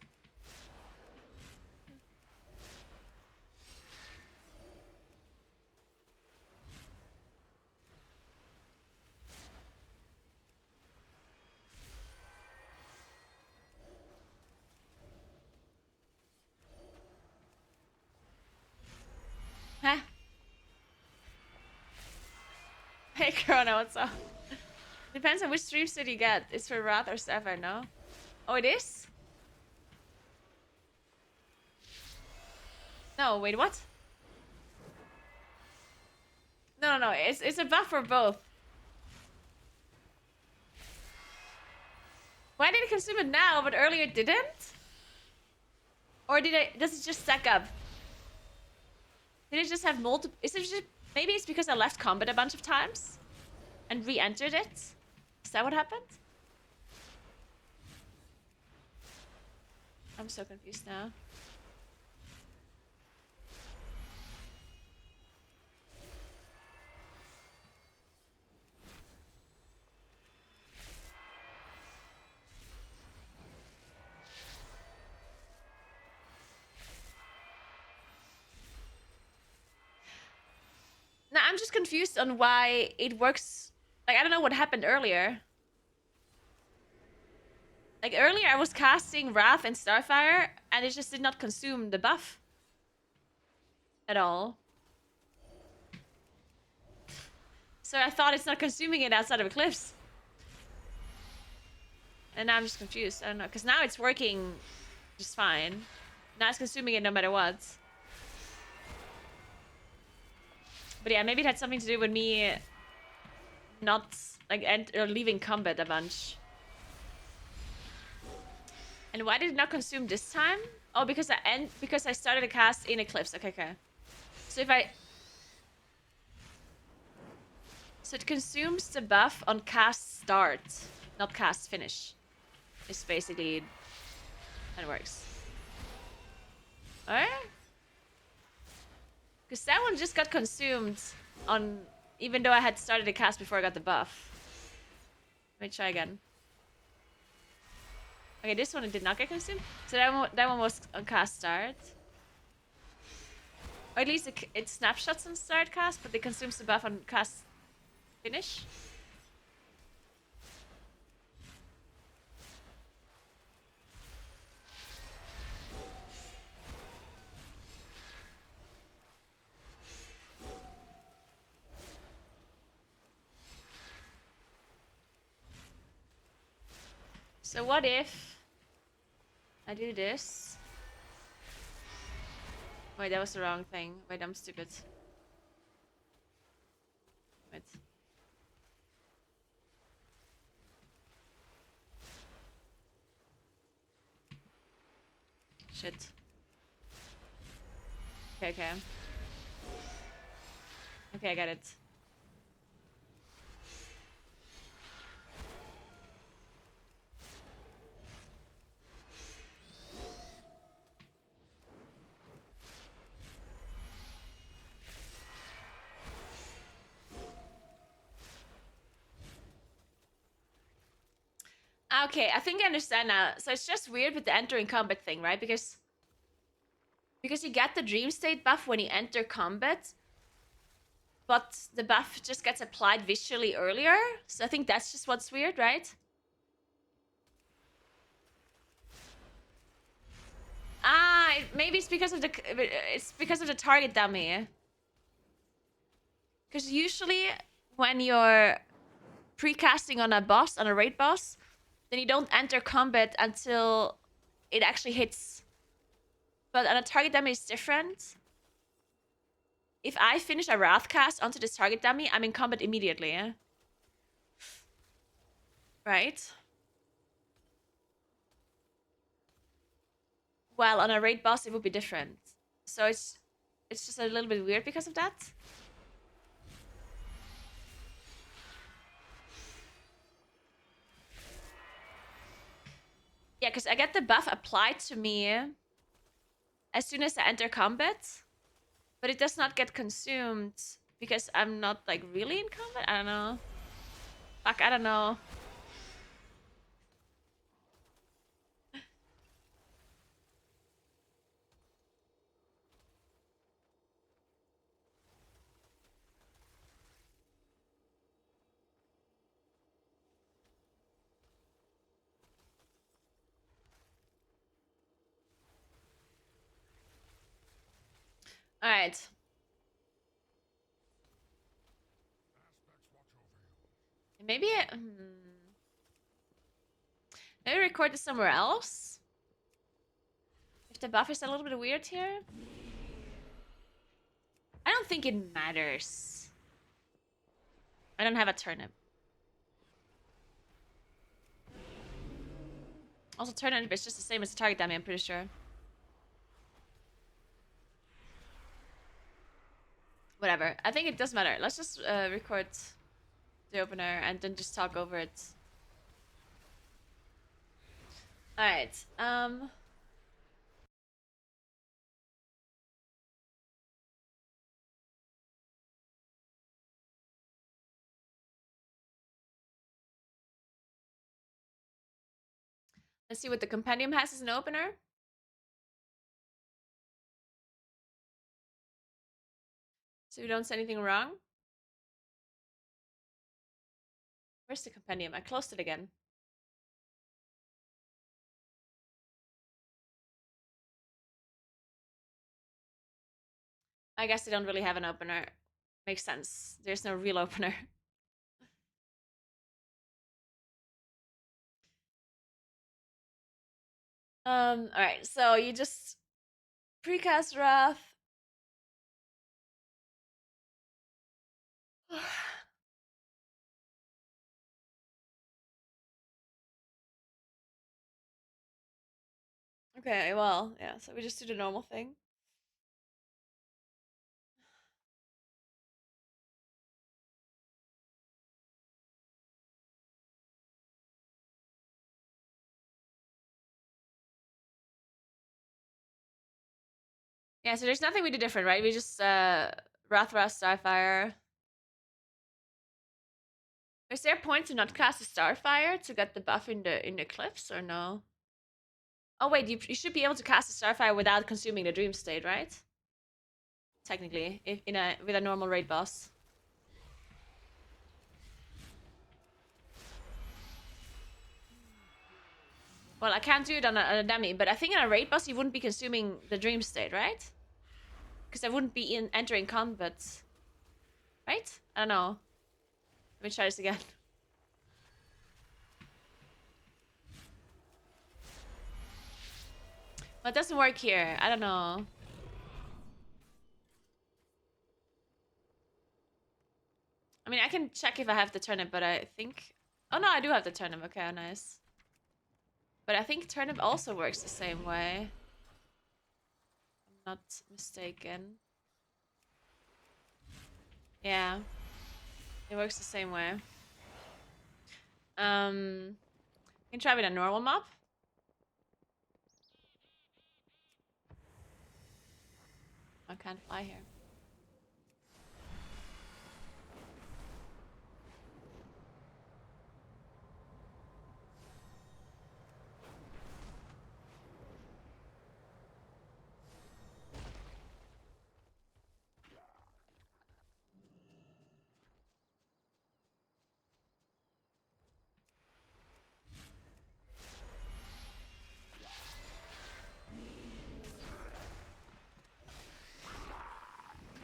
Huh? Hey, Corona, what's up? Depends on which stream state you get. It's for Wrath or Sapphire, no? Oh, it is? No, wait, what? No, it's a buff for both. Why did it consume it now, but earlier it didn't? Or does it just stack up? Did it just have multiple? Is it just, maybe it's because I left combat a bunch of times and re-entered it? Is that what happened? I'm so confused now. Now I'm just confused on why it works. Like, I don't know what happened earlier. Like, earlier I was casting Wrath and Starfire, and it just did not consume the buff. At all. So I thought it's not consuming it outside of Eclipse. And now I'm just confused. I don't know. Because now it's working just fine. Now it's consuming it no matter what. But yeah, maybe it had something to do with me not, like, leaving combat a bunch. And why did it not consume this time? Oh, because I started a cast in Eclipse. Okay, okay. So if I... So it consumes the buff on cast start, not cast finish. It's basically how it works. Alright? Because that one just got consumed on... Even though I had started a cast before I got the buff. Let me try again. Okay, this one did not get consumed. So that one was on cast start. Or at least it snapshots on start cast, but it consumes the buff on cast finish. So what if I do this? Wait, that was the wrong thing. Wait, I'm stupid. Wait. Shit. Okay, okay. Okay, I got it. Okay, I think I understand now. So it's just weird with the entering combat thing, right? Because you get the dream state buff when you enter combat, but the buff just gets applied visually earlier. So I think that's just what's weird, right? Ah, maybe it's because of the target dummy. Because usually when you're precasting on a boss, on a raid boss, then you don't enter combat until it actually hits. But on a target dummy, it's different. If I finish a Wrath cast onto this target dummy, I'm in combat immediately. Right? Well, on a raid boss, it would be different. So it's just a little bit weird because of that. Yeah, because I get the buff applied to me as soon as I enter combat, but it does not get consumed because I'm not, like, really in combat? I don't know. Fuck, I don't know. All right. Maybe maybe record this somewhere else. If the buff is a little bit weird here. I don't think it matters. I don't have a turnip. Also, turn on it's just the same as the target dummy, I'm pretty sure. Whatever. I think it does matter. Let's just record the opener and then just talk over it. Alright. Let's see what the compendium has as an opener. So we don't say anything wrong. Where's the compendium? I closed it again. I guess they don't really have an opener. Makes sense. There's no real opener. Alright, so you just precast Wrath. Okay, well, yeah, so we just do the normal thing. Yeah, so there's nothing we do different, right? We just Wrath Starfire. Is there a point to not cast a Starfire to get the buff in the cliffs or no? Oh wait, you should be able to cast a Starfire without consuming the Dream State, right? Technically, if with a normal raid boss. Well, I can't do it on a dummy, but I think in a raid boss you wouldn't be consuming the Dream State, right? Because I wouldn't be entering combat, right? I don't know. Let me try this again. Well, it doesn't work here. I don't know. I mean, I can check if I have the turnip, but I think... Oh no, I do have the turnip. Okay, nice. But I think turnip also works the same way. If I'm not mistaken. Yeah. It works the same way. Can try with a normal mob. I can't fly here.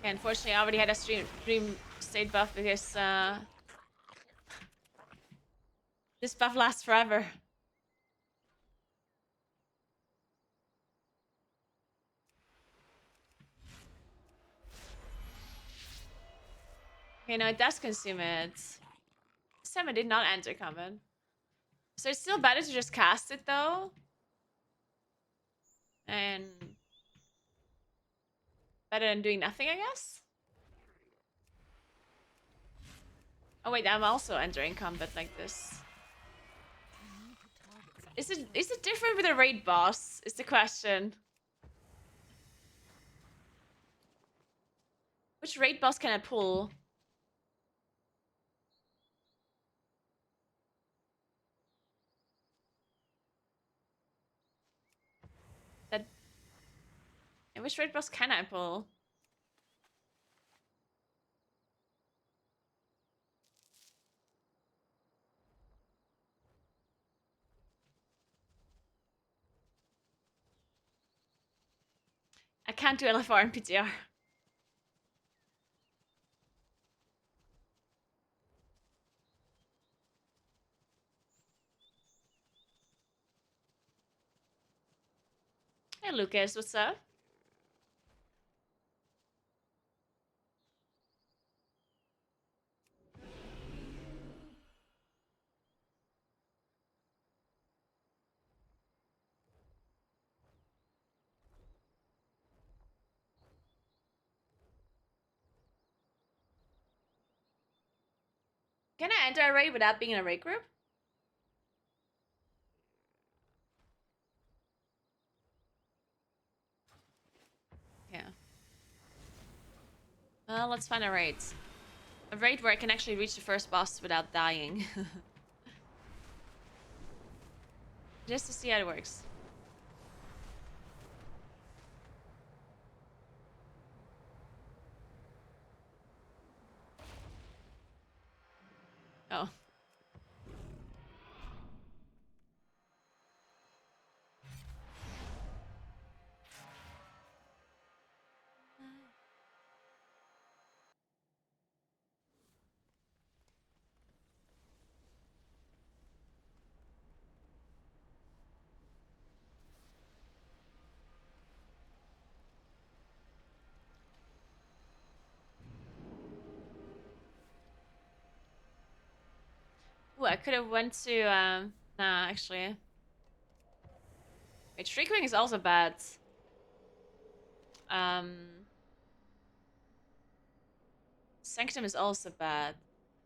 Okay, unfortunately, I already had a dream state buff because this buff lasts forever. Okay, no, it does consume it. This time I did not enter combat. So it's still better to just cast it though. And better than doing nothing, I guess. Oh wait, I'm also entering combat like this. Is it different with a raid boss? Is the question. Which raid boss can I pull? That. And which raid boss can I pull? I can't do LFR and PTR. Hey Lucas, what's up? Can I enter a raid without being in a raid group? Yeah. Well, let's find a raid. A raid where I can actually reach the first boss without dying. Just to see how it works. Oh. Ooh, I could have went to, nah, actually. Wait, Shriekwing is also bad. Sanctum is also bad.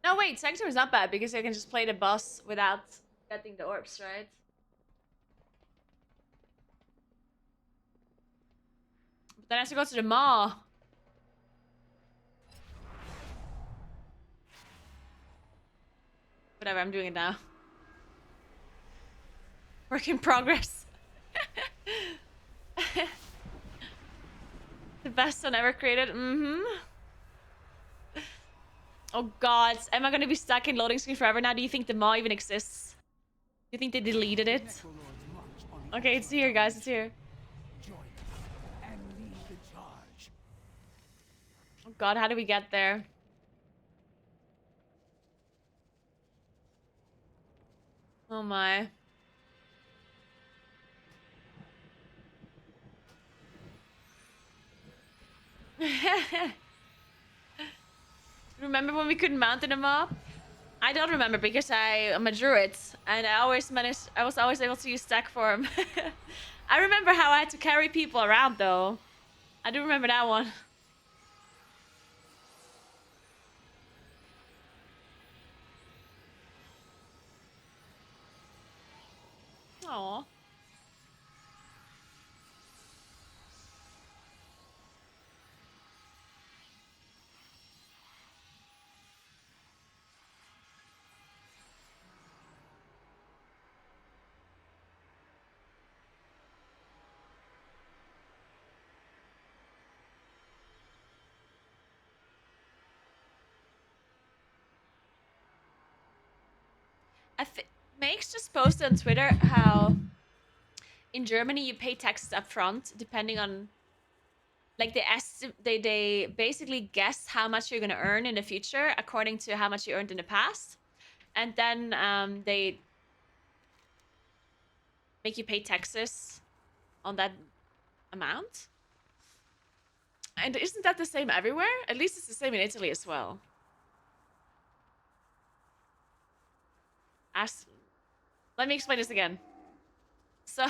No, wait, Sanctum is not bad because I can just play the boss without getting the orbs, right? But then I have to go to the mall. Whatever, I'm doing it now. Work in progress. The best one ever created. Mm-hmm. Oh god, am I gonna be stuck in loading screen forever now? Do you think the mall even exists? Do you think they deleted it? Okay, it's here, guys. It's here. Oh god, how do we get there? Oh my. Remember when we couldn't mount in a mob? I don't remember because I am a druid and I was always able to use stack form. I remember how I had to carry people around though. I do remember that one. Aww. Makes just posted on Twitter how in Germany you pay taxes up front depending on like they basically guess how much you're gonna earn in the future according to how much you earned in the past, and then they make you pay taxes on that amount. And isn't that the same everywhere? At least it's the same in Italy as well. Let me explain this again. So,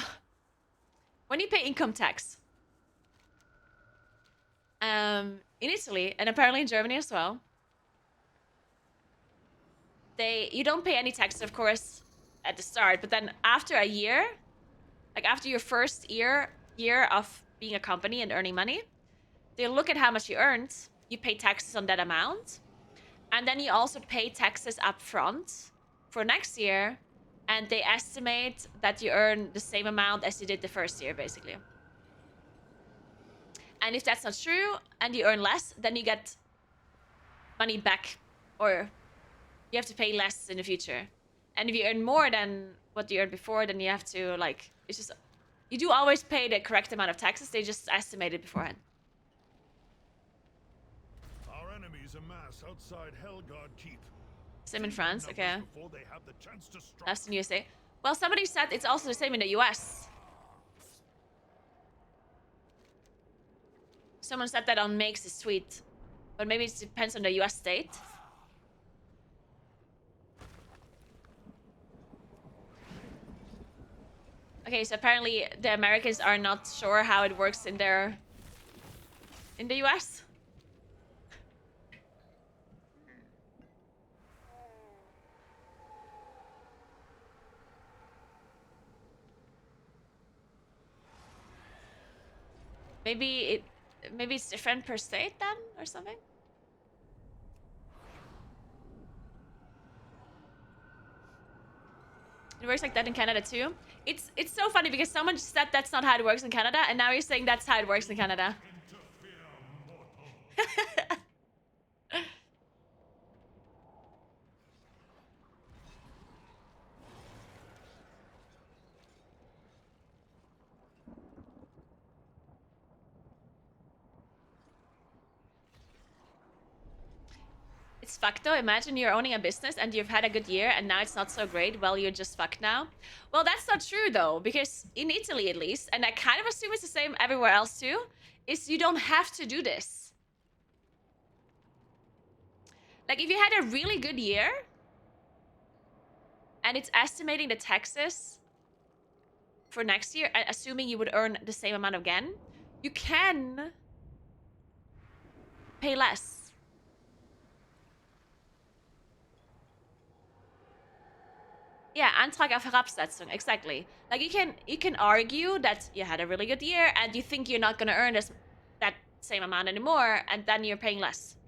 when you pay income tax, in Italy and apparently in Germany as well, you don't pay any taxes, of course, at the start, but then after a year, like after your first year of being a company and earning money, they look at how much you earned, you pay taxes on that amount, and then you also pay taxes up front for next year, and they estimate that you earn the same amount as you did the first year, basically. And if that's not true, and you earn less, then you get money back, or you have to pay less in the future. And if you earn more than what you earned before, then you have to, like, it's just, you do always pay the correct amount of taxes, they just estimate it beforehand. Our enemies amass outside Helgard Keep. Same in France, okay. That's in USA. Well, somebody said it's also the same in the US. Someone said that on Makes is sweet, but maybe it depends on the US state. Okay, so apparently the Americans are not sure how it works in the US. Maybe it's different per state then, or something? It works like that in Canada too. It's so funny because someone just said that's not how it works in Canada, and now you're saying that's how it works in Canada. It's fucked though. Imagine you're owning a business and you've had a good year and now it's not so great. Well, you're just fucked now. Well, that's not true though, because in Italy at least, and I kind of assume it's the same everywhere else too, is you don't have to do this. Like if you had a really good year and it's estimating the taxes for next year, assuming you would earn the same amount again, you can pay less. Yeah, Antrag auf Herabsetzung, exactly. Like you can argue that you had a really good year and you think you're not gonna earn that same amount anymore, and then you're paying less.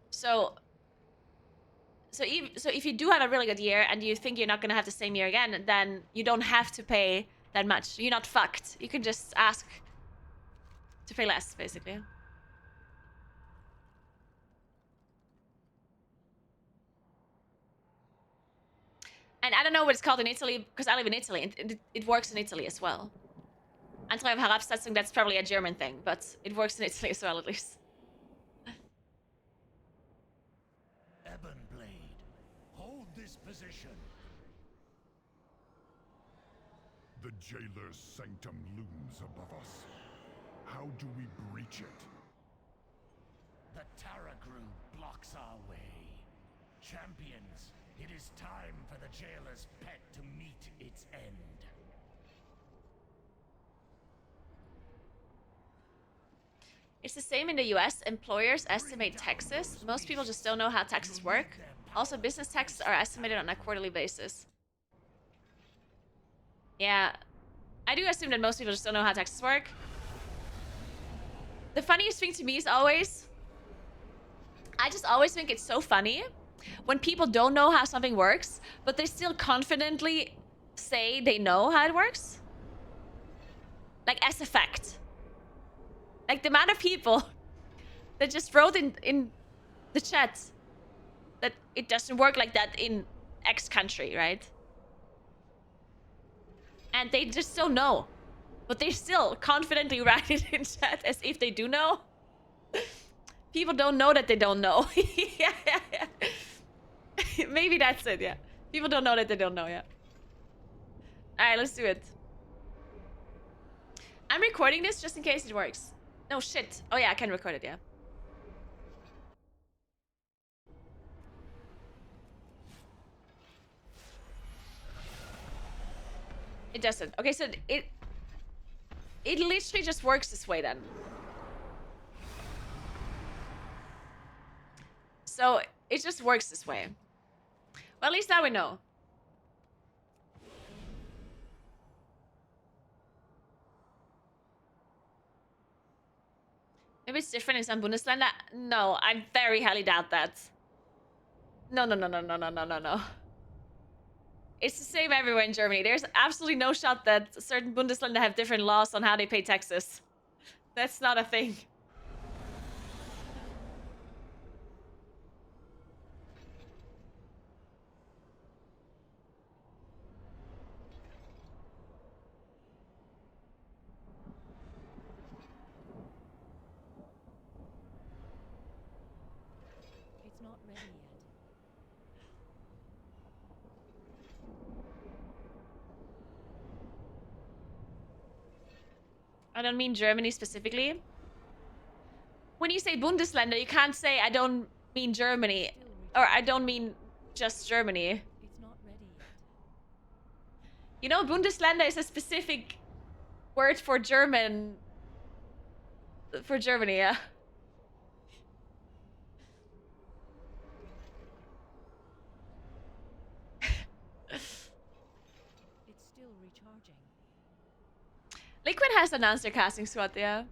So if you do have a really good year and you think you're not gonna have the same year again, then you don't have to pay that much. You're not fucked. You can just ask to pay less, basically. And I don't know what it's called in Italy, because I live in Italy, and it works in Italy as well. Antrag auf Herabsetzung, that's probably a German thing, but it works in Italy as well, at least. Ebonblade, hold this position. The jailer's sanctum looms above us. How do we breach it? The Taragru blocks our way. Champions, it is time for the jailer's pet to meet its end. It's the same in the US. Employers estimate taxes. Most people just don't know how taxes work. Also, business taxes are estimated on a quarterly basis. Yeah, I do assume that most people just don't know how taxes work. The funniest thing to me is always, I just always think it's so funny when people don't know how something works, but they still confidently say they know how it works. Like, as a fact. Like, the amount of people that just wrote in the chat that it doesn't work like that in X country, right? And they just don't know. But they still confidently write it in chat as if they do know. People don't know that they don't know. Yeah. Maybe that's it, yeah. People don't know that they don't know, yeah. Alright, let's do it. I'm recording this just in case it works. No, shit. Oh, yeah, I can record it, yeah. It doesn't. Okay, so it literally just works this way then. So it just works this way. Well, at least now we know. Maybe it's different in some Bundesländer. No, I very highly doubt that. No. It's the same everywhere in Germany. There's absolutely no shot that certain Bundesländer have different laws on how they pay taxes. That's not a thing. It's not ready yet. I don't mean Germany specifically. When you say Bundesländer, you can't say I don't mean Germany. Or I don't mean just Germany. It's not ready yet. You know, Bundesländer is a specific word for German. For Germany, yeah. It's still recharging. Liquid has announced their casting squad, yeah.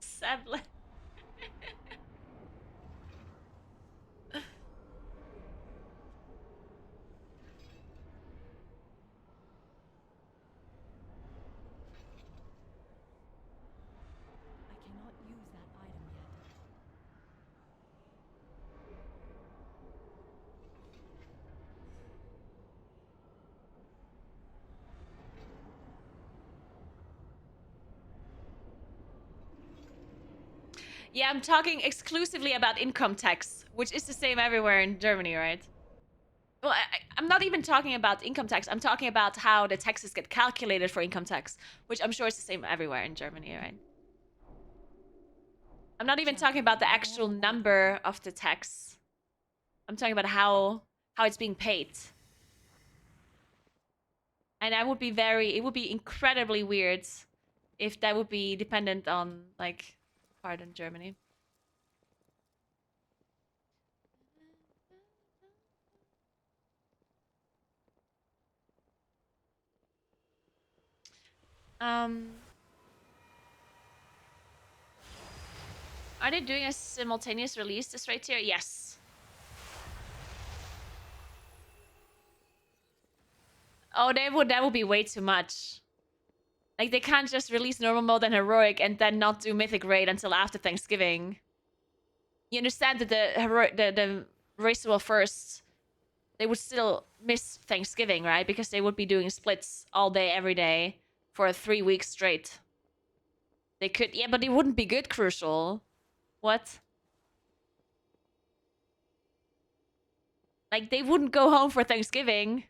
Sadly. I cannot use that item yet. Yeah, I'm talking exclusively about income tax, which is the same everywhere in Germany, right? Well, I'm not even talking about income tax. I'm talking about how the taxes get calculated for income tax, which I'm sure is the same everywhere in Germany, right? I'm not even talking about the actual number of the tax. I'm talking about how it's being paid. And that would be it would be incredibly weird if that would be dependent on, like, part in Germany. Are they doing a simultaneous release this right here? Yes. Oh, that would be way too much. Like, they can't just release normal mode and heroic and then not do mythic raid until after Thanksgiving. You understand that the race will first, they would still miss Thanksgiving, right? Because they would be doing splits all day, every day for 3 weeks straight. They could, yeah, but it wouldn't be good, Crucial. What? Like, they wouldn't go home for Thanksgiving.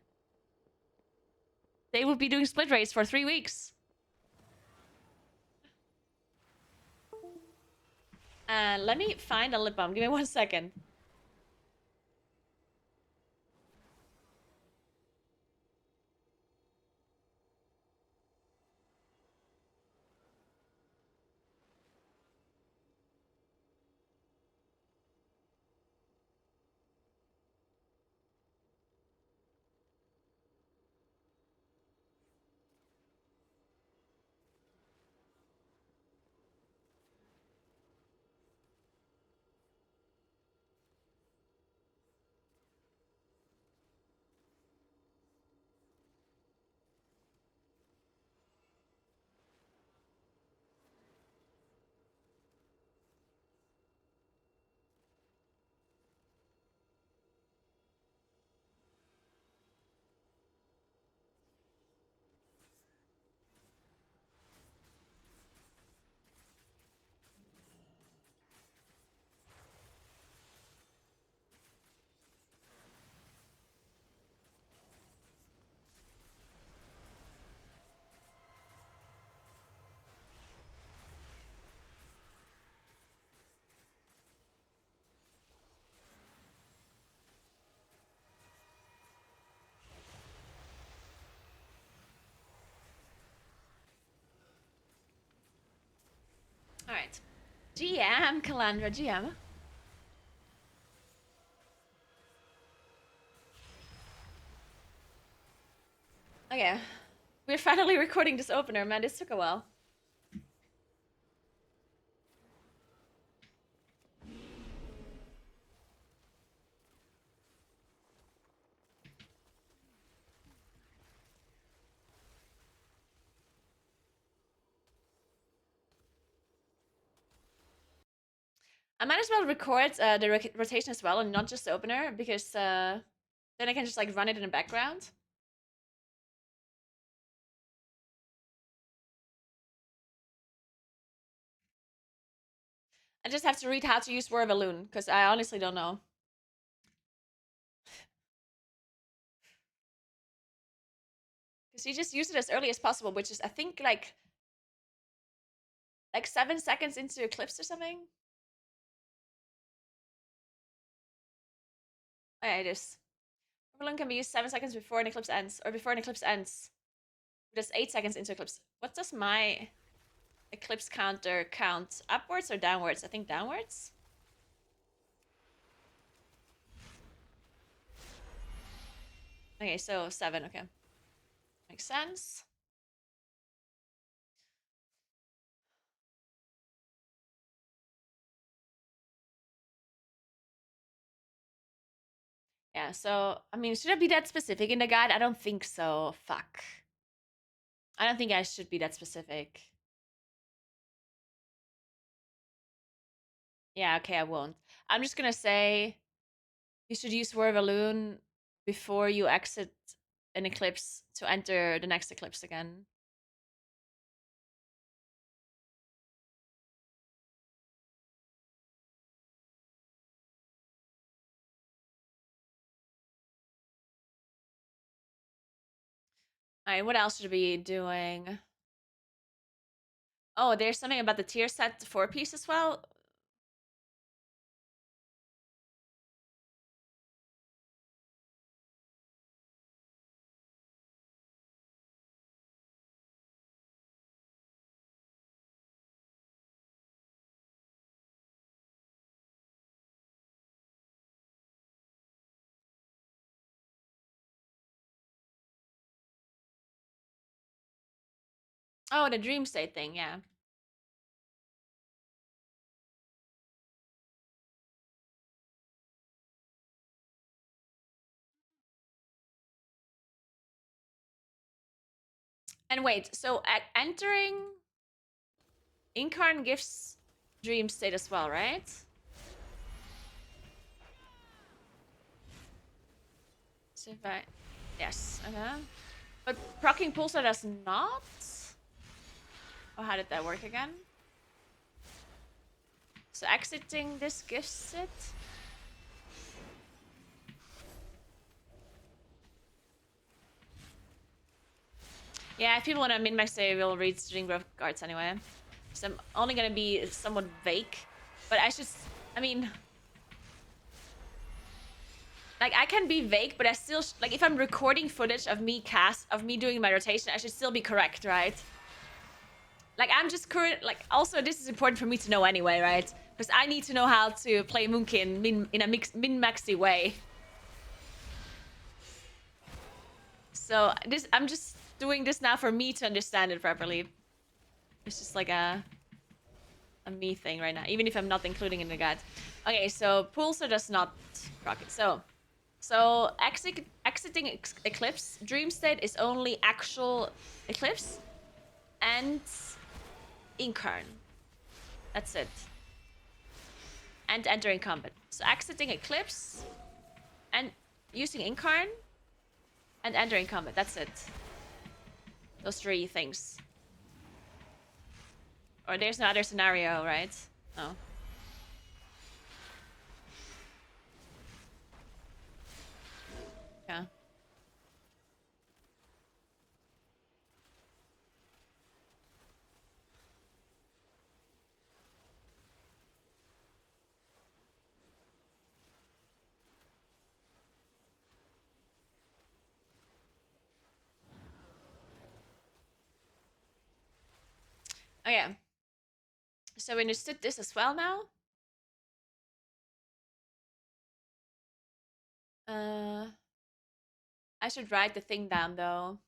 They would be doing split raids for 3 weeks. Let me find a lip balm. Give me 1 second. All right. GM, Calandra, GM. Okay. We're finally recording this opener, man. This took a while. I might as well record the rotation as well and not just the opener, because then I can just, like, run it in the background. I just have to read how to use Warballoon, because I honestly don't know. Because you just use it as early as possible, which is, I think, like, Like 7 seconds into eclipse or something? Oh, yeah, it is. Balloon can be used 7 seconds before an eclipse ends, or before an eclipse ends. Just 8 seconds into eclipse. What does my eclipse counter count? Upwards or downwards? I think downwards. Okay, so 7, okay. Makes sense. Yeah, so, I mean, should I be that specific in the guide? I don't think so. Fuck. I don't think I should be that specific. Yeah, okay, I won't. I'm just gonna say you should use Word Balloon before you exit an eclipse to enter the next eclipse again. Alright, what else should we be doing? Oh, there's something about the tier set 4-piece as well. Oh, the dream state thing, yeah. And wait, so entering Incarn gives dream state as well, right? So if I... Yes, but proccing pulsar does not? Oh, how did that work again? So exiting this gives it? Yeah, if people want to min-max, they will read String Growth cards anyway. So I'm only gonna be somewhat vague. But I should... I mean... Like, I can be vague, but I still... Like, if I'm recording footage of me doing my rotation, I should still be correct, right? Like, I'm just current... Like, also, this is important for me to know anyway, right? Because I need to know how to play Moonkin in a min-maxy way. So, I'm just doing this now for me to understand it properly. It's just like a me thing right now, even if I'm not including in the guide. Okay, so Pulsar does not proc it. So exiting Eclipse, Dream State is only actual Eclipse and Incarn. That's it. And entering combat. So exiting Eclipse and using Incarn and entering combat. That's it. Those 3 things. Or there's no other scenario, right? Oh. Yeah. Okay. So we understood this as well now. I should write the thing down though.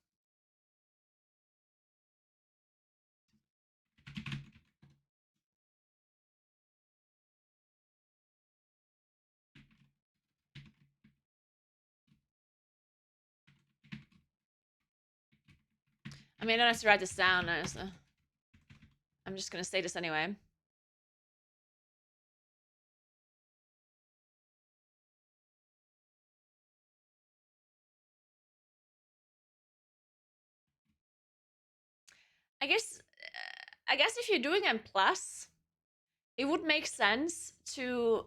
I mean, I don't have to write this down. I'm just gonna say this anyway. I guess if you're doing M+, it would make sense to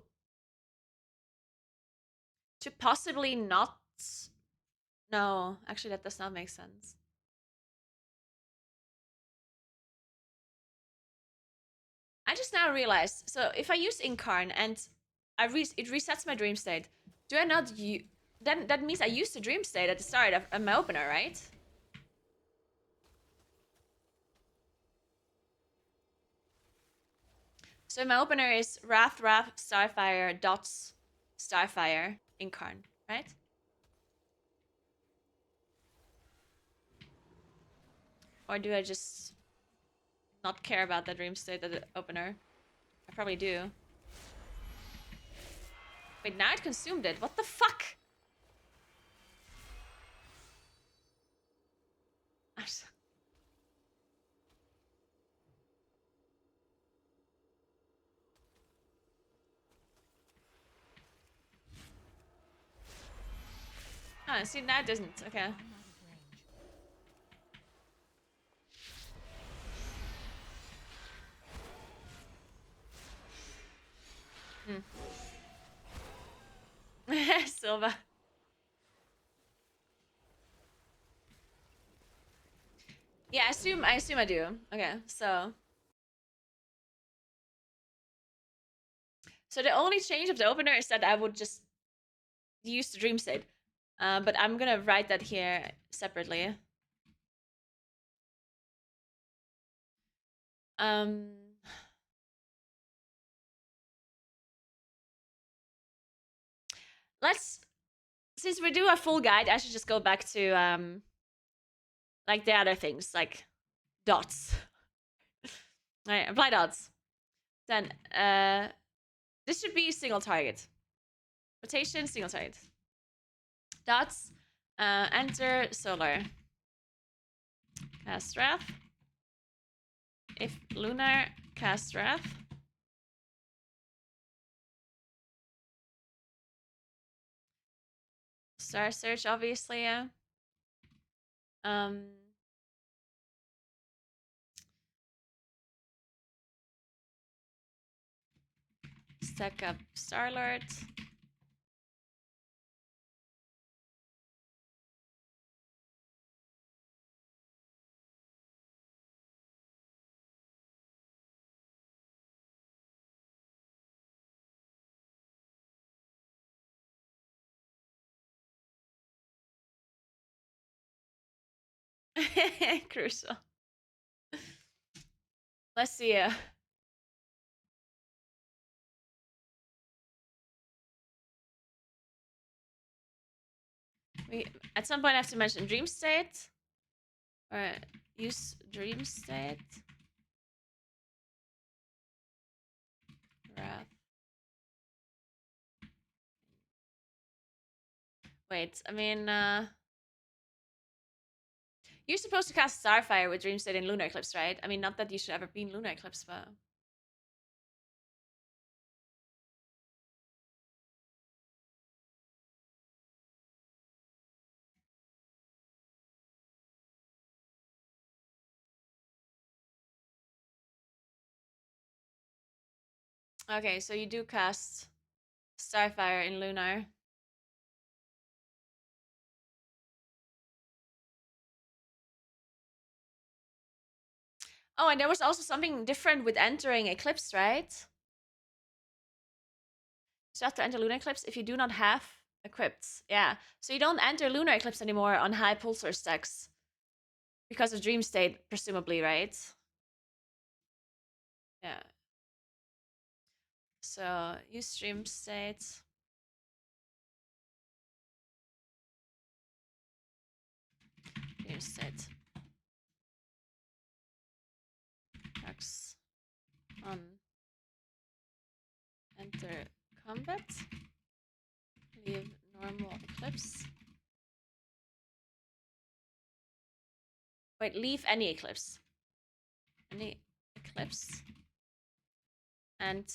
possibly not... No, actually that does not make sense. I just now realized. So if I use Incarn and it resets my dream state, do I not use? Then that means I used the dream state at the start of my opener, right? So my opener is Wrath, Starfire, Dots, Starfire, Incarn, right? Or do I just not care about the dream state at the opener? I probably do. Wait, now it consumed it. What the fuck? Oh, see, now it doesn't. Okay. Silva. Yeah, I assume I do. Okay, so the only change of the opener is that I would just use the dream state. But I'm gonna write that here separately. Let's, since we do a full guide, I should just go back to like the other things, like dots. Alright, apply dots. Then this should be single target. Rotation, single target. Dots, enter solar. Cast Wrath. If lunar, cast Wrath. Star Search, obviously, yeah. Stack up Starlord. Crucial. Let's see. We at some point have to mention dream state or use dream state. Wrath. Wait, I mean, you're supposed to cast Starfire with dream state in lunar eclipse, right? I mean, not that you should ever be in lunar eclipse, but. Okay, so you do cast Starfire in lunar. Oh, and there was also something different with entering eclipse, right? So you have to enter lunar eclipse if you do not have equipped. Yeah, so you don't enter lunar eclipse anymore on high pulsar stacks because of dream state, presumably, right? Yeah. So use dream state. Dream state. Tax on enter combat. Leave normal eclipse. Wait, leave any eclipse. Any eclipse. And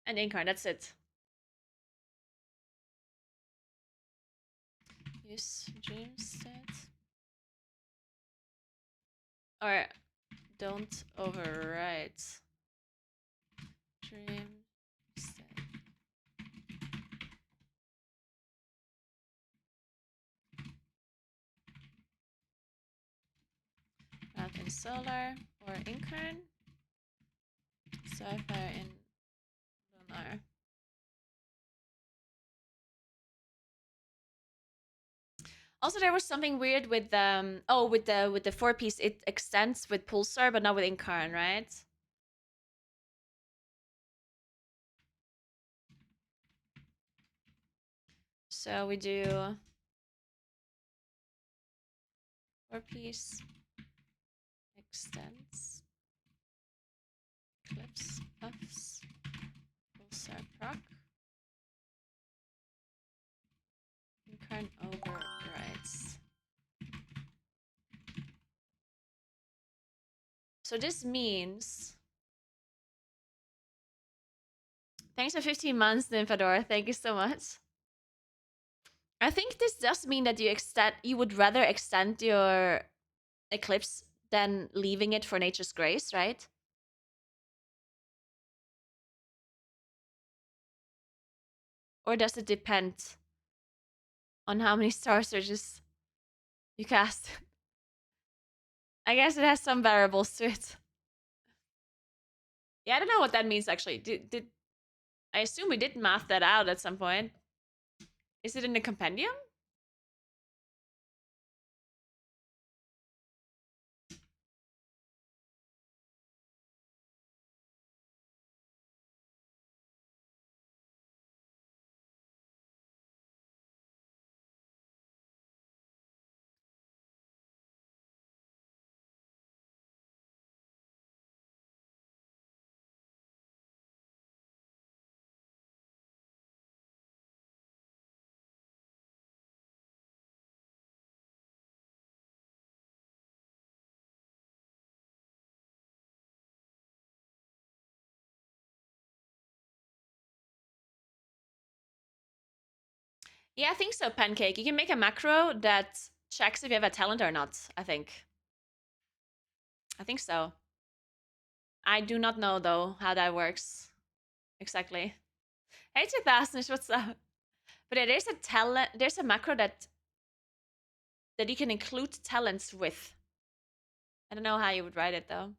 Incarn, that's it. Use dream state. Or don't overwrite dream. math in solar or incarn. Sapphire in lunar. Also, there was something weird with with the 4-piece. It extends with pulsar, but not with incarn, right? So we do 4-piece extends clips puffs pulsar proc incarn overrides. So this means thanks for 15 months, Nymphadora. Thank you so much. I think this does mean that you would rather extend your eclipse than leaving it for nature's grace, right? Or does it depend on how many star surges you cast? I guess it has some variables to it. Yeah, I don't know what that means actually. Did I assume we did math that out at some point? Is it in the compendium? Yeah, I think so, Pancake. You can make a macro that checks if you have a talent or not, I think. I think so. I do not know, though, how that works exactly. Hey, 2000, what's up? But yeah, there's a macro that you can include talents with. I don't know how you would write it, though.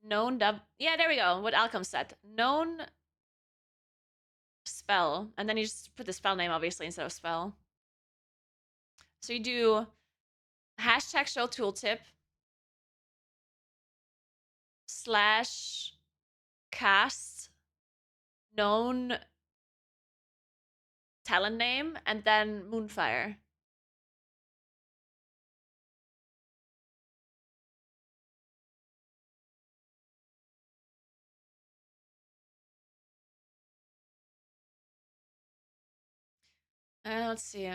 Known yeah, there we go. What Alcom said. Known spell. And then you just put the spell name, obviously, instead of spell. So you do hashtag show tooltip / cast known talent name and then Moonfire. Let's see.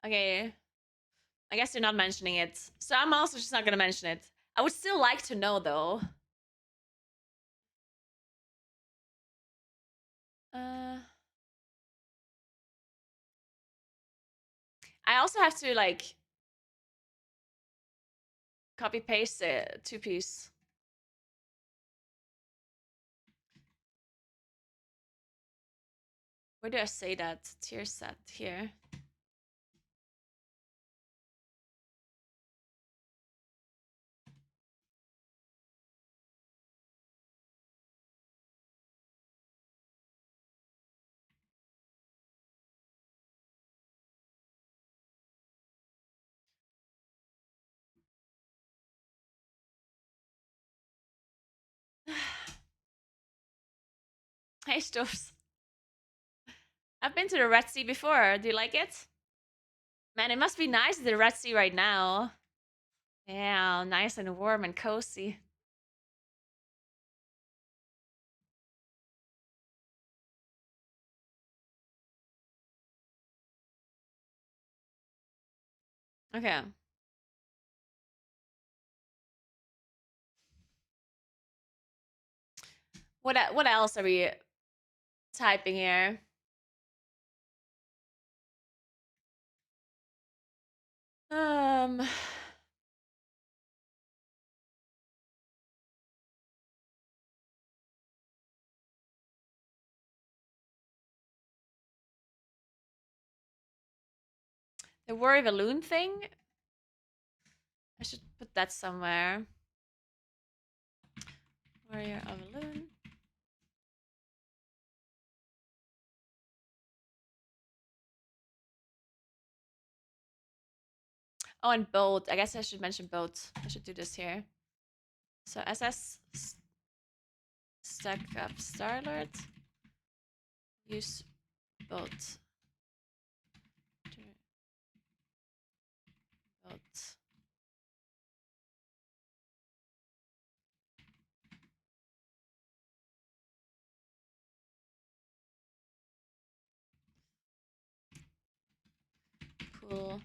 Okay. I guess you're not mentioning it. So I'm also just not gonna mention it. I would still like to know, though. I also have to, like, copy paste it 2-piece. Where do I say that? Tier set here. Hey, Stuffs. I've been to the Red Sea before. Do you like it? Man, it must be nice at the Red Sea right now. Yeah, nice and warm and cozy. Okay. What else are we typing here? Um. The Warrior of a Loon thing? I should put that somewhere. Warrior of a Loon. Oh, and boat. I guess I should mention boat. I should do this here. So SS stack up Starlord. Use boat. Boat. Cool.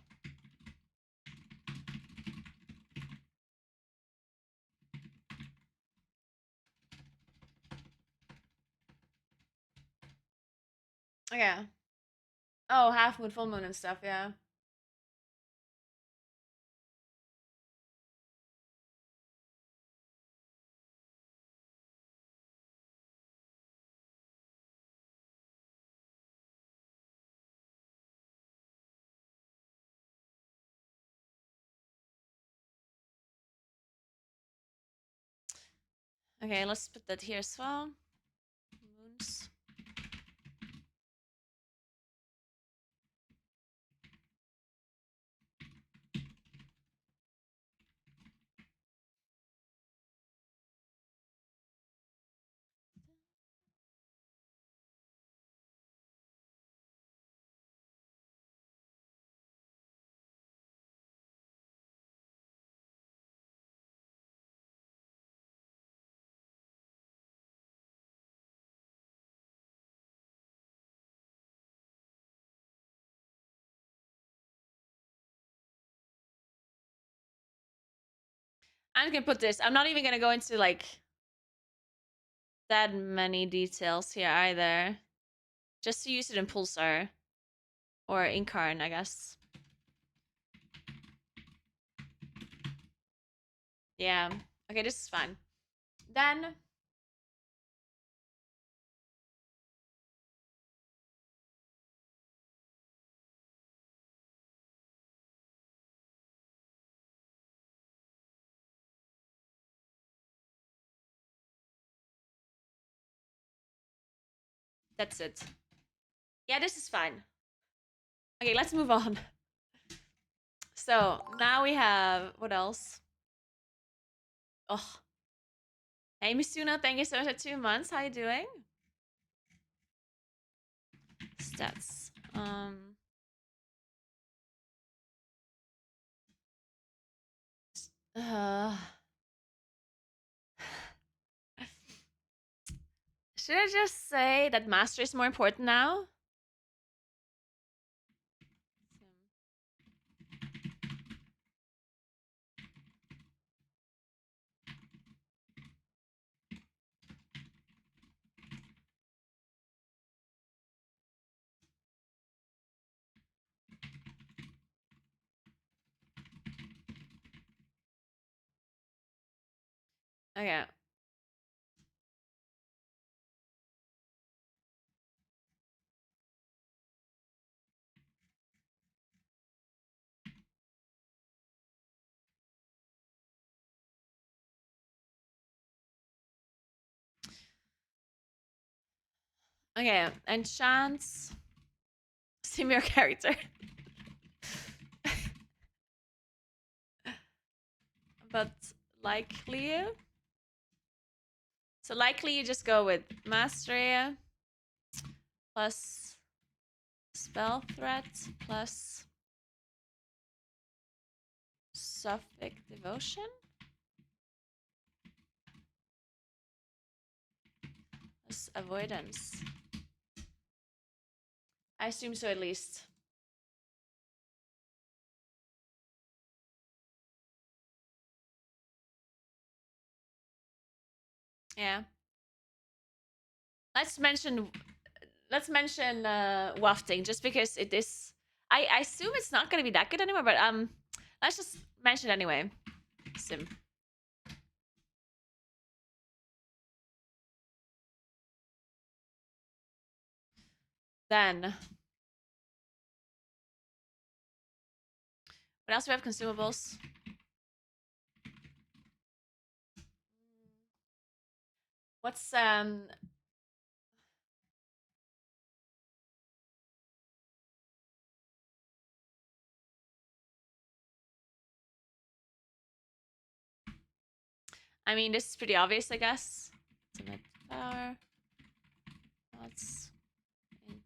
Okay. Oh, half moon, full moon and stuff, yeah. Okay, let's put that here as well. Moons. I'm gonna put this. I'm not even gonna go into like that many details here either. Just to use it in Pulsar. Or Incarn, I guess. Yeah. Okay, this is fine. Then that's it. Yeah, this is fine. Okay, let's move on. So now we have what else? Oh, hey Misuna, thank you so much for 2 months. How you doing? Stats. Uh, should I just say that master is more important now? Okay. Okay, enchants. Similar character. But likely. So likely you just go with mastery plus spell threat plus Sophic devotion plus avoidance. I assume so at least. Yeah. Let's mention wafting just because it is. I assume it's not gonna be that good anymore, but let's just mention it anyway. Sim. Then what else do we have? Consumables. What's I mean, this is pretty obvious, I guess. Ultimate power. That's food.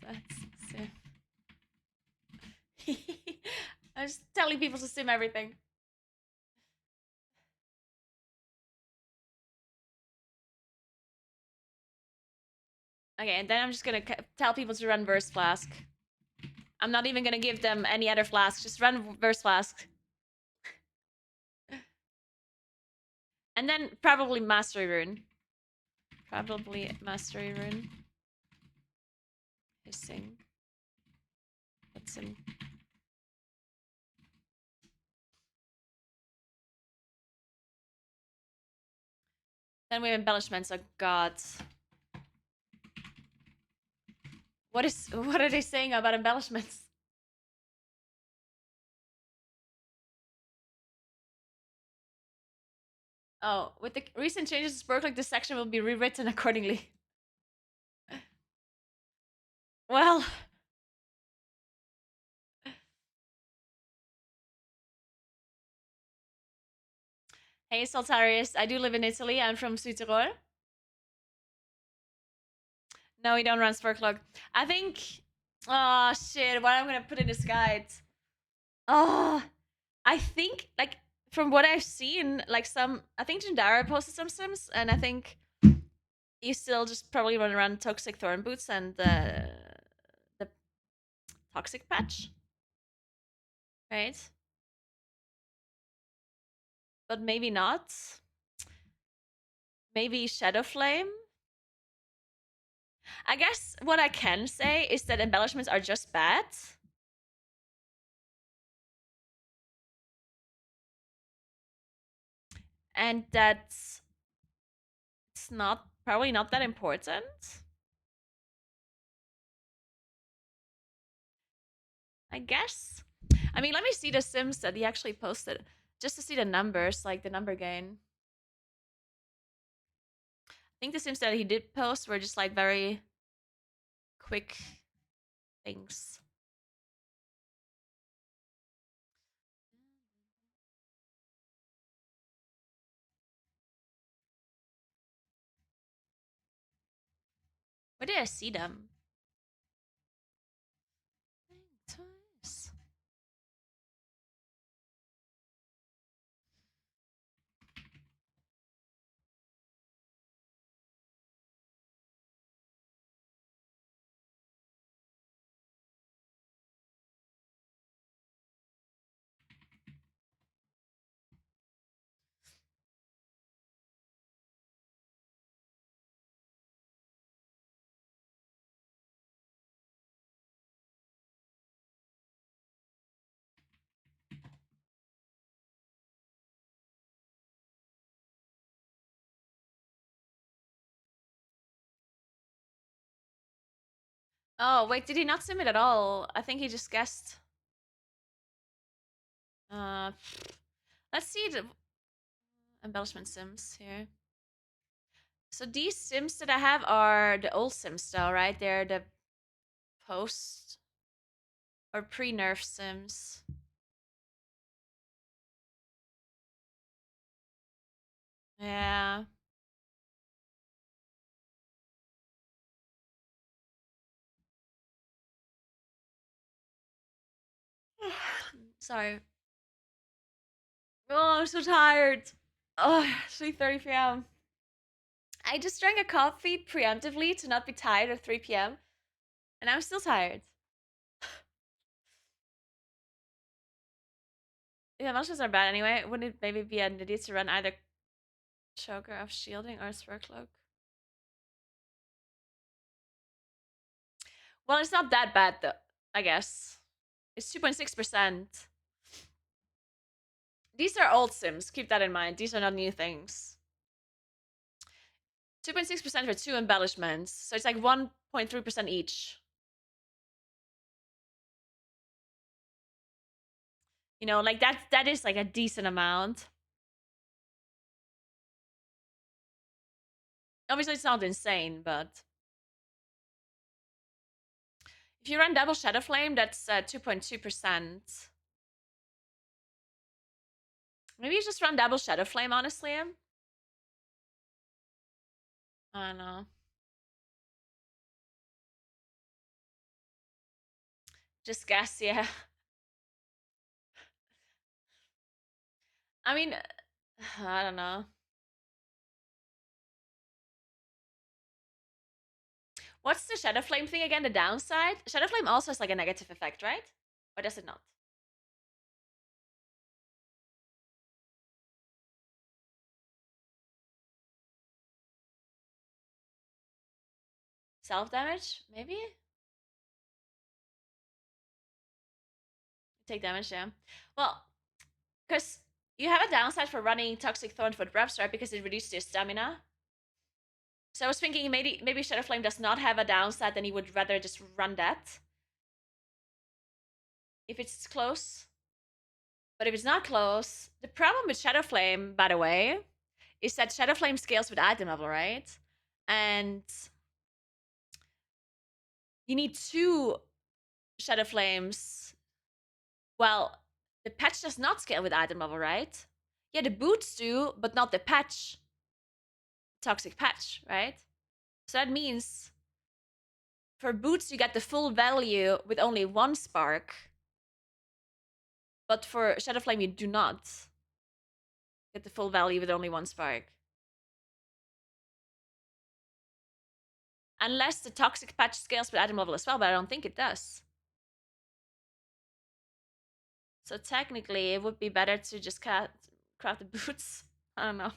That's sim. I'm just telling people to sim everything. Okay, and then I'm just gonna tell people to run Verse Flask. I'm not even gonna give them any other flask. Just run Verse Flask. And then probably Mastery Rune. Probably Mastery Rune. Hissing. That's him. Then we have embellishments. Oh god. What are they saying about embellishments? Oh, with the recent changes to Berkeley, this section will be rewritten accordingly. Well. Hey, Saltarius. I do live in Italy. I'm from Südtirol. No, we don't run Sparklog. I think... Oh, shit. What I'm gonna put in this guide? Oh, I think, like, from what I've seen, like, I think Jindara posted some sims, and I think you still just probably run around Toxic Thorn Boots and the Toxic Patch. Right? But maybe not. Maybe Shadow Flame? I guess what I can say is that embellishments are just bad. And that it's probably not that important. I guess. I mean, let me see the sims that he actually posted just to see the numbers, like the number gain. I think the sims that he did post were just like very quick things. Where did I see them? Twice. Oh, wait, did he not sim it at all? I think he just guessed. Let's see the embellishment sims here. So these sims that I have are the old sims though, right? They're the post or pre-nerf sims. Yeah. Sorry. Oh, I'm so tired. Oh, 3:30 p.m. I just drank a coffee preemptively to not be tired at 3 p.m. and I'm still tired. Yeah, monsters are bad anyway. Wouldn't it maybe be an idiot to run either Choker of Shielding or Spur Cloak? Well, it's not that bad though, I guess. It's 2.6%. These are old sims, keep that in mind. These are not new things. 2.6% for 2 embellishments, so it's like 1.3% each. You know, like that is like a decent amount. Obviously, it's not insane, but if you run double Shadow Flame, that's 2.2%. Maybe you just run double Shadow Flame, honestly. I don't know. Just guess, yeah. I mean, I don't know. What's the Shadow Flame thing again? The downside? Shadow Flame also has like a negative effect, right? Or does it not? Self-damage? Maybe? Take damage, yeah. Well, because you have a downside for running Toxic Thornfoot reps, right? Because it reduces your stamina. So I was thinking maybe Shadow Flame does not have a downside, then you would rather just run that. If it's close. But if it's not close, the problem with Shadow Flame, by the way, is that Shadow Flame scales with item level, right? And you need 2 Shadow Flames. Well, the patch does not scale with item level, right? Yeah, the boots do, but not the patch. Toxic patch, right? So that means for boots, you get the full value with only 1 spark. But for Shadow Flame, you do not get the full value with only 1 spark. Unless the toxic patch scales with item level as well, but I don't think it does. So technically, it would be better to just craft the boots. I don't know.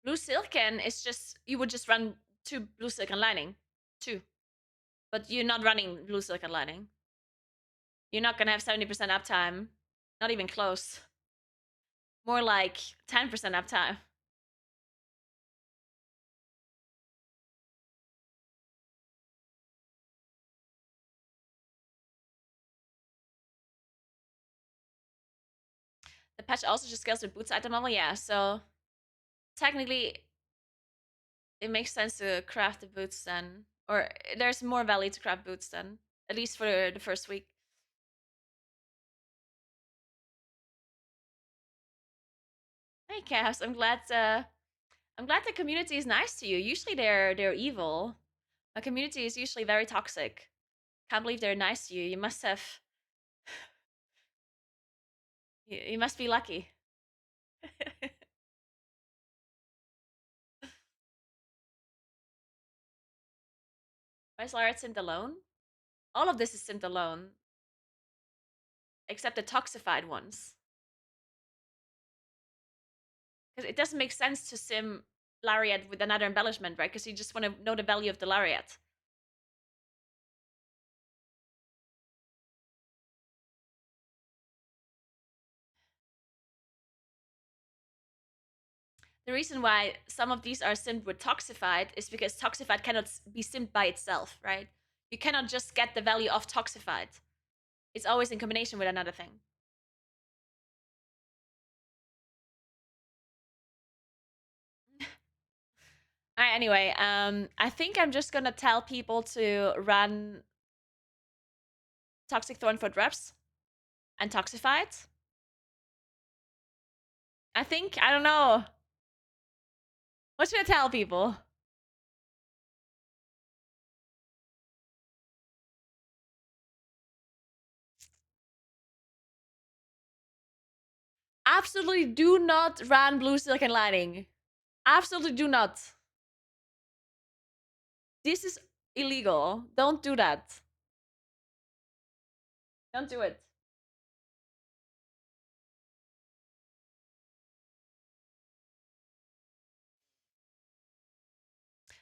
Blue Silken is just, you would just run 2 Blue Silken Lining. 2. But you're not running Blue Silken Lining. You're not gonna have 70% uptime. Not even close. More like 10% uptime. The patch also just scales with boots item level, yeah, so technically it makes sense to craft the boots then. Or there's more value to craft boots then. At least for the first week. Hey Cass, I'm glad the community is nice to you. Usually they're evil. My community is usually very toxic. Can't believe they're nice to you. You must have you must be lucky. Why is Larat symped alone? All of this is symped alone. Except the toxified ones. Because it doesn't make sense to sim Lariat with another embellishment, right? Because you just want to know the value of the Lariat. The reason why some of these are simmed with Toxified is because Toxified cannot be simmed by itself, right? You cannot just get the value of Toxified. It's always in combination with another thing. Alright, anyway, I think I'm just gonna tell people to run Toxic Thornfoot reps and Toxified. I don't know. What should I tell people? Absolutely do not run Blue Silken Lining. Absolutely do not. This is illegal. Don't do that. Don't do it.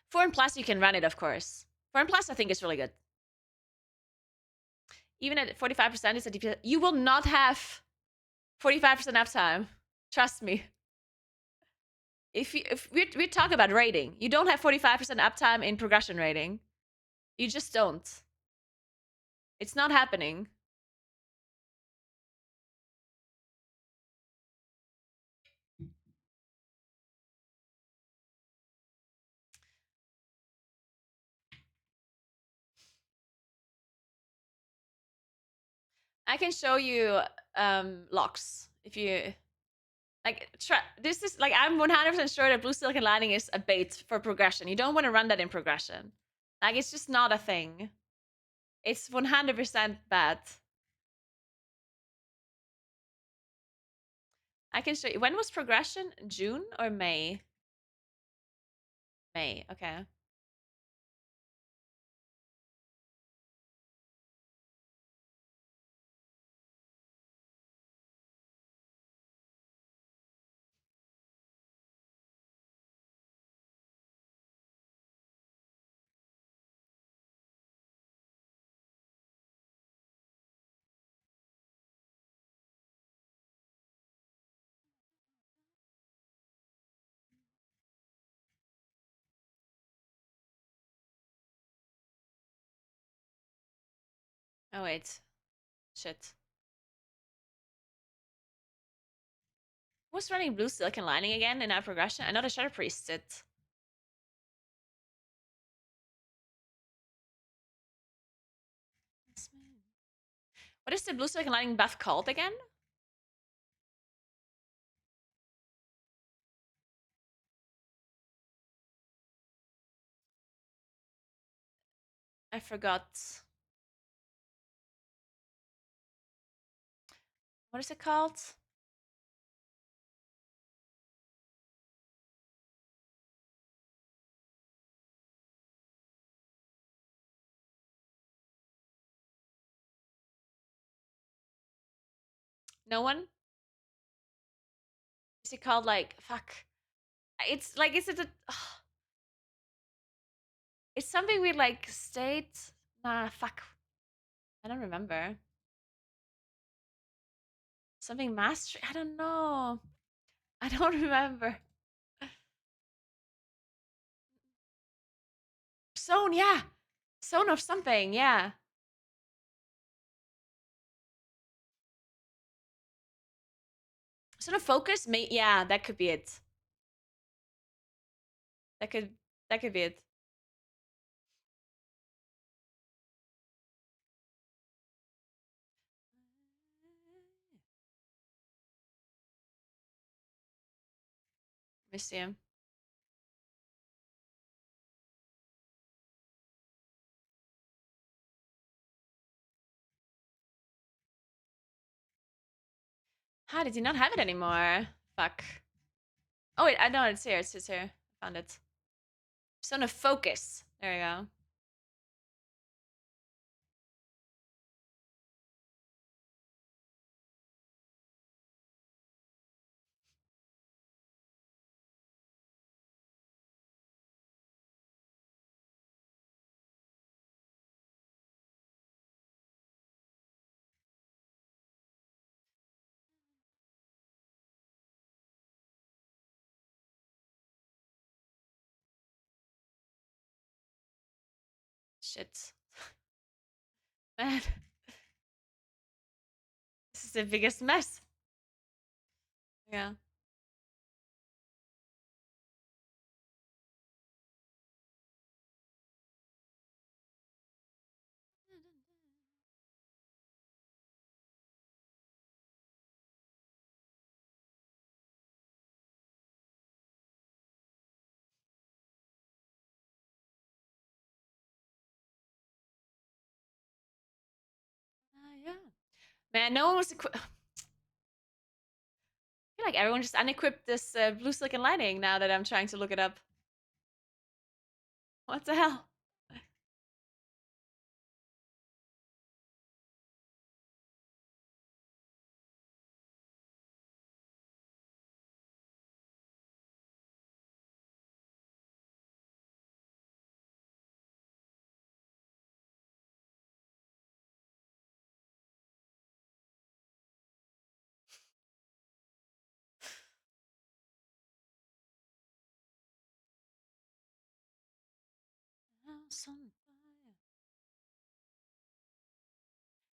Foreign Plus, you can run it, of course. Foreign Plus, I think, is really good. Even at 45%, it's a DPS. You will not have 45% uptime. Trust me. If we talk about rating, you don't have 45% uptime in progression rating. You just don't. It's not happening. I can show you locks if you like. This is like I'm 100% sure that Blue Silken Lining is a bait for progression. You don't want to run that in progression. Like it's just not a thing. It's 100% bad. I can show you. When was progression? June or May? May. Okay. Oh wait. Shit. Who's running Blue Silken Lining again in our progression? I know the Shadow Priest did. What is the Blue Silken Lining buff called again? I forgot. What is it called? No one? Is it called like fuck? It's like is it a it's something with like state. Nah, fuck. I don't remember. Something mastery. I don't know. I don't remember. Zone, yeah. Zone of something, yeah. Sort of focus, yeah, that could be it. That could be it. Let me see him. How did he not have it anymore? Fuck. Oh wait, I know it's here. It's here. I found it. Zone of focus. There we go. Shit. Man. This is the biggest mess. Yeah. Yeah. Man, no one was feel like everyone just unequipped this blue silk and lining now that I'm trying to look it up. What the hell?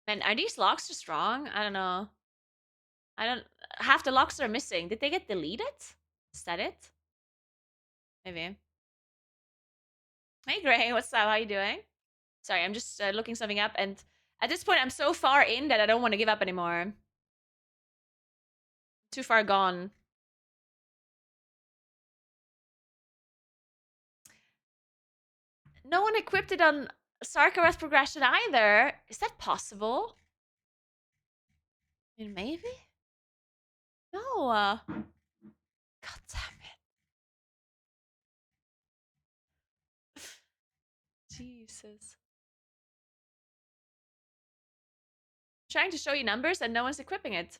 Man, are these locks just wrong? I don't know. I don't. Half the locks are missing. Did they get deleted? Is that it? Maybe. Hey Gray, what's up? How you doing? Sorry, I'm just looking something up, and at this point, I'm so far in that I don't want to give up anymore. Too far gone. No one equipped it on Sarkareth progression either. Is that possible? I mean, maybe? No. God damn it. Jesus. Trying to show you numbers and no one's equipping it.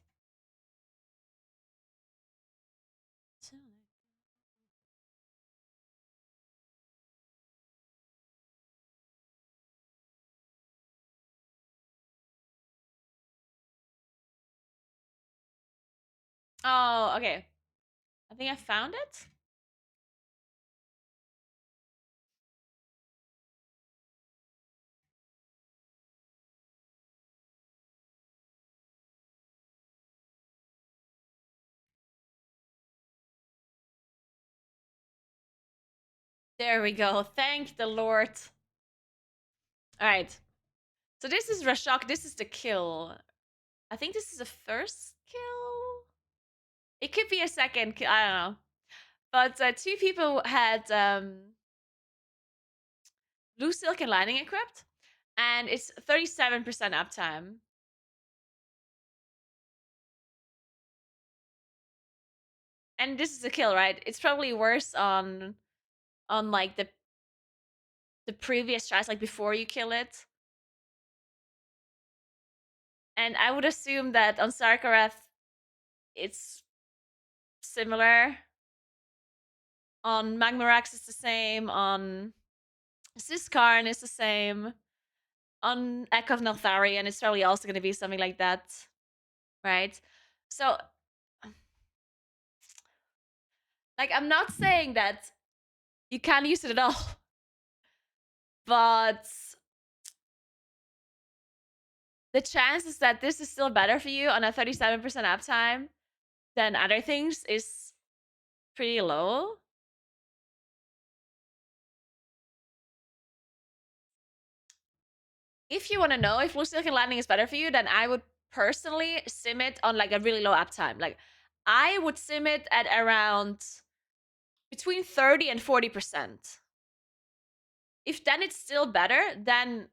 Oh, okay. I think I found it. There we go. Thank the Lord. All right. So this is Rashok. This is the kill. I think this is the first kill. It could be a second kill. I don't know. But two people had blue silk and lining equipped, and it's 37% uptime. And this is a kill, right? It's probably worse on like the previous tries, like before you kill it. And I would assume that on Sarkareth, it's similar. On Magmarax, it's the same. On Siskarn, it's the same. On Echo of Neltharion, it's probably also going to be something like that. Right? So, like, I'm not saying that you can't use it at all. But the chances that this is still better for you on a 37% uptime than other things is pretty low. If you want to know if blue silk and lightning is better for you, then I would personally sim it on like a really low uptime. Like I would sim it at around between 30 and 40%. If then it's still better, then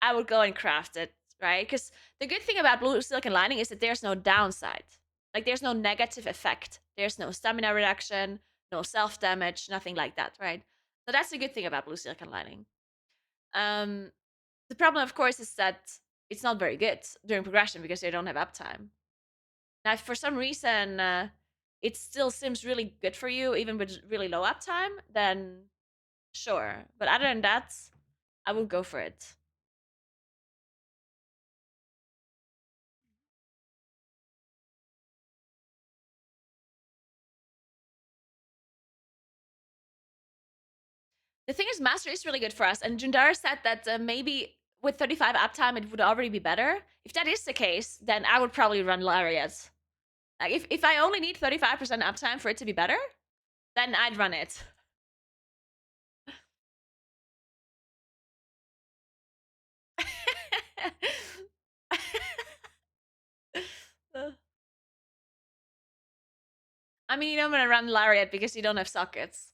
I would go and craft it, right? Because the good thing about blue silk and lightning is that there's no downside. Like there's no negative effect. There's no stamina reduction, no self damage, nothing like that, right? So that's the good thing about blue silk and lightning. The problem, of course, is that it's not very good during progression because they don't have uptime. Now, if for some reason it still seems really good for you, even with really low uptime, then sure. But other than that, I would go for it. The thing is, Master is really good for us, and Jundara said that maybe with 35 uptime it would already be better. If that is the case, then I would probably run Lariat. Like if I only need 35% uptime for it to be better, then I'd run it. I mean, you don't want to run Lariat because you don't have sockets.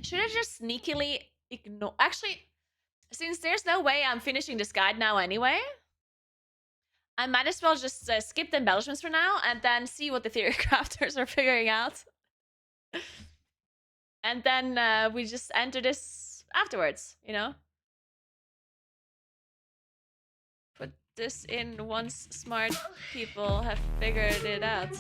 Should I just sneakily ignore? Actually, since there's no way I'm finishing this guide now anyway, I might as well just skip the embellishments for now and then see what the theory crafters are figuring out. And then we just enter this afterwards, you know? Put this in once smart people have figured it out.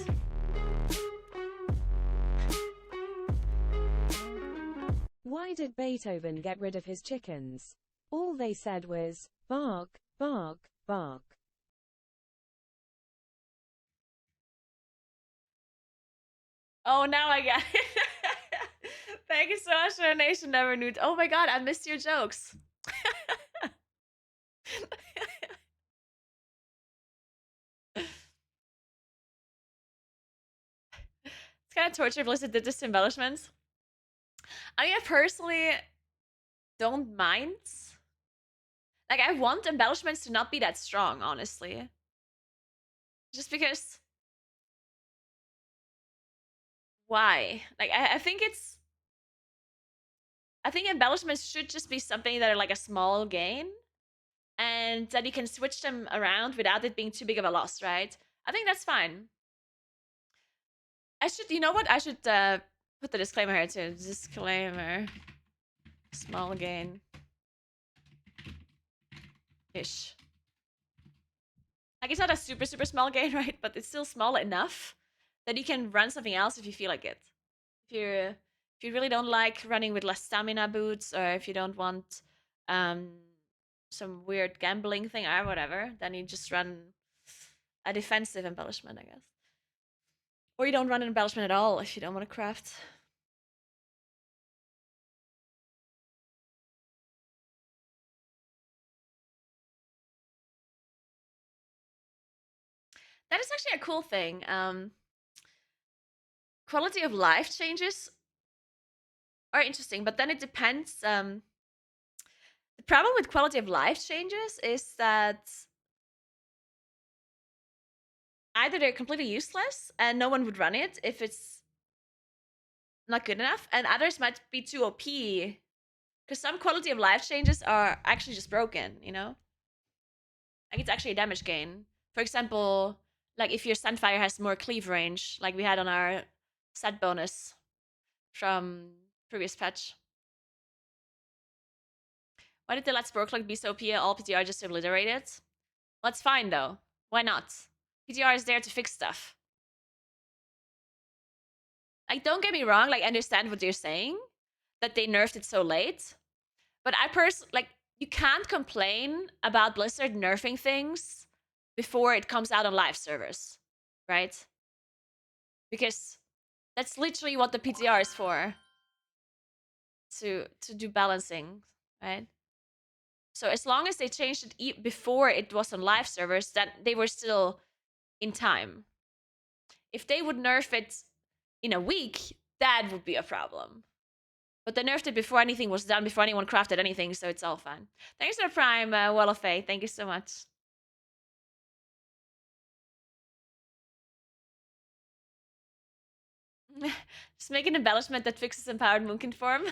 Why did Beethoven get rid of his chickens? All they said was, bark, bark, bark. Oh, now I get it. Thank you so much for a nation never knew. Oh my god, I missed your jokes. It's kind of torture if Blizzard did this embellishments. I mean, I personally don't mind. Like, I want embellishments to not be that strong, honestly. Just because... Why? Like, I think it's... I think embellishments should just be something that are like a small gain. And that you can switch them around without it being too big of a loss, right? I think that's fine. I should... You know what? I should put the disclaimer here too. Disclaimer. Small gain. Ish. Like, it's not a super, super small gain, right? But it's still small enough that you can run something else if you feel like it. If you really don't like running with less stamina boots, or if you don't want some weird gambling thing or whatever, then you just run a defensive embellishment, I guess. Or you don't run an embellishment at all if you don't want to craft. That is actually a cool thing. Quality of life changes are interesting, but then it depends. The problem with quality of life changes is that either they're completely useless and no one would run it if it's not good enough, and others might be too OP. Because some quality of life changes are actually just broken, you know? Like, it's actually a damage gain. For example, like if your Sunfire has more cleave range, like we had on our set bonus from previous patch. Why did the Let's Broke like be so OP? All PTR just obliterated? Well, it's fine though. Why not? PTR is there to fix stuff. Like, don't get me wrong, like, I understand what you're saying, that they nerfed it so late. But I like, you can't complain about Blizzard nerfing things before it comes out on live servers, right? Because that's literally what the PTR is for. To do balancing, right? So as long as they changed it before it was on live servers, then they were still in time. If they would nerf it in a week, that would be a problem. But they nerfed it before anything was done, before anyone crafted anything, so it's all fine. Thanks for the Prime, Wall of Faith. Thank you so much. Just make an embellishment that fixes empowered Moonkin form.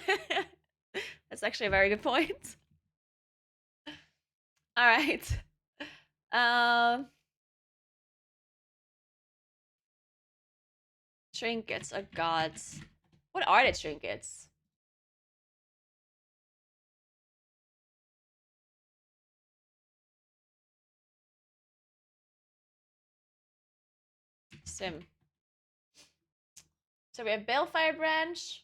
That's actually a very good point. All right. Trinkets. Oh, gods. What are the trinkets? Sim. So we have Balefire Branch.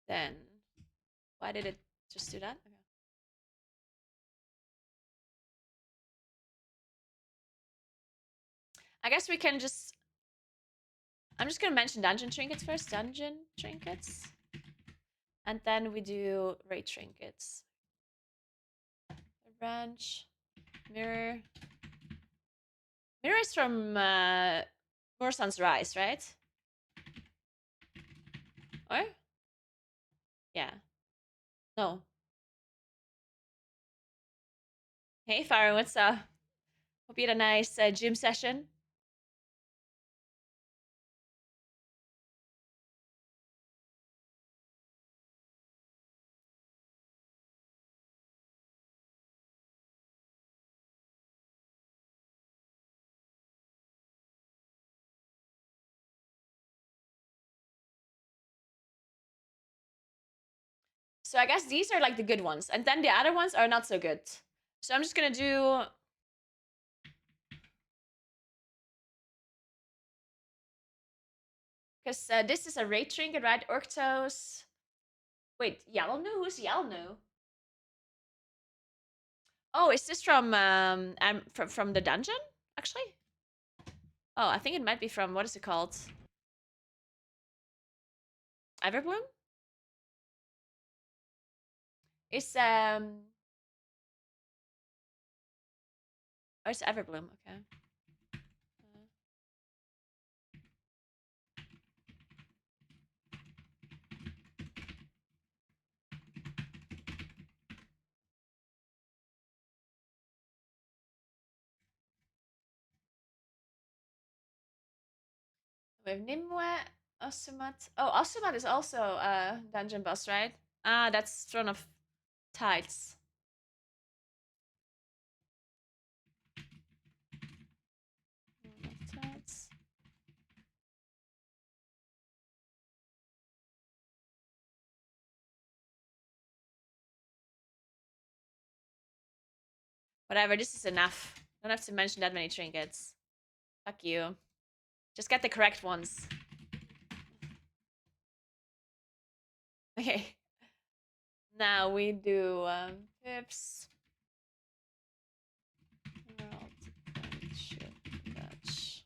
Then, why did it just do that? Okay. I guess we can just... I'm just gonna mention dungeon trinkets first. Dungeon trinkets. And then we do raid trinkets. Branch. Mirror. Mirror is from More Sun's Rise, right? Or? Yeah. No. Hey, Farah, what's up? Hope you had a nice gym session. So I guess these are like the good ones, and then the other ones are not so good. So I'm just gonna do. Because this is a raid trinket, right? Orctos. Wait, Yelnu? Who's Yelnu? Oh, is this from the dungeon? Actually? Oh, I think it might be from, what is it called? Everbloom? It's oh, it's Everbloom, okay. We have Nimue, Osumat. Oh, Osumat is also a dungeon boss, right? Ah, that's Throne of Tides. Throne of Tides. Whatever, this is enough. Don't have to mention that many trinkets. Fuck you. Just get the correct ones. Okay. Now we do pips. World Friendship Dutch.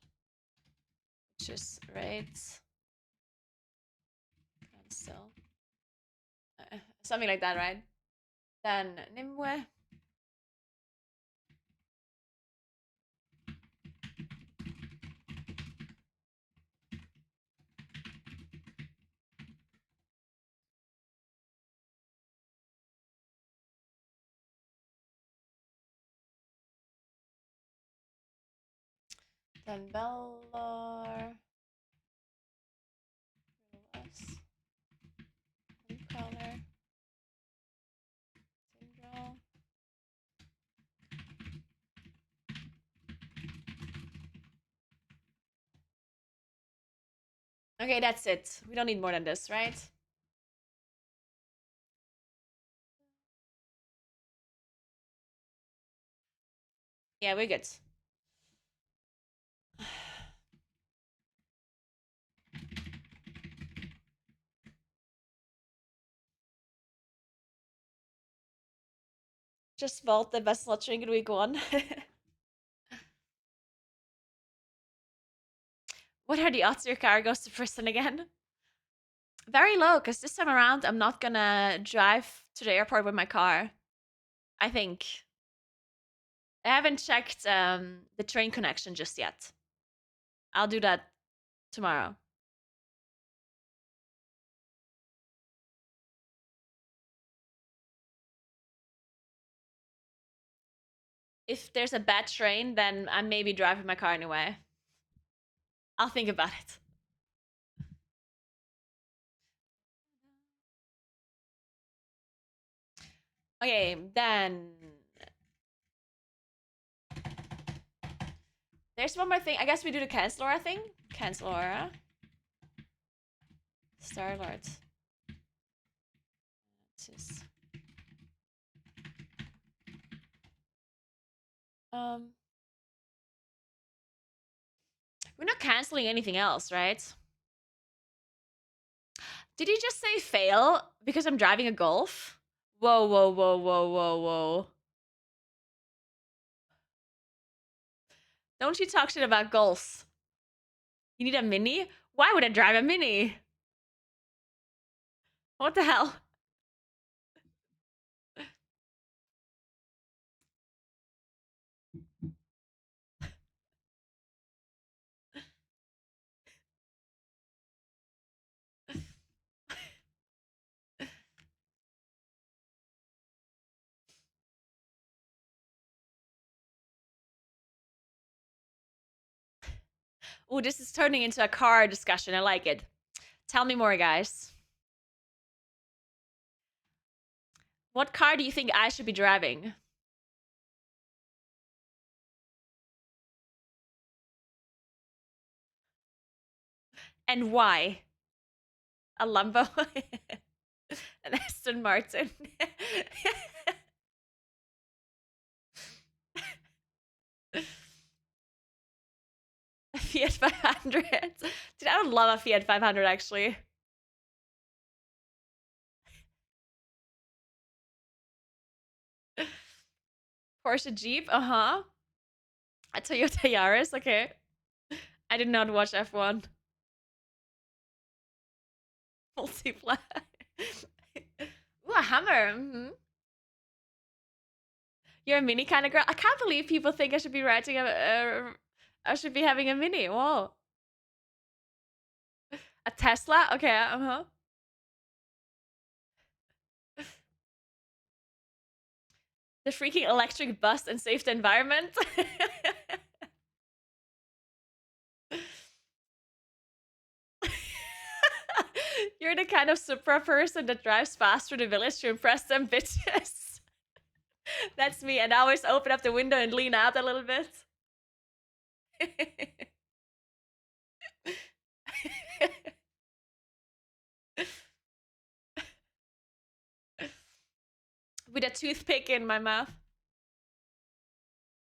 Just rates. Cancel. Something like that, right? Then Nimue. Then Bellar. Color. Syndrome. Okay, that's it. We don't need more than this, right? Yeah, we're good. Just vault the best slot trinket week 1. What are the odds your car goes to prison again? Very low, because this time around I'm not gonna drive to the airport with my car. I think. I haven't checked the train connection just yet. I'll do that tomorrow. If there's a bad train, then I may be driving my car anyway. I'll think about it. Okay, then there's one more thing. I guess we do the Cancelora thing. Cancelora. Star-Lord. Um, we're not canceling anything else, right? Did he just say fail because I'm driving a Golf? Whoa, whoa, whoa, whoa, whoa, whoa. Don't you talk shit about Golfs. You need a Mini? Why would I drive a Mini? What the hell? Ooh, this is turning into a car discussion. I like it. Tell me more, guys. What car do you think I should be driving? And why? A Lambo? An Aston Martin? A Fiat 500? Dude, I would love a Fiat 500, actually. Porsche Jeep? Uh-huh. A Toyota Yaris? Okay. I did not watch F1. Multiplayer. Ooh, a Hammer. You're a Mini kind of girl? I can't believe people think I should be writing I should be having a Mini. Whoa. A Tesla? Okay, uh-huh. The freaking electric bus and save the environment? You're the kind of Supra person that drives fast through the village to impress them bitches. That's me, and I always open up the window and lean out a little bit. With a toothpick in my mouth.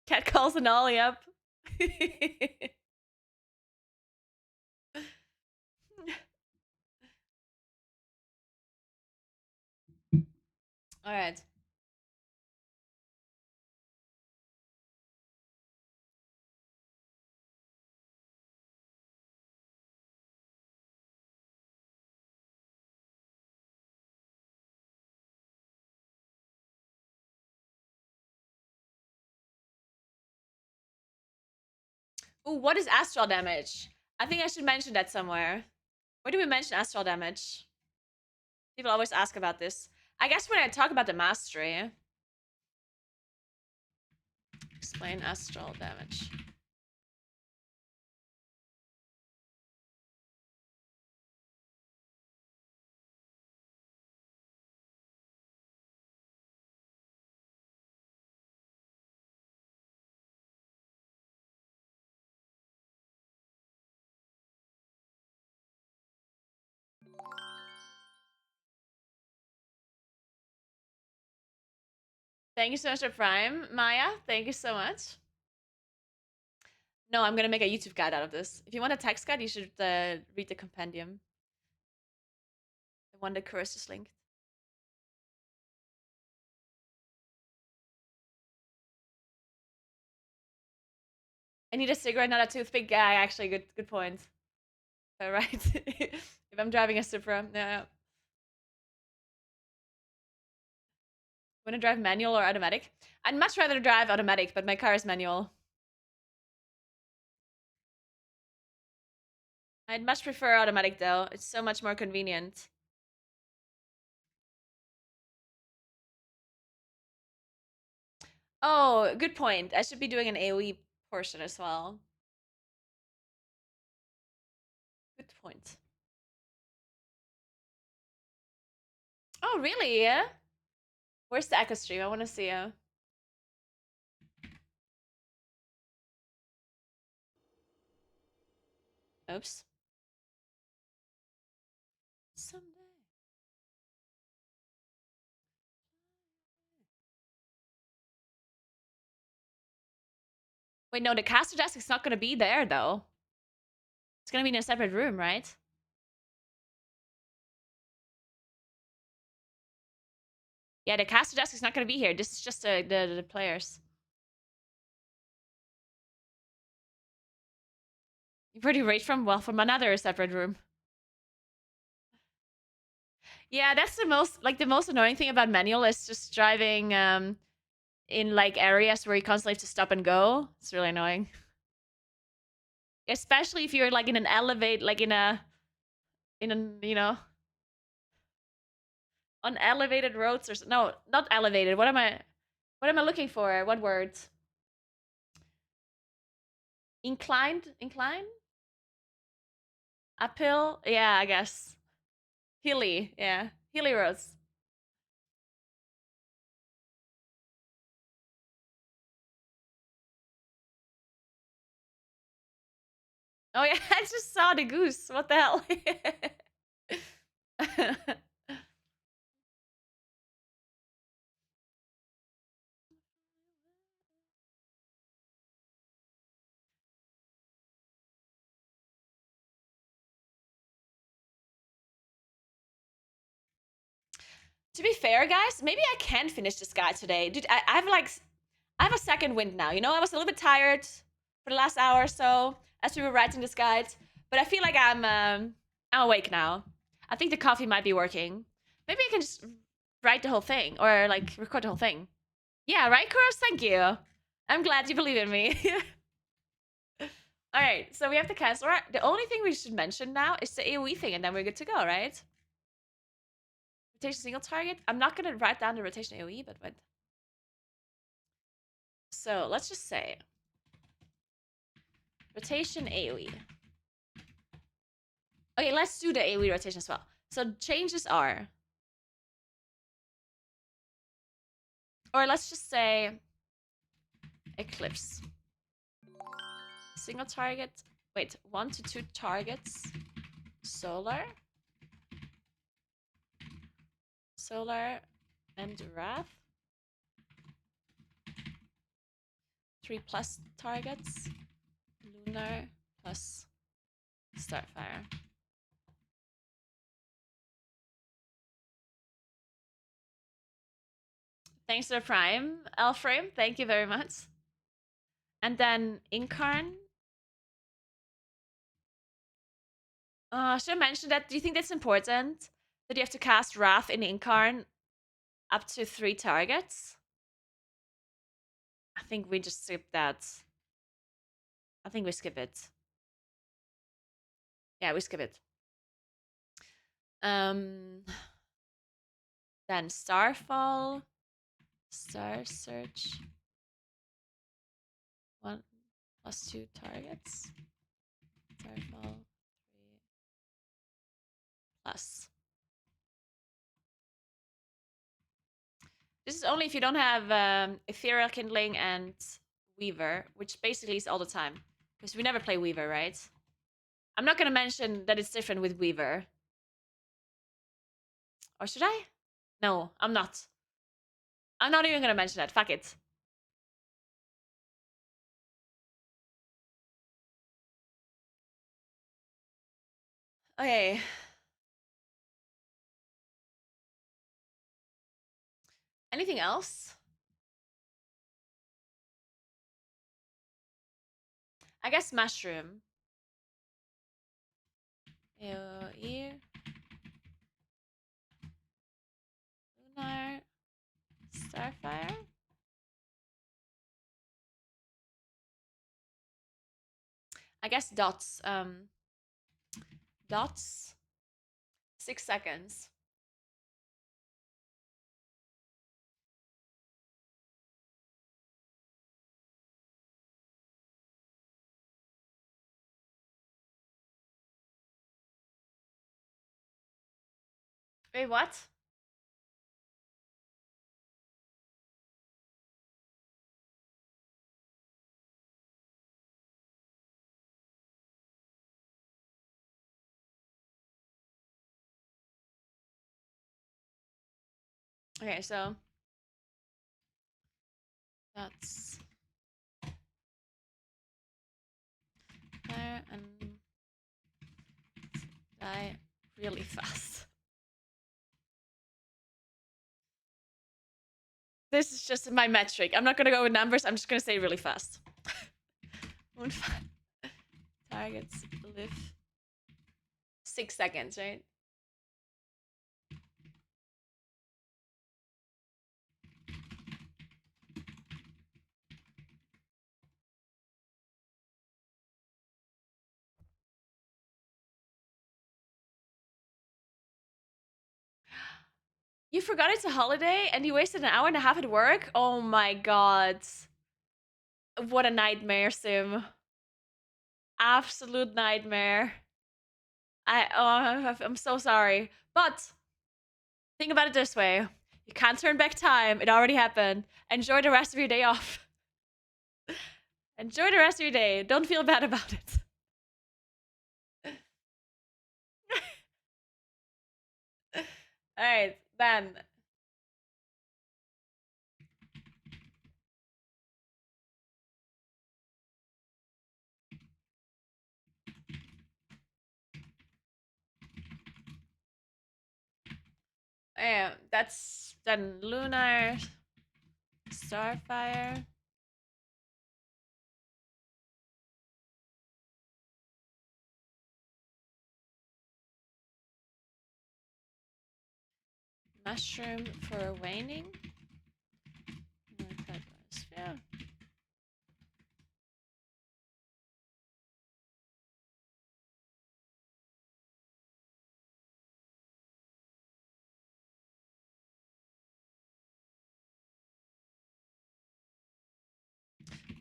Cat calls an ollie up. All right. Ooh, what is astral damage? I think I should mention that somewhere. Where do we mention astral damage? People always ask about this. I guess when I talk about the mastery. Explain astral damage. Thank you so much for Prime, Maya. Thank you so much. No, I'm gonna make a YouTube guide out of this. If you want a text guide, you should read the compendium. The one the curse is linked. I need a cigarette, not a toothpick. Yeah, actually, good point. All right. If I'm driving a Supra, yeah. Want to drive manual or automatic? I'd much rather drive automatic, but my car is manual. I'd much prefer automatic though. It's so much more convenient. Oh, good point. I should be doing an AoE portion as well. Good point. Oh, really? Yeah? Where's the Echo stream? I want to see you. Oops. Someday. Wait, no, the caster desk is not going to be there, though. It's going to be in a separate room, right? Yeah, the caster desk is not going to be here. This is just the players. You've already raided from? Well, from another separate room. Yeah, that's the most annoying thing about manual is just driving in like areas where you constantly have to stop and go. It's really annoying. Especially if you're like in an elevate, like in a, you know, on elevated roads or no, not elevated. What am I looking for? What words? Inclined? Incline? Uphill? Yeah, I guess. Hilly, yeah. Hilly roads. Oh yeah, I just saw the goose. What the hell? To be fair, guys, maybe I can finish this guide today. Dude, I have like, I have a second wind now. You know, I was a little bit tired for the last hour or so as we were writing this guide, but I feel like I'm awake now. I think the coffee might be working. Maybe I can just write the whole thing or like record the whole thing. Yeah, right, Kuros? Thank you. I'm glad you believe in me. All right, so we have the Chancellor. The only thing we should mention now is the AoE thing, and then we're good to go, right? Rotation single target. I'm not gonna write down the rotation AoE, but wait. So let's just say rotation AoE. Okay, let's do the AoE rotation as well. So changes are, or let's just say Eclipse. Single target. Wait, 1 to 2 targets. Solar. Solar and Wrath. 3+ targets. Lunar plus Starfire. Thanks for the Prime, Elframe. Thank you very much. And then Incarn. Should I mention that? Do you think that's important? That you have to cast Wrath in Incarn up to 3 targets? I think we just skip that. I think we skip it. Yeah, we skip it. Then Starfall. Star Search. 1 plus 2 targets. Starfall. 3 plus. This is only if you don't have Ethereal Kindling and Weaver, which basically is all the time. Because we never play Weaver, right? I'm not going to mention that it's different with Weaver. Or should I? No, I'm not. I'm not even going to mention that. Fuck it. Okay. Anything else? I guess Mushroom. AoE. Lunar. Starfire. I guess dots. Dots. 6 seconds. Wait, what? Okay, so that's there and die really fast. This is just my metric. I'm not gonna go with numbers. I'm just gonna say really fast. Targets live 6 seconds, right? You forgot it's a holiday and you wasted an hour and a half at work? Oh my god. What a nightmare, Sim. Absolute nightmare. I'm so sorry. But think about it this way. You can't turn back time. It already happened. Enjoy the rest of your day off. Enjoy the rest of your day. Don't feel bad about it. All right, then. Yeah, that's then Lunar, Starfire. Mushroom for waning. Yeah.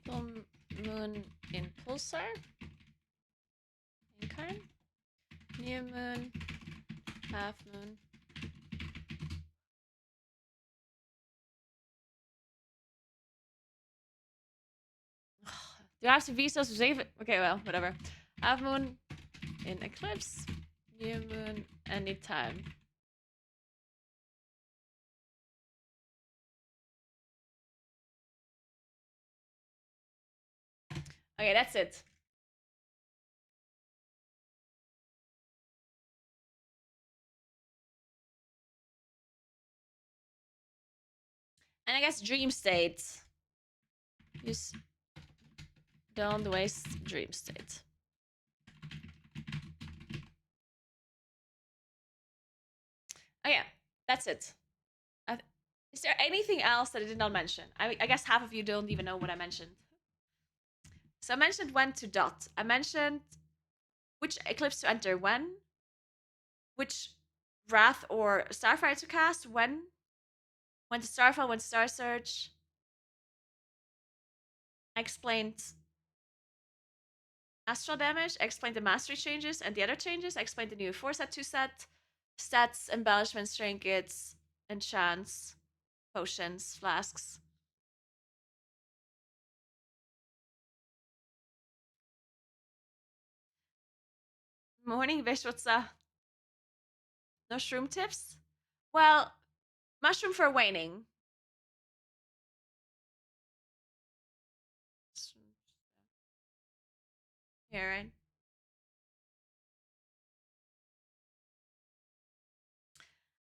Full moon in Pulsar. Incarn. New moon. Half moon. Do I have to be so specific? Okay, well, whatever. Half moon in eclipse. New moon anytime. Okay, that's it. And I guess dream state. Use don't waste dream state. Oh yeah, that's it. Is there anything else that I did not mention? I guess half of you don't even know what I mentioned. So I mentioned when to dot. I mentioned which eclipse to enter when, which Wrath or Starfire to cast when to Starfall, when to Star Search. I explained astral damage, I explained the mastery changes and the other changes. I explained the new 4 set, 2 set, stats, embellishments, trinkets, enchants, potions, flasks. Morning, Vishwatsa. No shroom tips? Well, mushroom for waning. Here, right?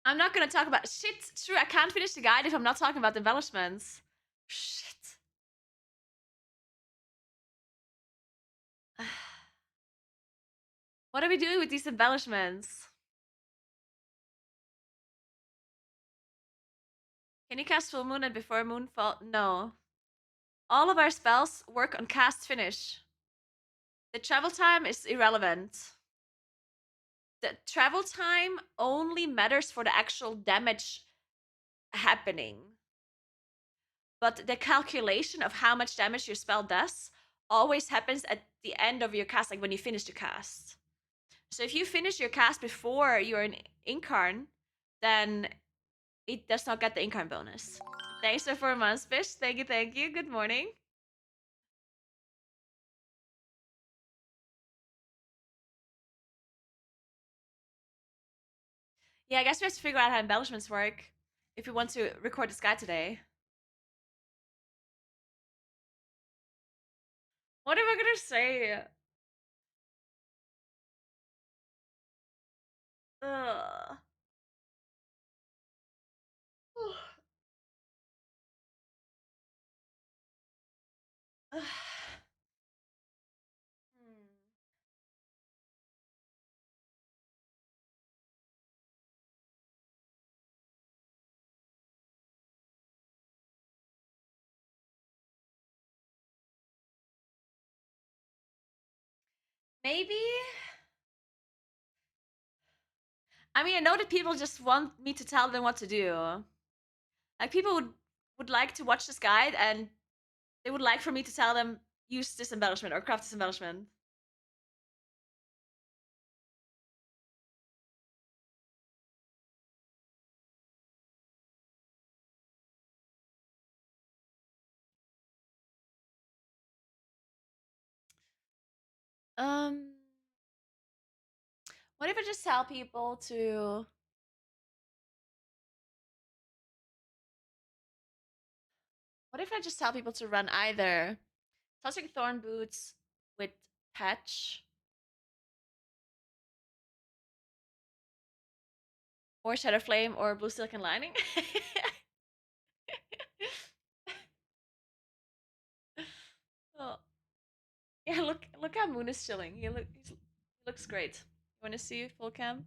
I'm not gonna talk about shit. True, I can't finish the guide if I'm not talking about the embellishments. Shit. What are we doing with these embellishments? Can you cast full moon and before moonfall? No. All of our spells work on cast finish. The travel time is irrelevant. The travel time only matters for the actual damage happening. But the calculation of how much damage your spell does always happens at the end of your cast, like when you finish the cast. So if you finish your cast before you're an Incarn, then it does not get the Incarn bonus. Thanks for 4 months, Fish. Thank you, thank you. Good morning. Yeah, I guess we have to figure out how embellishments work if we want to record this guide today. What am I gonna say? Ugh. Maybe. I mean, I know that people just want me to tell them what to do. Like people would like to watch this guide and they would like for me to tell them use this embellishment or craft this embellishment. What if I just tell people to... What if I just tell people to run either Toxic Thorn Boots with Patch or Shadow Flame or Blue Silicon Lining? Oh. Yeah, look how Moon is chilling. He looks great. You want to see full cam?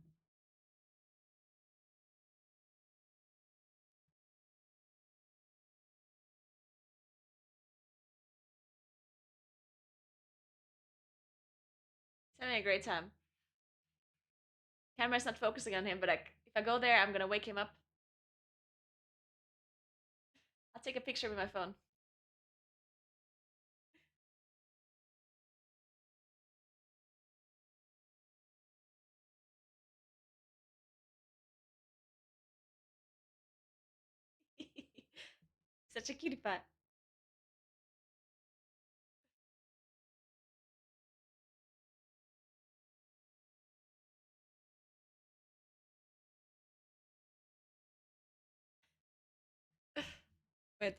He's having a great time. Camera's not focusing on him, but if I go there, I'm gonna wake him up. I'll take a picture with my phone. Such a cutie pie. Wait.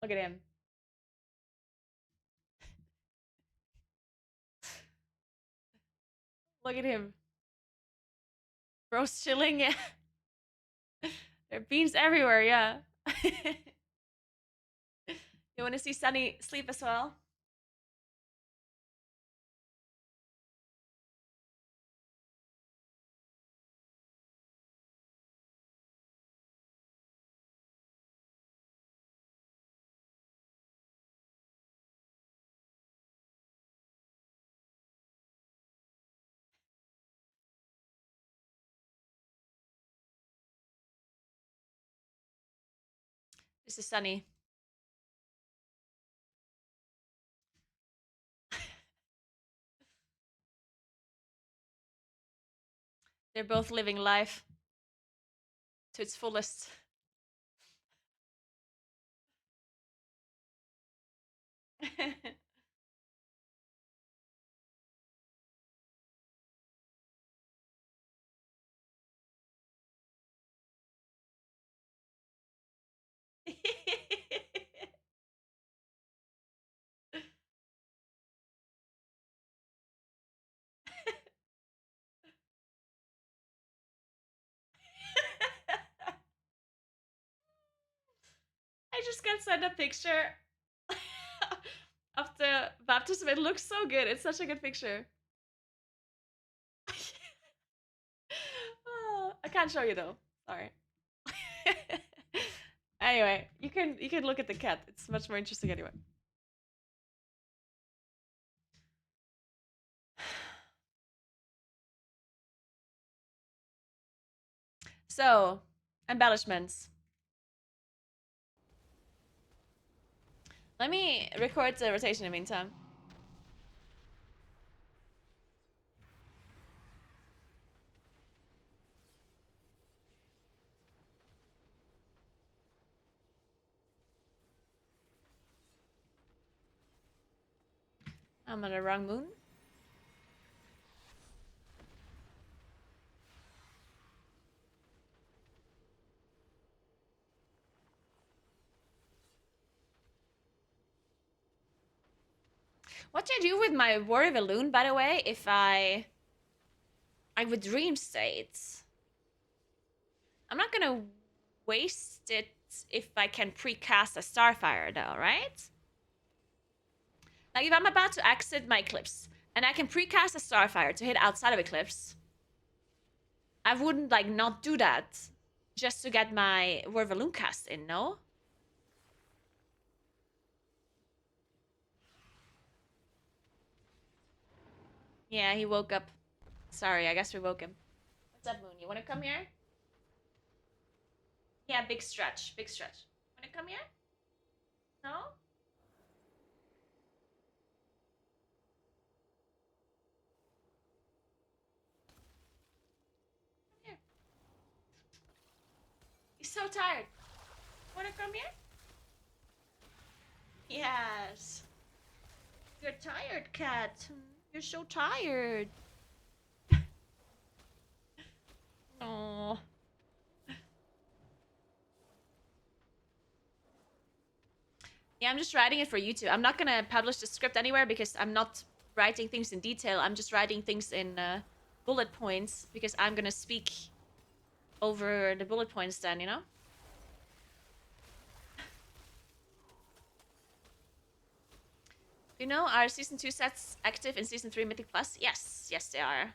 Look at him. Look at him. Bro's chilling, yeah. There are beans everywhere, yeah. You want to see Sunny sleep as well? This is Sunny. They're both living life to its fullest. I just got sent a picture of the baptism. It looks so good. It's such a good picture. Oh, I can't show you though. Sorry. Anyway, you can look at the cat. It's much more interesting anyway. So, embellishments. Let me record the rotation in the meantime. I'm on the wrong moon. What do I do with my Warrior Balloon, by the way, if I would dream states? I'm not gonna waste it if I can precast a Starfire though, right? Like if I'm about to exit my Eclipse and I can precast a Starfire to hit outside of Eclipse, I wouldn't like not do that just to get my Warrior Balloon cast in, no? Yeah, he woke up. Sorry, I guess we woke him. What's up, Moon? You wanna come here? Yeah, big stretch. Big stretch. Wanna come here? No? He's so tired. Wanna come here? Yes. You're tired, cat. You're so tired. Oh. Yeah, I'm just writing it for YouTube. I'm not gonna publish the script anywhere because I'm not writing things in detail. I'm just writing things in bullet points because I'm gonna speak over the bullet points then, you know? You know, are Season 2 sets active in Season 3 Mythic Plus? Yes, yes they are.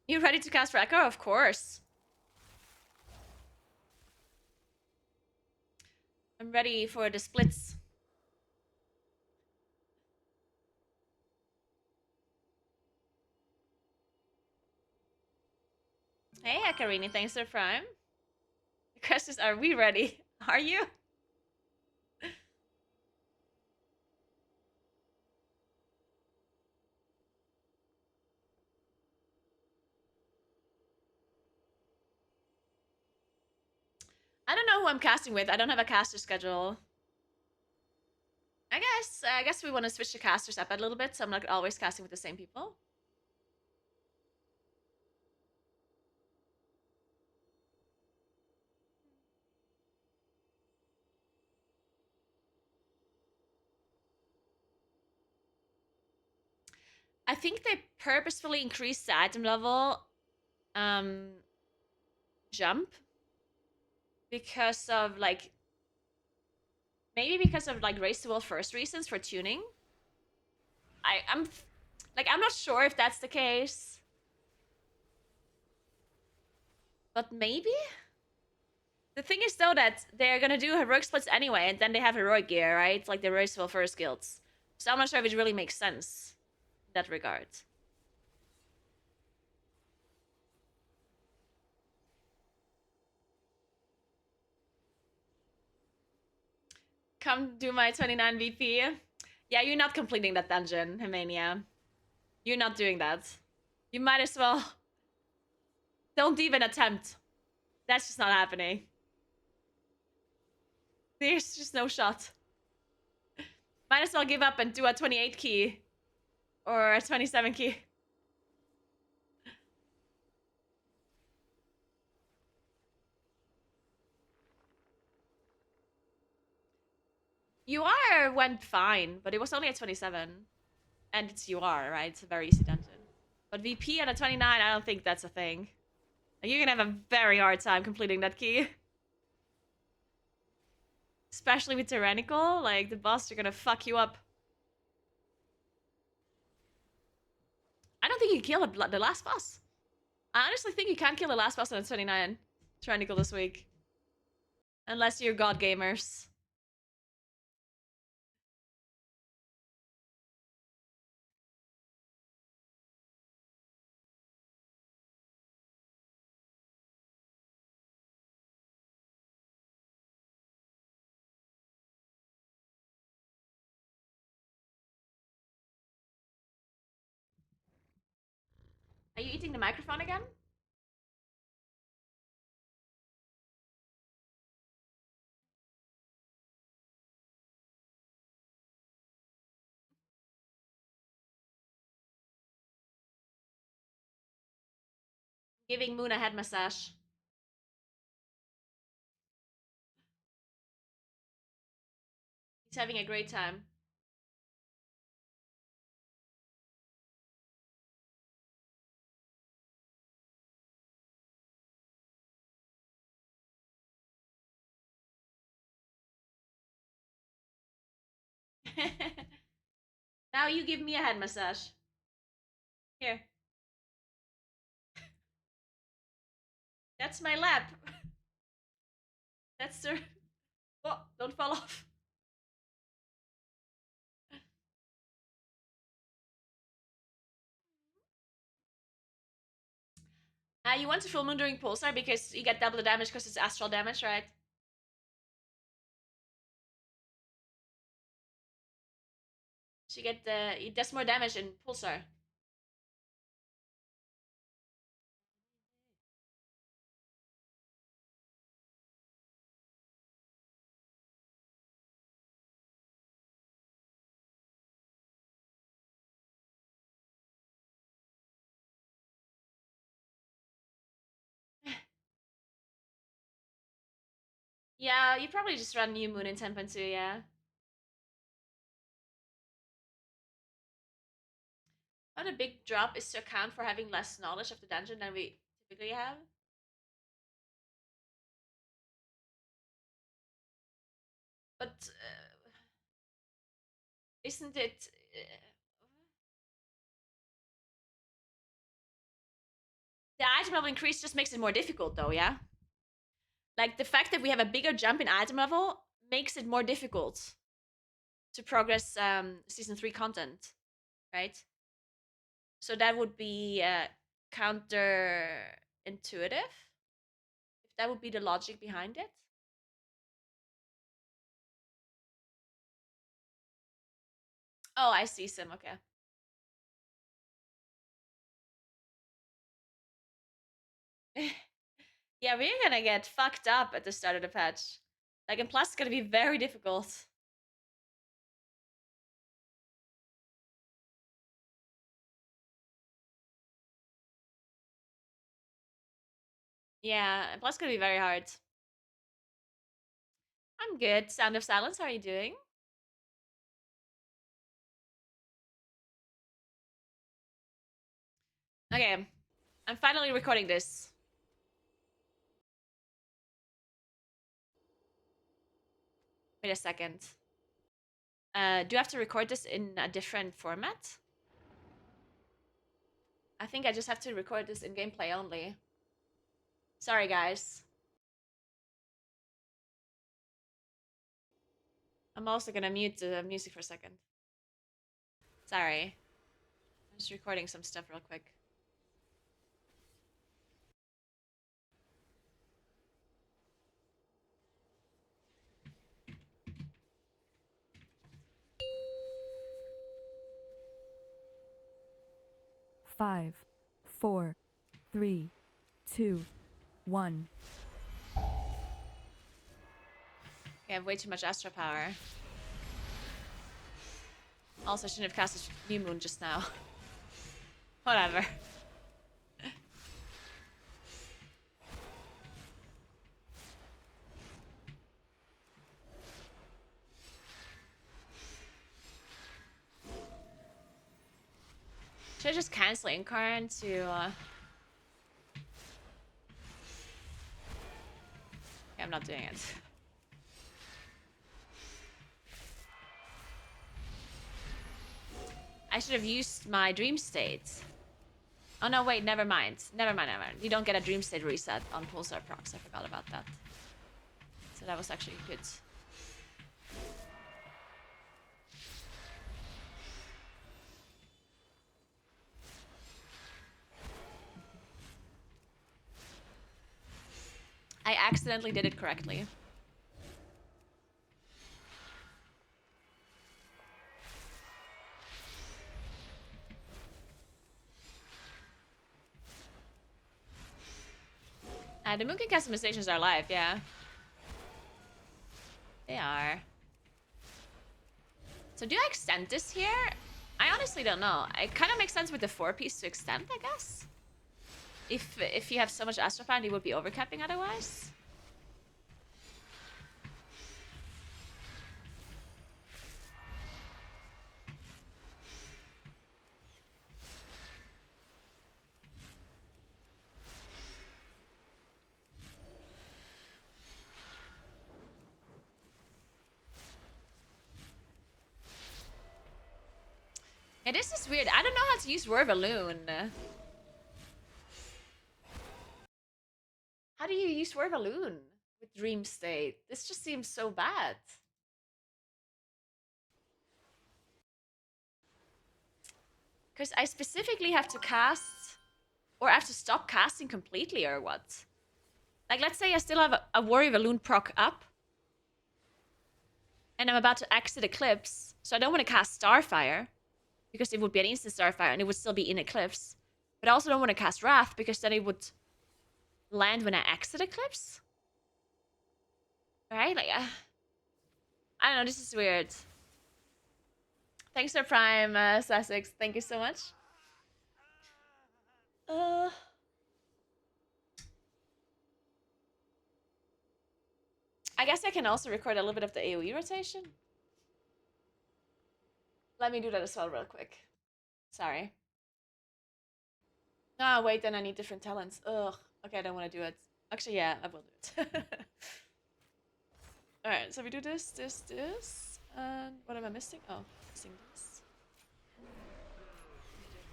You ready to cast for Echo? Of course. I'm ready for the splits. Hey, Akarini, thanks for Prime. The question is, are we ready? Are you? I don't know who I'm casting with. I don't have a caster schedule. I guess we want to switch the casters up a little bit, so I'm not always casting with the same people. I think they purposefully increased the item level jump because of like maybe because of like race to world first reasons for tuning. I'm not sure if that's the case. But maybe? The thing is though that they're gonna do heroic splits anyway, and then they have heroic gear, right? It's like the race to world first guilds. So I'm not sure if it really makes sense in that regard. Come do my 29 VP. Yeah, you're not completing that dungeon, Himania. You're not doing that. You might as well... Don't even attempt. That's just not happening. There's just no shot. Might as well give up and do a 28 key. Or a 27 key. UR went fine, but it was only at 27. And it's UR, right? It's a very easy dungeon. But VP at a 29, I don't think that's a thing. You're gonna have a very hard time completing that key. Especially with Tyrannical, like, the boss are gonna fuck you up. I don't think you can kill the last boss. I honestly think you can't kill the last boss on a 29 Tyrannical this week. Unless you're God Gamers. Are you eating the microphone again? Giving Moon a head massage. He's having a great time. Now you give me a head massage. Here. That's my lap. That's the... Oh, don't fall off. You want to full moon during pulsar because you get double the damage because it's astral damage, right? So you get it does more damage in pulsar. Yeah, you probably just run New Moon in 10.2, yeah. What a big drop is to account for having less knowledge of the dungeon than we typically have. But isn't it... the item level increase just makes it more difficult though, yeah? Like, the fact that we have a bigger jump in item level makes it more difficult to progress Season 3 content, right? So that would be counterintuitive, if that would be the logic behind it. Oh, I see, Sim, okay. Yeah, we're gonna get fucked up at the start of the patch. Like, and plus it's gonna be very difficult. Yeah, and plus it's gonna be very hard. I'm good. Sound of Silence, how are you doing? Okay, I'm finally recording this. Wait a second. Do I have to record this in a different format? I think I just have to record this in gameplay only. Sorry, guys. I'm also gonna mute the music for a second. Sorry. I'm just recording some stuff real quick. Five, 4, 3, 2, 1. Okay, I have way too much Astro power. Also, I shouldn't have casted New Moon just now. Whatever. Should I just cancel Incarn to... Yeah, I'm not doing it. I should have used my dream state. Oh no, wait, never mind. Never mind. You don't get a dream state reset on Pulsar procs. I forgot about that. So that was actually good. I accidentally did it correctly. The Moonkin customizations are live, yeah. They are. So do I extend this here? I honestly don't know. It kind of makes sense with the 4-piece to extend, I guess. If you have so much Astropound, you would be overcapping otherwise. Yeah, this is weird. I don't know how to use Wervaloon. How do you use Wervaloon with Dream State? This just seems so bad. Because I specifically have to cast Or I have to stop casting completely or what? Like, let's say I still have a Warrior Balloon proc up. And I'm about to exit Eclipse. So I don't want to cast Starfire. Because it would be an instant Starfire and it would still be in Eclipse. But I also don't want to cast Wrath because then it would land when I exit Eclipse. Right? Like, I don't know. This is weird. Thanks for Prime, Sussex. Thank you so much. I guess I can also record a little bit of the AoE rotation. Let me do that as well real quick. Sorry. Ah, wait, then I need different talents. Ugh. Okay, I don't want to do it. Actually, yeah, I will do it. Alright, so we do this, this, this. And what am I missing? Oh, missing this.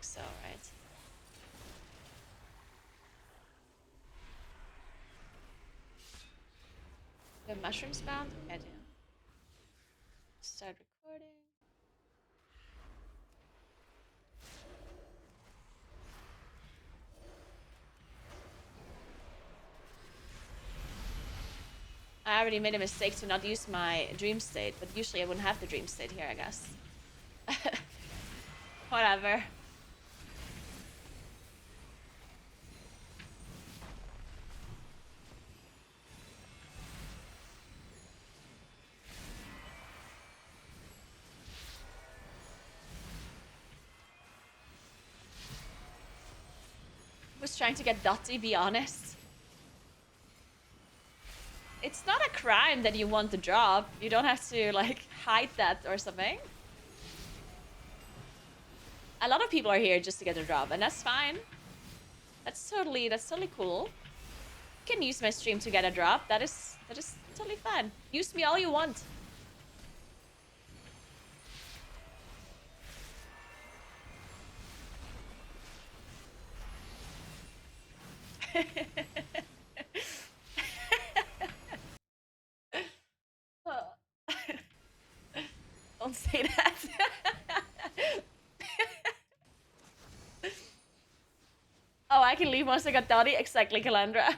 So, right. The mushrooms bound? Okay, yeah. Start recording. I already made a mistake to not use my dream state, but usually I wouldn't have the dream state here, I guess. Whatever. Was trying to get Dottie, be honest. It's not a crime that you want the job. You don't have to, like, hide that or something. A lot of people are here just to get a job, and that's fine. That's totally cool. You can use my stream to get a drop. That is totally fine. Use me all you want. Don't say that. Oh, I can leave once I got Dottie. Exactly, Calandra.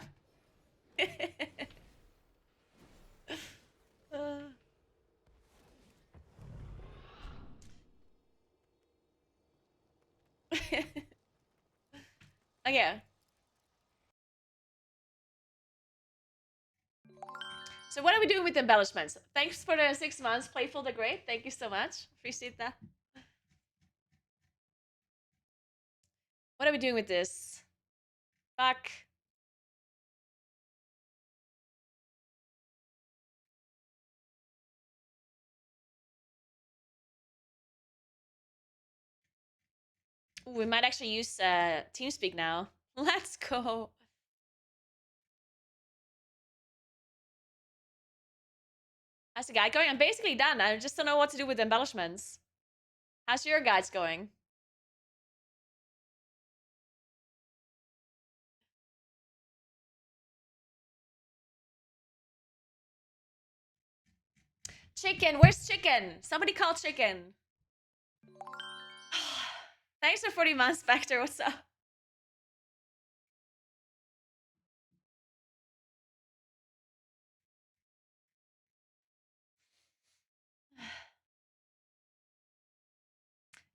Okay. So what are we doing with the embellishments? Thanks for the 6 months. Playful the Great. Thank you so much. Appreciate that. What are we doing with this? Fuck. Ooh, we might actually use TeamSpeak now. Let's go. How's the guide going? I'm basically done. I just don't know what to do with embellishments. How's your guides going? Chicken, where's Chicken? Somebody call Chicken. Thanks for 40 months, Spectre. What's up?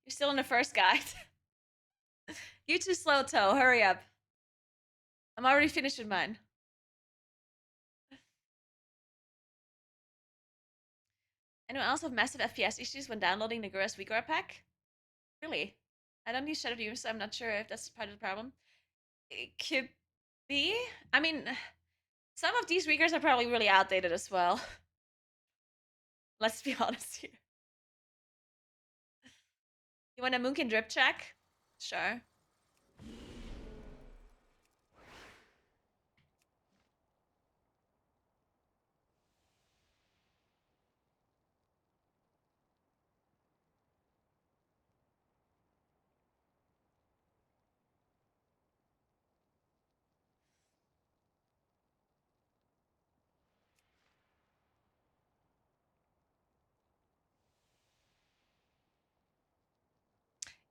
You're still in the first guide. You too slow, Toe. Hurry up. I'm already finished with mine. Anyone else have massive FPS issues when downloading Naguura's Weaker pack? Really? I don't use Shadow Demons, so I'm not sure if that's part of the problem. It could be. I mean, some of these Weakers are probably really outdated as well. Let's be honest here. You want a Moonkin drip check? Sure.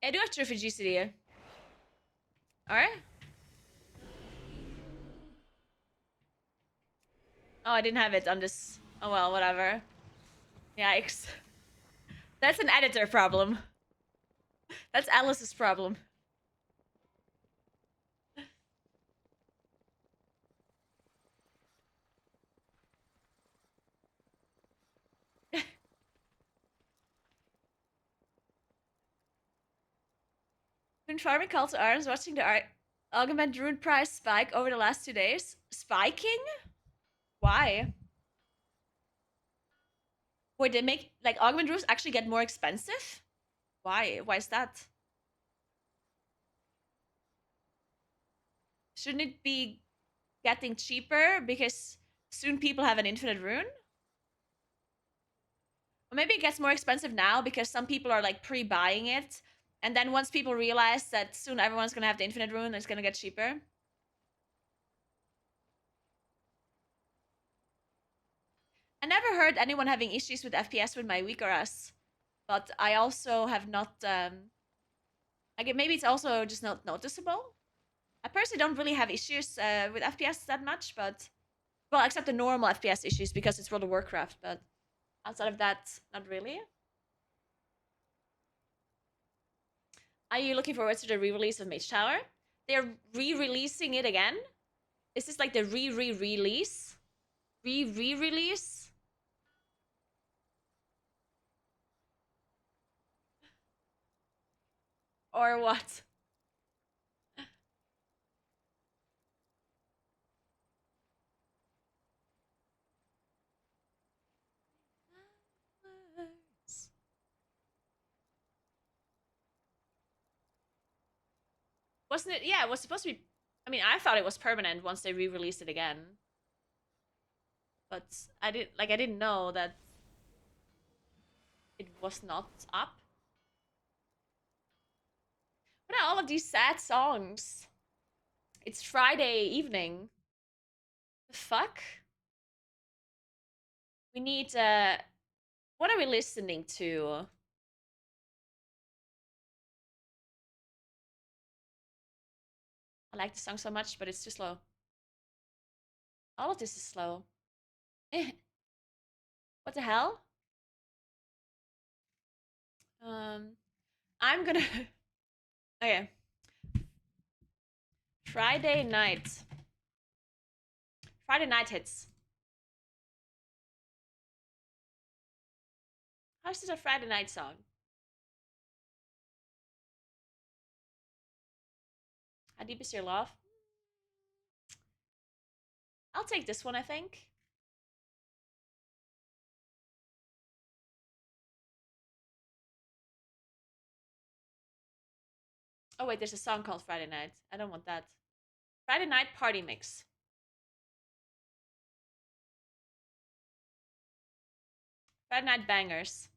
I do have to refugee city here. Alright. Oh, I didn't have it on this. Oh well, whatever. Yikes. That's an editor problem. That's Alice's problem. Been farming call to arms, watching the augment rune price spike over the last 2 days. Spiking? Why? Wait, they make like augment runes actually get more expensive? Why? Why is that? Shouldn't it be getting cheaper because soon people have an infinite rune? Or maybe it gets more expensive now because some people are like pre-buying it, and then once people realize that soon everyone's gonna have the infinite rune, it's gonna get cheaper. I never heard anyone having issues with FPS with my weaker S, but I also have not. Like maybe it's also just not noticeable. I personally don't really have issues with FPS that much, but well, except the normal FPS issues because it's World of Warcraft. But outside of that, not really. Are you looking forward to the re-release of Mage Tower? They're re-releasing it again. Is this like the re-release? Re-release? Or what? Wasn't it? Yeah, it was supposed to be. I mean, I thought it was permanent once they re-released it again. But I didn't know that it was not up. What are all of these sad songs? It's Friday evening. The fuck? We need what are we listening to? I like the song so much, but it's too slow. All of this is slow. What the hell? I'm gonna okay. Friday night. Friday night hits. How's this a Friday night song? How deep is your love? I'll take this one, I think. Oh wait, there's a song called Friday Night. I don't want that. Friday Night Party Mix. Friday Night Bangers.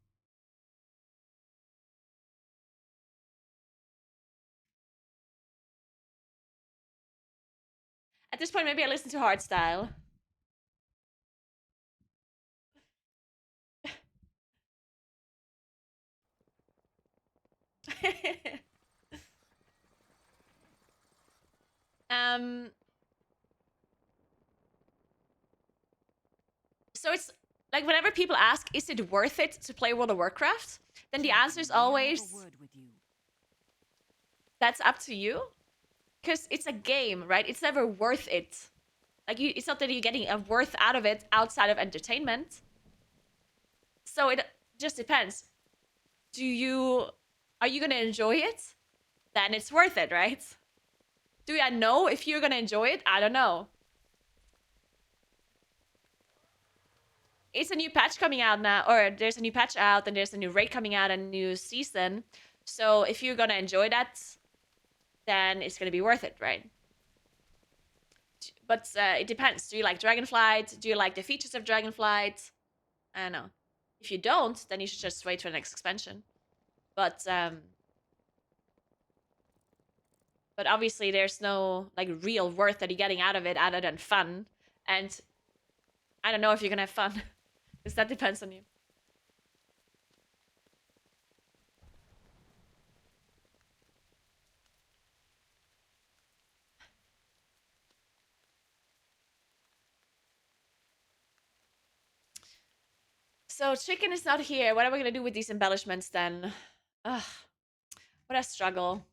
At this point, maybe I listen to Hardstyle. So it's like whenever people ask, is it worth it to play World of Warcraft? Then the answer is always, that's up to you. Because it's a game, right? It's never worth it. Like, it's not that you're getting a worth out of it outside of entertainment. So it just depends. Are you gonna enjoy it? Then it's worth it, right? Do I know if you're gonna enjoy it? I don't know. It's a new patch coming out now, or there's a new patch out, and there's a new raid coming out, and a new season. So if you're gonna enjoy that, then it's gonna be worth it, right? But it depends. Do you like Dragonflight? Do you like the features of Dragonflight? I don't know. If you don't, then you should just wait for the next expansion. But obviously there's no like real worth that you're getting out of it other than fun. And I don't know if you're gonna have fun. Because that depends on you. So chicken is not here. What are we gonna do with these embellishments then? Ugh, what a struggle.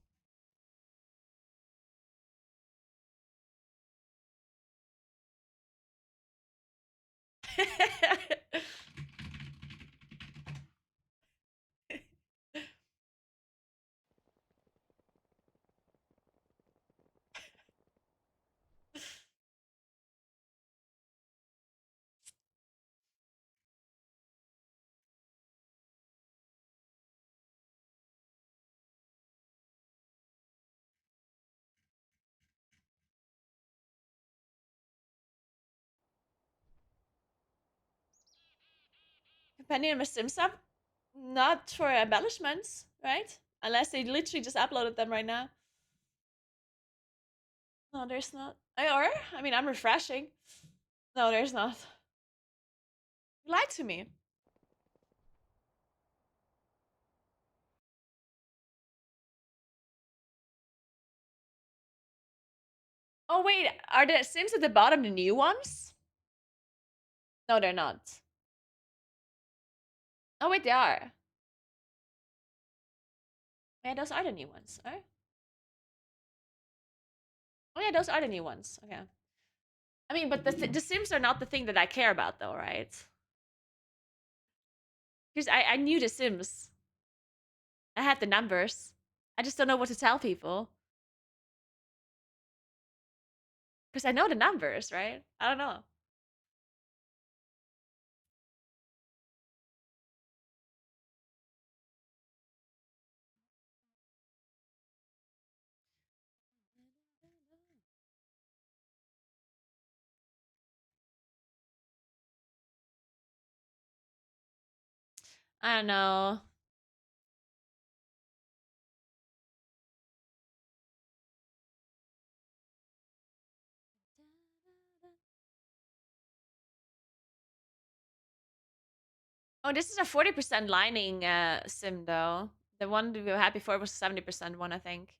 Depending on my sim sub, not for embellishments, right? Unless they literally just uploaded them right now. No, there's not. Or, I mean, I'm refreshing. No, there's not. You lied to me. Oh, wait. Are the sims at the bottom the new ones? No, they're not. Oh, wait, they are. Yeah, those are the new ones. Right? Oh, yeah, those are the new ones. Okay. I mean, but the sims are not the thing that I care about, though, right? Because I knew the sims. I had the numbers. I just don't know what to tell people. Because I know the numbers, right? I don't know. I don't know. Oh, this is a 40% lining sim, though. The one we had before was 70% one, I think.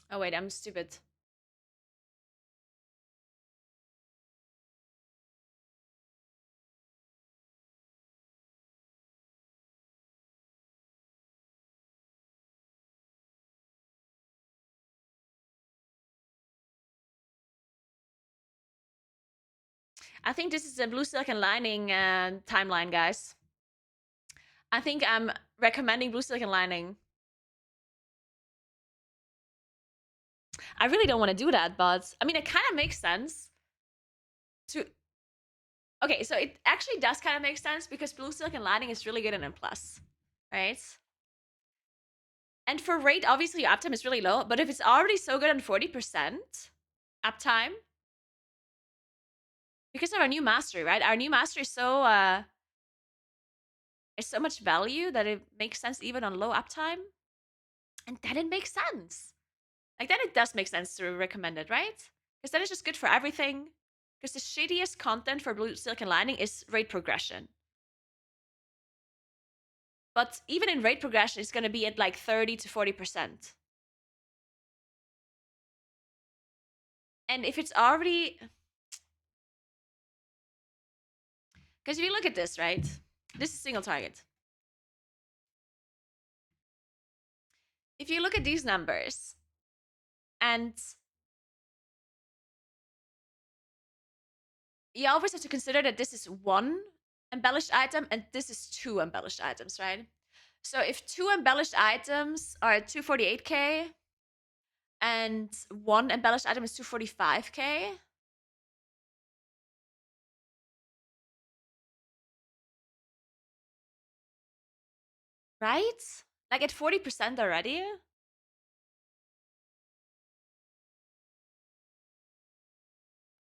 Oh, wait, I'm stupid. I think this is the blue silicon lining timeline, guys. I think I'm recommending blue silicon lining. I really don't want to do that, but I mean, it kind of makes sense to. Okay, so it actually does kind of make sense because blue silicon lining is really good in M+, right? And for rate, obviously your uptime is really low, but if it's already so good on 40% uptime, because of our new mastery, right? Our new mastery is so much value that it makes sense even on low uptime. And then it makes sense. Like, then it does make sense to recommend it, right? Because then it's just good for everything. Because the shittiest content for blue silicon lining is rate progression. But even in rate progression, it's going to be at like 30 to 40%. And if it's already... Because if you look at this, right? This is single target. If you look at these numbers, and you always have to consider that this is one embellished item and this is two embellished items, right? So if two embellished items are at 248k and one embellished item is 245k, right? Like at 40% already.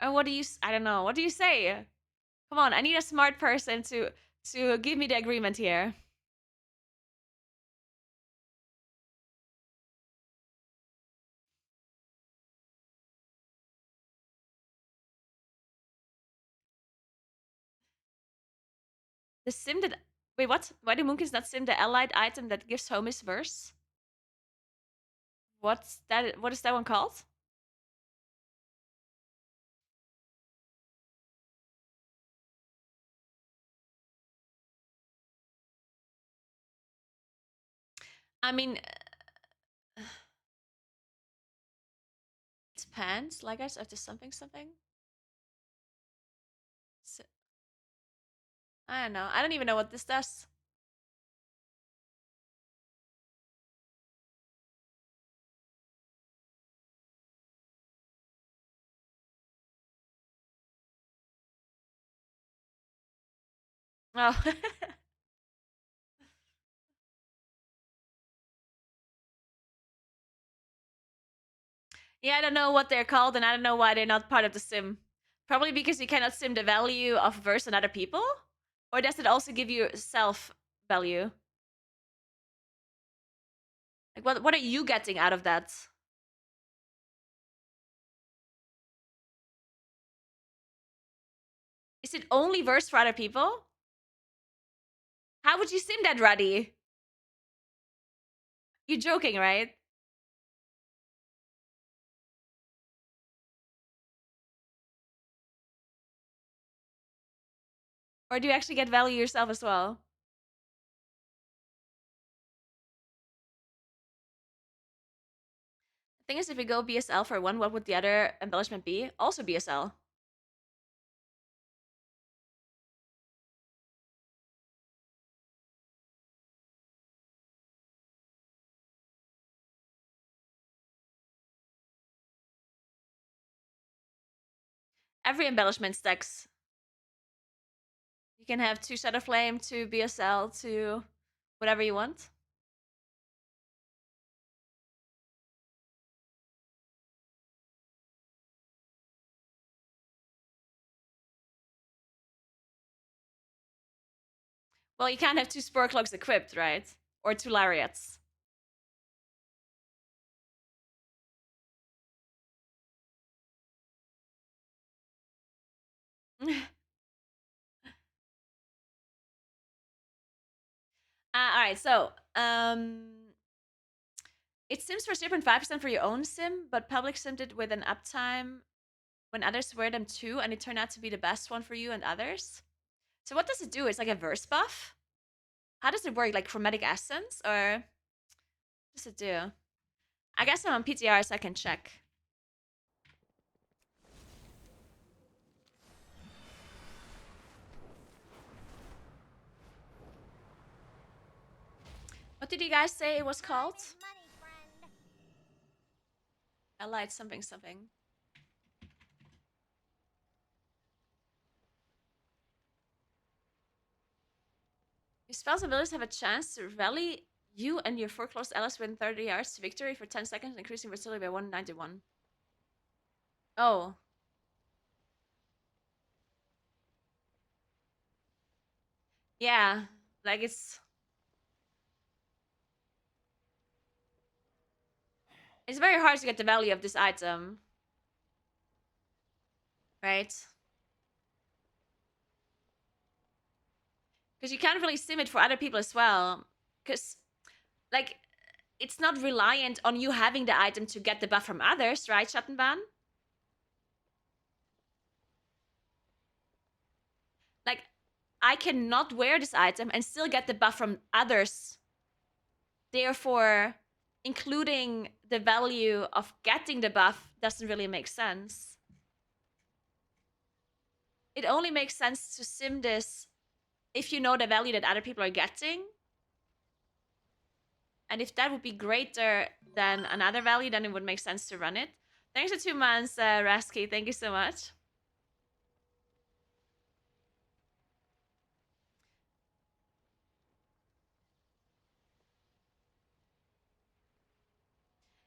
Or what do you? I don't know. What do you say? Come on, I need a smart person to give me the agreement here. The sim that wait, what? Why do Moonkins not sim the allied item that gives homies verse? What's that? What is that one called? I mean, it depends. Like I said, if there's something. So, I don't know. I don't even know what this does. Oh. Yeah, I don't know what they're called, and I don't know why they're not part of the sim. Probably because you cannot sim the value of verse on other people? Or does it also give you self value? Like, what are you getting out of that? Is it only verse for other people? How would you sim that, Ruddy? You're joking, right? Or do you actually get value yourself as well? The thing is, if we go BSL for one, what would the other embellishment be? Also BSL. Every embellishment stacks. You can have 2 Shadow Flame, 2 BSL, 2 whatever you want. Well, you can't have 2 Spore Cloaks equipped, right? Or 2 Lariats. Alright, so, it sims for 0.5% for your own sim, but public simmed it with an uptime when others wear them too, and it turned out to be the best one for you and others. So what does it do? It's like a verse buff? How does it work? Like chromatic essence? Or what does it do? I guess I'm on PTR so I can check. What did you guys say it was called? Allied something. Your spells and abilities have a chance to rally you and your 4 close allies within 30 yards to victory for 10 seconds, increasing versatility by 191. Oh. Yeah, like it's very hard to get the value of this item. Right? Because you can't really sim it for other people as well. Because, like, it's not reliant on you having the item to get the buff from others, right, Schattenbahn? Like, I cannot wear this item and still get the buff from others. Therefore, including the value of getting the buff doesn't really make sense. It only makes sense to sim this if you know the value that other people are getting. And if that would be greater than another value, then it would make sense to run it. Thanks for 2 months, Rasky. Thank you so much.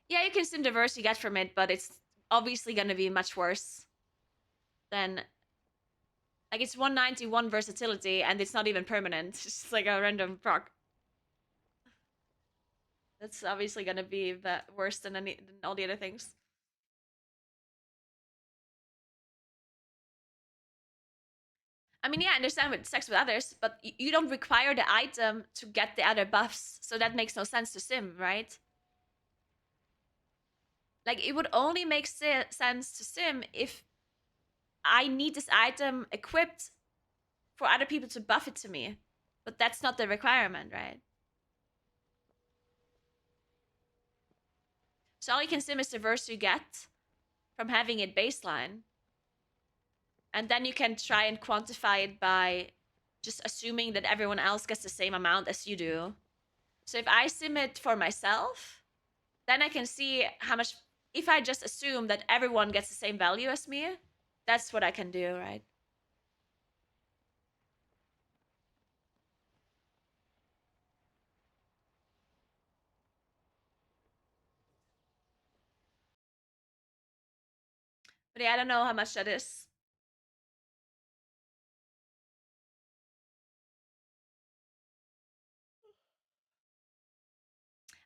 Yeah, you can sim the verse you get from it, but it's obviously going to be much worse. then like it's 191 versatility and it's not even permanent. It's just like a random proc. That's obviously gonna be worse than than all the other things. I mean, yeah, I understand with sex with others, but you don't require the item to get the other buffs, so that makes no sense to sim, right? Like, it would only make sense to sim if I need this item equipped for other people to buff it to me. But that's not the requirement, right? So all you can sim is the verse you get from having it baseline. And then you can try and quantify it by just assuming that everyone else gets the same amount as you do. So if I sim it for myself, then I can see how much, if I just assume that everyone gets the same value as me, that's what I can do, right? But yeah, I don't know how much that is.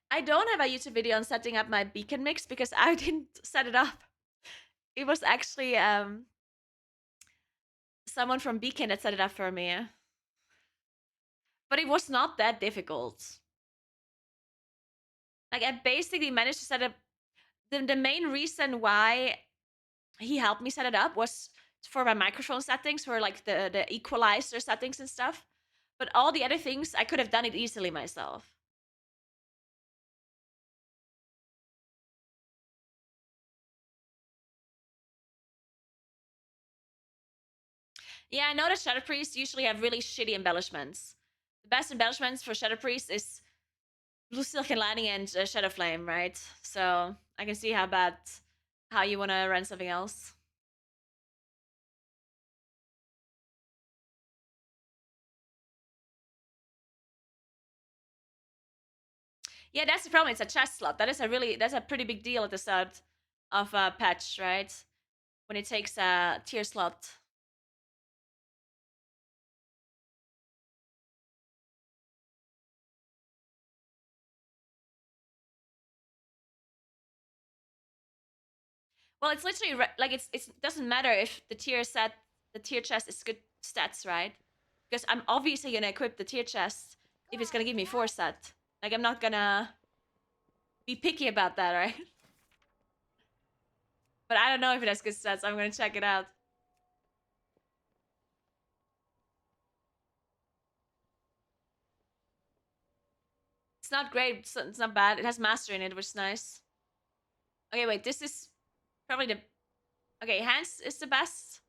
I don't have a YouTube video on setting up my beacon mix because I didn't set it up. It was actually someone from Beacon that set it up for me. But it was not that difficult. Like, I basically managed to set up... The main reason why he helped me set it up was for my microphone settings, for like the equalizer settings and stuff. But all the other things, I could have done it easily myself. Yeah, I know that Shadow Priests usually have really shitty embellishments. The best embellishments for Shadow Priest is Blue Silken Lining and Shadow Flame, right? So I can see how you want to run something else. Yeah, that's the problem. It's a chest slot. That's a pretty big deal at the start of a patch, right? When it takes a tier slot. Well, it's literally like it doesn't matter if the tier chest is good stats, right? Because I'm obviously gonna equip the tier chest if it's gonna give me 4 stat. Like, I'm not gonna be picky about that, right? But I don't know if it has good stats. I'm gonna check it out. It's not great. It's not bad. It has master in it, which is nice. Okay, wait. This is probably the... Okay, hands is the best.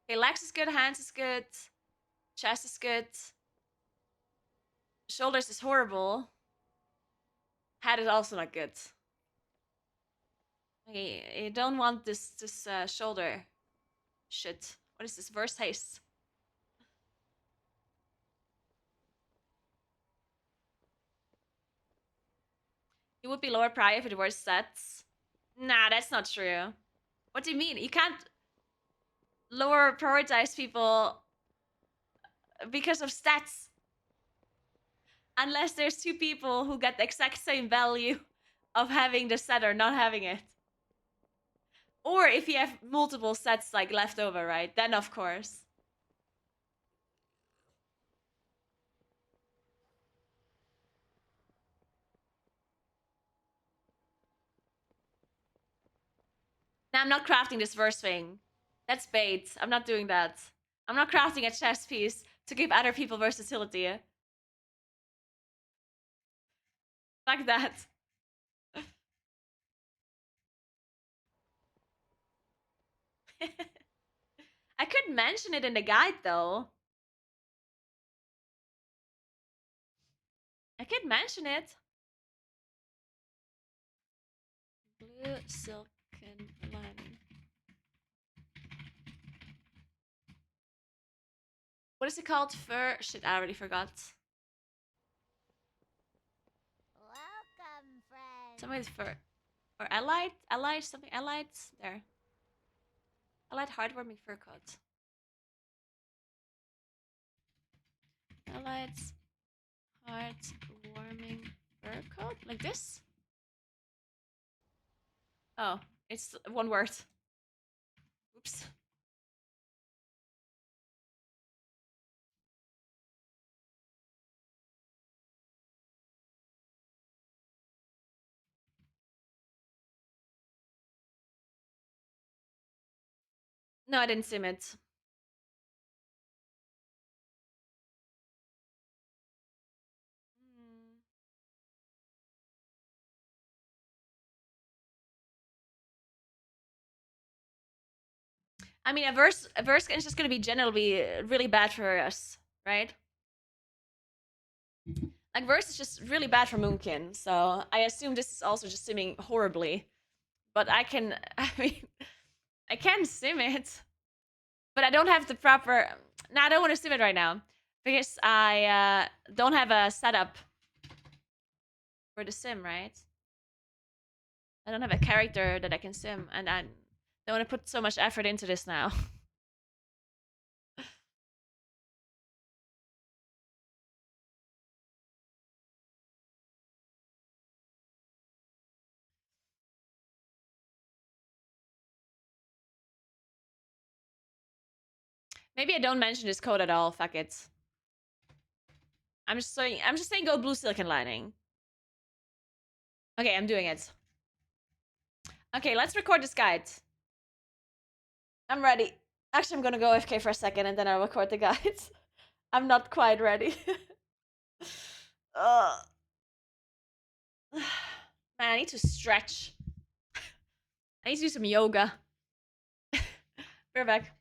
Okay, legs is good. Hands is good. Chest is good. Shoulders is horrible. Head is also not good. Okay, you don't want this shoulder shit. What is this? Verse haste. It would be lower prior if it were sets. Nah, that's not true. What do you mean? You can't lower prioritize people because of stats. Unless there's 2 people who get the exact same value of having the set or not having it. Or if you have multiple sets like left over, right? Then of course. Now I'm not crafting this verse thing. That's bait. I'm not doing that. I'm not crafting a chess piece to give other people versatility. Like that. I could mention it in the guide though. I could mention it. Blue silken lining. What is it called? Fur? Shit, I already forgot. Welcome, friend. Something with fur. Or allied? Allied? Something allied? There. I like heartwarming fur coat. Highlights heartwarming fur coat? Like this? Oh, it's one word. Oops. No, I didn't sim it. I mean, a verse is just gonna be generally really bad for us, right? Like verse is just really bad for Moonkin, so I assume this is also just simming horribly. But I can, I mean, I can sim it, but I don't have the proper. No, I don't want to sim it right now because I don't have a setup for the sim, right? I don't have a character that I can sim, and I don't want to put so much effort into this now. Maybe I don't mention this code at all. Fuck it. I'm just saying go blue silicon lining. Okay, I'm doing it. Okay, let's record this guide. I'm ready. Actually, I'm gonna go AFK for a second and then I'll record the guides. I'm not quite ready. Man, I need to stretch. I need to do some yoga. We're back.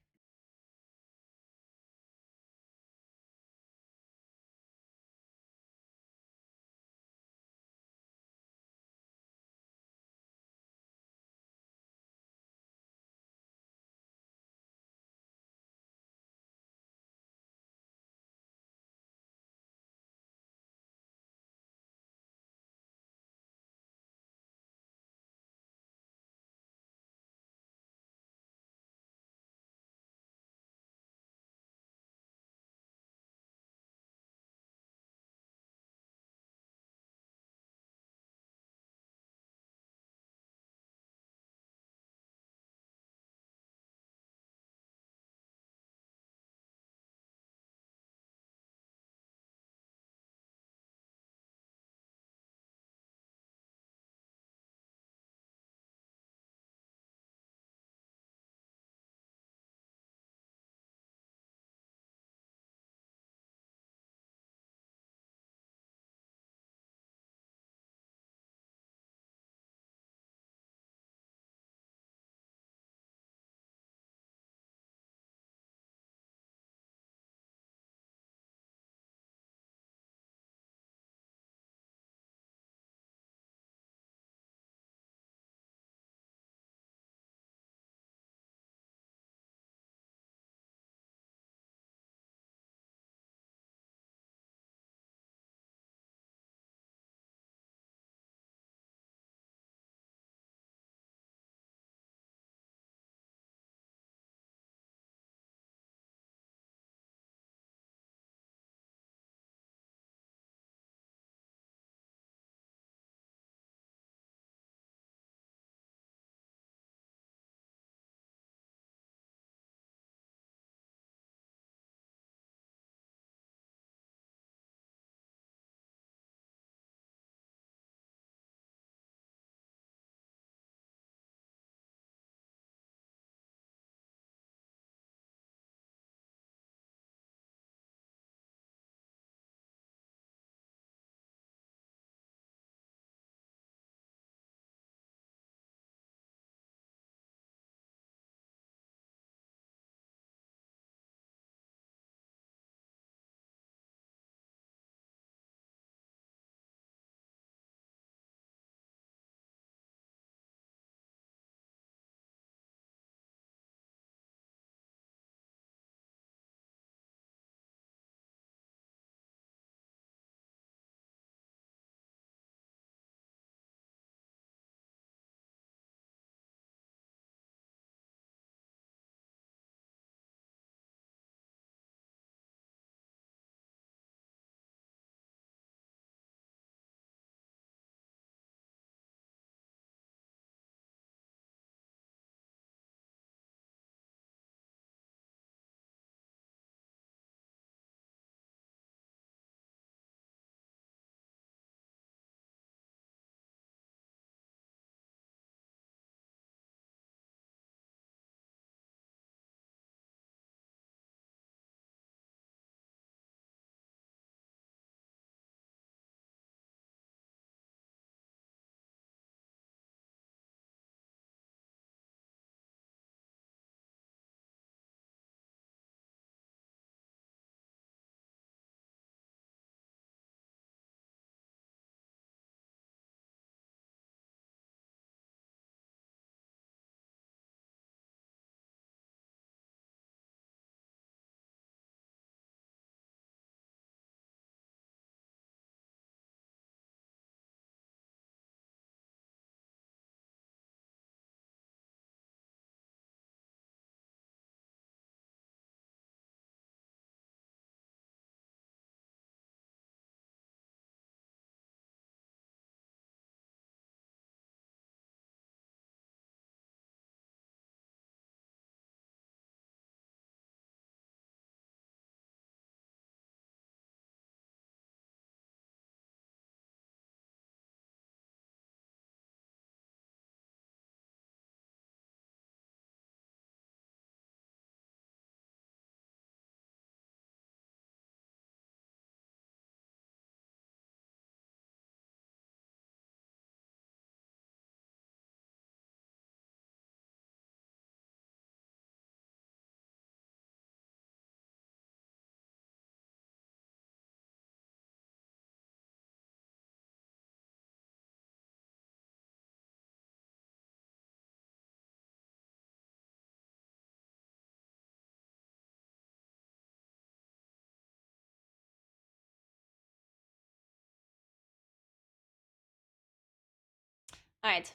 All right.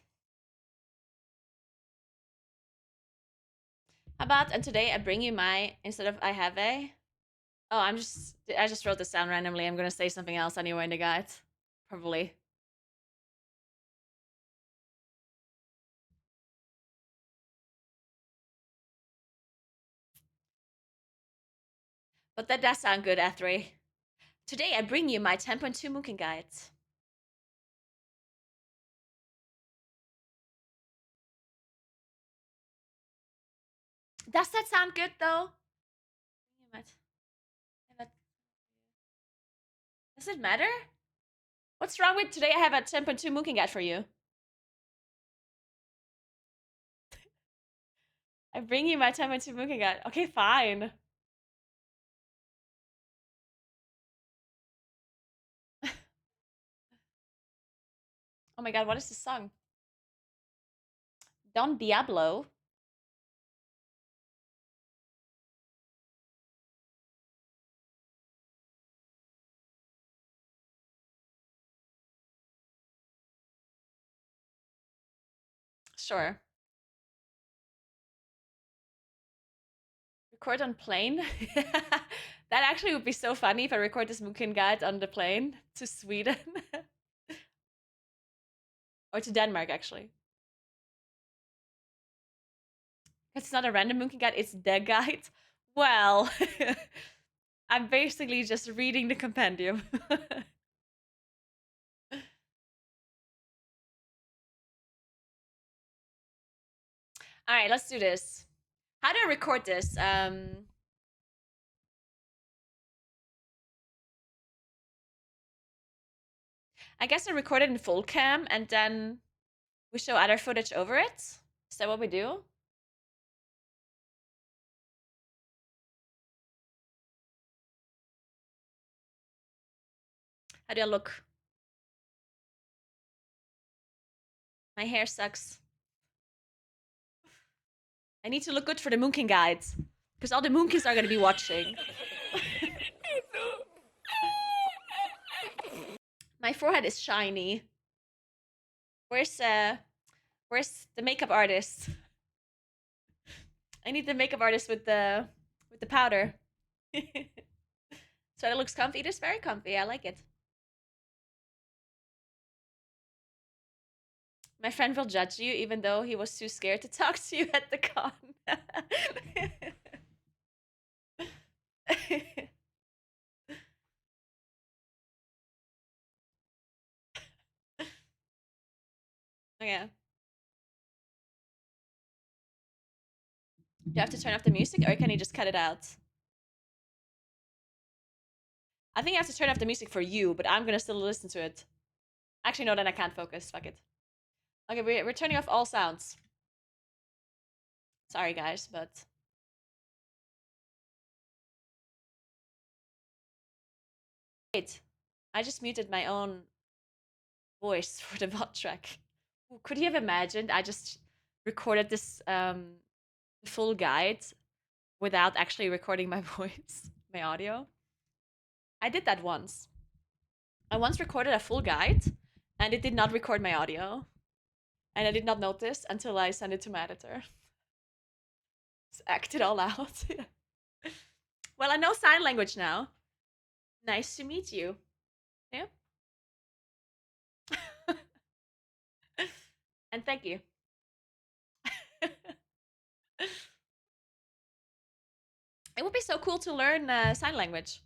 How about, and today I bring you my, instead of I have a. Oh, I just wrote this down randomly. I'm gonna say something else anyway in the guide. Probably. But that does sound good, Ethri. Today I bring you my 10.2 Moonkin guide. Does that sound good though? Does it matter? What's wrong with today I have a 10.2 Moonkin guide for you? I bring you my 10.2 Moonkin guide. Okay, fine. Oh my god, what is this song? Don Diablo. Sure. Record on plane? That actually would be so funny if I record this Moonkin guide on the plane to Sweden. Or to Denmark, actually. It's not a random Moonkin guide, it's the guide. Well, I'm basically just reading the compendium. All right, let's do this. How do I record this? I guess I record it in full cam and then we show other footage over it. Is that what we do? How do I look? My hair sucks. I need to look good for the Moonkin guides. Because all the Moonkins are going to be watching. My forehead is shiny. Where's the makeup artist? I need the makeup artist with the powder. So it looks comfy. It is very comfy. I like it. My friend will judge you even though he was too scared to talk to you at the con. Okay. Do you have to turn off the music or can you just cut it out? I think I have to turn off the music for you, but I'm gonna still listen to it. Actually, no, then I can't focus. Fuck it. Okay, we're turning off all sounds. Sorry, guys, but... Wait, I just muted my own voice for the VOD track. Could you have imagined I just recorded this full guide without actually recording my voice, my audio? I did that once. I once recorded a full guide and it did not record my audio. And I did not notice until I sent it to my editor. Just act it all out. Well, I know sign language now. Nice to meet you. Yeah. And thank you. It would be so cool to learn sign language.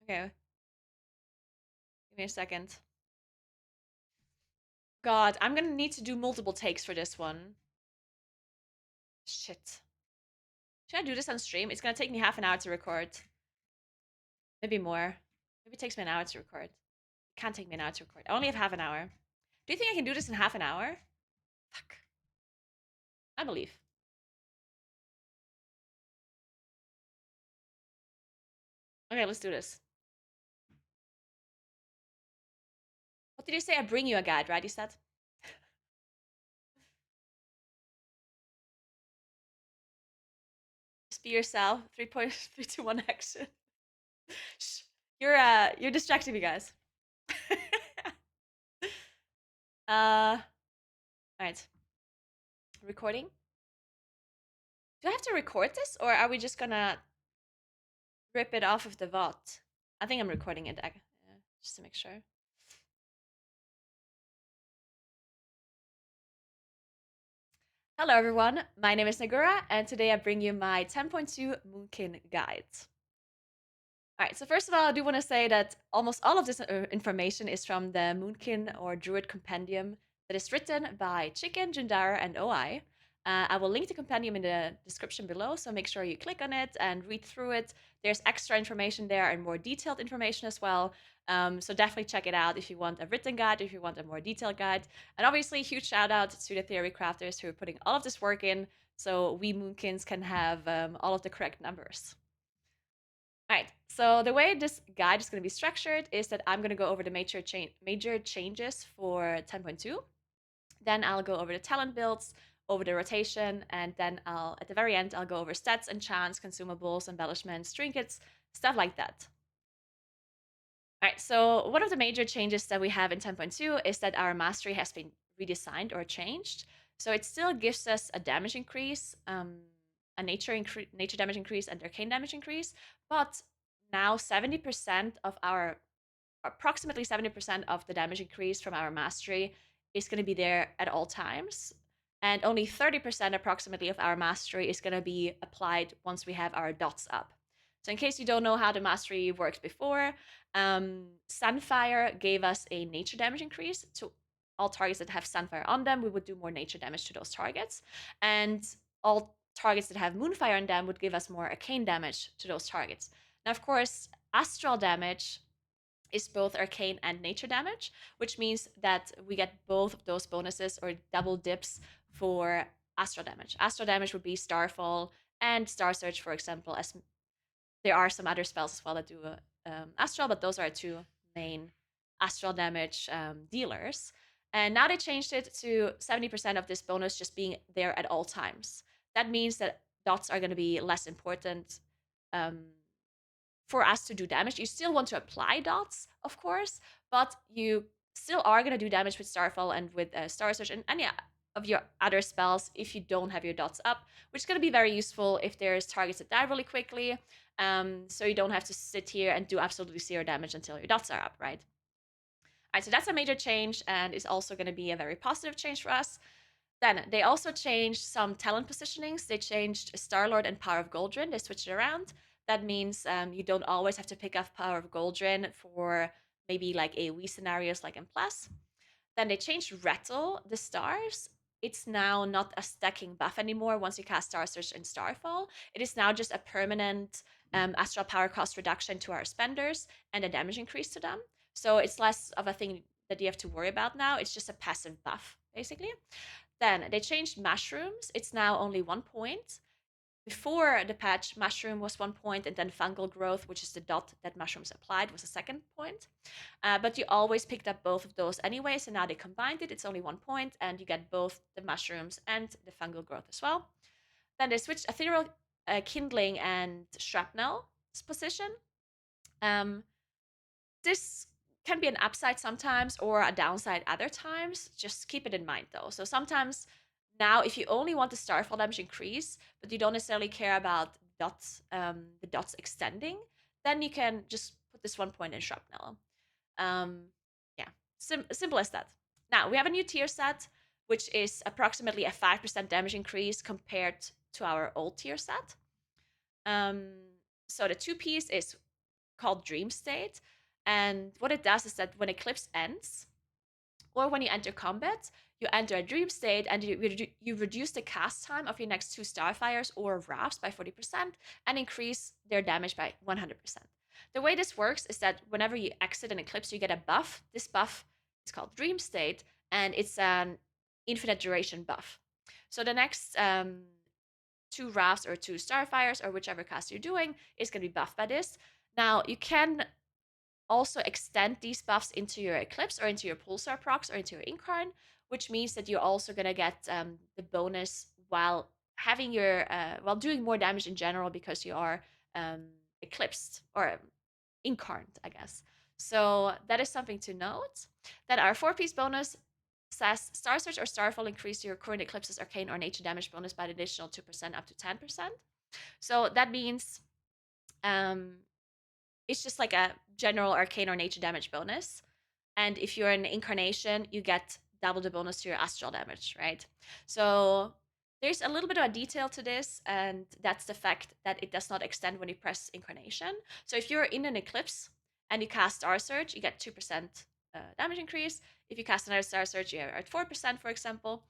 Okay. Give me a second. God, I'm gonna need to do multiple takes for this one. Shit. Should I do this on stream? It's gonna take me half an hour to record. Maybe more. Maybe it takes me an hour to record. It can't take me an hour to record. I only have half an hour. Do you think I can do this in half an hour? Fuck. I believe. Okay, let's do this. What did you say? I bring you a guide, right? You said? Just be yourself. 3.321 action. Shh. You're distracting me, guys. All right. Recording. Do I have to record this, or are we just gonna rip it off of the VOD? I think I'm recording it, just to make sure. Hello everyone, my name is Naguura, and today I bring you my 10.2 Moonkin guide. Alright, so first of all, I do want to say that almost all of this information is from the Moonkin or Druid Compendium that is written by Chicken, Jundara, and OI. I will link the compendium in the description below, so make sure you click on it and read through it. There's extra information there and more detailed information as well. So definitely check it out if you want a written guide, if you want a more detailed guide. And obviously, huge shout out to the theory crafters who are putting all of this work in so we Moonkins can have all of the correct numbers. Alright, so the way this guide is going to be structured is that I'm going to go over the major changes for 10.2. Then I'll go over the talent builds, over the rotation, and then at the very end, I'll go over stats, enchants, consumables, embellishments, trinkets, stuff like that. Alright, so one of the major changes that we have in 10.2 is that our mastery has been redesigned or changed. So it still gives us a damage increase, a nature damage increase, and arcane damage increase, but now 70% of approximately 70% of the damage increase from our mastery is going to be there at all times, and only 30% approximately of our mastery is going to be applied once we have our dots up. So in case you don't know how the mastery worked before, Sunfire gave us a nature damage increase to all targets that have Sunfire on them. We would do more nature damage to those targets, and all targets that have Moonfire on them would give us more arcane damage to those targets. Now, of course, astral damage is both arcane and nature damage, which means that we get both of those bonuses or double dips for astral damage. Astral damage would be Starfall and Star Search, for example, as there are some other spells as well that do astral, but those are two main astral damage dealers. And now they changed it to 70% of this bonus just being there at all times. That means that dots are going to be less important for us to do damage. You still want to apply dots, of course, but you still are going to do damage with Starfall and with Star Search and any of your other spells if you don't have your dots up, which is going to be very useful if there's targets that die really quickly, so you don't have to sit here and do absolutely zero damage until your dots are up, right? All right, so that's a major change and is also going to be a very positive change for us. Then they also changed some talent positionings. They changed Star-Lord and Power of Goldrin. They switched it around. That means you don't always have to pick up Power of Goldrin for maybe like AoE scenarios like in Plus. Then they changed Rattle the stars. It's now not a stacking buff anymore once you cast Star Search and Starfall. It is now just a permanent astral power cost reduction to our spenders and a damage increase to them. So it's less of a thing that you have to worry about now. It's just a passive buff, basically. Then they changed mushrooms. It's now only 1 point. Before the patch, mushroom was 1 point, and then fungal growth, which is the dot that mushrooms applied, was a 2nd point. But you always picked up both of those anyway, so now they combined it. It's only 1 point, and you get both the mushrooms and the fungal growth as well. Then they switched ethereal kindling and shrapnel position. This can be an upside sometimes or a downside other times. Just keep it in mind though. So sometimes now, if you only want the Starfall damage increase, but you don't necessarily care about dots, the dots extending, then you can just put this 1 point in shrapnel. Yeah, simple as that. Now we have a new tier set, which is approximately a 5% damage increase compared to our old tier set. So the 2-piece is called Dream State. And what it does is that when Eclipse ends, or when you enter combat, you enter a dream state and you reduce the cast time of your next 2 Starfires or Rafts by 40% and increase their damage by 100%. The way this works is that whenever you exit an Eclipse, you get a buff. This buff is called Dream State, and it's an infinite duration buff. So the next 2 Rafts or 2 Starfires or whichever cast you're doing is going to be buffed by this. Now, you can also extend these buffs into your Eclipse or into your Pulsar procs or into your Incarn, which means that you're also going to get the bonus while having your while doing more damage in general because you are eclipsed or incarned, I guess. So that is something to note. Then our 4-piece bonus says Star Surge or Starfall increase your current Eclipse's arcane or nature damage bonus by an additional 2% up to 10%. So that means it's just like a general arcane or nature damage bonus. And if you're an incarnation, you get double the bonus to your astral damage, right? So there's a little bit of a detail to this, and that's the fact that it does not extend when you press incarnation. So if you're in an eclipse and you cast Star Surge, you get 2% damage increase. If you cast another Star Surge, you're at 4%, for example,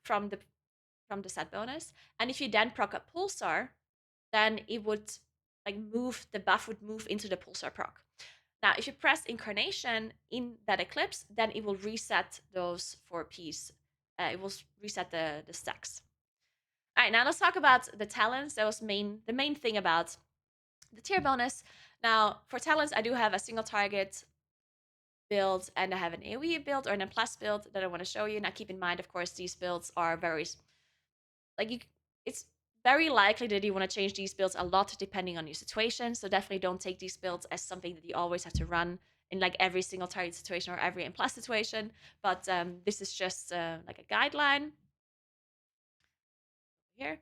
from the set bonus. And if you then proc a Pulsar, then it would like move, the buff would move into the Pulsar proc. Now, if you press Incarnation in that Eclipse, then it will reset those 4-piece. It will reset the stacks. All right, now let's talk about the talents. That was the main thing about the tier bonus. Now, for talents, I do have a single target build, and I have an AoE build or an M+ build that I want to show you. Now, keep in mind, of course, these builds are very it's very likely that you want to change these builds a lot depending on your situation. So definitely don't take these builds as something that you always have to run in like every single target situation or every M+ situation. But this is just like a guideline. Here.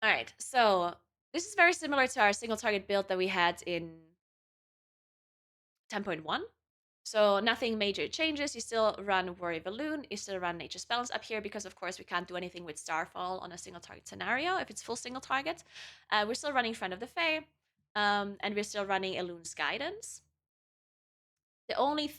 All right, so this is very similar to our single target build that we had in 10.1. So nothing major changes. You still run Worry Balloon. You still run Nature's Balance up here because, of course, we can't do anything with Starfall on a single target scenario if it's full single target. We're still running Friend of the Fae, and we're still running Elun's Guidance. The only,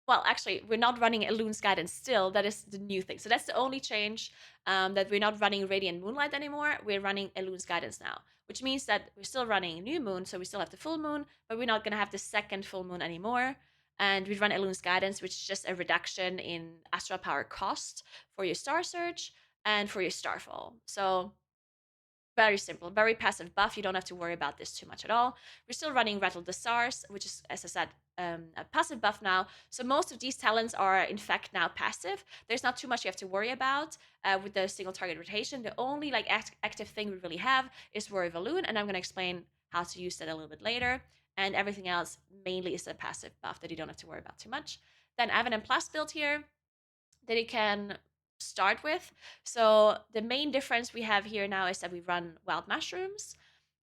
well, actually, we're not running Elun's Guidance still. That is the new thing. So that's the only change, that we're not running Radiant Moonlight anymore. We're running Elun's Guidance now, which means that we're still running New Moon, so we still have the full moon, but we're not going to have the second full moon anymore. And we run Elun's Guidance, which is just a reduction in astral power cost for your Star Surge and for your Starfall. So very simple, very passive buff. You don't have to worry about this too much at all. We're still running Rattle the Stars, which is, as I said, a passive buff now. So most of these talents are, in fact, now passive. There's not too much you have to worry about with the single target rotation. The only like active thing we really have is Worry Balloon, and I'm going to explain how to use that a little bit later. And everything else mainly is a passive buff that you don't have to worry about too much. Then I have an M+ build here that you can start with. So the main difference we have here now is that we run Wild Mushrooms,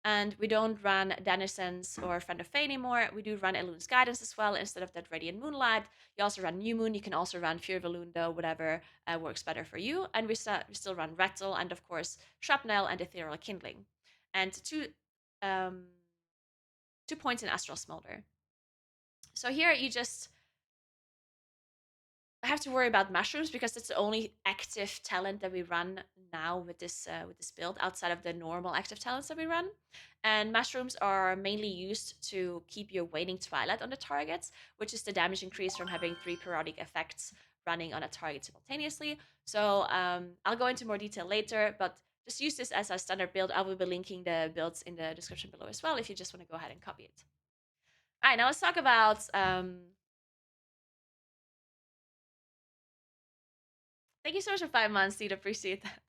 and we don't run Denizens or Friend of Fae anymore. We do run Elun's Guidance as well instead of that Radiant Moonlight. You also run New Moon. You can also run Fear of Elun, though, whatever works better for you. And we still run Rattle and, of course, Shrapnel and Ethereal Kindling. And 2 points in Astral Smolder. So here you just have to worry about mushrooms because it's the only active talent that we run now with this build outside of the normal active talents that we run. And mushrooms are mainly used to keep your waning twilight on the targets, which is the damage increase from having 3 periodic effects running on a target simultaneously. So I'll go into more detail later, but just use this as a standard build. I will be linking the builds in the description below as well if you just want to go ahead and copy it. All right, now let's talk about thank you so much for 5 months, Dude. Appreciate that.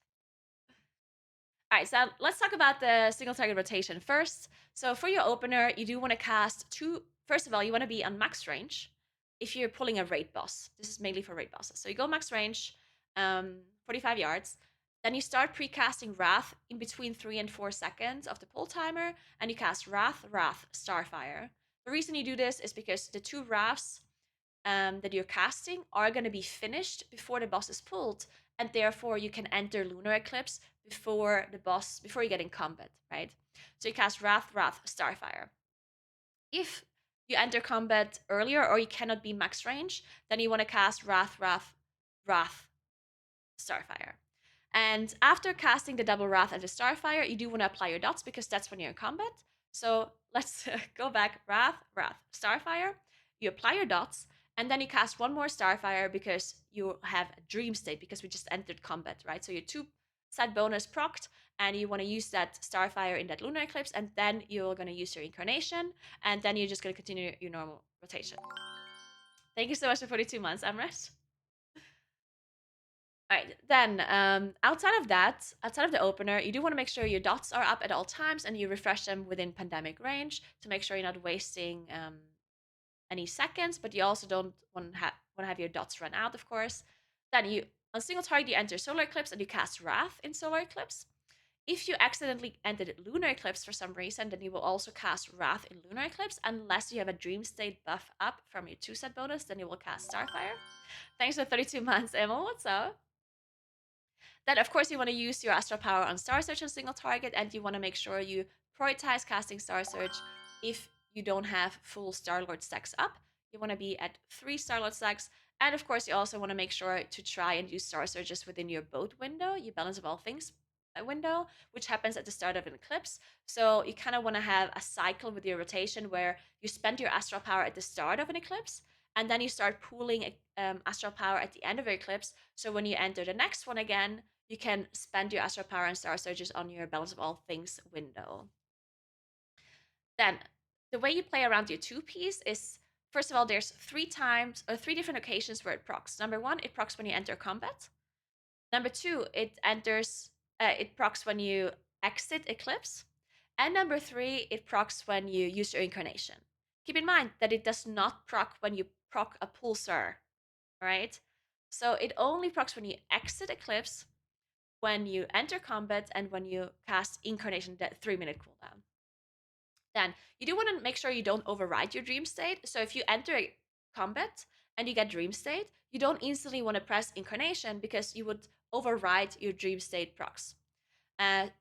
All right, so let's talk about the single target rotation first. So for your opener, you do want to cast 2. First of all, you want to be on max range if you're pulling a raid boss. This is mainly for raid bosses. So you go max range, 45 yards. Then you start pre-casting Wrath in between 3 and 4 seconds of the pull timer, and you cast Wrath, Starfire. The reason you do this is because the 2 Wraths that you're casting are going to be finished before the boss is pulled, and therefore you can enter Lunar Eclipse before you get in combat, right? So you cast Wrath, Starfire. If you enter combat earlier or you cannot be max range, then you want to cast Wrath, Starfire. And after casting the double Wrath and the Starfire, you do want to apply your dots because that's when you're in combat. So let's go back. Wrath, Starfire. You apply your dots, and then you cast 1 more Starfire because you have a Dream State because we just entered combat, right? So your 2 set bonus procced, and you want to use that Starfire in that Lunar Eclipse, and then you're going to use your Incarnation, and then you're just going to continue your normal rotation. Thank you so much for 42 months, Amrit. All right, then outside of that, outside of the opener, you do want to make sure your dots are up at all times and you refresh them within pandemic range to make sure you're not wasting any seconds, but you also don't want to have your dots run out, of course. Then you, on single target, you enter Solar Eclipse and you cast Wrath in Solar Eclipse. If you accidentally entered Lunar Eclipse for some reason, then you will also cast Wrath in Lunar Eclipse, unless you have a Dream State buff up from your 2-set bonus, then you will cast Starfire. Thanks for 32 months, Emil. What's up? Then, of course, you want to use your Astral Power on Star Search on single target, and you want to make sure you prioritize casting Star Search if you don't have full Star-Lord stacks up. You want to be at 3 Star-Lord stacks, and of course, you also want to make sure to try and use Star Searches within your boat window, your Balance of All Things window, which happens at the start of an eclipse. So you kind of want to have a cycle with your rotation where you spend your Astral Power at the start of an eclipse, and then you start pooling Astral Power at the end of your eclipse. So when you enter the next one again, you can spend your Astral Power and Star Surges on your Balance of All Things window. Then, the way you play around your 2-piece is, first of all, there's 3 different occasions where it procs. Number 1, it procs when you enter combat. Number 2, it procs when you exit Eclipse. And number 3, it procs when you use your Incarnation. Keep in mind that it does not proc when you proc a Pulsar, right? So it only procs when you exit Eclipse, when you enter combat, and when you cast Incarnation, that 3-minute cooldown. Then you do want to make sure you don't override your Dream State. So if you enter combat and you get Dream State, you don't instantly want to press Incarnation because you would override your Dream State procs.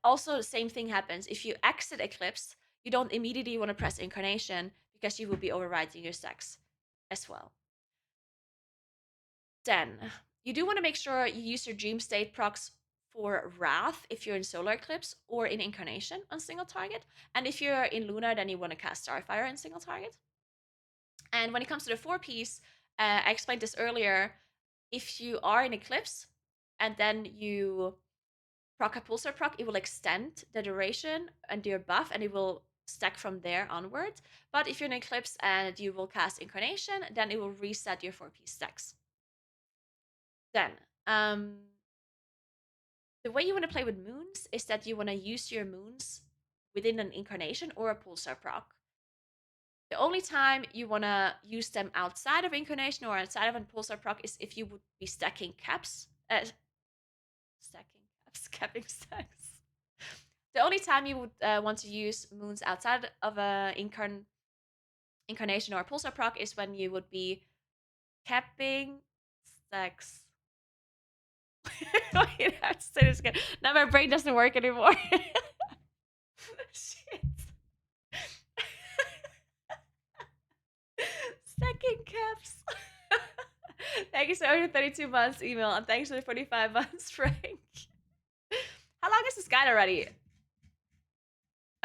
Also, the same thing happens if you exit Eclipse. You don't immediately want to press Incarnation because you will be overriding your stacks as well. Then you do want to make sure you use your Dream State procs for Wrath if you're in Solar Eclipse or in Incarnation on single target. And if you're in Lunar, then you want to cast Starfire in single target. And when it comes to the 4-piece, I explained this earlier. If you are in Eclipse and then you proc a Pulsar proc, it will extend the duration and your buff, and it will stack from there onward. But if you're in Eclipse and you will cast Incarnation, then it will reset your 4-piece stacks. Then, the way you want to play with moons is that you want to use your moons within an Incarnation or a Pulsar proc. The only time you want to use them outside of Incarnation or outside of a Pulsar proc is if you would be stacking caps. Capping stacks. The only time you would want to use moons outside of a Incarnation or a Pulsar proc is when you would be capping stacks. Wait, I have to say this again. Now my brain doesn't work anymore. Shit. Stacking caps. Thank you so much for 32 months, email, and thanks for the 45 months, Frank. How long is this guide already?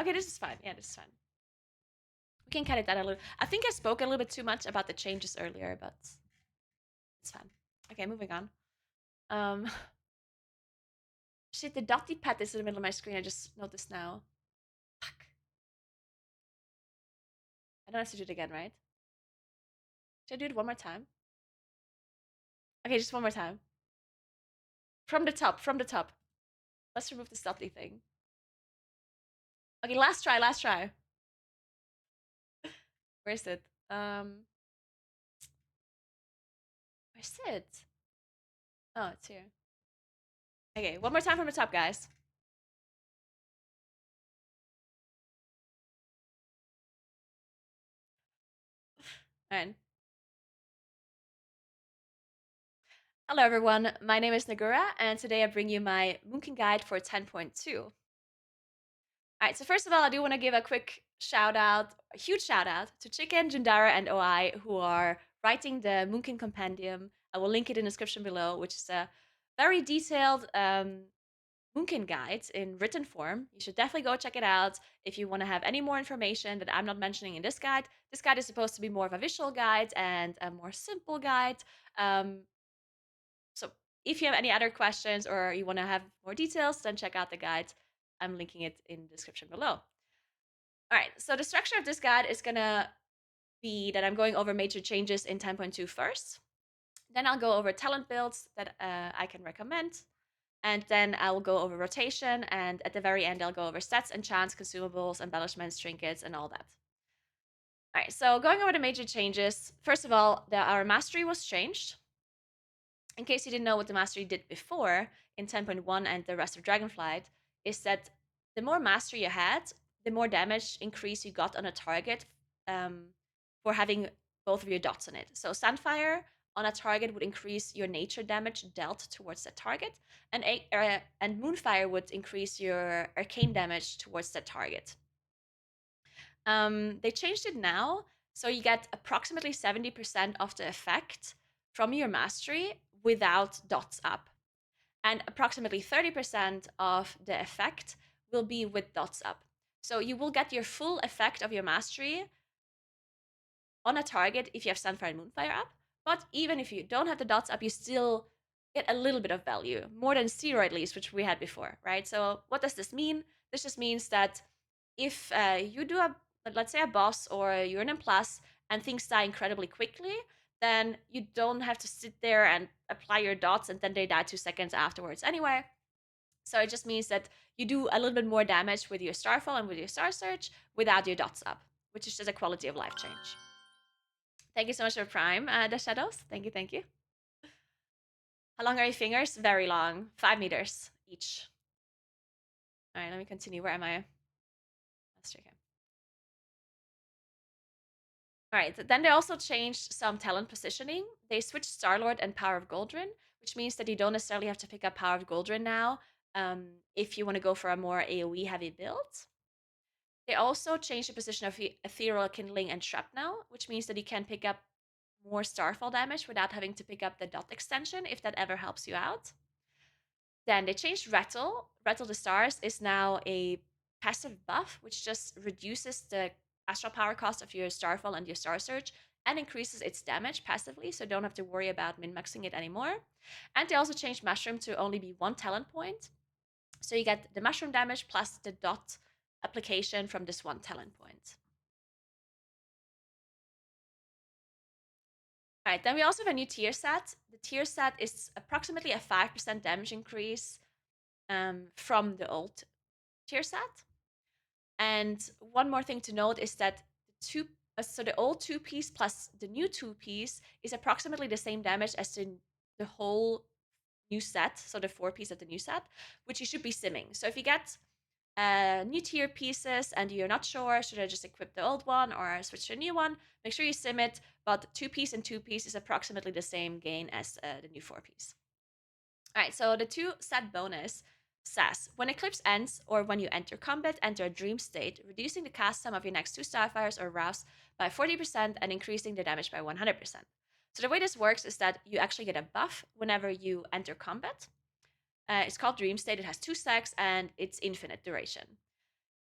Okay, this is fine. Yeah, this is fine. We can cut it down a little. I think I spoke a little bit too much about the changes earlier, but it's fine. Okay, moving on. Shit, the dotty pet is in the middle of my screen. I just noticed now. Fuck. I don't have to do it again, right? Should I do it one more time? Okay, just one more time. From the top, from the top. Let's remove this dotty thing. Okay, last try, last try. Where is it? Where's it? Oh, it's here. Okay, one more time from the top, guys. Alright. Hello everyone, my name is Naguura, and today I bring you my Moonkin guide for 10.2. Alright, so first of all, I do want to give a quick shout out, a huge shout out to Chicken, Jundara, and OI who are writing the Moonkin Compendium. I will link it in the description below, which is a very detailed Moonkin guide in written form. You should definitely go check it out if you want to have any more information that I'm not mentioning in this guide. This guide is supposed to be more of a visual guide and a more simple guide. So if you have any other questions or you want to have more details, then check out the guide. I'm linking it in the description below. All right, so the structure of this guide is going to be that I'm going over major changes in 10.2 first. Then I'll go over talent builds that I can recommend. And then I'll go over rotation. And at the very end, I'll go over stats, enchants, consumables, embellishments, trinkets, and all that. All right, so going over the major changes. First of all, our mastery was changed. In case you didn't know what the mastery did before in 10.1 and the rest of Dragonflight, is that the more mastery you had, the more damage increase you got on a target for having both of your dots on it. So Sandfire on a target would increase your nature damage dealt towards that target, and Moonfire would increase your arcane damage towards that target. They changed it now, so you get approximately 70% of the effect from your mastery without dots up. And approximately 30% of the effect will be with dots up. So you will get your full effect of your mastery on a target if you have Sunfire and Moonfire up. But even if you don't have the dots up, you still get a little bit of value, more than 0 at least, which we had before, right? So what does this mean? This just means that if you do let's say a boss or you're an M+, and things die incredibly quickly, then you don't have to sit there and apply your dots and then they die 2 seconds afterwards anyway. So it just means that you do a little bit more damage with your Starfall and with your Star Search without your dots up, which is just a quality of life change. Thank you so much for Prime, The Shadows. Thank you, thank you. How long are your fingers? Very long. 5 meters each. All right, let me continue. Where am I? Let's check it. All right, then they also changed some talent positioning. They switched Star-Lord and Power of Goldrin, which means that you don't necessarily have to pick up Power of Goldrin now if you want to go for a more AoE heavy build. They also changed the position of Ethereal Kindling and Shrapnel, which means that you can pick up more Starfall damage without having to pick up the dot extension, if that ever helps you out. Then they changed Rattle. Rattle the Stars is now a passive buff, which just reduces the astral power cost of your Starfall and your Star Search and increases its damage passively, so don't have to worry about min-maxing it anymore. And they also changed Mushroom to only be 1 talent point. So you get the Mushroom damage plus the dot application from this 1 talent point. All right, then we also have a new tier set. The tier set is approximately a 5% damage increase from the old tier set. And one more thing to note is that the old 2-piece plus the new 2-piece is approximately the same damage as the whole new set, so the 4-piece of the new set, which you should be simming. So if you get new tier pieces and you're not sure, should I just equip the old one or switch to a new one, make sure you sim it, but 2-piece and 2-piece is approximately the same gain as the new 4-piece. All right, so the 2 set bonus says, when Eclipse ends or when you enter combat, enter a dream state, reducing the cast sum of your next 2 Starfires or Rouse by 40% and increasing the damage by 100%. So the way this works is that you actually get a buff whenever you enter combat. It's called Dream State. It has 2 stacks and it's infinite duration.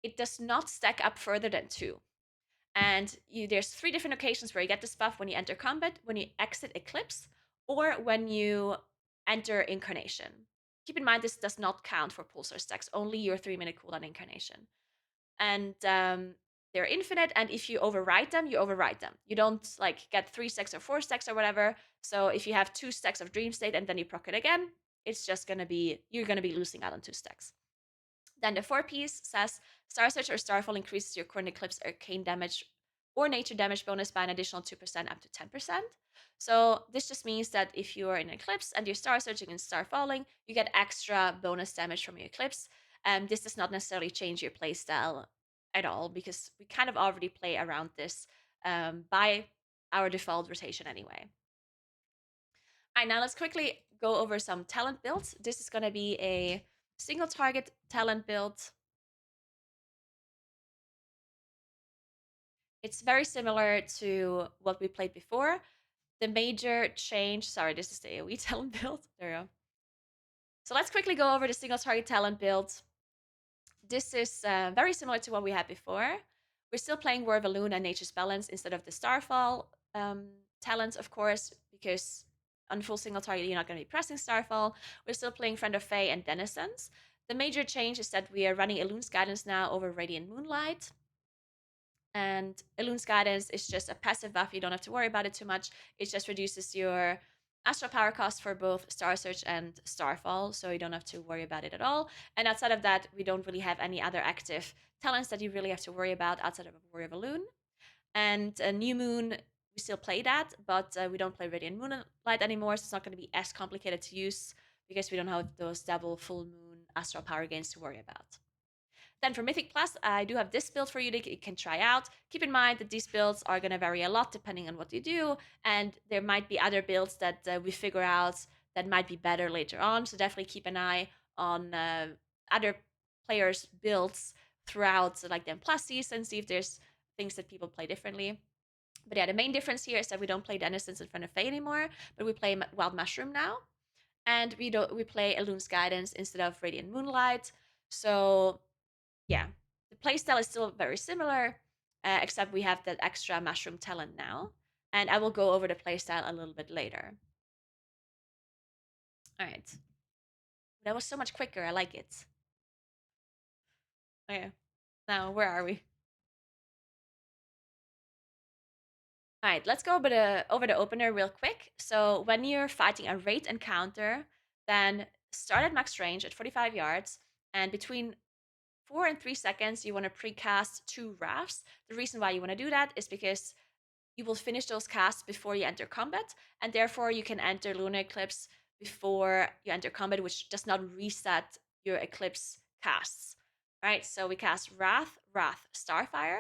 It does not stack up further than 2. And there's 3 different occasions where you get this buff: when you enter combat, when you exit Eclipse, or when you enter Incarnation. Keep in mind, this does not count for pulsar stacks, only your 3-minute cooldown Incarnation. And they're infinite, and if you override them, you override them. You don't get 3 stacks or 4 stacks or whatever. So if you have 2 stacks of Dream State and then you proc it again, it's just gonna be, you're gonna be losing out on 2 stacks. Then the 4-piece says, Star Search or Starfall increases your current Eclipse arcane damage or nature damage bonus by an additional 2% up to 10%. So this just means that if you are in Eclipse and you're Star Searching and Starfalling, you get extra bonus damage from your Eclipse. This does not necessarily change your playstyle at all, because we kind of already play around this by our default rotation anyway. All right, now let's quickly go over some talent builds. This is going to be a single target talent build. It's very similar to what we played before. The major change, sorry, this is the AoE talent build. There we go. So let's quickly go over the single target talent build. This is very similar to what we had before. We're still playing War of Elune and Nature's Balance instead of the Starfall talents, of course, because on full single target, you're not going to be pressing Starfall. We're still playing Friend of Fae and Denizens. The major change is that we are running Elune's Guidance now over Radiant Moonlight. And Elune's Guidance is just a passive buff. You don't have to worry about it too much. It just reduces your Astral Power cost for both Star Search and Starfall, so you don't have to worry about it at all. And outside of that, we don't really have any other active talents that you really have to worry about outside of Warrior of Elune. And New Moon, we still play that, but we don't play Radiant Moonlight anymore, so it's not going to be as complicated to use because we don't have those double full moon Astral Power gains to worry about. Then for Mythic Plus, I do have this build for you that you can try out. Keep in mind that these builds are going to vary a lot depending on what you do, and there might be other builds that we figure out that might be better later on, so definitely keep an eye on other players' builds throughout like the Plus season, see if there's things that people play differently. But yeah, the main difference here is that we don't play Denizens in front of Fae anymore, but we play Wild Mushroom now. And we play Elune's Guidance instead of Radiant Moonlight. So yeah, the playstyle is still very similar, except we have that extra mushroom talent now. And I will go over the playstyle a little bit later. All right. That was so much quicker. I like it. Okay. Now, where are we? All right, let's go over the opener real quick. So when you're fighting a raid encounter, then start at max range at 45 yards, and between 4 and 3 seconds, you want to precast 2 rafts. The reason why you want to do that is because you will finish those casts before you enter combat, and therefore you can enter Lunar Eclipse before you enter combat, which does not reset your Eclipse casts. All right, so we cast Wrath, Starfire.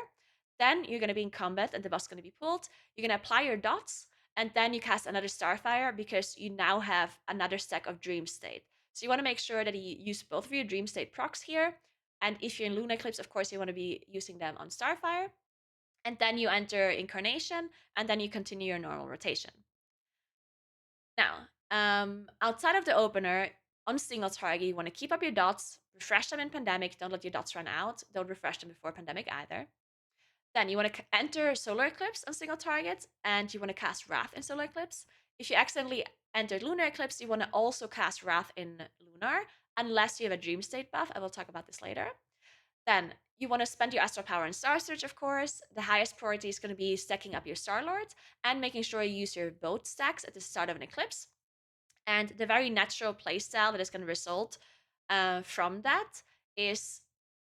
Then you're going to be in combat and the boss is going to be pulled. You're going to apply your dots, and then you cast another Starfire because you now have another stack of Dream State. So you want to make sure that you use both of your Dream State procs here. And if you're in Lunar Eclipse, of course, you want to be using them on Starfire. And then you enter Incarnation, and then you continue your normal rotation. Now, outside of the opener, on single target, you want to keep up your dots, refresh them in Pandemic, don't let your dots run out, don't refresh them before Pandemic either. Then you want to enter Solar Eclipse on single target, and you want to cast Wrath in Solar Eclipse. If you accidentally entered Lunar Eclipse, you want to also cast Wrath in Lunar, unless you have a Dream State buff. I will talk about this later. Then you want to spend your Astral Power in Star Search, of course. The highest priority is going to be stacking up your Star Lord and making sure you use your boat stacks at the start of an eclipse. And the very natural playstyle that is going to result from that is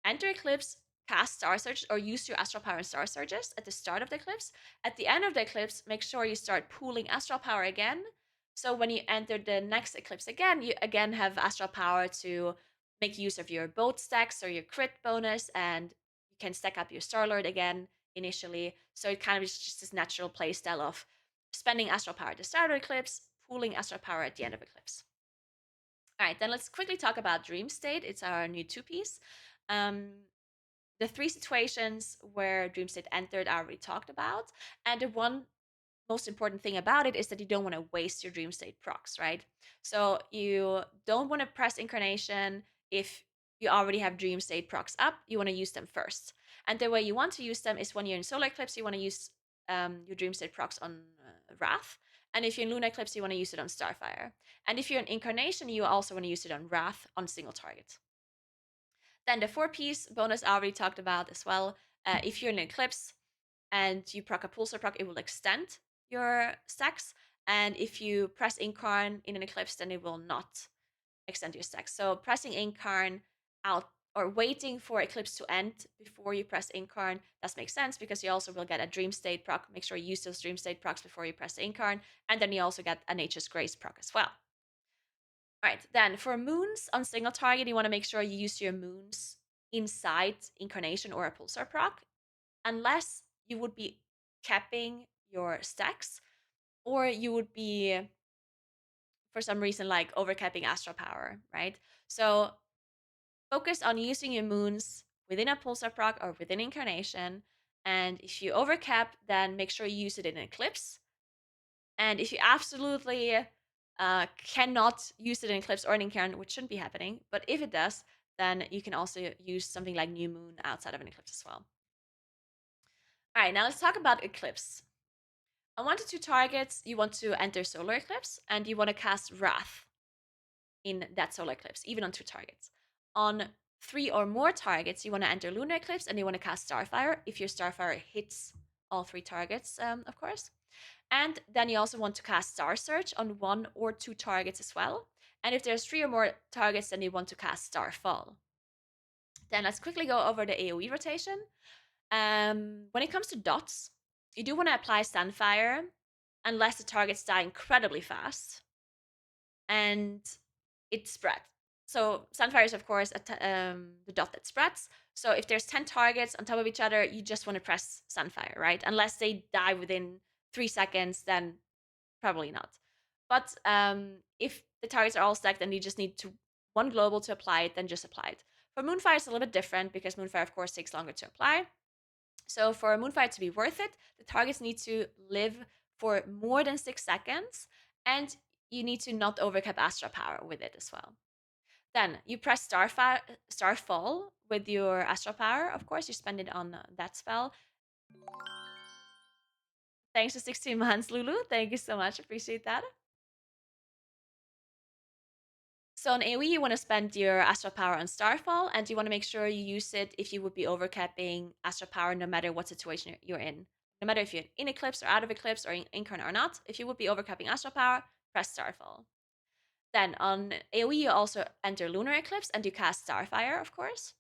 enter Eclipse, cast Star Search, or use your Astral Power and Star Surges at the start of the Eclipse. At the end of the Eclipse, make sure you start pooling Astral Power again. So when you enter the next Eclipse again, you again have Astral Power to make use of your boat stacks or your crit bonus, and you can stack up your Star Lord again initially. So it kind of is just this natural playstyle of spending Astral Power at the start of Eclipse, pooling Astral Power at the end of Eclipse. All right, then let's quickly talk about Dream State. It's our new 2-piece. The 3 situations where Dream State entered I already talked about, and the one most important thing about it is that you don't want to waste your Dream State procs, right? So you don't want to press Incarnation if you already have Dream State procs up. You want to use them first. And the way you want to use them is when you're in Solar Eclipse, you want to use your Dream State procs on Wrath. And if you're in Lunar Eclipse, you want to use it on Starfire. And if you're in Incarnation, you also want to use it on Wrath on single target. Then the 4-piece bonus I already talked about as well. If you're in an Eclipse and you proc a Pulsar proc, it will extend your stacks. And if you press Incarn in an Eclipse, then it will not extend your stacks. So pressing Incarn out or waiting for Eclipse to end before you press Incarn does make sense because you also will get a Dream State proc. Make sure you use those Dream State procs before you press Incarn. And then you also get a Nature's Grace proc as well. All right, then for moons on single target, you want to make sure you use your moons inside Incarnation or a Pulsar proc, unless you would be capping your stacks, or you would be, for some reason, like overcapping Astral Power, right? So focus on using your moons within a Pulsar proc or within Incarnation, and if you overcap, then make sure you use it in Eclipse. And if you absolutely cannot use it in Eclipse or in Incarn, which shouldn't be happening, but if it does, then you can also use something like New Moon outside of an Eclipse as well. All right, now let's talk about Eclipse. On 1 to 2 targets, you want to enter Solar Eclipse, and you want to cast Wrath in that Solar Eclipse, even on 2 targets. On 3 or more targets, you want to enter Lunar Eclipse, and you want to cast Starfire, if your Starfire hits all 3 targets, of course. And then you also want to cast Star Search on 1 or 2 targets as well. And if there's 3 or more targets, then you want to cast Starfall. Then let's quickly go over the AoE rotation. When it comes to dots, you do want to apply Sunfire unless the targets die incredibly fast and it spreads. So Sunfire is, of course, the dot that spreads. So if there's 10 targets on top of each other, you just want to press Sunfire, right? Unless they die within 3 seconds, then probably not. But if the targets are all stacked and you just need one global to apply it, then just apply it. For Moonfire, it's a little bit different because Moonfire, of course, takes longer to apply. So for Moonfire to be worth it, the targets need to live for more than 6 seconds, and you need to not overcap Astra Power with it as well. Then you press Starfall with your Astral Power. Of course, you spend it on that spell. Thanks for 16 months, Lulu. Thank you so much. Appreciate that. So on AoE, you want to spend your Astral Power on Starfall, and you want to make sure you use it if you would be overcapping Astral Power no matter what situation you're in. No matter if you're in Eclipse or out of Eclipse or in Incarnate or not, if you would be overcapping Astral Power, press Starfall. Then on AoE, you also enter Lunar Eclipse and you cast Starfire, of course.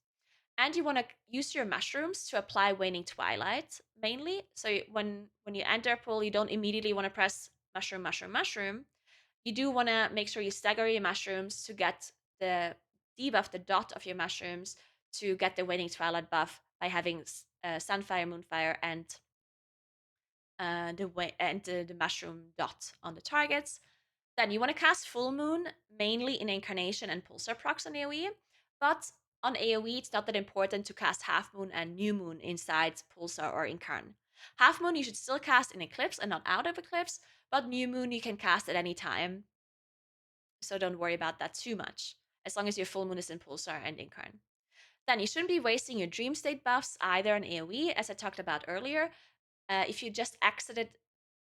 And you want to use your mushrooms to apply Waning Twilight, mainly. So when you enter a pool, you don't immediately want to press mushroom, mushroom, mushroom. You do want to make sure you stagger your mushrooms to get the debuff, the dot of your mushrooms, to get the Waning Twilight buff by having Sunfire, Moonfire, and the mushroom dot on the targets. Then you want to cast Full Moon, mainly in Incarnation and Pulsar procs on AoE, but on AoE, it's not that important to cast Half Moon and New Moon inside Pulsar or Incarn. Half Moon you should still cast in Eclipse and not out of Eclipse, but New Moon you can cast at any time. So don't worry about that too much, as long as your Full Moon is in Pulsar and Incarn. Then you shouldn't be wasting your Dream State buffs either on AoE, as I talked about earlier. If you just exited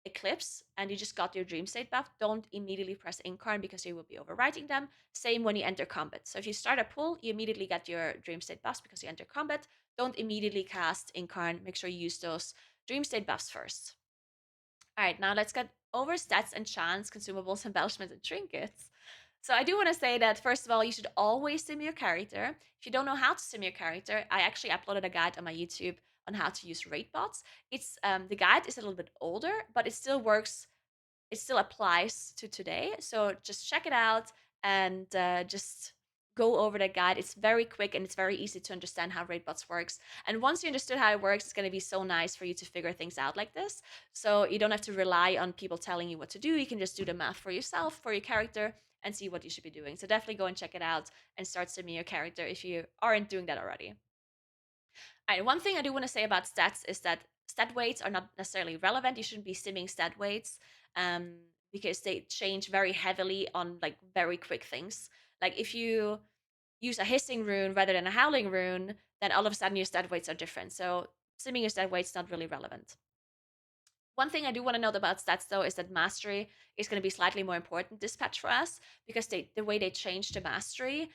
Eclipse and you just got your Dream State buff, don't immediately press Incarn because you will be overwriting them. Same when you enter combat. So if you start a pull, you immediately get your Dream State buffs because you enter combat. Don't immediately cast Incarn. Make sure you use those Dream State buffs first. All right, now let's get over stats and chants, consumables, embellishments, and trinkets. So I do want to say that, first of all, you should always sim your character. If you don't know how to sim your character, I actually uploaded a guide on my YouTube on how to use rate bots. It's the guide is a little bit older, but it still works. It still applies to today. So just check it out and just go over that guide. It's very quick and it's very easy to understand how rate bots works. And once you understood how it works, it's going to be so nice for you to figure things out like this. So you don't have to rely on people telling you what to do. You can just do the math for yourself, for your character, and see what you should be doing. So definitely go and check it out and start simming your character if you aren't doing that already. All right, one thing I do want to say about stats is that stat weights are not necessarily relevant. You shouldn't be simming stat weights because they change very heavily on like very quick things. Like if you use a hissing rune rather than a howling rune, then all of a sudden your stat weights are different. So simming your stat weights is not really relevant. One thing I do want to note about stats, though, is that mastery is going to be slightly more important this patch for us because the way they changed the mastery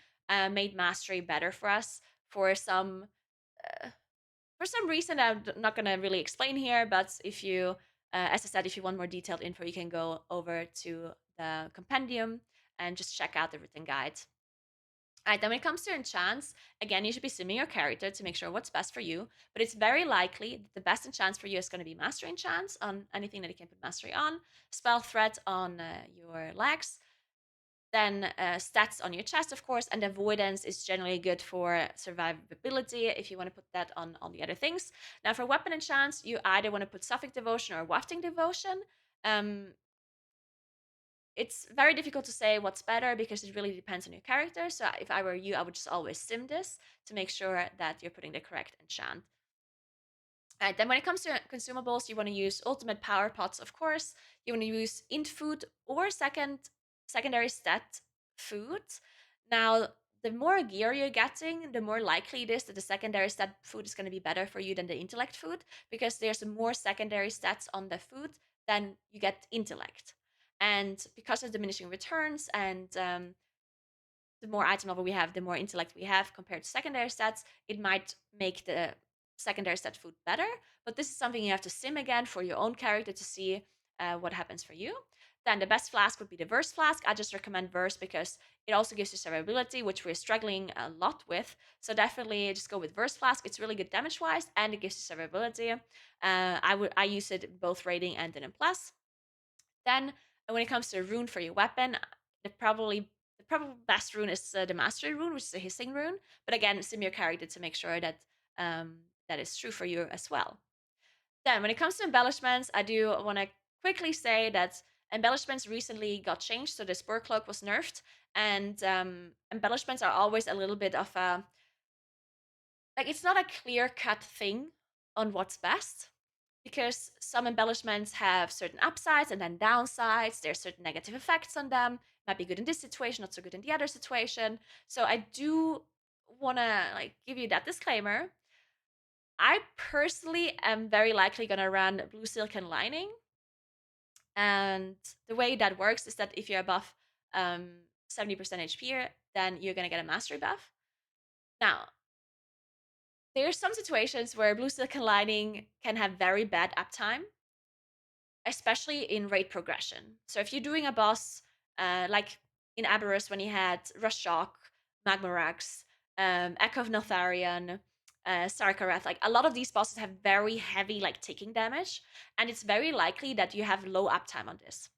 made mastery better for us for some reason I'm not going to really explain here. But if you, as I said, if you want more detailed info, you can go over to the compendium and just check out the written guide. All right, then when it comes to enchants, again, you should be simming your character to make sure what's best for you. But it's very likely that the best enchants for you is going to be mastery enchants on anything that you can put mastery on, spell threat on your legs, then stats on your chest, of course, and avoidance is generally good for survivability if you want to put that on the other things. Now, for weapon enchants, you either want to put Suffolk Devotion or Wafting Devotion. It's very difficult to say what's better because it really depends on your character. So if I were you, I would just always sim this to make sure that you're putting the correct enchant. All right, then when it comes to consumables, you want to use ultimate power pots, of course. You want to use int food or secondary stat food. Now, the more gear you're getting, the more likely it is that the secondary stat food is going to be better for you than the intellect food because there's more secondary stats on the food than you get intellect. And because of diminishing returns and the more item level we have, the more intellect we have compared to secondary stats, it might make the secondary stat food better. But this is something you have to sim again for your own character to see what happens for you. Then the best flask would be the Verse flask. I just recommend Verse because it also gives you survivability, which we're struggling a lot with. So definitely just go with Verse flask. It's really good damage wise, and it gives you survivability. I use it both rating and in plus. Then when it comes to a rune for your weapon, the probably best rune is the Mastery rune, which is a hissing rune. But again, sim your character to make sure that that is true for you as well. Then when it comes to embellishments, I do want to quickly say that embellishments recently got changed. So the Spur Cloak was nerfed, and embellishments are always a little bit of a like it's not a clear cut thing on what's best because some embellishments have certain upsides and then downsides. There's certain negative effects on them. Might be good in this situation, not so good in the other situation. So I do want to like give you that disclaimer. I personally am very likely going to run Blue Silken Lining. And the way that works is that if you're above 70% HP, then you're going to get a mastery buff. Now, there's some situations where Blue Silken Lining can have very bad uptime, especially in raid progression. So if you're doing a boss like in Aberrus when you had Rush Shock, Magmorax, Echo of Neltharion, Sarkarath, like a lot of these bosses have very heavy like ticking damage, and it's very likely that you have low uptime on this.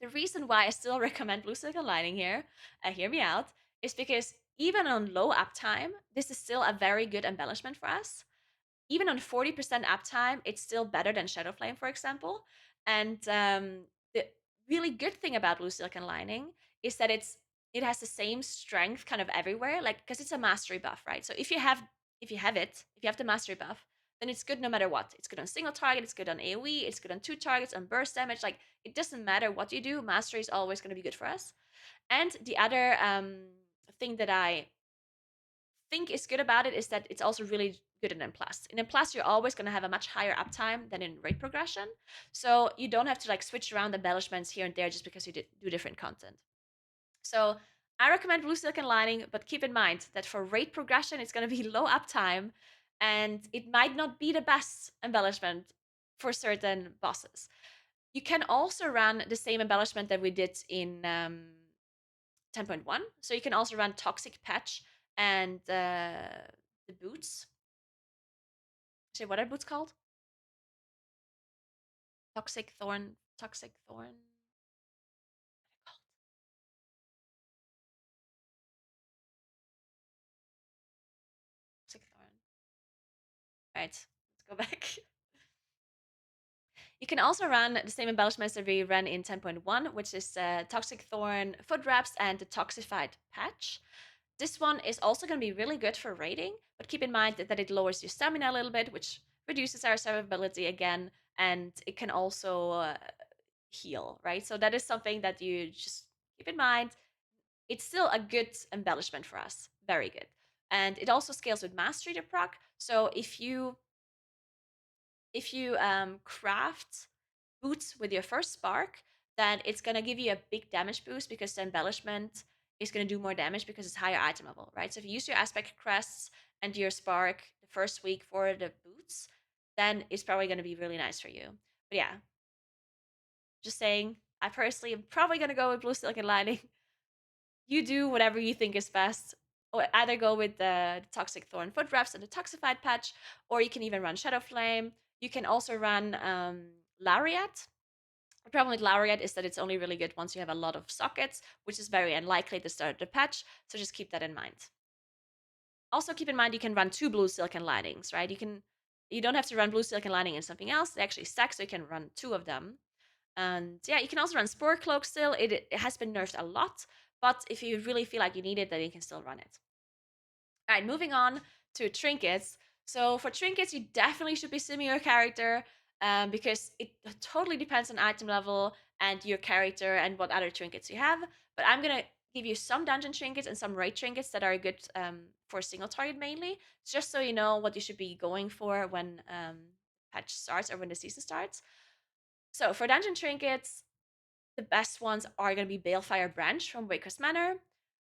The reason why I still recommend Blue Silken Lining here, hear me out, is because even on low uptime, this is still a very good embellishment for us. Even on 40% uptime, it's still better than Shadowflame, for example. And the really good thing about Blue Silken Lining is that it has the same strength kind of everywhere, like because it's a mastery buff, right? So if you have the mastery buff, then it's good no matter what. It's good on single target, it's good on AoE, it's good on 2 targets, on burst damage. Like it doesn't matter what you do, mastery is always going to be good for us. And the other thing that I think is good about it is that it's also really good in M+. In M+, you're always going to have a much higher uptime than in raid progression. So you don't have to like switch around embellishments here and there just because you do different content. So I recommend Blue Silken Lining, but keep in mind that for raid progression, it's going to be low uptime and it might not be the best embellishment for certain bosses. You can also run the same embellishment that we did in 10.1. So you can also run Toxic Patch and the boots. Actually, what are boots called? Toxic Thorn. Toxic Thorn. Toxic Thorn. Right, let's go back. You can also run the same embellishments that we ran in 10.1, which is Toxic Thorn Foot Wraps and the Toxified Patch. This one is also going to be really good for raiding, but keep in mind that it lowers your stamina a little bit, which reduces our survivability again, and it can also heal, right? So that is something that you just keep in mind. It's still a good embellishment for us, very good. And it also scales with mastery to proc. So if you craft boots with your first spark, then it's gonna give you a big damage boost because the embellishment is gonna do more damage because it's higher item level, right? So if you use your aspect crests and your spark the first week for the boots, then it's probably gonna be really nice for you. But yeah, just saying, I personally am probably gonna go with Blue Silken Lining. You do whatever you think is best. Or either go with the Toxic Thorn Foot Wraps and the Toxified Patch, or you can even run Shadow Flame. You can also run Lariat. The problem with Lariat is that it's only really good once you have a lot of sockets, which is very unlikely at the start of the patch, so just keep that in mind. Also keep in mind you can run 2 Blue Silken Linings, right? You don't have to run Blue Silken Lining and something else. They actually stack, so you can run 2 of them. And yeah, you can also run Spore Cloak still. It has been nerfed a lot, but if you really feel like you need it, then you can still run it. All right, moving on to trinkets. So for trinkets, you definitely should be simming your character because it totally depends on item level and your character and what other trinkets you have. But I'm going to give you some dungeon trinkets and some raid trinkets that are good for single target mainly, just so you know what you should be going for when patch starts or when the season starts. So for dungeon trinkets, the best ones are going to be Balefire Branch from Waycrest Manor.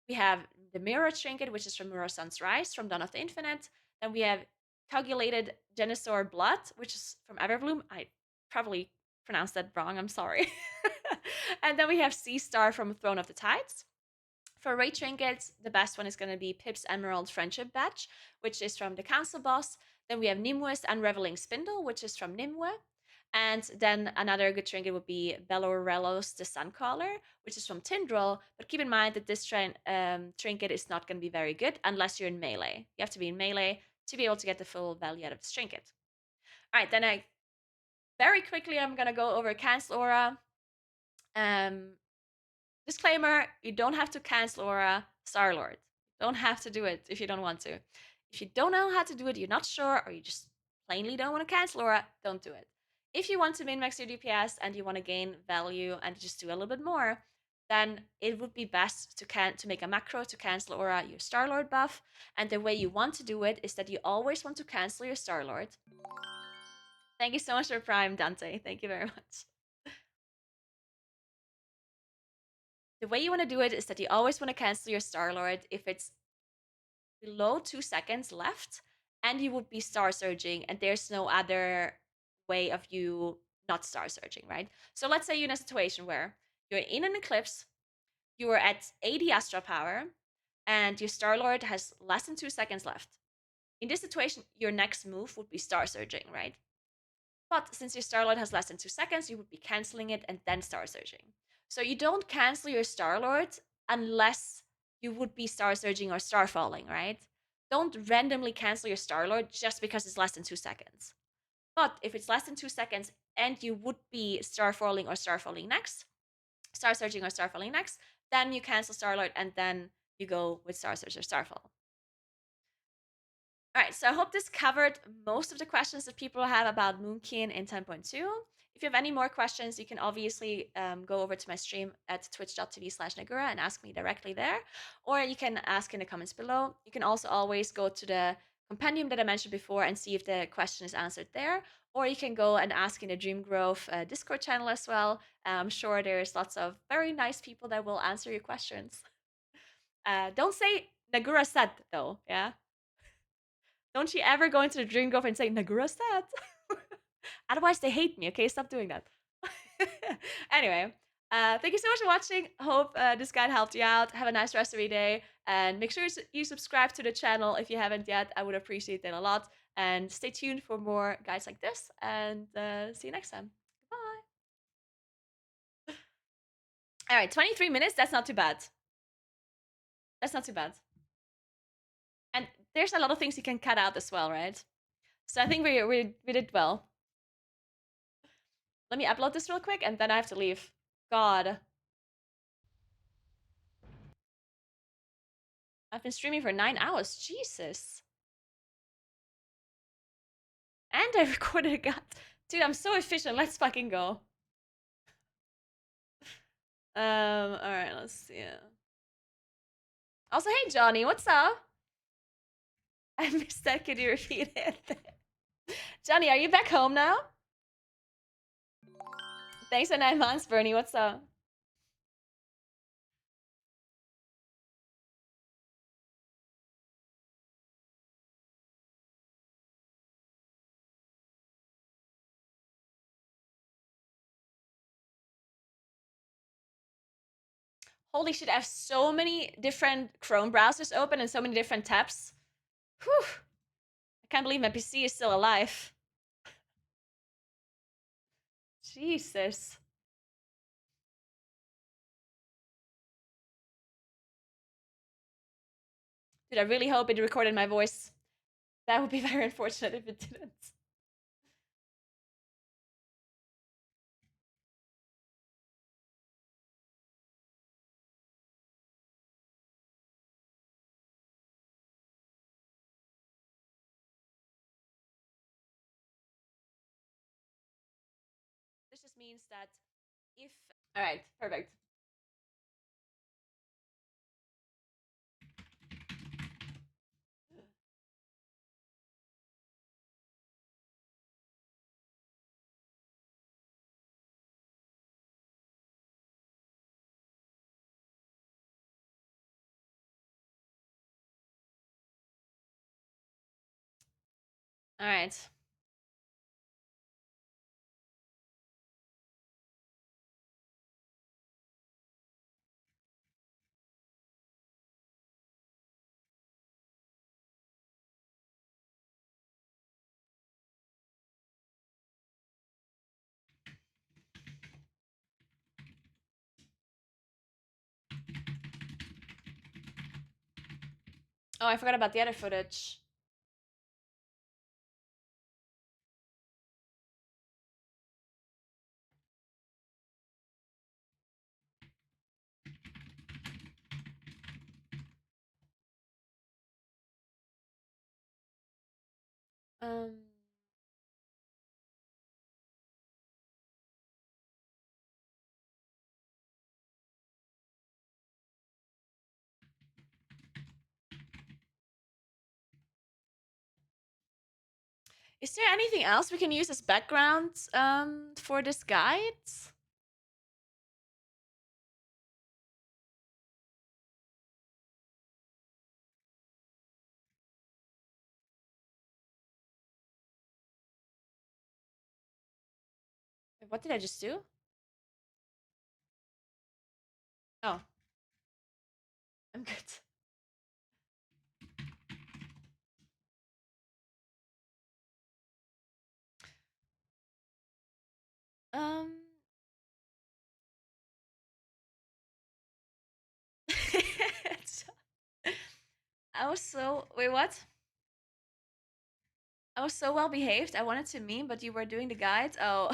We have the Mirror Trinket, which is from Mirror Sun's Rise from Dawn of the Infinite. Then we have Coagulated Genesaur Blood, which is from Everbloom. I probably pronounced that wrong. I'm sorry. And then we have Sea Star from Throne of the Tides. For raid trinkets, the best one is going to be Pip's Emerald Friendship Badge, which is from the Council Boss. Then we have Nimwe's Unraveling Spindle, which is from Nimue. And then another good trinket would be Belorellos the Suncaller, which is from Tindril. But keep in mind that this trinket is not going to be very good unless you're in melee. You have to be in melee to be able to get the full value out of this trinket. All right, then very quickly I'm going to go over Cancel Aura. Disclaimer, you don't have to cancel Aura Star-Lord. Don't have to do it if you don't want to. If you don't know how to do it, you're not sure, or you just plainly don't want to cancel Aura, don't do it. If you want to min-max your DPS and you want to gain value and just do a little bit more, then it would be best to make a macro to cancel Aura your Star-Lord buff. And the way you want to do it is that you always want to cancel your Star-Lord. Thank you so much for Prime, Dante. Thank you very much. The way you want to do it is that you always want to cancel your Star-Lord if it's below 2 seconds left and you would be Star Surging and there's no other way of you not Star Surging, right? So let's say you're in a situation where you're in an eclipse, you are at 80 Astral Power, and your Star-Lord has less than 2 seconds left. In this situation, your next move would be Star Surging, right? But since your Star-Lord has less than 2 seconds, you would be canceling it and then Star Surging. So you don't cancel your Star-Lord unless you would be Star Surging or Star Falling, right? Don't randomly cancel your Star-Lord just because it's less than 2 seconds. But if it's less than 2 seconds and you would be Star Falling or Star Falling next, Star Surging or Star Falling next, then you cancel Star-Lord and then you go with Star Surge or Starfall. All right, so I hope this covered most of the questions that people have about Moonkin in 10.2. If you have any more questions, you can obviously go over to my stream at twitch.tv/Naguura and ask me directly there, or you can ask in the comments below. You can also always go to the compendium that I mentioned before and see if the question is answered there, or you can go and ask in the Dream Grove Discord channel as well. I'm sure there's lots of very nice people that will answer your questions. Don't say Naguura said, though, yeah? Don't you ever go into the Dream Grove and say, Naguura said. Otherwise, they hate me, okay? Stop doing that. Anyway, thank you so much for watching. Hope this guide helped you out. Have a nice rest of your day. And make sure you subscribe to the channel if you haven't yet. I would appreciate it a lot. And stay tuned for more guides like this. And see you next time. Bye. All right, 23 minutes. That's not too bad. That's not too bad. And there's a lot of things you can cut out as well, right? So I think we did well. Let me upload this real quick and then I have to leave. God. I've been streaming for 9 hours. Jesus. And I recorded a god. Dude, I'm so efficient. Let's fucking go. Alright, let's see. Also, hey Johnny, what's up? I missed that. Could you repeat it? Johnny, are you back home now? Thanks for 9 months, Bernie. What's up? Holy shit, I have so many different Chrome browsers open and so many different tabs. Whew. I can't believe my PC is still alive. Jesus. Dude, I really hope it recorded my voice. That would be very unfortunate if it didn't. This just means that if... Alright, perfect. Alright. Oh, I forgot about the other footage. Um. Is there anything else we can use as background for this guide? Wait, what did I just do? Oh. I'm good. Um. I was so wait, what? I was so well behaved. I wanted to meme, but you were doing the guide. Oh,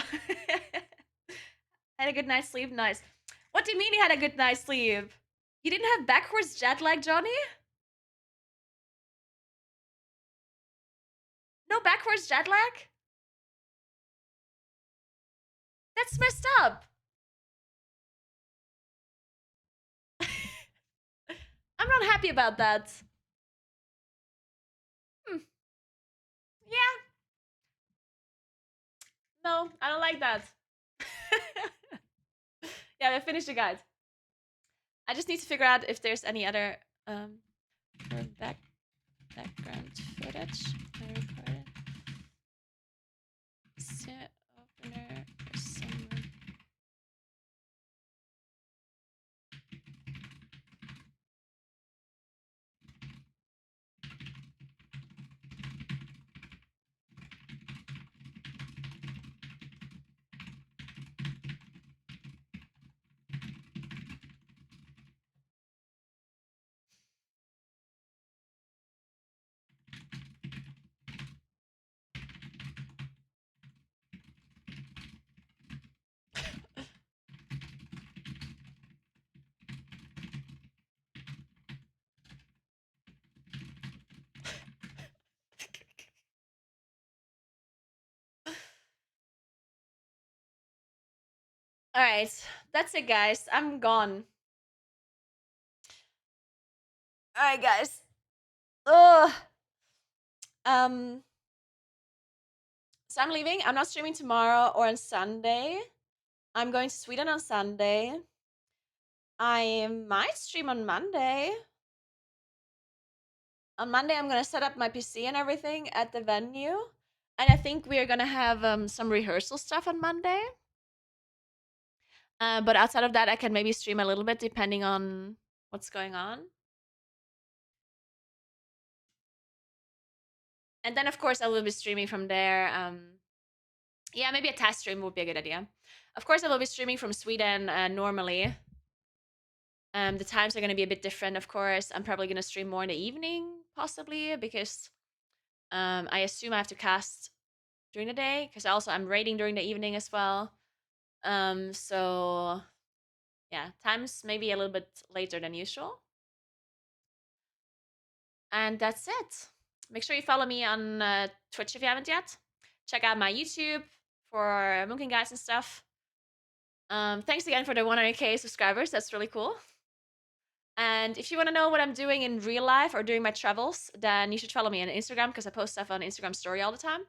had a good night's sleep. Nice. What do you mean you had a good night's sleep? You didn't have backwards jet lag, Johnny? No backwards jet lag? That's messed up. I'm not happy about that. Yeah. No, I don't like that. Yeah, I finished the guide. I just need to figure out if there's any other background footage I recorded. Set opener or some. All right, that's it, guys. I'm gone. All right, guys. Ugh. So I'm leaving. I'm not streaming tomorrow or on Sunday. I'm going to Sweden on Sunday. I might stream on Monday. On Monday, I'm gonna set up my PC and everything at the venue, and I think we are gonna have some rehearsal stuff on Monday. But outside of that, I can maybe stream a little bit depending on what's going on. And then, of course, I will be streaming from there. Yeah, maybe a test stream would be a good idea. Of course, I will be streaming from Sweden normally. The times are going to be a bit different, of course. I'm probably going to stream more in the evening, possibly, because I assume I have to cast during the day, because also I'm raiding during the evening as well. So, yeah, times maybe a little bit later than usual. And that's it. Make sure you follow me on Twitch if you haven't yet. Check out my YouTube for Moonkin guides and stuff. Thanks again for the 100k subscribers. That's really cool. And if you want to know what I'm doing in real life or during my travels, then you should follow me on Instagram because I post stuff on Instagram story all the time.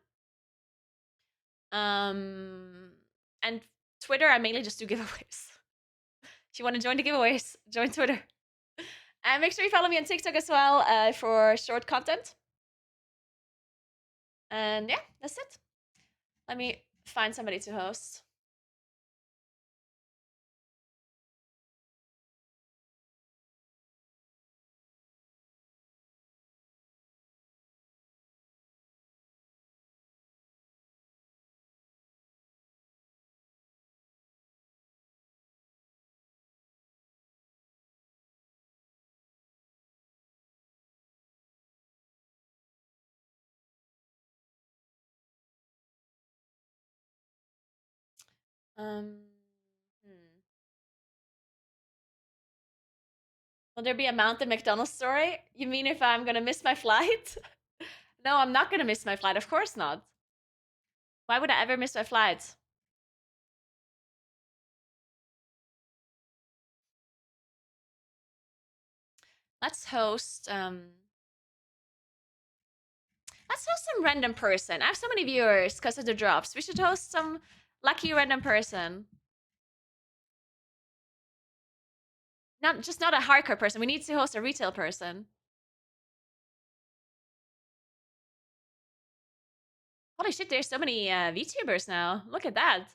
And Twitter, I mainly just do giveaways. If you want to join the giveaways, join Twitter. And make sure you follow me on TikTok as well for short content. And yeah, that's it. Let me find somebody to host. Hmm. Will there be a Mountain McDonald's story? You mean if I'm gonna miss my flight? No, I'm not gonna miss my flight. Of course not. Why would I ever miss my flight? Let's host some random person. I have so many viewers because of the drops. We should host some lucky random person. Not a hardcore person. We need to host a retail person. Holy shit, there's so many VTubers now. Look at that.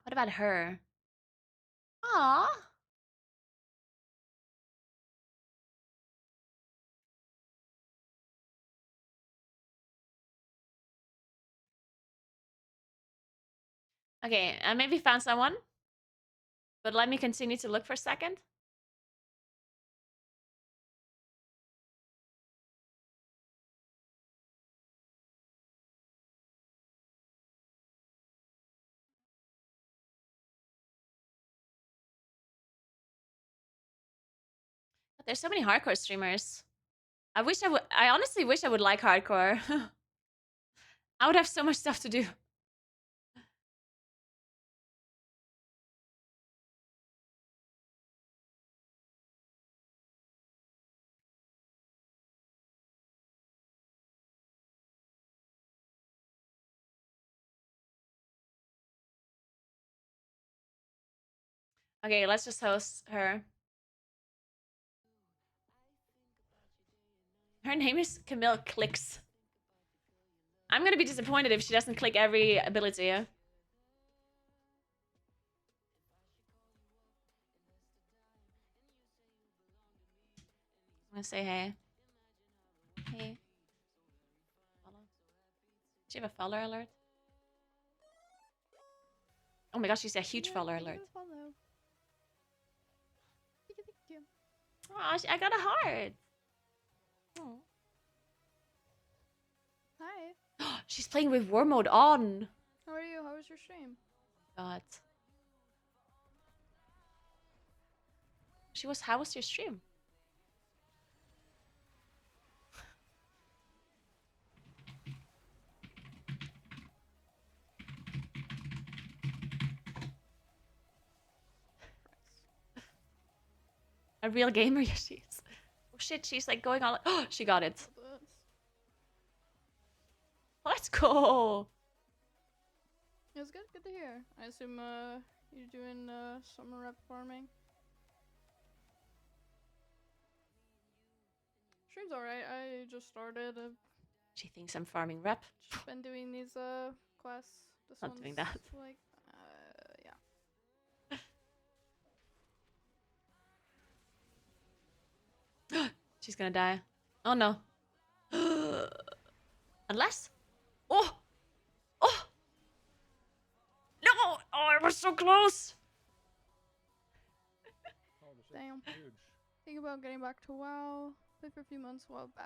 What about her? Aww. Okay, I maybe found someone. But let me continue to look for a second. But there's so many hardcore streamers. I honestly wish I would like hardcore. I would have so much stuff to do. Okay, let's just host her. Her name is Camille Clicks. I'm gonna be disappointed if she doesn't click every ability. I'm gonna say hey. Hey. Follow. Does she have a follower alert? Oh my gosh, she's a huge follower alert. Follow. Thank you. Oh, I got a heart. Oh. Hi. She's playing with war mode on. How are you? How was your stream? God. How was your stream? A real gamer? Yeah, she is. Oh shit, she's like going all. Oh, she got it. Let's go. It was good. Good to hear. I assume you're doing summer rep farming. Stream's alright. I just started. She thinks I'm farming rep. Just been doing these quests. This Not one's doing that. like yeah. She's gonna die. Oh no. Unless. Oh! Oh! No! Oh, I was so close! Damn. Think about getting back to WoW. Played for a few months a while back.